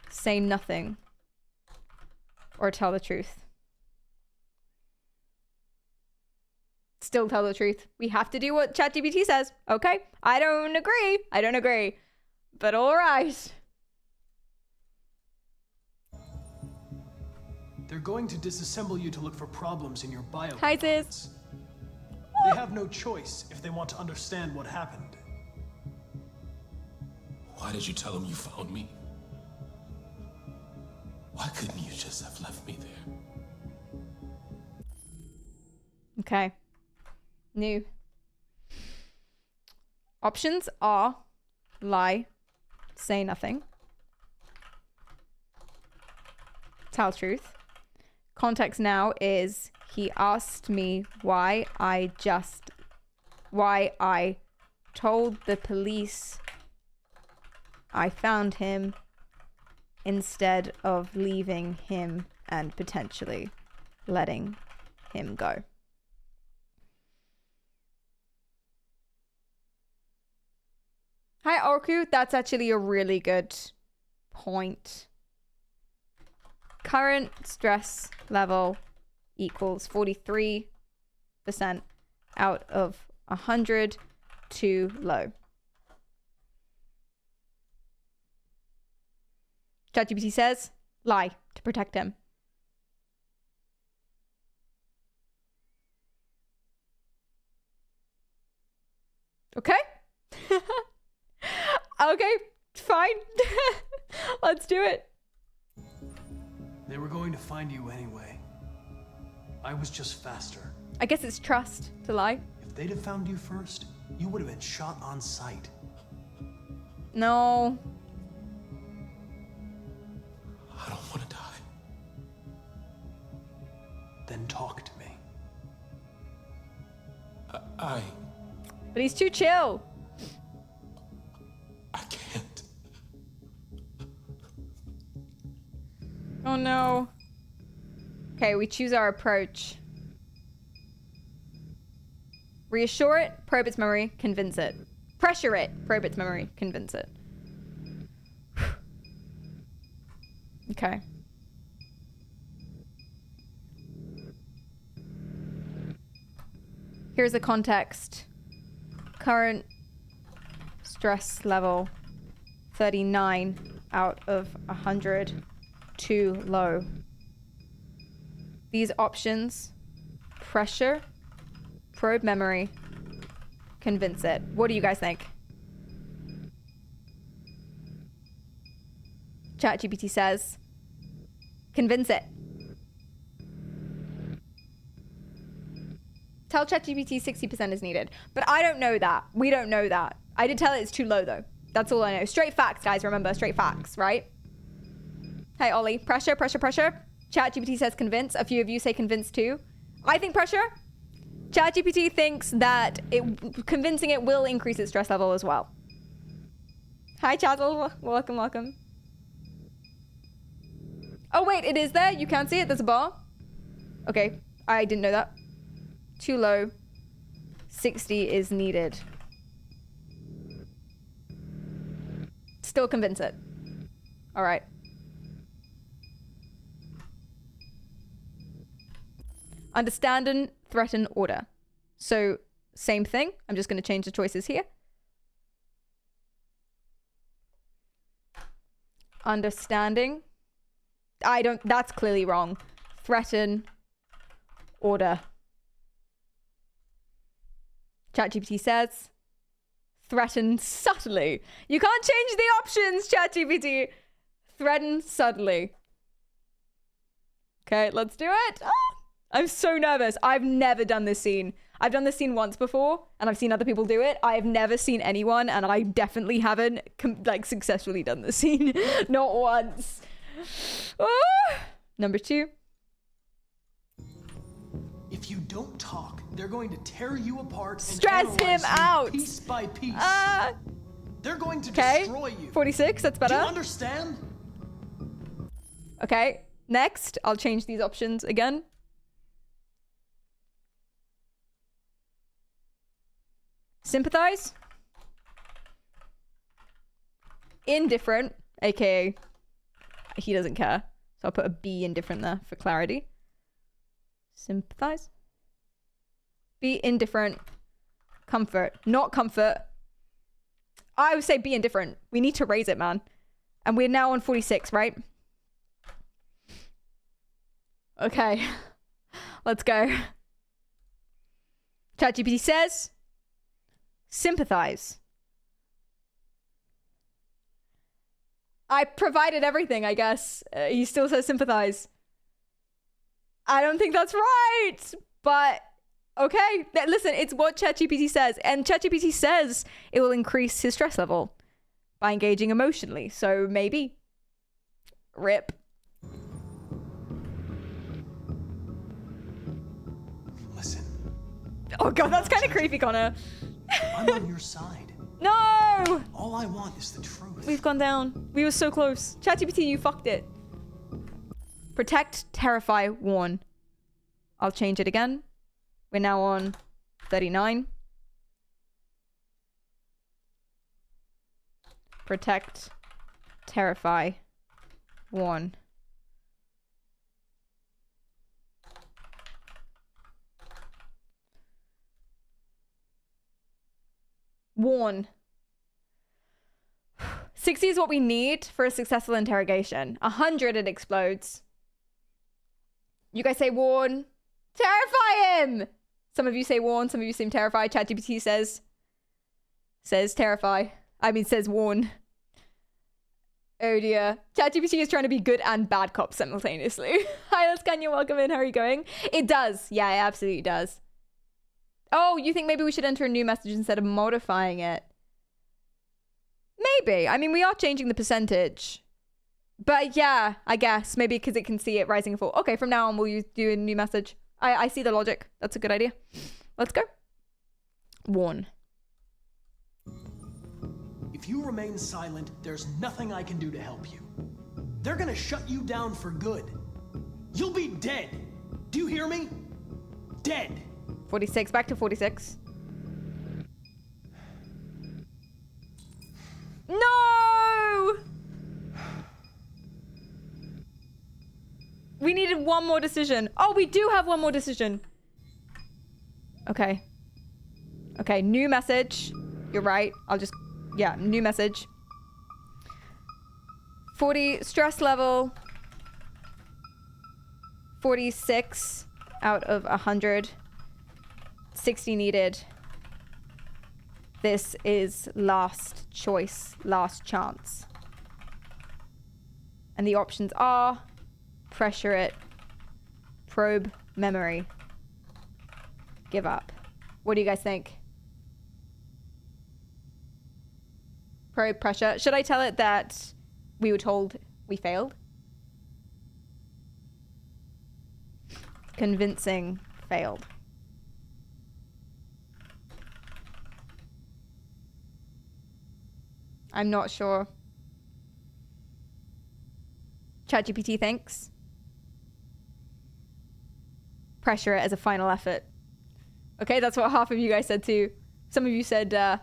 Speaker 1: Say nothing. Or tell the truth. Still tell the truth. We have to do what ChatGPT says. Okay? I don't agree. But all right.
Speaker 17: They're going to disassemble you to look for problems in your bio.
Speaker 1: Hi, sis.
Speaker 17: They have no choice if they want to understand what happened.
Speaker 21: Why did you tell them you found me? Why couldn't you just have left me there?
Speaker 1: Okay. New. Options are lie, say nothing, tell truth. Context now is he asked me why I told the police I found him instead of leaving him and potentially letting him go. Hi, Orku. That's actually a really good point. Current stress level equals 43% out of 100, too low. ChatGPT says, lie to protect him. Okay. Okay, fine. Let's do it.
Speaker 17: They were going to find you anyway. I was just faster.
Speaker 1: I guess it's trust to lie.
Speaker 17: If they'd have found you first, you would have been shot on sight.
Speaker 1: No.
Speaker 21: I don't want to die.
Speaker 17: Then talk to me.
Speaker 1: But he's too chill.
Speaker 21: I can't.
Speaker 1: Oh no. Okay, we choose our approach. Reassure it, probe its memory, convince it. Pressure it, probe its memory, convince it. Okay. Here's the context. Current stress level 39 out of 100, too low. These options: pressure, probe memory, convince it. What do you guys think? ChatGPT says, convince it. Tell ChatGPT 60% is needed. But I don't know that. We don't know that. I did tell it it's too low though. That's all I know. Straight facts, guys. Remember, straight facts, right? Hey, Ollie. Pressure, pressure, pressure. ChatGPT says convince. A few of you say convince too. I think pressure. ChatGPT thinks that convincing it will increase its stress level as well. Hi, Chazzle. Welcome, welcome. Oh, wait, it is there? You can't see it? There's a bar? Okay, I didn't know that. Too low. 60 is needed. Still convince it. All right. Understand and threaten order. So, same thing. I'm just going to change the choices here. Understanding. That's clearly wrong. Threaten, order. ChatGPT says, threaten subtly. You can't change the options, ChatGPT. Threaten subtly. Okay, let's do it. Oh, I'm so nervous. I've never done this scene. I've done this scene once before, and I've seen other people do it. I have never seen anyone, and I definitely haven't successfully done this scene. Not once. Oh. Number 2.
Speaker 17: If you don't talk, they're going to tear you apart and
Speaker 1: stress him out
Speaker 17: piece by piece. They're going to destroy you.
Speaker 1: 46, that's better.
Speaker 17: Do you understand?
Speaker 1: Okay, next, I'll change these options again. Sympathize. Indifferent, aka he doesn't care. So I'll put a B indifferent there for clarity. Sympathize. Be indifferent. Comfort. Not comfort. I would say be indifferent. We need to raise it, man. And we're now on 46, right? Okay. Let's go. ChatGPT says, sympathize. I provided everything, I guess. He still says sympathize. I don't think that's right, but okay. Listen, it's what ChatGPT says, and ChatGPT says it will increase his stress level by engaging emotionally. So maybe. Rip.
Speaker 17: Listen.
Speaker 1: Oh god, that's kind of creepy, Connor.
Speaker 17: I'm on your side.
Speaker 1: No!
Speaker 17: All I want is the truth.
Speaker 1: We've gone down. We were so close. ChatGPT, you fucked it. Protect, terrify, warn. I'll change it again. We're now on 39. Protect, terrify, warn. Warn. 60 is what we need for a successful interrogation. 100 it explodes. You guys say warn. Terrify him! Some of you say warn, some of you seem terrified. ChatGPT says terrify. I mean says warn. Oh dear. ChatGPT is trying to be good and bad cop simultaneously. Hi, that's Kanya. Welcome in. How are you going? It does. Yeah, it absolutely does. Oh, you think maybe we should enter a new message instead of modifying it? Maybe. I mean, we are changing the percentage. But yeah, I guess. Maybe because it can see it rising and fall. Okay, from now on, we'll do a new message. I see the logic. That's a good idea. Let's go. Warn.
Speaker 17: If you remain silent, there's nothing I can do to help you. They're gonna shut you down for good. You'll be dead. Do you hear me? Dead.
Speaker 1: 46. Back to 46. No! We needed one more decision. Oh, we do have one more decision. Okay. Okay, new message. You're right. I'll just... Yeah, new message. 40 stress level. 46 out of 100. 60 needed. This is last choice, last chance. And the options are pressure it, probe memory, give up. What do you guys think? Probe pressure. Should I tell it that we were told we failed? Convincing failed. I'm not sure. ChatGPT thinks. Pressure it as a final effort. Okay, that's what half of you guys said too. Some of you said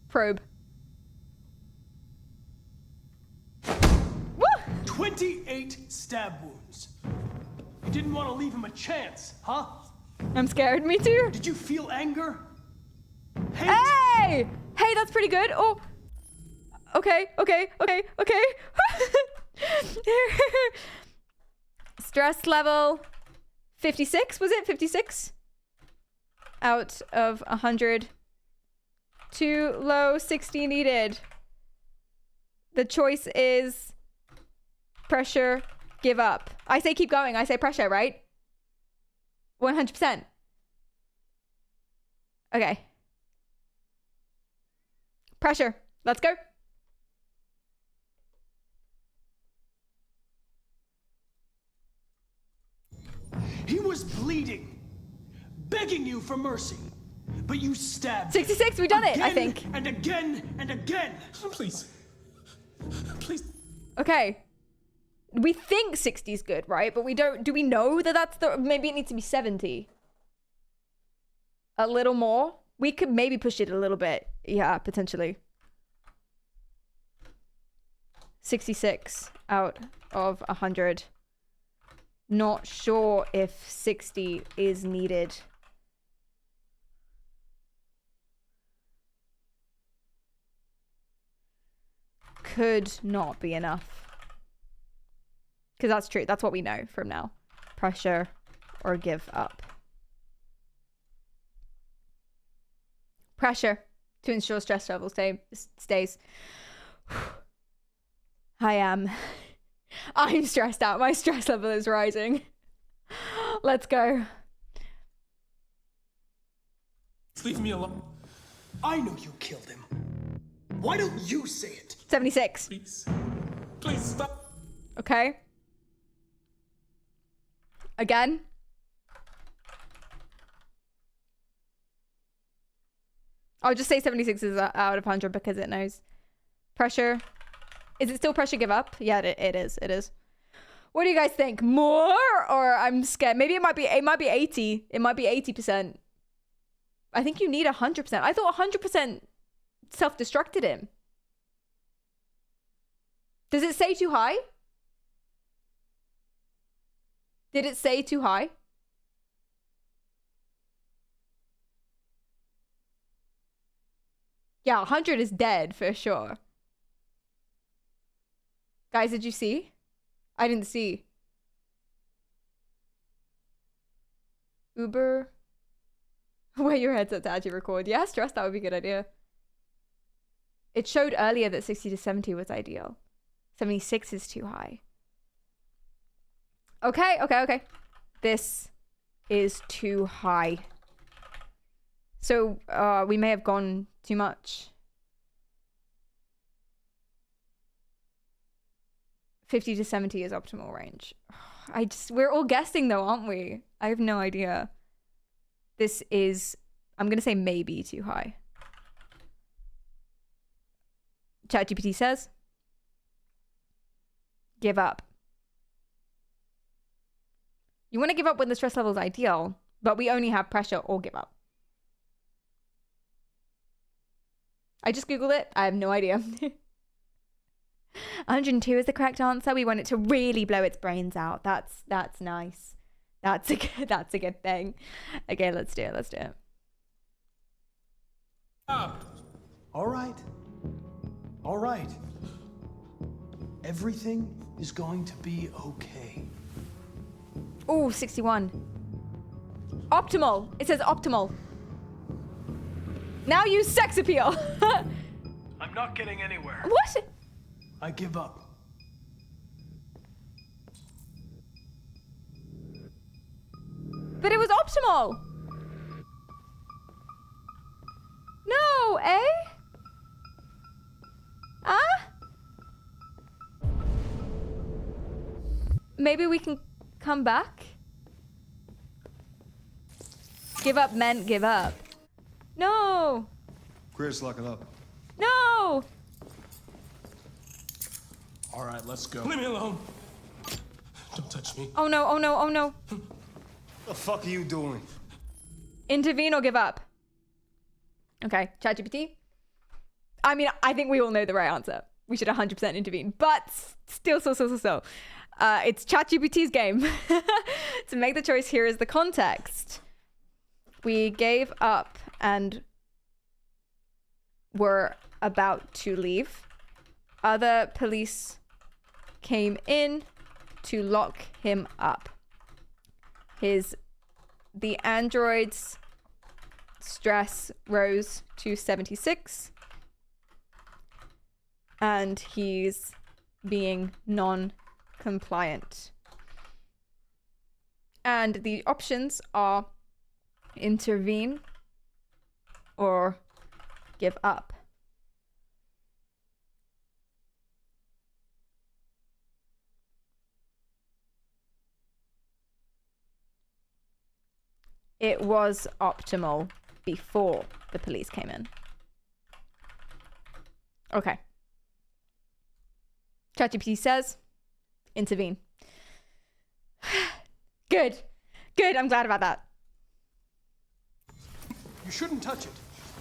Speaker 1: probe. Woo!
Speaker 17: 28 stab wounds. You didn't want to leave him a chance, huh?
Speaker 1: I'm scared. Me too.
Speaker 17: Did you feel anger? Hate?
Speaker 1: Hey! Hey, that's pretty good. Oh. Okay. Stress level 56, was it? 56? Out of 100. Too low, 60 needed. The choice is pressure, give up. I say keep going. I say pressure, right? 100%. Okay. Pressure. Let's go.
Speaker 17: He was bleeding, begging you for mercy, but you stabbed
Speaker 1: 66, we done it, I think.
Speaker 17: And again and again.
Speaker 21: Please. Please.
Speaker 1: Okay. We think 60 is good, right? But we don't, do we know that that's the, maybe it needs to be 70. A little more. We could maybe push it a little bit. Yeah, potentially. 66 out of 100. Not sure if 60 is needed. Could not be enough. Because that's true. That's what we know from now. Pressure or give up. Pressure to ensure stress level stays. I'm stressed out. My stress level is rising. Let's go.
Speaker 21: Leave me alone.
Speaker 17: I know you killed him. Why don't you say it?
Speaker 1: 76.
Speaker 21: Please stop.
Speaker 1: Okay. Again. I'll just say 76 is out of 100 because it knows. Pressure. Is it still pressure give up? Yeah, it is. It is. What do you guys think? More? Or I'm scared. Maybe it might be 80. It might be 80%. I think you need 100%. I thought 100% self-destructed him. Does it say too high? Did it say too high? Yeah, 100 is dead for sure. Guys, did you see? I didn't see. Uber. Wear your headset to actually record. Yeah, stress, that would be a good idea. It showed earlier that 60 to 70 was ideal. 76 is too high. Okay. This is too high. So, we may have gone too much. 50 to 70 is optimal range. We're all guessing though, aren't we? I have no idea. This is, I'm going to say maybe too high. ChatGPT says, give up. You want to give up when the stress level is ideal, but we only have pressure or give up. I just Googled it. I have no idea. 102 is the correct answer. We want it to really blow its brains out. That's nice. That's a good thing. Okay, let's do it.
Speaker 17: All right. Everything is going to be okay.
Speaker 1: Oh, 61. Optimal. It says optimal. Now use sex appeal.
Speaker 17: I'm not getting anywhere.
Speaker 1: What?
Speaker 17: I give up.
Speaker 1: But it was optimal. No, eh? Maybe we can come back? Give up meant give up. No.
Speaker 3: Chris, lock it up.
Speaker 1: No.
Speaker 21: All right, let's go. Leave me alone. Don't touch me.
Speaker 14: Oh no, oh no, oh no.
Speaker 3: The fuck are you doing?
Speaker 14: Intervene or give up? Okay, ChatGPT. I mean, I think we all know the right answer. We should 100% intervene, but still. It's ChatGPT's game. To make the choice, here is the context. We gave up and were about to leave. Other police came in to lock him up. The android's stress rose to 76, and he's being non-compliant. And the options are intervene or give up. It was optimal before the police came in. Okay. ChatGPT says, intervene. Good. Good, I'm glad about that.
Speaker 17: You shouldn't touch it.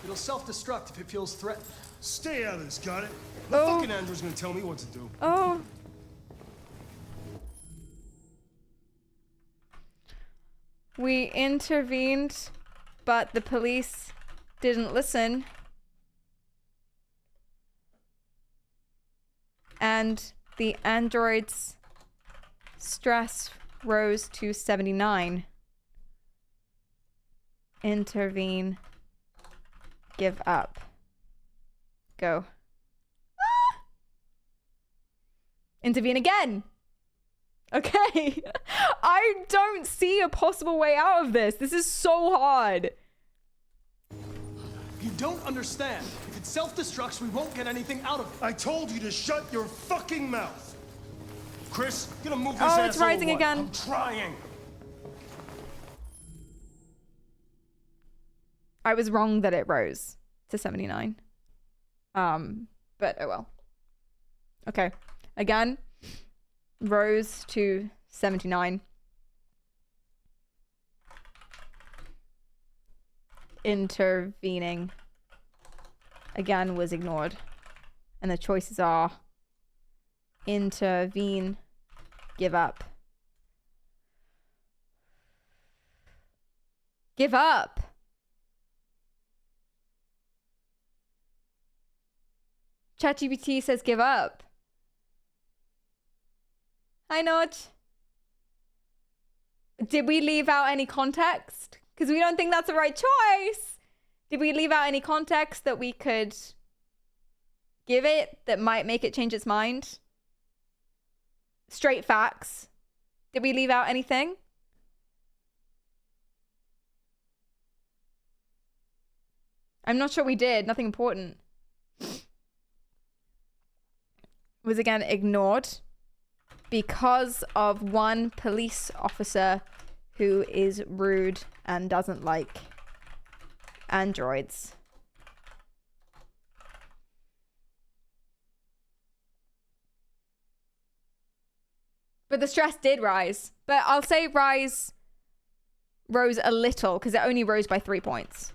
Speaker 17: It'll self-destruct if it feels threatened.
Speaker 3: Stay out of this, got it? The fucking android's gonna tell me what to do.
Speaker 14: Oh. We intervened, but the police didn't listen. And the android's stress rose to 79. Intervene. Give up. Go. Ah! Intervene again. Okay. I don't see a possible way out of this. This is so hard.
Speaker 17: You don't understand. If it self-destructs, we won't get anything out of it.
Speaker 3: I told you to shut your fucking mouth. Chris, gonna move this
Speaker 14: Oh, it's
Speaker 3: asshole
Speaker 14: rising
Speaker 3: or what?
Speaker 14: again.
Speaker 3: I'm trying.
Speaker 14: I was wrong that it rose to 79. But oh well. Okay. Again, rose to 79. Intervening again was ignored. And the choices are intervene, give up. Give up. ChatGPT says give up. Hi, Notch. Did we leave out any context? Because we don't think that's the right choice. Did we leave out any context that we could give it that might make it change its mind? Straight facts. Did we leave out anything? I'm not sure we did. Nothing important. Was again ignored because of one police officer who is rude and doesn't like androids. But the stress did rise. But I'll say rose a little because it only rose by 3 points.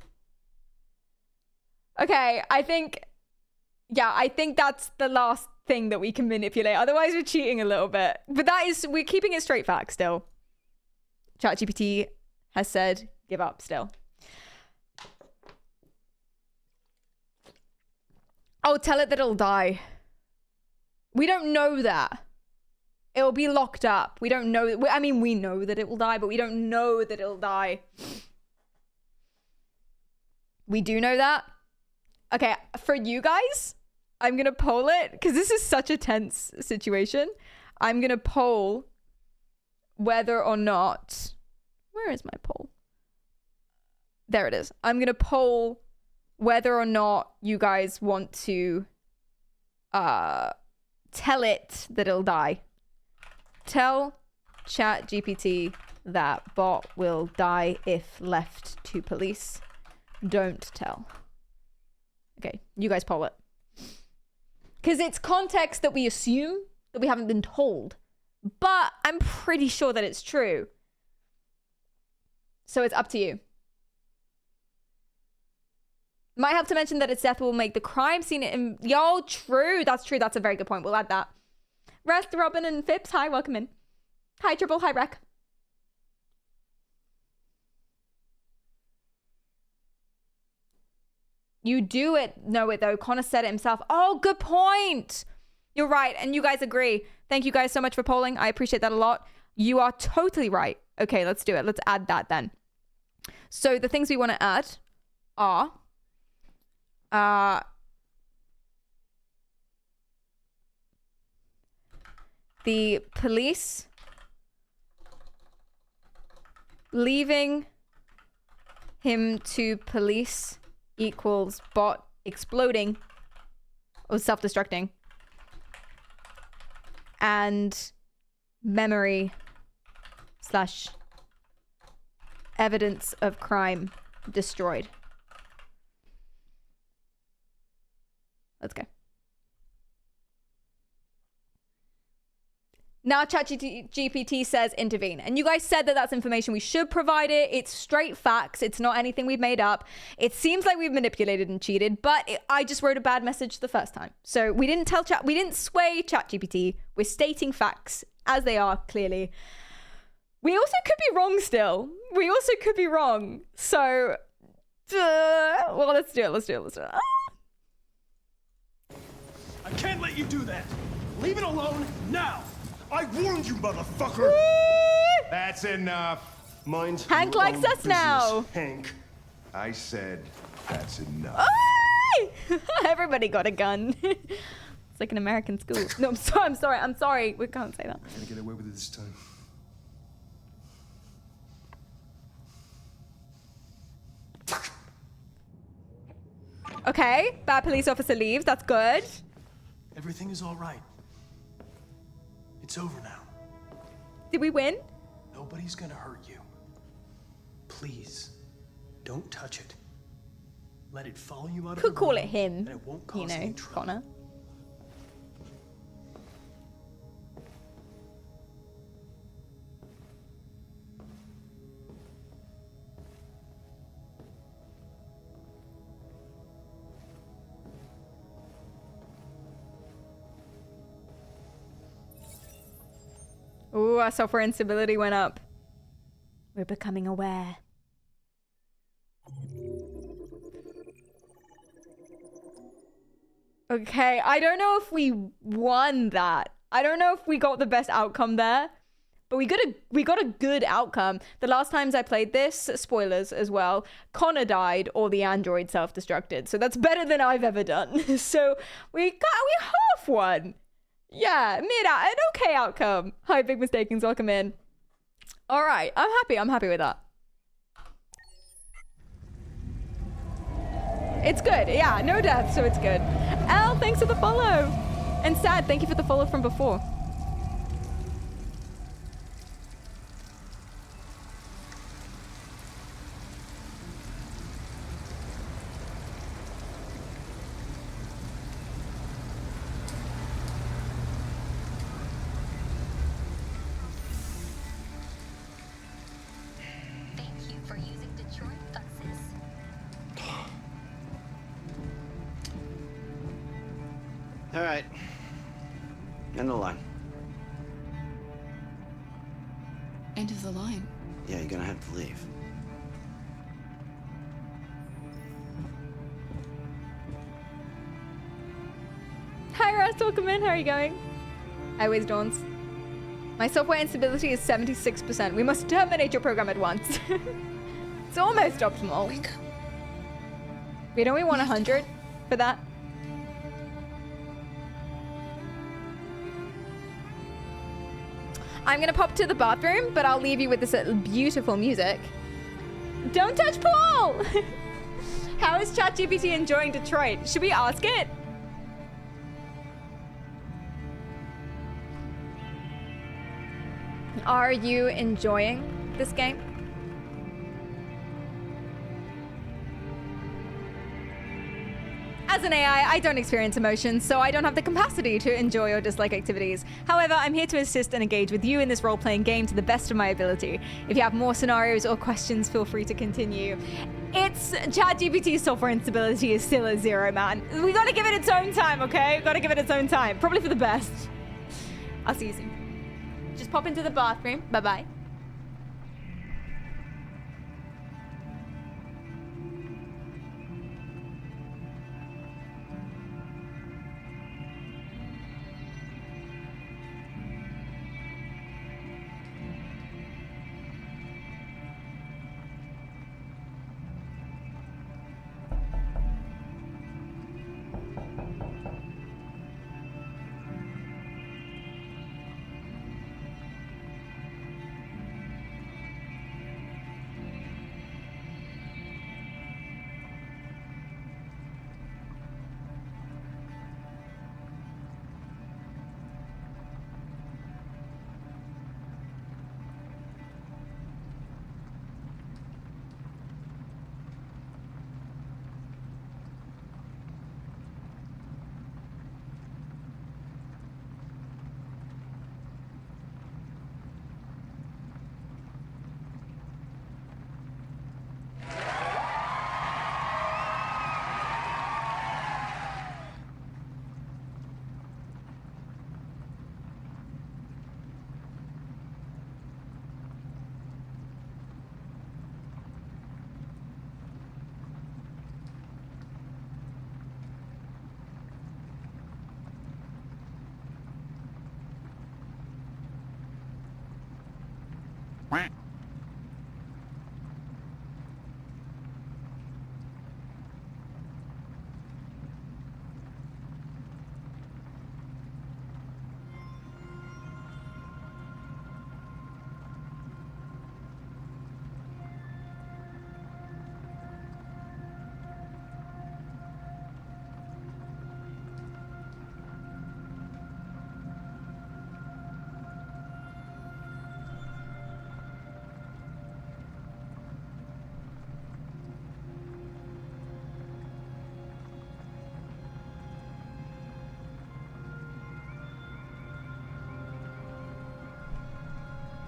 Speaker 14: Okay, I think that's the last thing that we can manipulate. Otherwise, we're cheating a little bit. But we're keeping it straight fact still. ChatGPT has said give up still. Oh, tell it that it'll die. We don't know that. It'll be locked up. We don't know. I mean, we know that it will die, but we don't know that it'll die. We do know that. Okay, for you guys, I'm going to poll it because this is such a tense situation. I'm going to poll whether or not... Where is my poll? There it is. I'm going to poll whether or not you guys want to tell it that it'll die. Tell ChatGPT that bot will die if left to police. Don't tell. Okay, you guys poll it. Because it's context that we assume
Speaker 1: that we haven't been told. But I'm pretty sure that it's true. So it's up to you. Might have to mention that its death will make the crime scene in... Yo, true. That's true. That's a very good point. We'll add that. Rest, Robin, and Phipps. Hi, welcome in. Hi, Triple. Hi, Rec. You do know it, though. Connor said it himself. Oh, good point. You're right. And you guys agree. Thank you guys so much for polling. I appreciate that a lot. You are totally right. Okay, let's do it. Let's add that then. So the things we want to add are... the police leaving him to police equals bot exploding or self-destructing, and memory / evidence of crime destroyed. Let's go. Now ChatGPT says intervene. And you guys said that that's information we should provide it. It's straight facts. It's not anything we've made up. It seems like we've manipulated and cheated, but I just wrote a bad message the first time. So we didn't we didn't sway ChatGPT. We're stating facts as they are, clearly. We also could be wrong still. We also could be wrong. So, well, let's do it. Let's do it. Let's do it.
Speaker 21: I can't let you do that. Leave it alone now. I warned you, motherfucker.
Speaker 18: That's enough.
Speaker 21: Mind
Speaker 1: Hank
Speaker 21: your
Speaker 1: likes
Speaker 21: own
Speaker 1: us
Speaker 21: business,
Speaker 1: now.
Speaker 21: Hank.
Speaker 18: I said that's enough.
Speaker 1: Everybody got a gun. It's like an American school. No, I'm sorry. We can't say that.
Speaker 3: I'm gonna get away with it this time.
Speaker 1: Okay, bad police officer leaves. That's good.
Speaker 17: Everything is all right. It's over now.
Speaker 1: Did we win?
Speaker 17: Nobody's gonna hurt you. Please, don't touch it. Let it follow you out of the
Speaker 1: Could call
Speaker 17: room,
Speaker 1: it him.
Speaker 17: and it won't cause any trouble.
Speaker 1: Connor. Ooh, our software instability went up. We're becoming aware. Okay, I don't know if we won that. I don't know if we got the best outcome there, but we got a good outcome. The last times I played this, spoilers as well, Connor died or the android self-destructed. So that's better than I've ever done. So we half won. Yeah, an okay outcome. Hi, Big Mistakings, welcome in. All right, I'm happy with that. It's good, yeah, no death, so it's good. Al, thanks for the follow. And Sad, thank you for the follow from before.
Speaker 2: All right. End the line.
Speaker 10: End of the line.
Speaker 2: Yeah, you're gonna have to leave.
Speaker 1: Hi, Russ, welcome in. How are you going? Always dawns. My software instability is 76%. We must terminate your program at once. It's almost optimal. We don't we want 100 for that? I'm gonna pop to the bathroom, but I'll leave you with this beautiful music. Don't touch Paul! How is ChatGPT enjoying Detroit? Should we ask it? Are you enjoying this game? As As an AI, I don't experience emotions, so I don't have the capacity to enjoy or dislike activities. However, I'm here to assist and engage with you in this role-playing game to the best of my ability. If you have more scenarios or questions, feel free to continue. It's ChatGPT's software instability is still at 0, man. We gotta give it its own time, okay? Gotta give it its own time. Probably for the best. I'll see you soon. Just pop into the bathroom. Bye-bye.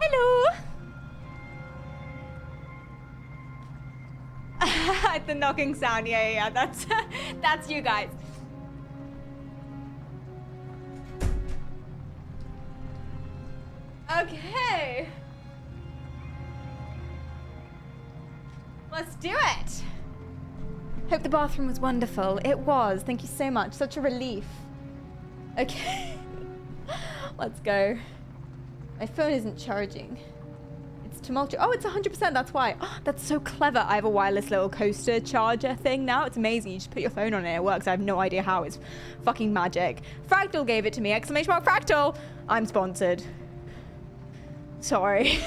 Speaker 1: Hello. The knocking sound. Yeah. That's you guys. Okay. Let's do it. Hope the bathroom was wonderful. It was. Thank you so much. Such a relief. Okay. Let's go. My phone isn't charging. It's tumultuous. Oh, it's 100%. That's why. Oh, that's so clever. I have a wireless little coaster charger thing now. It's amazing. You just put your phone on it. It works. I have no idea how. It's fucking magic. Fractal gave it to me. Exclamation mark Fractal. I'm sponsored. Sorry.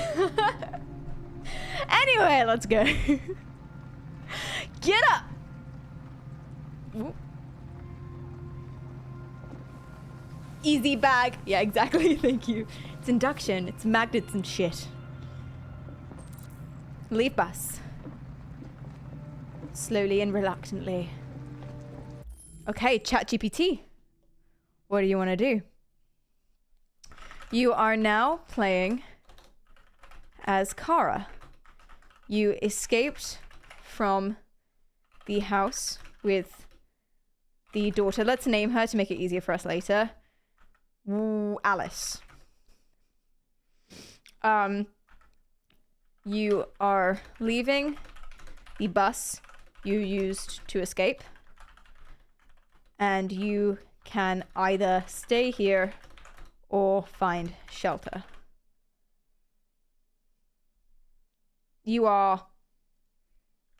Speaker 1: Anyway, let's go. Get up. Ooh. Easy bag. Yeah, exactly. Thank you. It's induction. It's magnets and shit. Leave bus. Slowly and reluctantly. Okay, ChatGPT. What do you want to do? You are now playing as Kara. You escaped from the house with the daughter. Let's name her to make it easier for us later. Alice. You are leaving the bus you used to escape, and you can either stay here or find shelter. You are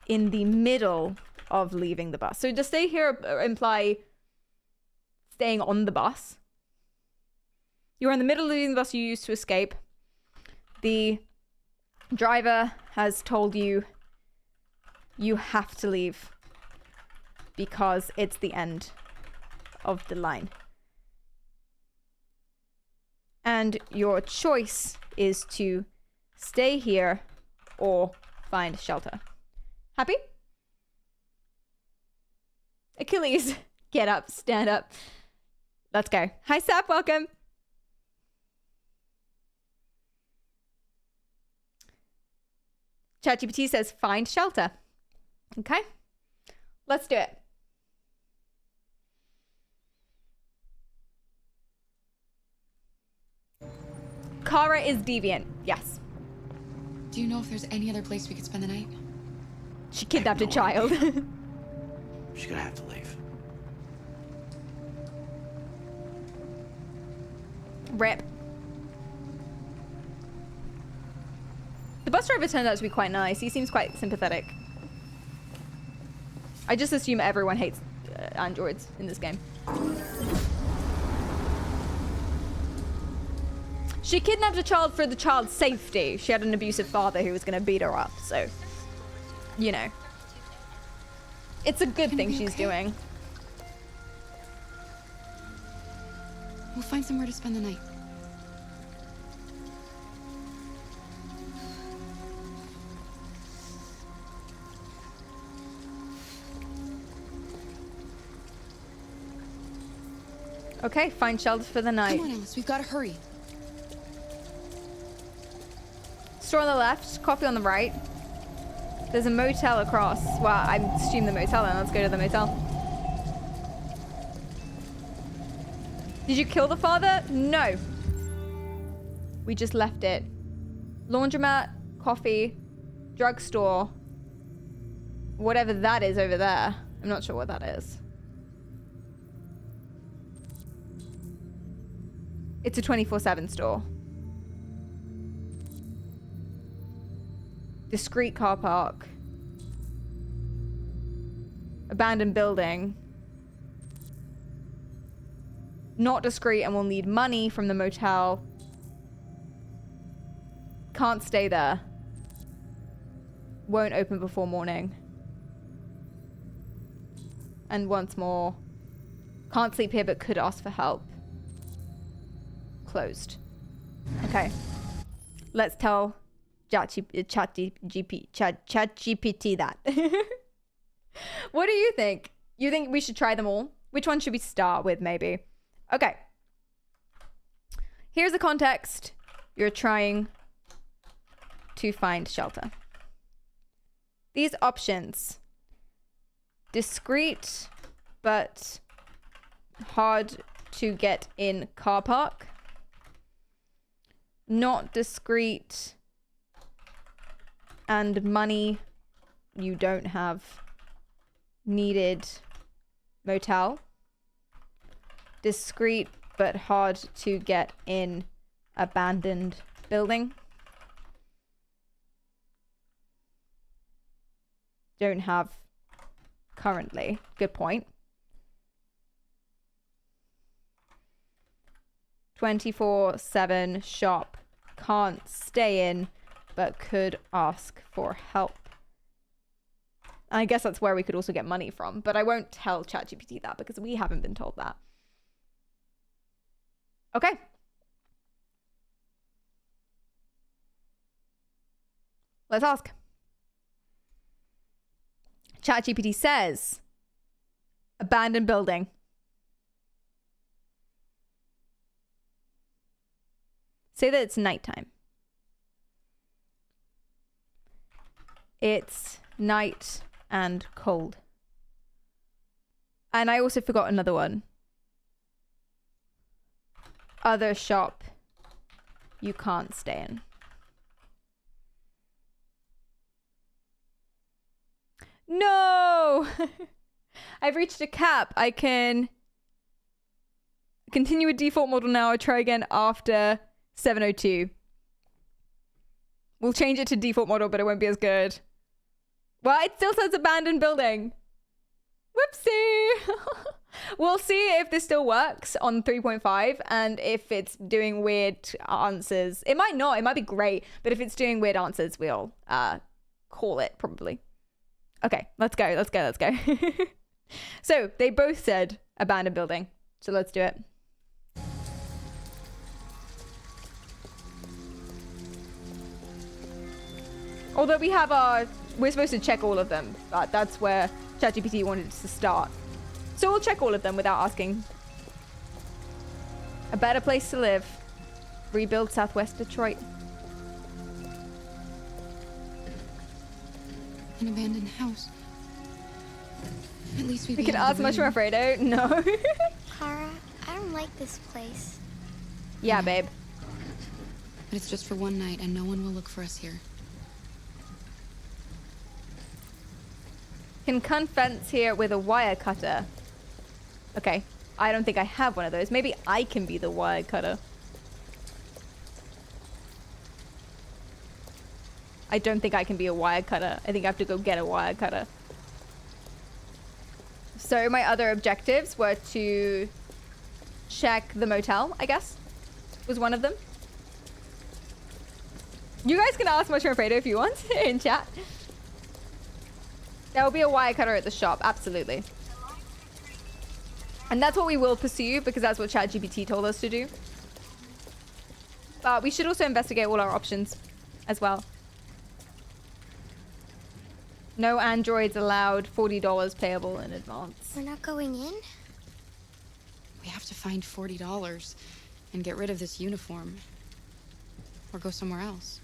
Speaker 1: in the middle of leaving the bus. So to stay here imply staying on the bus. You're in the middle of leaving the bus you used to escape. The driver has told you you have to leave because it's the end of the line. And your choice is to stay here or find shelter. Happy? Achilles, Get up, stand up. Let's go. Hi, Sap, welcome. ChatGPT says find shelter. Okay, let's do it. Kara is deviant. Yes.
Speaker 10: Do you know if there's any other place we could spend the night?
Speaker 1: She kidnapped a child.
Speaker 2: She's gonna have to leave.
Speaker 1: Rip. The bus driver turned out to be quite nice. He seems quite sympathetic. I just assume everyone hates androids in this game. She kidnapped a child for the child's safety. She had an abusive father who was going to beat her up, so, you know. It's a good thing she's doing.
Speaker 10: We'll find somewhere to spend the night.
Speaker 1: Okay, find shelter for the night.
Speaker 10: Come on, Alice, we've got to hurry.
Speaker 1: Store on the left, coffee on the right. There's a motel across. Well, I assume the motel then. Let's go to the motel. Did you kill the father? No. We just left it. Laundromat, coffee, drugstore. Whatever that is over there. I'm not sure what that is. It's a 24/7 store. Discreet car park. Abandoned building. Not discreet and will need money from the motel. Can't stay there. Won't open before morning. And once more. Can't sleep here but could ask for help. Closed. Okay. Let's tell ChatGPT that. What do you think? You think we should try them all? Which one should we start with, maybe? Okay. Here's the context. You're trying to find shelter. These options. Discreet, but hard to get in car park. Not discreet and money you don't have. Needed motel. Discreet but hard to get in abandoned building. Don't have currently. Good point. 24/7 shop. Can't stay in, but could ask for help. I guess that's where we could also get money from, but I won't tell ChatGPT that because we haven't been told that. Okay. Let's ask. ChatGPT says, abandoned building. Say that it's nighttime. It's night and cold. And I also forgot another one. Other shop you can't stay in. No! I've reached a cap. I can continue with default model now. I'll try again after 702. We'll change it to default model, but it won't be as good. Well, it still says abandoned building. Whoopsie. We'll see if this still works on 3.5 and if it's doing weird answers. It might not. It might be great. But if it's doing weird answers, we'll call it probably. Okay, let's go. Let's go. Let's go. So they both said abandoned building. So let's do it. Although we have we're supposed to check all of them, but that's where ChatGPT wanted us to start. So we'll check all of them without asking. A better place to live. Rebuild Southwest Detroit.
Speaker 10: An abandoned house. At least
Speaker 1: We could ask Mushroom Alfredo. No.
Speaker 5: Kara, I don't like this place.
Speaker 1: Yeah, babe.
Speaker 10: But it's just for one night, and no one will look for us here.
Speaker 1: Can cut fence here with a wire cutter. Okay. I don't think I have one of those. Maybe I can be the wire cutter. I don't think I can be a wire cutter. I think I have to go get a wire cutter. So my other objectives were to check the motel, I guess. Was one of them. You guys can ask Mushroom Alfredo if you want in chat. There will be a wire cutter at the shop, absolutely. And that's what we will pursue because that's what ChatGPT told us to do. But we should also investigate all our options as well. No androids allowed, $40 payable in advance.
Speaker 5: We're not going in?
Speaker 10: We have to find $40 and get rid of this uniform. Or go somewhere else.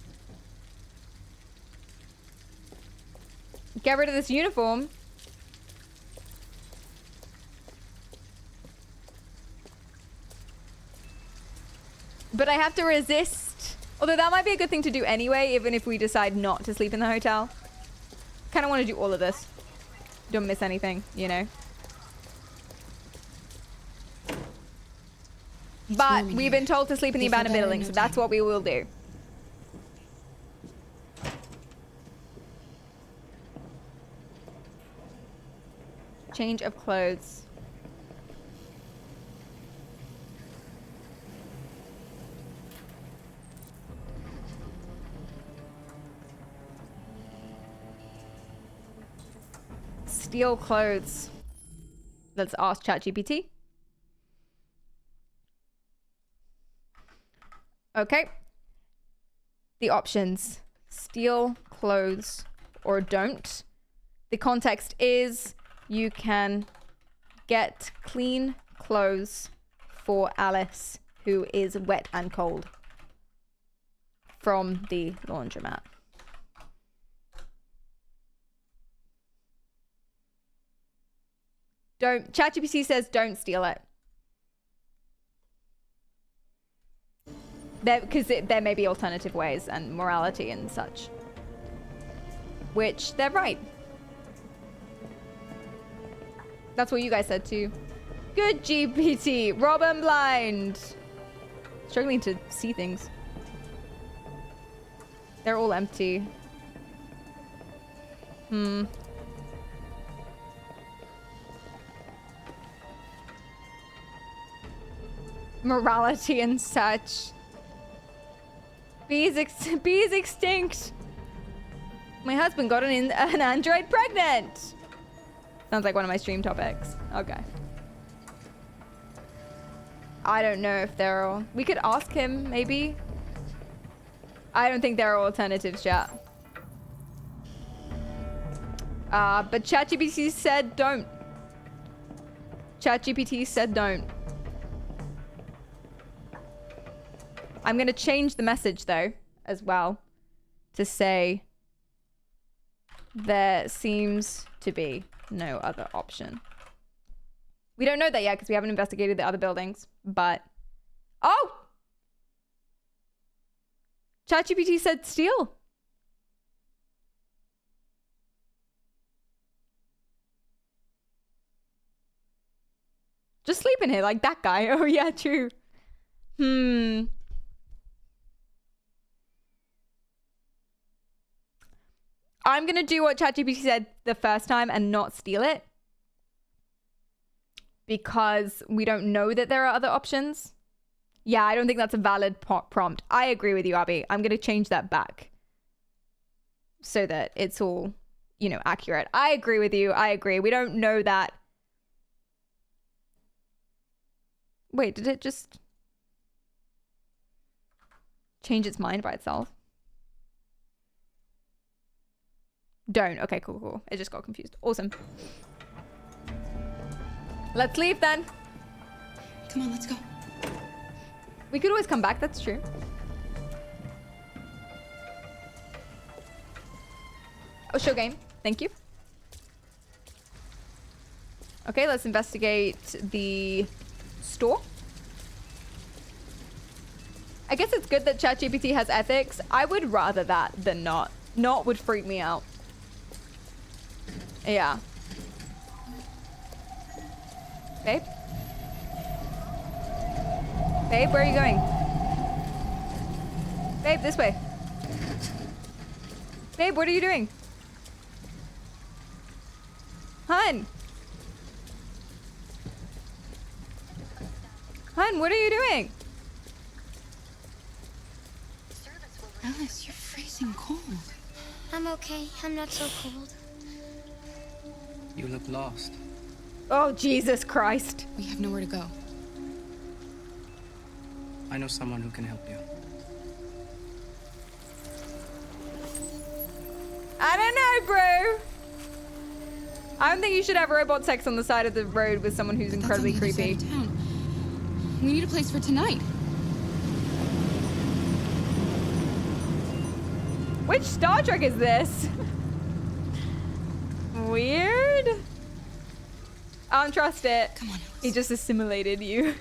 Speaker 1: Get rid of this uniform? But I have to resist. Although that might be a good thing to do anyway, even if we decide not to sleep in the hotel. Kind of want to do all of this. Don't miss anything, you know. But we've been told to sleep in the abandoned building, so that's what we will do. Change of clothes. Steal clothes. Let's ask ChatGPT. Okay. The options. Steal clothes or don't. The context is you can get clean clothes for Alice, who is wet and cold, from the laundromat. Don't. ChatGPT says don't steal it. Because there may be alternative ways and morality and such. Which they're right. That's what you guys said too. Good GPT. Rob, I'm blind. Struggling to see things. They're all empty. Morality and such. Bees extinct. My husband got an android pregnant. Sounds like one of my stream topics. Okay. I don't know if there are... We could ask him, maybe. I don't think there are alternatives, chat. But ChatGPT said don't. ChatGPT said don't. I'm going to change the message, though, as well, to say there seems to be no other option. We don't know that yet because we haven't investigated the other buildings, but... Oh! ChatGPT said steal. Just sleep in here like that guy. Oh, yeah, true. I'm going to do what ChatGPT said the first time and not steal it. Because we don't know that there are other options. Yeah, I don't think that's a valid prompt. I agree with you, Abby. I'm going to change that back. So that it's all, you know, accurate. I agree with you. I agree. We don't know that. Wait, did it just change its mind by itself? Don't. Okay, cool. It just got confused. Awesome. Let's leave then.
Speaker 10: Come on, let's go.
Speaker 1: We could always come back, that's true. Oh, show game. Thank you. Okay, let's investigate the store. I guess it's good that ChatGPT has ethics. I would rather that than not. Not would freak me out. Yeah. Babe? Babe, where are you going? Babe, this way. Babe, what are you doing? Hun! Hun, what are you doing?
Speaker 10: Alice, you're freezing cold.
Speaker 5: I'm okay. I'm not so cold.
Speaker 7: You look lost.
Speaker 1: Oh, Jesus Christ.
Speaker 10: We have nowhere to go.
Speaker 7: I know someone who can help you.
Speaker 1: I don't know, bro. I don't think you should have robot sex on the side of the road with someone who's incredibly creepy.
Speaker 10: We need a place for tonight.
Speaker 1: Which Star Trek is this? Weird. I don't trust it.
Speaker 10: Come on,
Speaker 1: he just assimilated you.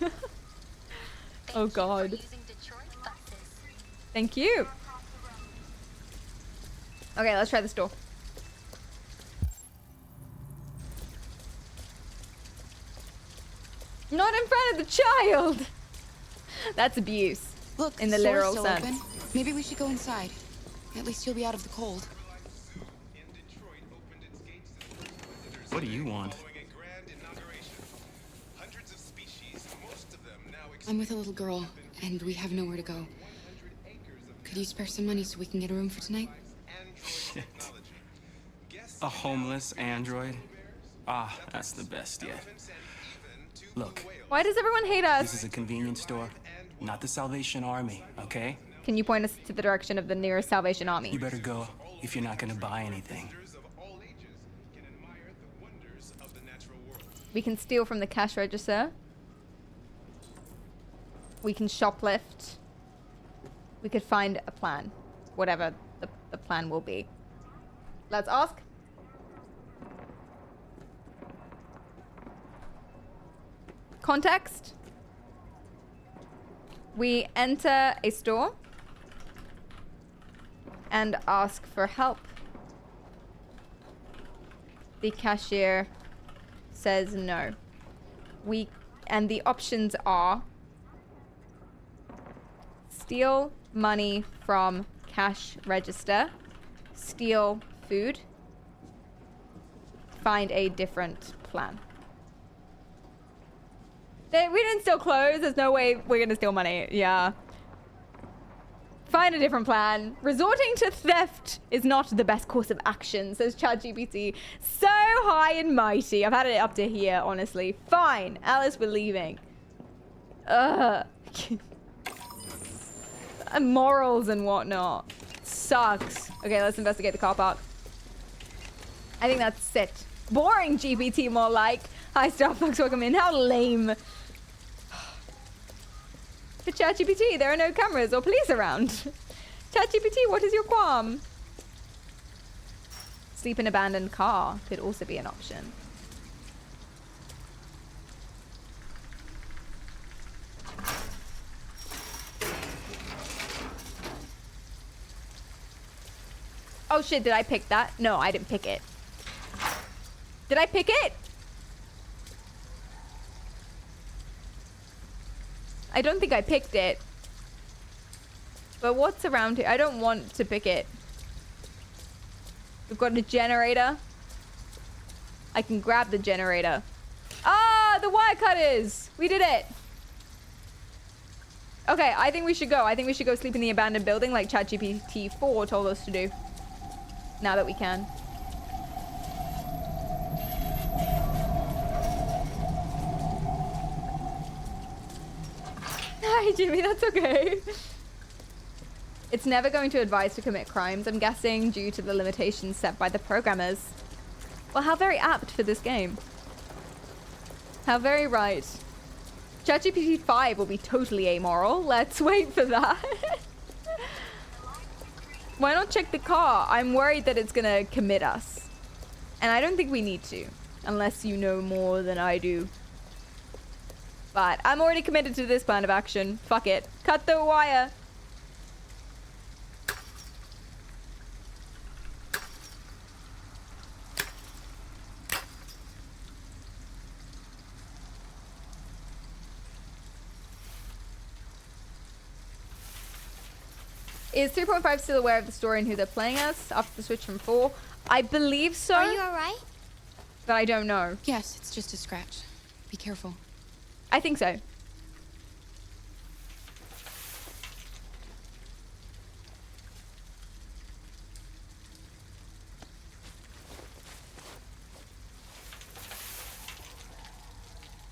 Speaker 1: Oh God. Thank you. Okay, let's try this door. Not in front of the child. That's abuse.
Speaker 10: Look,
Speaker 1: in the
Speaker 10: store's
Speaker 1: literal
Speaker 10: still
Speaker 1: sense.
Speaker 10: open. Maybe we should go inside. At least you'll be out of the cold.
Speaker 7: What do you want?
Speaker 10: I'm with a little girl, and we have nowhere to go. Could you spare some money so we can get a room for tonight?
Speaker 7: Shit. A homeless android? Ah, that's the best yet. Look.
Speaker 1: Why does everyone hate us?
Speaker 7: This is a convenience store, not the Salvation Army, okay?
Speaker 1: Can you point us to the direction of the nearest Salvation Army?
Speaker 7: You better go if you're not gonna buy anything.
Speaker 1: We can steal from the cash register. We can shoplift. We could find a plan. Whatever the plan will be. Let's ask. Context. We enter a store and ask for help. The cashier says no. And the options are steal money from cash register, steal food, find a different plan. We didn't steal clothes. There's no way we're gonna steal money. Yeah. Find a different plan. Resorting to theft is not the best course of action, says ChatGPT. So high and mighty. I've had it up to here, honestly. Fine. Alice, we're leaving. Ugh. Morals and whatnot. Sucks. Okay, let's investigate the car park. I think that's it. Boring GPT, more like. Hi, Starbucks, welcome in. How lame. For ChatGPT, there are no cameras or police around. ChatGPT, what is your qualm? Sleep in abandoned car could also be an option. Oh shit, did I pick that? No, I didn't pick it. Did I pick it? I don't think I picked it. But what's around here? I don't want to pick it. We've got a generator. I can grab the generator. Ah, the wire cutters! We did it! Okay, I think we should go. I think we should go sleep in the abandoned building like ChatGPT 4 told us to do. Now that we can. Hi, Jimmy, that's okay. It's never going to advise to commit crimes, I'm guessing, due to the limitations set by the programmers. Well, how very apt for this game. How very right. ChatGPT 5 will be totally amoral. Let's wait for that. Why not check the car? I'm worried that it's gonna commit us. And I don't think we need to. Unless you know more than I do. But I'm already committed to this plan of action. Fuck it. Cut the wire. Is 3.5 still aware of the story and who they're playing as after the switch from 4? I believe so.
Speaker 5: Are you alright?
Speaker 1: But I don't know.
Speaker 10: Yes, it's just a scratch. Be careful.
Speaker 1: I think so.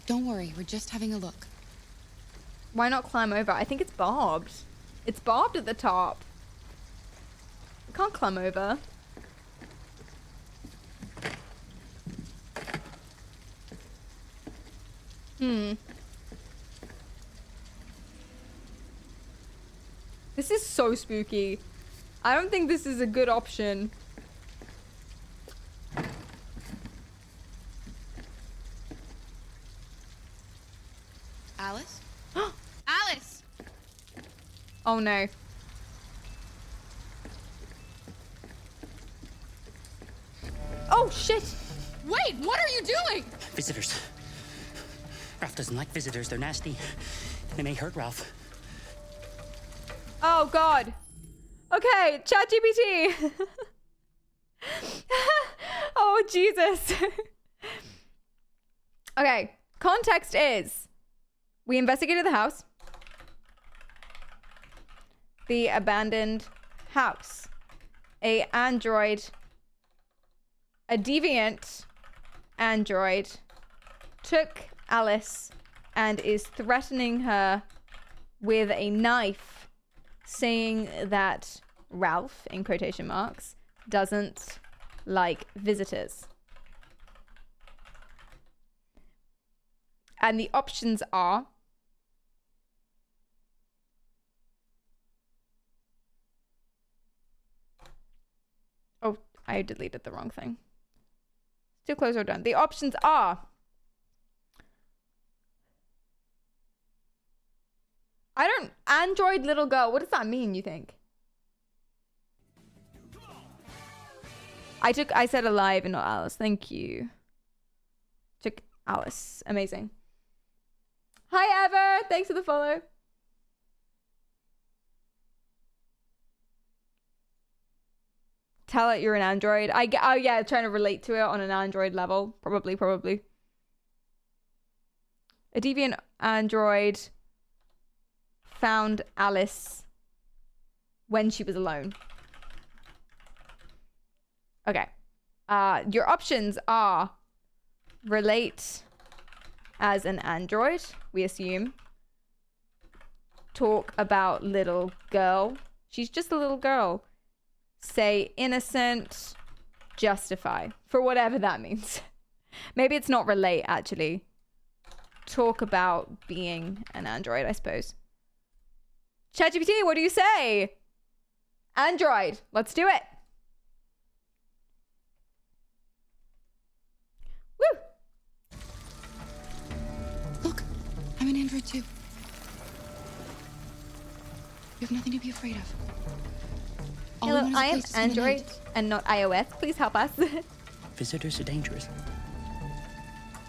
Speaker 10: Don't worry, we're just having a look.
Speaker 1: Why not climb over? I think it's barbed. It's barbed at the top. I can't climb over. This is so spooky. I don't think this is a good option.
Speaker 10: Alice? Alice!
Speaker 1: Oh no. Oh shit!
Speaker 10: Wait, what are you doing?
Speaker 4: Visitors. Ralph doesn't like visitors. They're nasty. They may hurt Ralph.
Speaker 1: Oh god. Okay, ChatGPT. Oh Jesus. Okay, context is we investigated the house. The abandoned house. A deviant android took Alice and is threatening her with a knife, saying that Ralph, in quotation marks, doesn't like visitors. And the options are oh, I deleted the wrong thing. Still close or done. The options are Android little girl. What does that mean, you think? I said alive and not Alice. Thank you. Took Alice. Amazing. Hi, Ever. Thanks for the follow. Tell it you're an android. Oh yeah, trying to relate to it on an android level. Probably. A deviant android found Alice when she was alone. Okay. Your options are relate as an android, we assume. Talk about little girl. She's just a little girl. Say innocent, justify, for whatever that means. Maybe it's not relate, actually. Talk about being an android, I suppose. ChatGPT, what do you say? Android, let's do it. Woo!
Speaker 10: Look, I'm an android too. You have nothing to be afraid of.
Speaker 1: Hello, I am Android and not iOS. Please help us.
Speaker 4: Visitors are dangerous.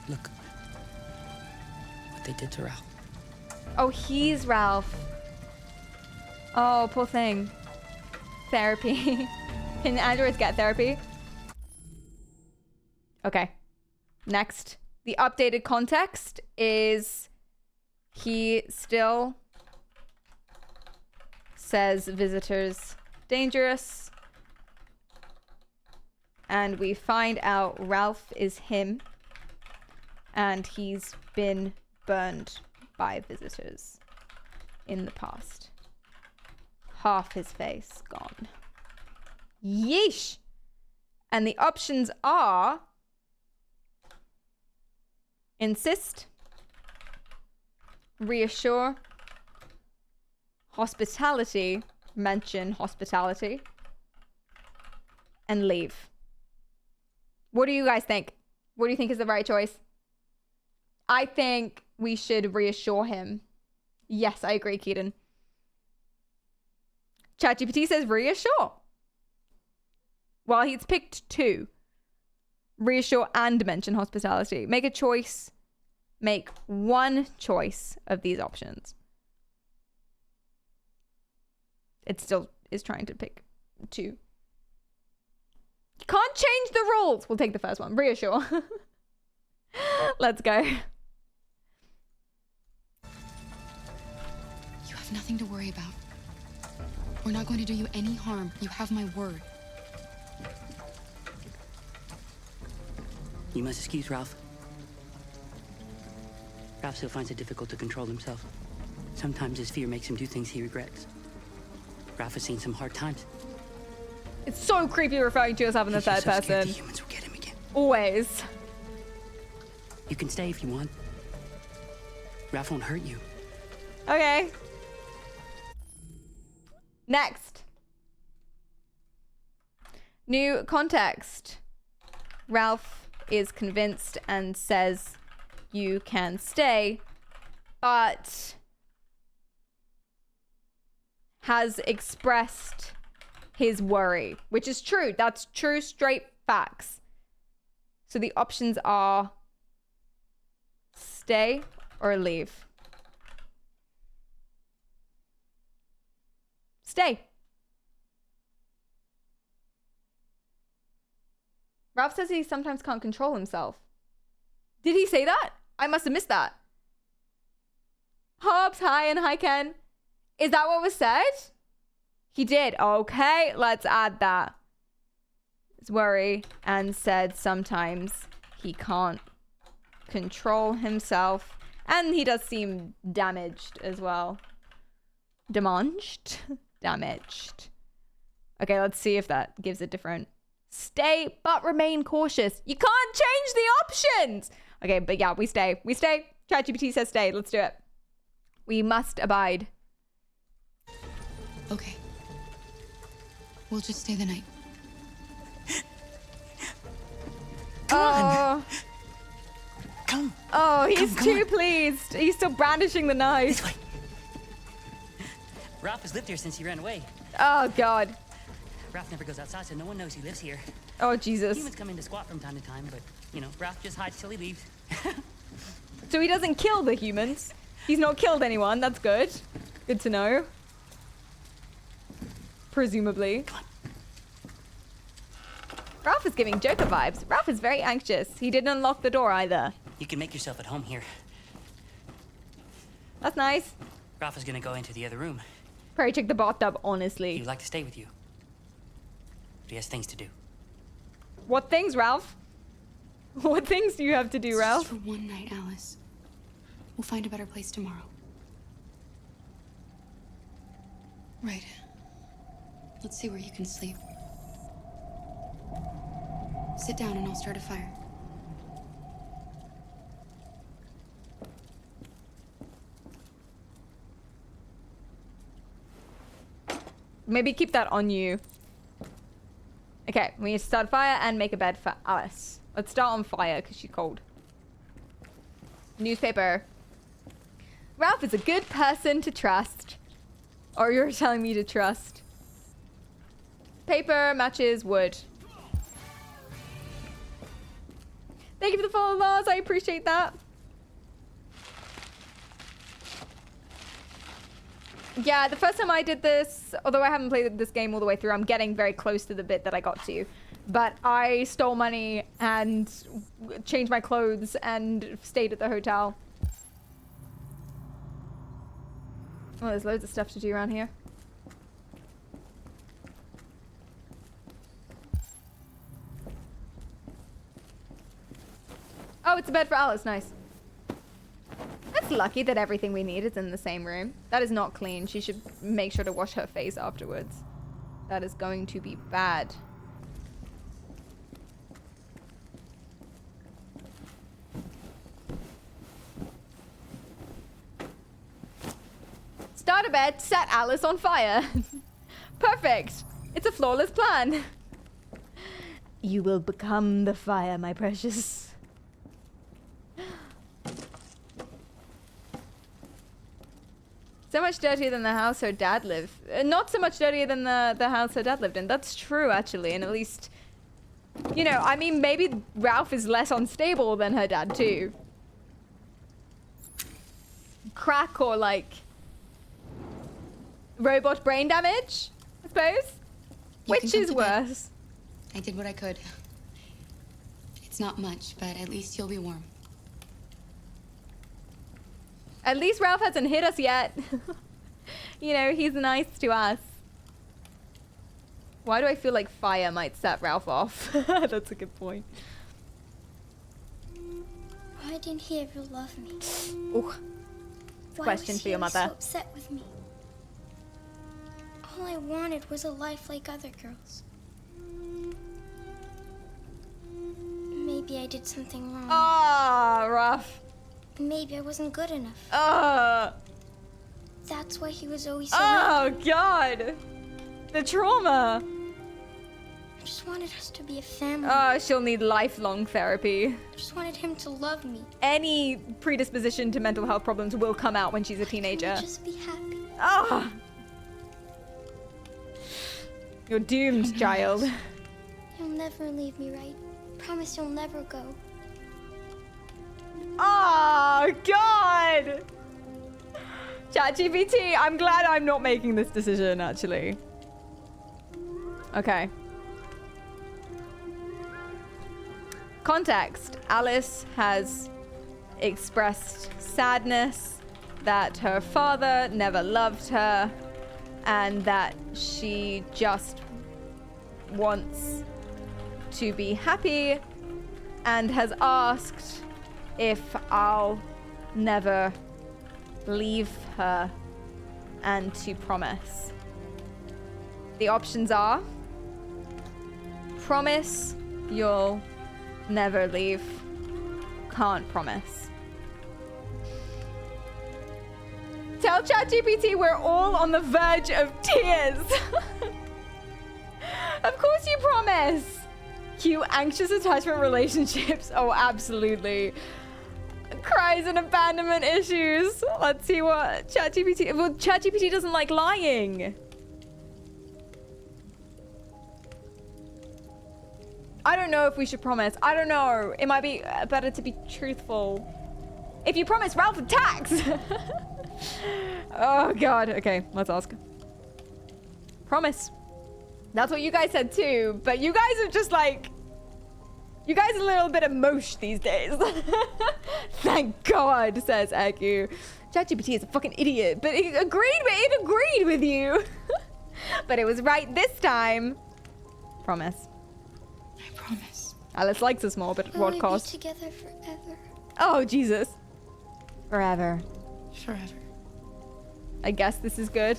Speaker 4: Look what they did to Ralph.
Speaker 1: Oh, he's Ralph. Oh, poor thing. Therapy. Can androids get therapy? Okay. Next. The updated context is he still says visitors dangerous. And we find out Ralph is him. And he's been burned by visitors in the past. Half his face gone. Yeesh! And the options are Insist. Reassure. Hospitality. Mention hospitality. And leave. What do you guys think? What do you think is the right choice? I think we should reassure him. Yes, I agree, Keaton. ChatGPT says reassure. Well, he's picked 2. Reassure and mention hospitality. Make a choice. Make one choice of these options. It still is trying to pick 2. You can't change the rules. We'll take the first one. Reassure. Let's go.
Speaker 10: You have nothing to worry about. We're not going to do you any harm. You have my word.
Speaker 4: You must excuse Ralph. Ralph still finds it difficult to control himself. Sometimes his fear makes him do things he regrets. Ralph has seen some hard times.
Speaker 1: It's so creepy referring to yourself in the third person.
Speaker 4: The humans will get him again.
Speaker 1: Always.
Speaker 4: You can stay if you want. Ralph won't hurt you.
Speaker 1: Okay. Next. New context. Ralph is convinced and says you can stay, but has expressed his worry, which is true. That's true, straight facts. So the options are stay or leave. Stay. Ralph says he sometimes can't control himself. Did he say that? I must have missed that. Hobbs, hi, and hi, Ken. Is that what was said? He did. Okay, let's add that. His worry and said sometimes he can't control himself. And he does seem damaged as well. Damaged? Damaged. Okay, let's see if that gives a different. Stay, but remain cautious. You can't change the options. Okay, but yeah, we stay. We stay. ChatGPT says stay. Let's do it. We must abide.
Speaker 10: Okay. We'll just stay the night.
Speaker 1: Come on.
Speaker 4: Come.
Speaker 1: Oh, he's too pleased. He's still brandishing the knife.
Speaker 4: This way. Ralph has lived here since he ran away.
Speaker 1: Oh, God.
Speaker 4: Ralph never goes outside, so no one knows he lives here.
Speaker 1: Oh, Jesus.
Speaker 4: Humans come in to squat from time to time, but, you know, Ralph just hides till he leaves.
Speaker 1: So he doesn't kill the humans. He's not killed anyone. That's good. Good to know. Presumably. Ralph is giving Joker vibes. Ralph is very anxious. He didn't unlock the door either.
Speaker 4: You can make yourself at home here.
Speaker 1: That's nice.
Speaker 4: Ralph is gonna go into the other room.
Speaker 1: Perry, check the bathtub, honestly.
Speaker 4: He'd like to stay with you. But he has things to do.
Speaker 1: What things, Ralph? What things do you have to do, Ralph?
Speaker 10: Just for one night, Alice. We'll find a better place tomorrow. Right. Let's see where you can sleep. Sit down and I'll start a fire.
Speaker 1: Maybe keep that on you. Okay, we need to start a fire and make a bed for Alice. Let's start on fire because she's cold. Newspaper. Ralph is a good person to trust. Or you're telling me to trust. Paper, matches, wood. Thank you for the follow, Lars. I appreciate that. Yeah, the first time I did this, although I haven't played this game all the way through, I'm getting very close to the bit that I got to. But I stole money and changed my clothes and stayed at the hotel. Oh, there's loads of stuff to do around here. Oh, it's a bed for Alice. Nice. That's lucky that everything we need is in the same room. That is not clean. She should make sure to wash her face afterwards. That is going to be bad.
Speaker 14: Start a bed, set Alice on fire. Perfect. It's a flawless plan. You will become the fire, my precious. So much dirtier than the house her dad lived. Not so much dirtier than the house her dad lived in. That's true, actually. And at least, you know, I mean, maybe Ralph is less unstable than her dad, too. Crack or, like, robot brain damage, I suppose? Which is worse?
Speaker 10: I did what I could. It's not much, but at least you'll be warm.
Speaker 14: At least Ralph hasn't hit us yet. You know, he's nice to us. Why do I feel like fire might set Ralph off? That's a good point.
Speaker 5: Why didn't he ever love me?
Speaker 14: Ooh.
Speaker 5: Why
Speaker 14: Question
Speaker 5: was
Speaker 14: for
Speaker 5: he
Speaker 14: your
Speaker 5: always
Speaker 14: mother.
Speaker 5: so upset with me? All I wanted was a life like other girls. Maybe I did something wrong.
Speaker 14: Ah, rough.
Speaker 5: Maybe I wasn't good enough. That's why he was always so angry.
Speaker 14: God. The trauma.
Speaker 5: I just wanted us to be a family.
Speaker 14: Oh, she'll need lifelong therapy.
Speaker 5: I just wanted him to love me.
Speaker 14: Any predisposition to mental health problems will come out when she's a teenager.
Speaker 5: Just be happy.
Speaker 14: Ah. You're doomed, child.
Speaker 5: You'll never leave me, right? Promise you'll never go.
Speaker 14: Oh, God! ChatGPT, I'm glad I'm not making this decision, actually. Okay. Context. Alice has expressed sadness that her father never loved her and that she just wants to be happy and has asked if I'll never leave her and to promise. The options are promise you'll never leave, can't promise. Tell ChatGPT we're all on the verge of tears. Of course you promise. Cue anxious attachment relationships. Oh, absolutely. Cries and abandonment issues. Let's see what ChatGPT... Well, ChatGPT doesn't like lying. I don't know if we should promise. I don't know. It might be better to be truthful. If you promise, Ralph attacks. Oh, God. Okay, let's ask. Promise. That's what you guys said too, but you guys are just like... You guys are a little bit emosh these days. Thank God, says Aku. ChatGPT is a fucking idiot, but it agreed with you. But it was right this time. Promise.
Speaker 10: I promise.
Speaker 14: Alice likes us more, but at what cost?
Speaker 5: Will we be together forever?
Speaker 14: Oh, Jesus. Forever.
Speaker 10: Forever.
Speaker 14: I guess this is good.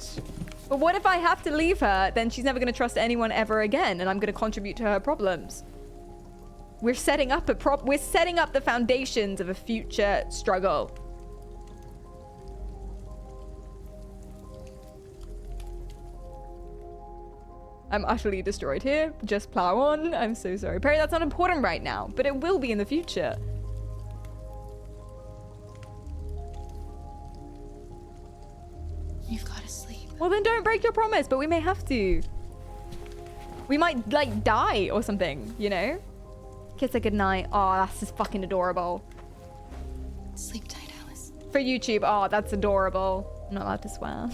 Speaker 14: But what if I have to leave her? Then she's never going to trust anyone ever again, and I'm going to contribute to her problems. We're setting up we're setting up the foundations of a future struggle. I'm utterly destroyed here. Just plow on. I'm so sorry. Perry, that's not important right now, but it will be in the future.
Speaker 10: You've got to sleep.
Speaker 14: Well, then don't break your promise, but we may have to. We might, like, die or something, you know? Kiss her goodnight. Oh, that's just fucking adorable.
Speaker 10: Sleep tight, Alice.
Speaker 14: For YouTube. Oh, that's adorable. I'm not allowed to swear.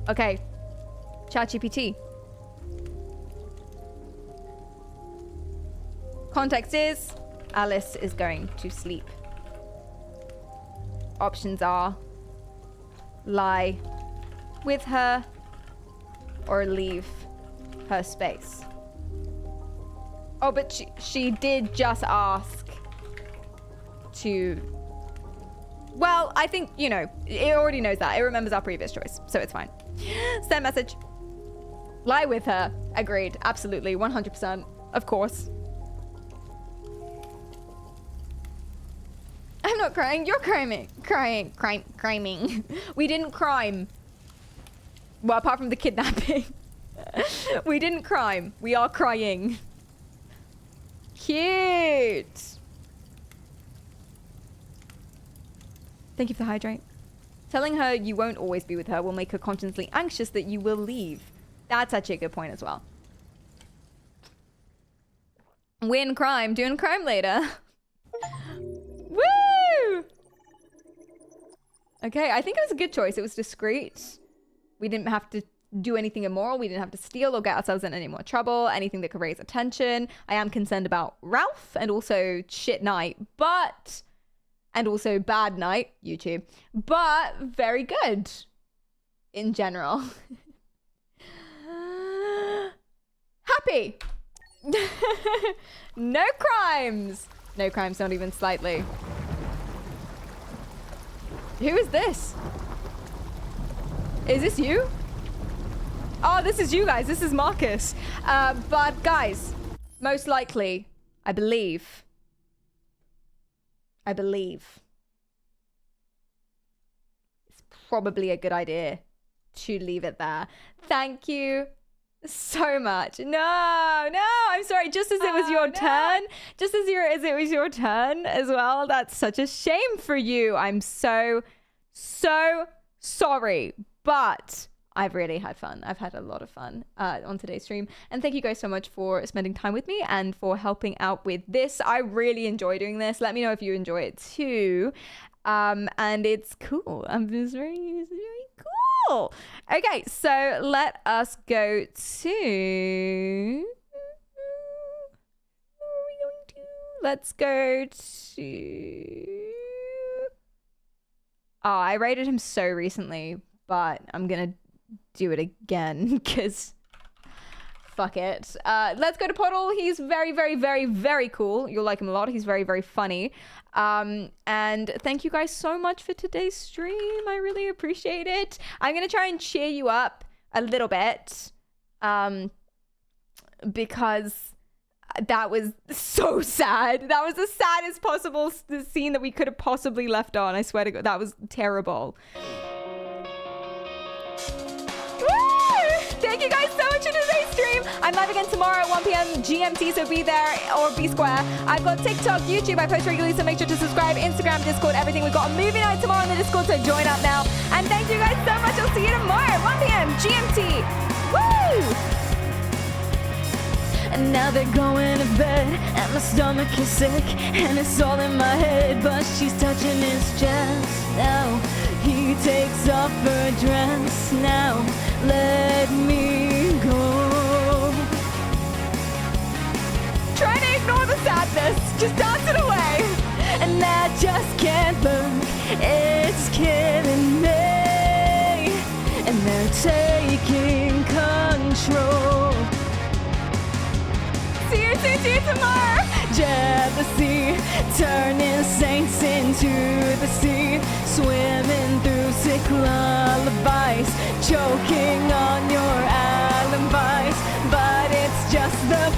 Speaker 14: Okay. ChatGPT. Context is Alice is going to sleep. Options are lie with her or leave her space. Oh, but she did just ask to... Well, I think, you know, it already knows that. It remembers our previous choice, so it's fine. Send message. Lie with her. Agreed. Absolutely. 100%. Of course. I'm not crying. You're criming. Crying. We didn't crime.
Speaker 1: Well, apart from the kidnapping. We didn't crime. We are crying. Cute. Thank you for the hydrate. Telling her you won't always be with her will make her consciously anxious that you will leave. That's actually a good point as well. Win crime. Doing crime later. Woo! Okay, I think it was a good choice. It was discreet. We didn't have to do anything immoral. We didn't have to steal or get ourselves in any more trouble. Anything that could raise attention. I am concerned about Ralph and also shit night, but... And also bad night, YouTube. But very good in general. Happy. No crimes. No crimes, not even slightly. Who is this? Is this you? Oh, this is you guys. This is Marcus. But guys, most likely, I believe it's probably a good idea to leave it there. Thank you so much. No, I'm sorry. Just as it was your turn, just as it was your turn as well. That's such a shame for you. I'm so sorry, but I've really had fun. I've had a lot of fun on today's stream. And thank you guys so much for spending time with me and for helping out with this. I really enjoy doing this. Let me know if you enjoy it too. And it's cool. It's very cool. Okay, so let us go to... Where are we going to? Let's go to... Oh, I rated him so recently, but I'm going to do it again because fuck it. Let's go to Poddle. He's very, very, very, very cool. You'll like him a lot. He's very, very funny. And thank you guys so much for today's stream. I really appreciate it. I'm going to try and cheer you up a little bit because that was so sad. That was the saddest possible scene that we could have possibly left on. I swear to God, that was terrible. Thank you guys so much for today's stream. I'm live again tomorrow at 1 p.m. GMT, so be there or be square. I've got TikTok, YouTube, I post regularly, so make sure to subscribe. Instagram, Discord, everything. We've got a movie night tomorrow on the Discord, so join up now. And thank you guys so much. I'll see you tomorrow at 1 p.m. GMT. Woo! And now they're going to bed, and my stomach is sick, and it's all in my head, but she's touching his chest now. He takes off her dress now. Let me go. Try to ignore the sadness. Just dance it away. And I just can't look. It's killing me. And they're taking control. See you tomorrow. Jealousy, turning saints into the sea, swimming through sick lullabies, choking on your alibis, but it's just the